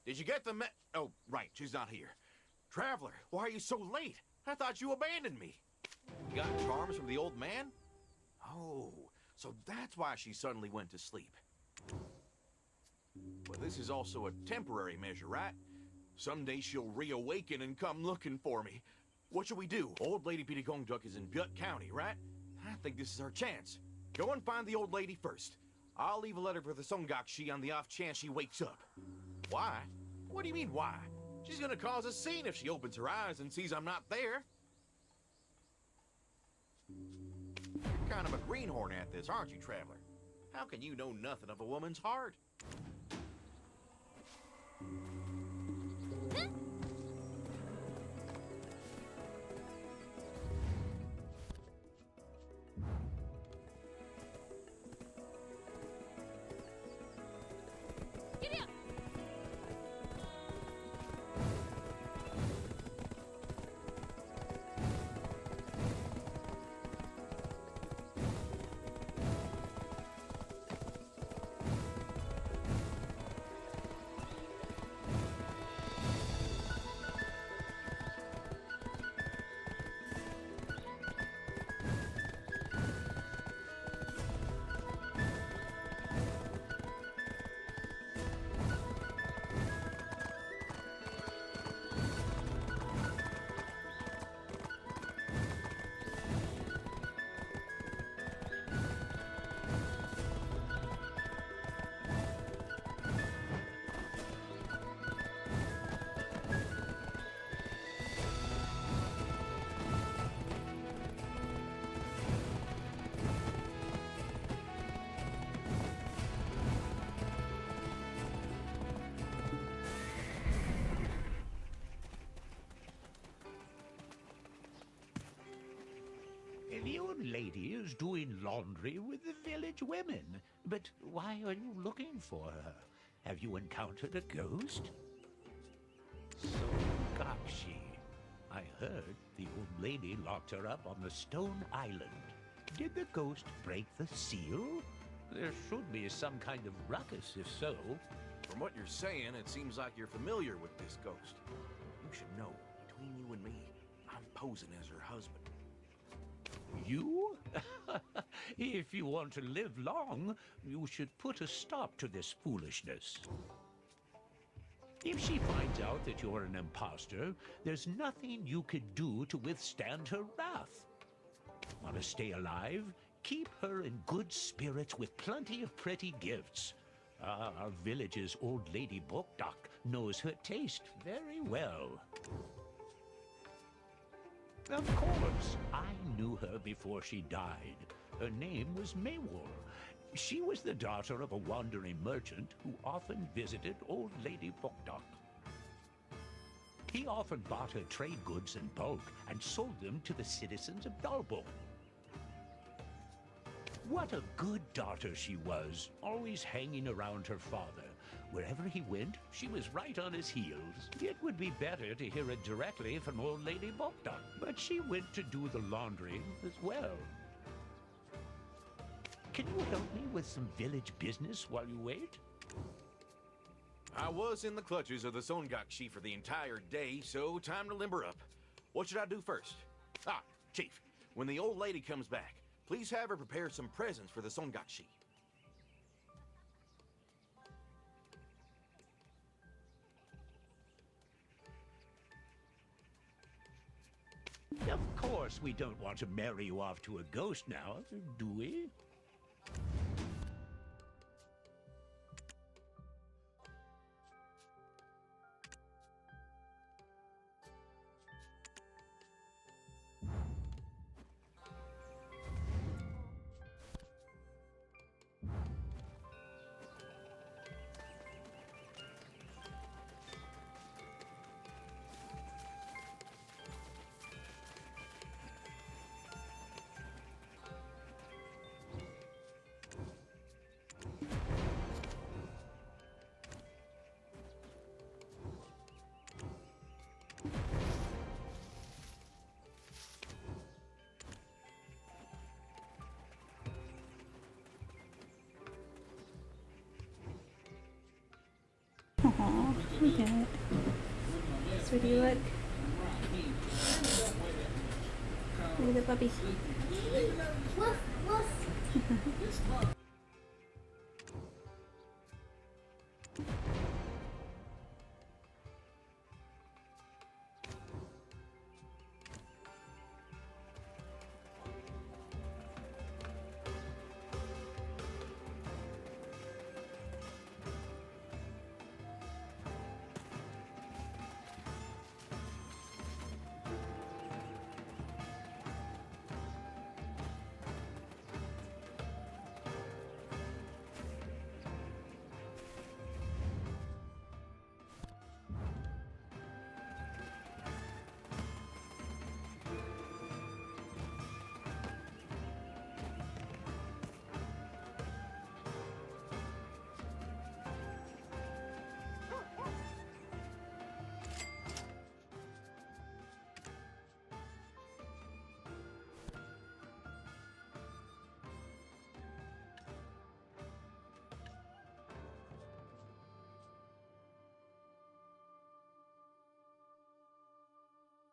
Did you get the Oh, right, she's not here. Traveler, why are you so late? I thought you abandoned me. You got charms from the old man? Oh, so that's why she suddenly went to sleep. Well, this is also a temporary measure, right? Someday she'll reawaken and come looking for me. What should we do? Old Lady Pitigongduk is in Butte County, right? I think this is our chance. Go and find the old lady first. I'll leave a letter for the Songakshi on the off chance she wakes up. Why? What do you mean, why? She's gonna cause a scene if she opens her eyes and sees I'm not there. You're kind of a greenhorn at this, aren't you, Traveler? How can you know nothing of a woman's heart? Giddy up! The old lady is doing laundry with the village women. But why are you looking for her? Have you encountered a ghost? Songakshi. I heard the old lady locked her up on the stone island. Did the ghost break the seal? There should be some kind of ruckus if so. From what you're saying, it seems like you're familiar with this ghost. You should know, between you and me, I'm posing as her husband. You? If you want to live long, you should put a stop to this foolishness. If she finds out that you're an imposter, there's nothing you could do to withstand her wrath. Want to stay alive? Keep her in good spirits with plenty of pretty gifts. Our village's old lady Bokdak knows her taste very well. Of course, I knew her before she died. Her name was Maywar. She was the daughter of a wandering merchant who often visited old Lady Bokdak. He often bought her trade goods in bulk and sold them to the citizens of Dalbo. What a good daughter she was, always hanging around her father. Wherever he went, she was right on his heels. It would be better to hear it directly from old Lady Bokdak, but she went to do the laundry as well. Can you help me with some village business while you wait? I was in the clutches of the Songakshi for the entire day, so time to limber up. What should I do first? Ah, Chief, when the old lady comes back, please have her prepare some presents for the Songakshi. Of course we don't want to marry you off to a ghost now, do we? Aw, we get it. Sweetie, look. Look at the puppy. Woof, woof.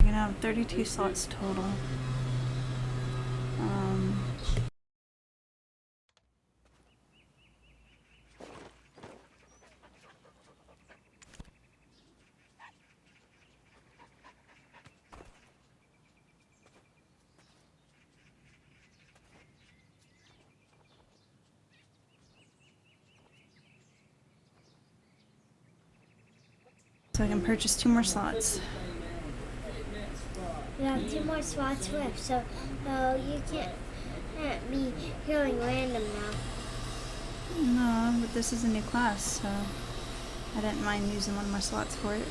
We're gonna have 32 slots total. So I can purchase 2 more slots. We have 2 more slots left, so you can't be hearing random now. No, but this is a new class, so I didn't mind using 1 more slots for it.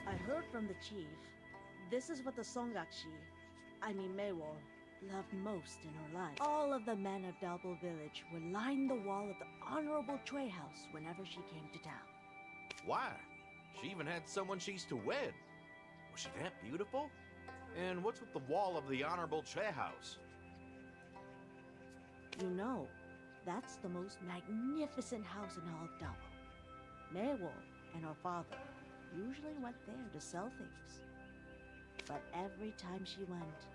I heard from the chief. This is what the Songakshi, I mean Maywol, loved most in her life. All of the men of Dalbo village would line the wall of the Honorable Chue house whenever she came to town. Why? She even had someone she used to wed. Was she that beautiful? And what's with the wall of the Honorable Chue house? You know, that's the most magnificent house in all of Dalbo. Maywol and her father usually went there to sell things. But every time she went,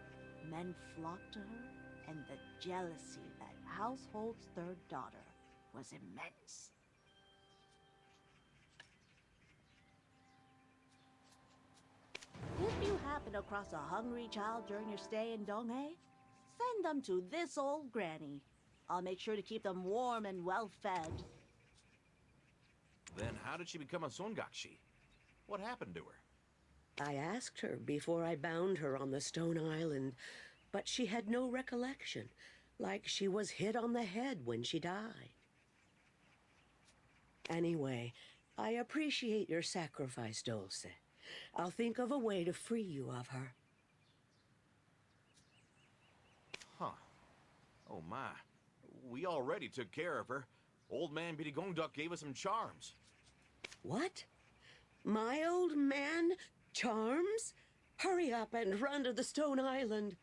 men flocked to her, and the jealousy of that household's third daughter was immense. If you happen across a hungry child during your stay in Donghae, send them to this old granny. I'll make sure to keep them warm and well fed. Then how did she become a Songakshi? What happened to her? I asked her before I bound her on the stone island, but she had no recollection, like she was hit on the head when she died. Anyway, I appreciate your sacrifice, Dulce. I'll think of a way to free you of her. Huh. Oh my. We already took care of her. Old man Biddy Gongduk gave us some charms. What? My old man? Charms? Hurry up and run to the stone island.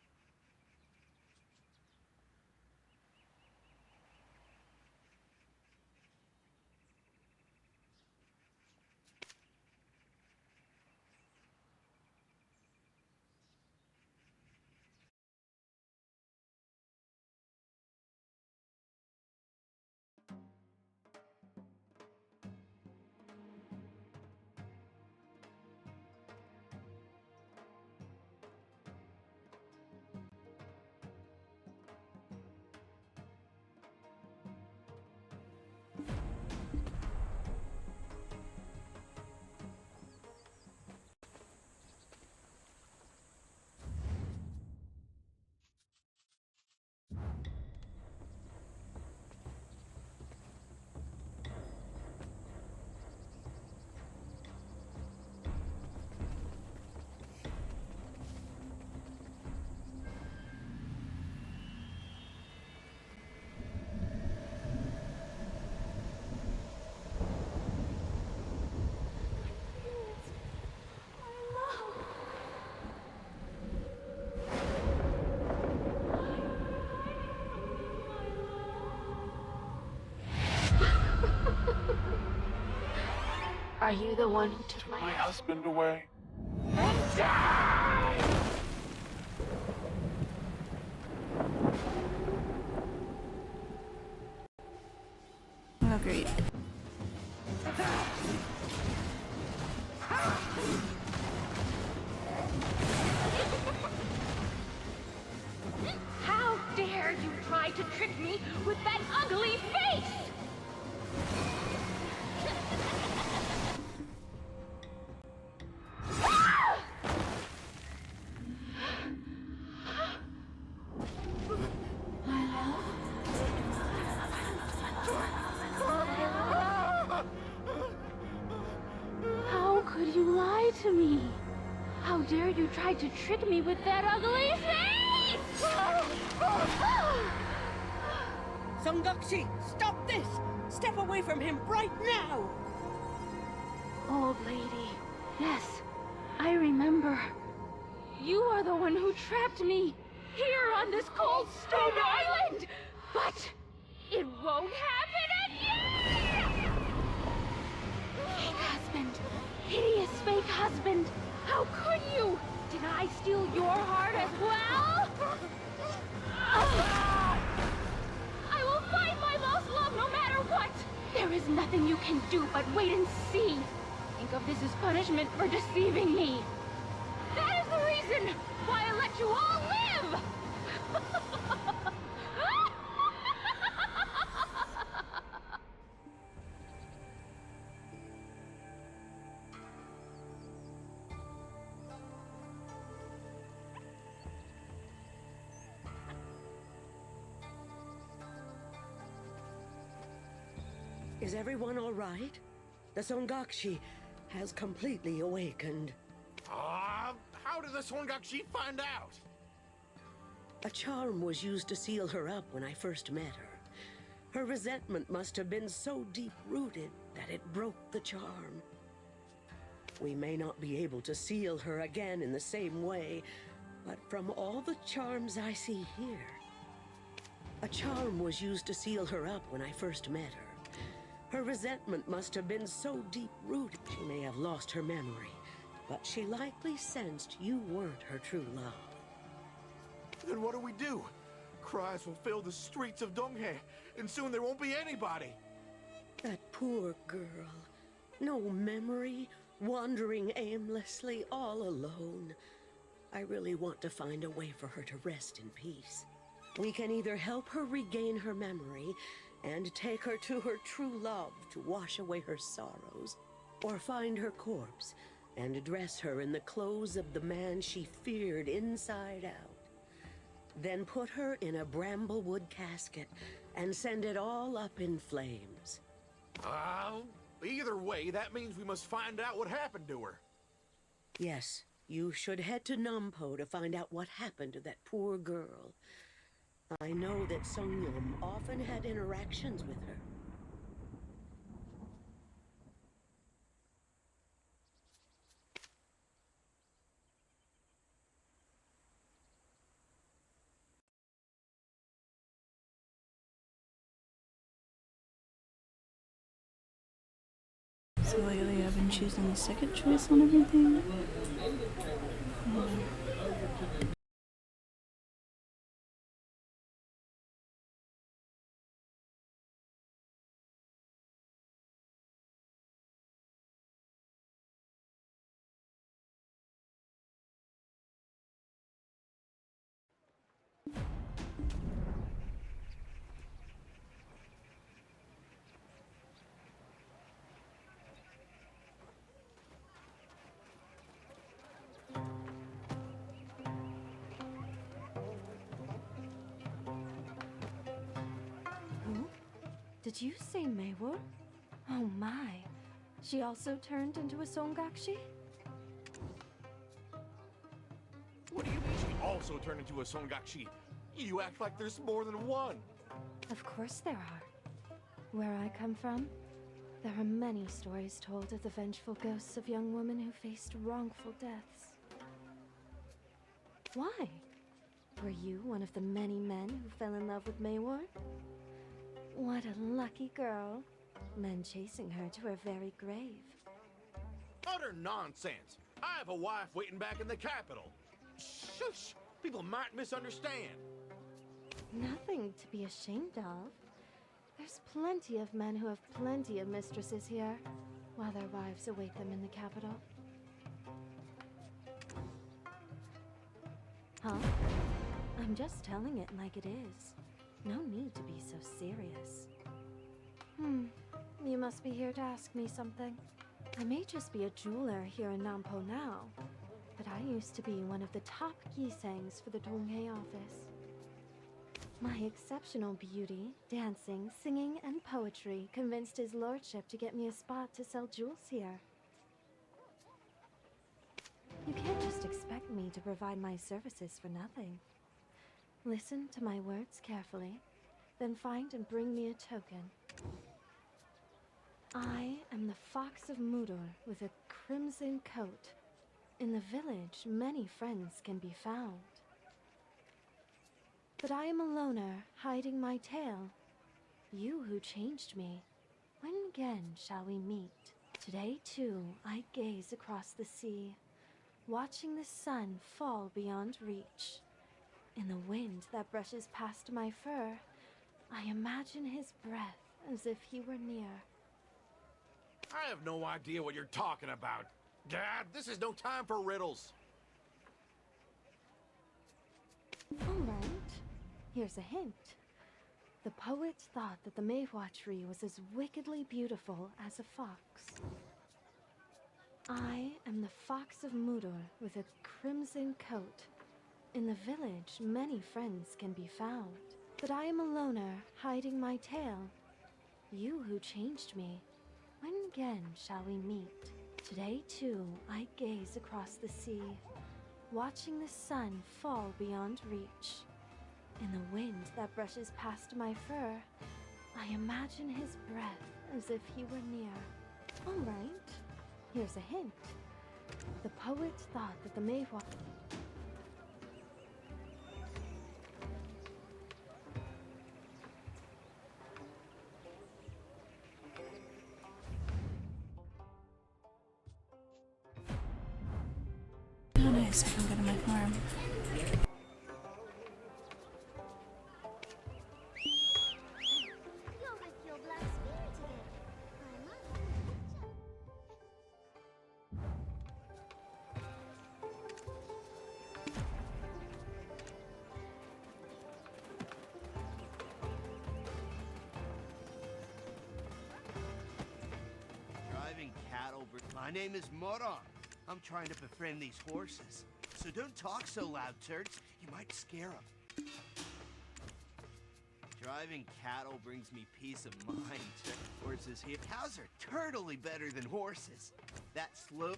Are you the one who took my husband away? Oh, great. How dare you try to trick me with that ugly face! How could you lie to me? How dare you try to trick me with that ugly face! Songgukshi, stop this! Step away from him right now! Old lady, yes, I remember. You are the one who trapped me here on this cold stone island! But it won't happen again! Fake husband! Hideous fake husband! How could you? Did I steal your heart as well? I will find my lost love no matter what! There is nothing you can do but wait and see. Think of this as punishment for deceiving me. That is the reason why I let you all live! Is everyone all right? The Songgukshi has completely awakened. How did the Songgukshi find out? A charm was used to seal her up when I first met her. Her resentment must have been so deep-rooted that it broke the charm. We may not be able to seal her again in the same way, but from all the charms I see here, a charm was used to seal her up when I first met her. Her resentment must have been so deep-rooted she may have lost her memory, but she likely sensed you weren't her true love. Then what do we do? Cries will fill the streets of Donghae, and soon there won't be anybody. That poor girl. No memory, wandering aimlessly, all alone. I really want to find a way for her to rest in peace. We can either help her regain her memory and take her to her true love to wash away her sorrows, or find her corpse and dress her in the clothes of the man she feared inside out. Then put her in a bramblewood casket and send it all up in flames. Either way, that means we must find out what happened to her. Yes, you should head to Nampo to find out what happened to that poor girl. I know that Songyum often had interactions with her. So lately I've been choosing the second choice on everything. Who? Did you say Meiwur? Oh my. She also turned into a Songakshi? What do you mean she also turned into a Songakshi? You act like there's more than one. Of course there are. Where I come from, there are many stories told of the vengeful ghosts of young women who faced wrongful deaths. Why? Were you one of the many men who fell in love with Meiwur? What a lucky girl. Men chasing her to her very grave. Utter nonsense. I have a wife waiting back in the capital. Shush! People might misunderstand. Nothing to be ashamed of. There's plenty of men who have plenty of mistresses here, while their wives await them in the capital. Huh? I'm just telling it like it is. No need to be so serious. You must be here to ask me something. I may just be a jeweler here in Nampo now, but I used to be one of the top gisangs for the Donghae office. My exceptional beauty, dancing, singing, and poetry convinced his lordship to get me a spot to sell jewels here. You can't just expect me to provide my services for nothing. Listen to my words carefully, then find and bring me a token. I am the Fox of Mudor with a crimson coat. In the village, many friends can be found. But I am a loner, hiding my tail. You who changed me, when again shall we meet? Today, too, I gaze across the sea, watching the sun fall beyond reach. In the wind that brushes past my fur, I imagine his breath as if he were near. I have no idea what you're talking about. Dad, this is no time for riddles. All right. Here's a hint. The poets thought that the Meihua tree was as wickedly beautiful as a fox. I am the Fox of Mudor with a crimson coat. In the village, many friends can be found. But I am a loner, hiding my tail. You who changed me, when again shall we meet? Today, too, I gaze across the sea, watching the sun fall beyond reach. In the wind that brushes past my fur, I imagine his breath as if he were near. All right, here's a hint. The poets thought that the Meihua... Oh nice, I can go to my farm. Driving cattle. My name is Moron. I'm trying to befriend these horses. So don't talk so loud, Turks. You might scare them. Driving cattle brings me peace of mind. Horses here. Cows are totally better than horses. That slow...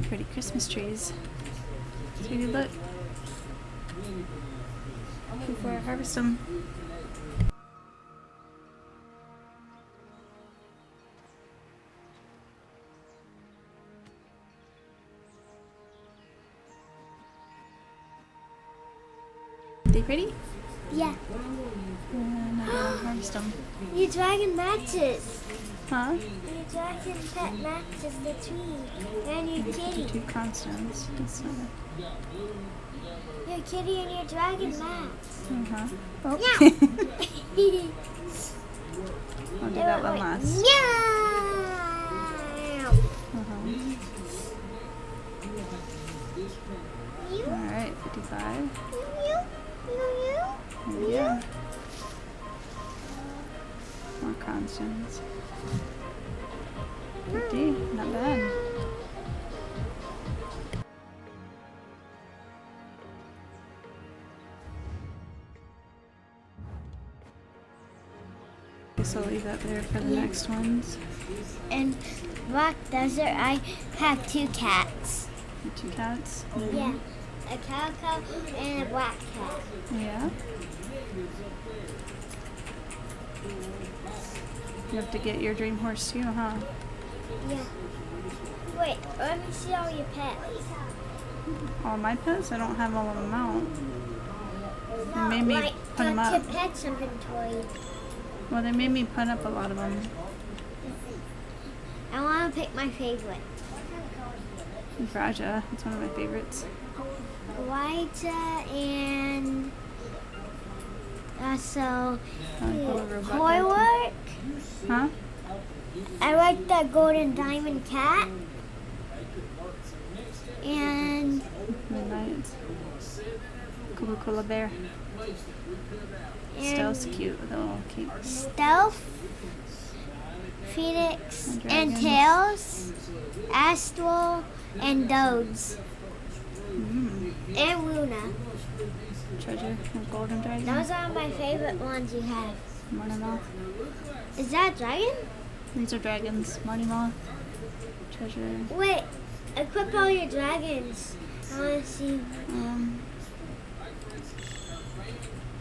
Pretty Christmas trees. So you look before I harvest them. They pretty? Yeah. And I'm gonna harvest them. Your dragon matches. Huh? Your dragon pet matches the tree. And your kitty. Two constants. That's not Your kitty and your dragon match. Uh-huh. Oh. Yeah. I'll do that one last. Alright, 55. Yeah. More constants. 50, not bad. Guess I'll leave that there for the next ones. In Black Desert, I have 2 cats. 2 cats? Yeah. A calico and a black cat. Yeah. You have to get your dream horse too, huh? Yeah. Wait, let me see all your pets. All my pets? I don't have all of them out. No, They made me like put them up. the pets inventory. Well, they made me put up a lot of them. I want to pick my favorite. Raja, it's one of my favorites. Raja and also Robot. Hoywork. Huh? I like the golden diamond cat. And Midnight. Kula bear. Stealth's cute with a little cape. Stealth, Phoenix, and dragons. Tails, Astral, and Dodes. And Luna. Treasure and golden dragon. Those are my favorite ones you have. Morning moth. Is that a dragon? These are dragons. Morning moth. Treasure. Wait, equip all your dragons. I want to see.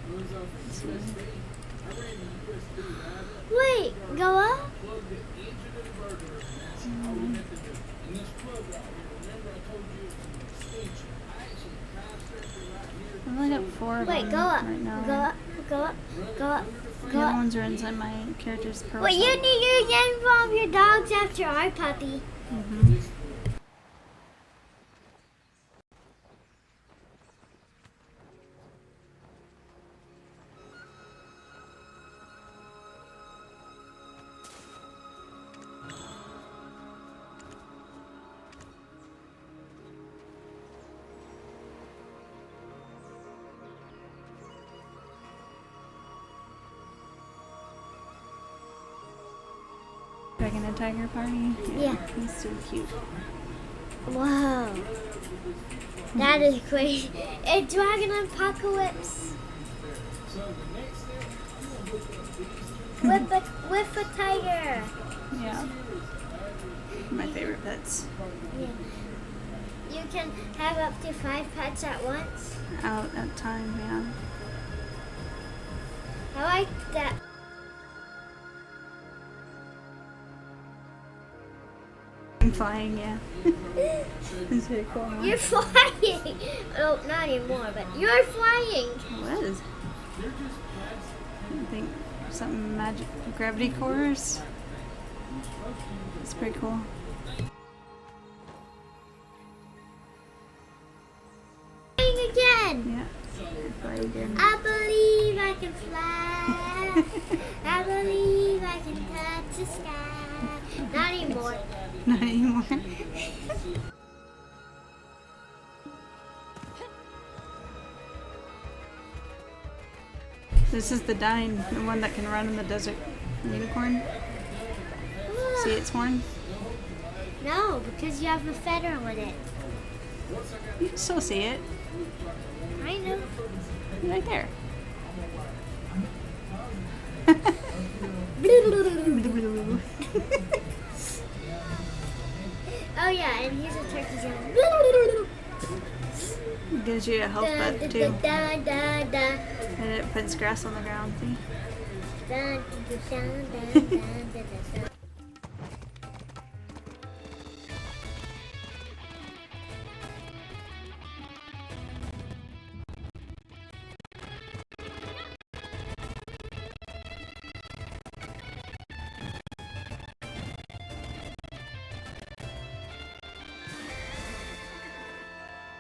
Let's see. Wait, go up. I only got 4 of Wait, them go up. right now. Go up. Go up. Go up. The Go other up. ones are inside my character's pearl Wait, you shell. need to involve your dogs after our puppy. Dragon and tiger party. Yeah. He's so cute. Wow. That is crazy. A dragon apocalypse. with a tiger. Yeah. My favorite pets. Yeah. You can have up to 5 pets at once. Out at time, yeah. I like that. I'm flying, yeah. It's very cool. Huh? You're flying. Oh, not anymore, but you're flying. I was. I think something magic gravity cores. It's pretty cool. Again. Yeah. I believe I can fly. I believe I can touch the sky. Not anymore. Not anymore. This is the Dine, the one that can run in the desert. Unicorn. See its horn? No, because you have a feather with it. You can still see it. I know. Right there. Oh yeah, and here's a turkey sound. It gives you a health buff too. And it puts grass on the ground, see?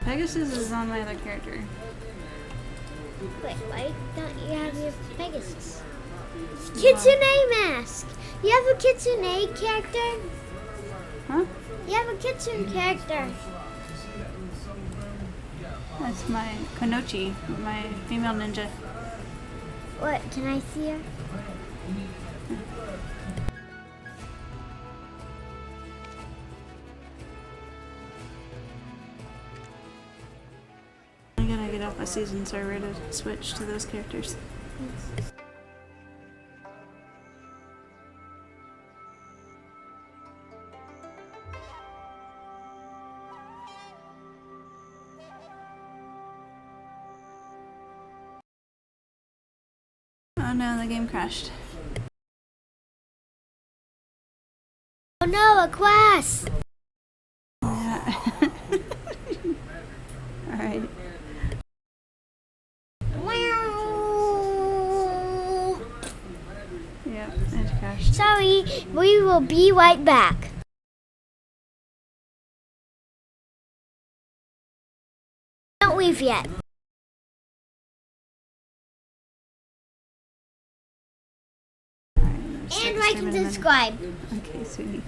Pegasus is on my other character. Wait, why don't you have your Pegasus? Kitsune mask! You have a Kitsune character? Huh? You have a Kitsune character. That's my Konochi, my female ninja. What, can I see her? I gotta get off my season server to switch to those characters. Oh no, the game crashed. Oh no, a quest! Yeah. Alright. Yep, it crashed. Sorry, we will be right back. Don't leave yet. And like and subscribe. Okay, sweetie.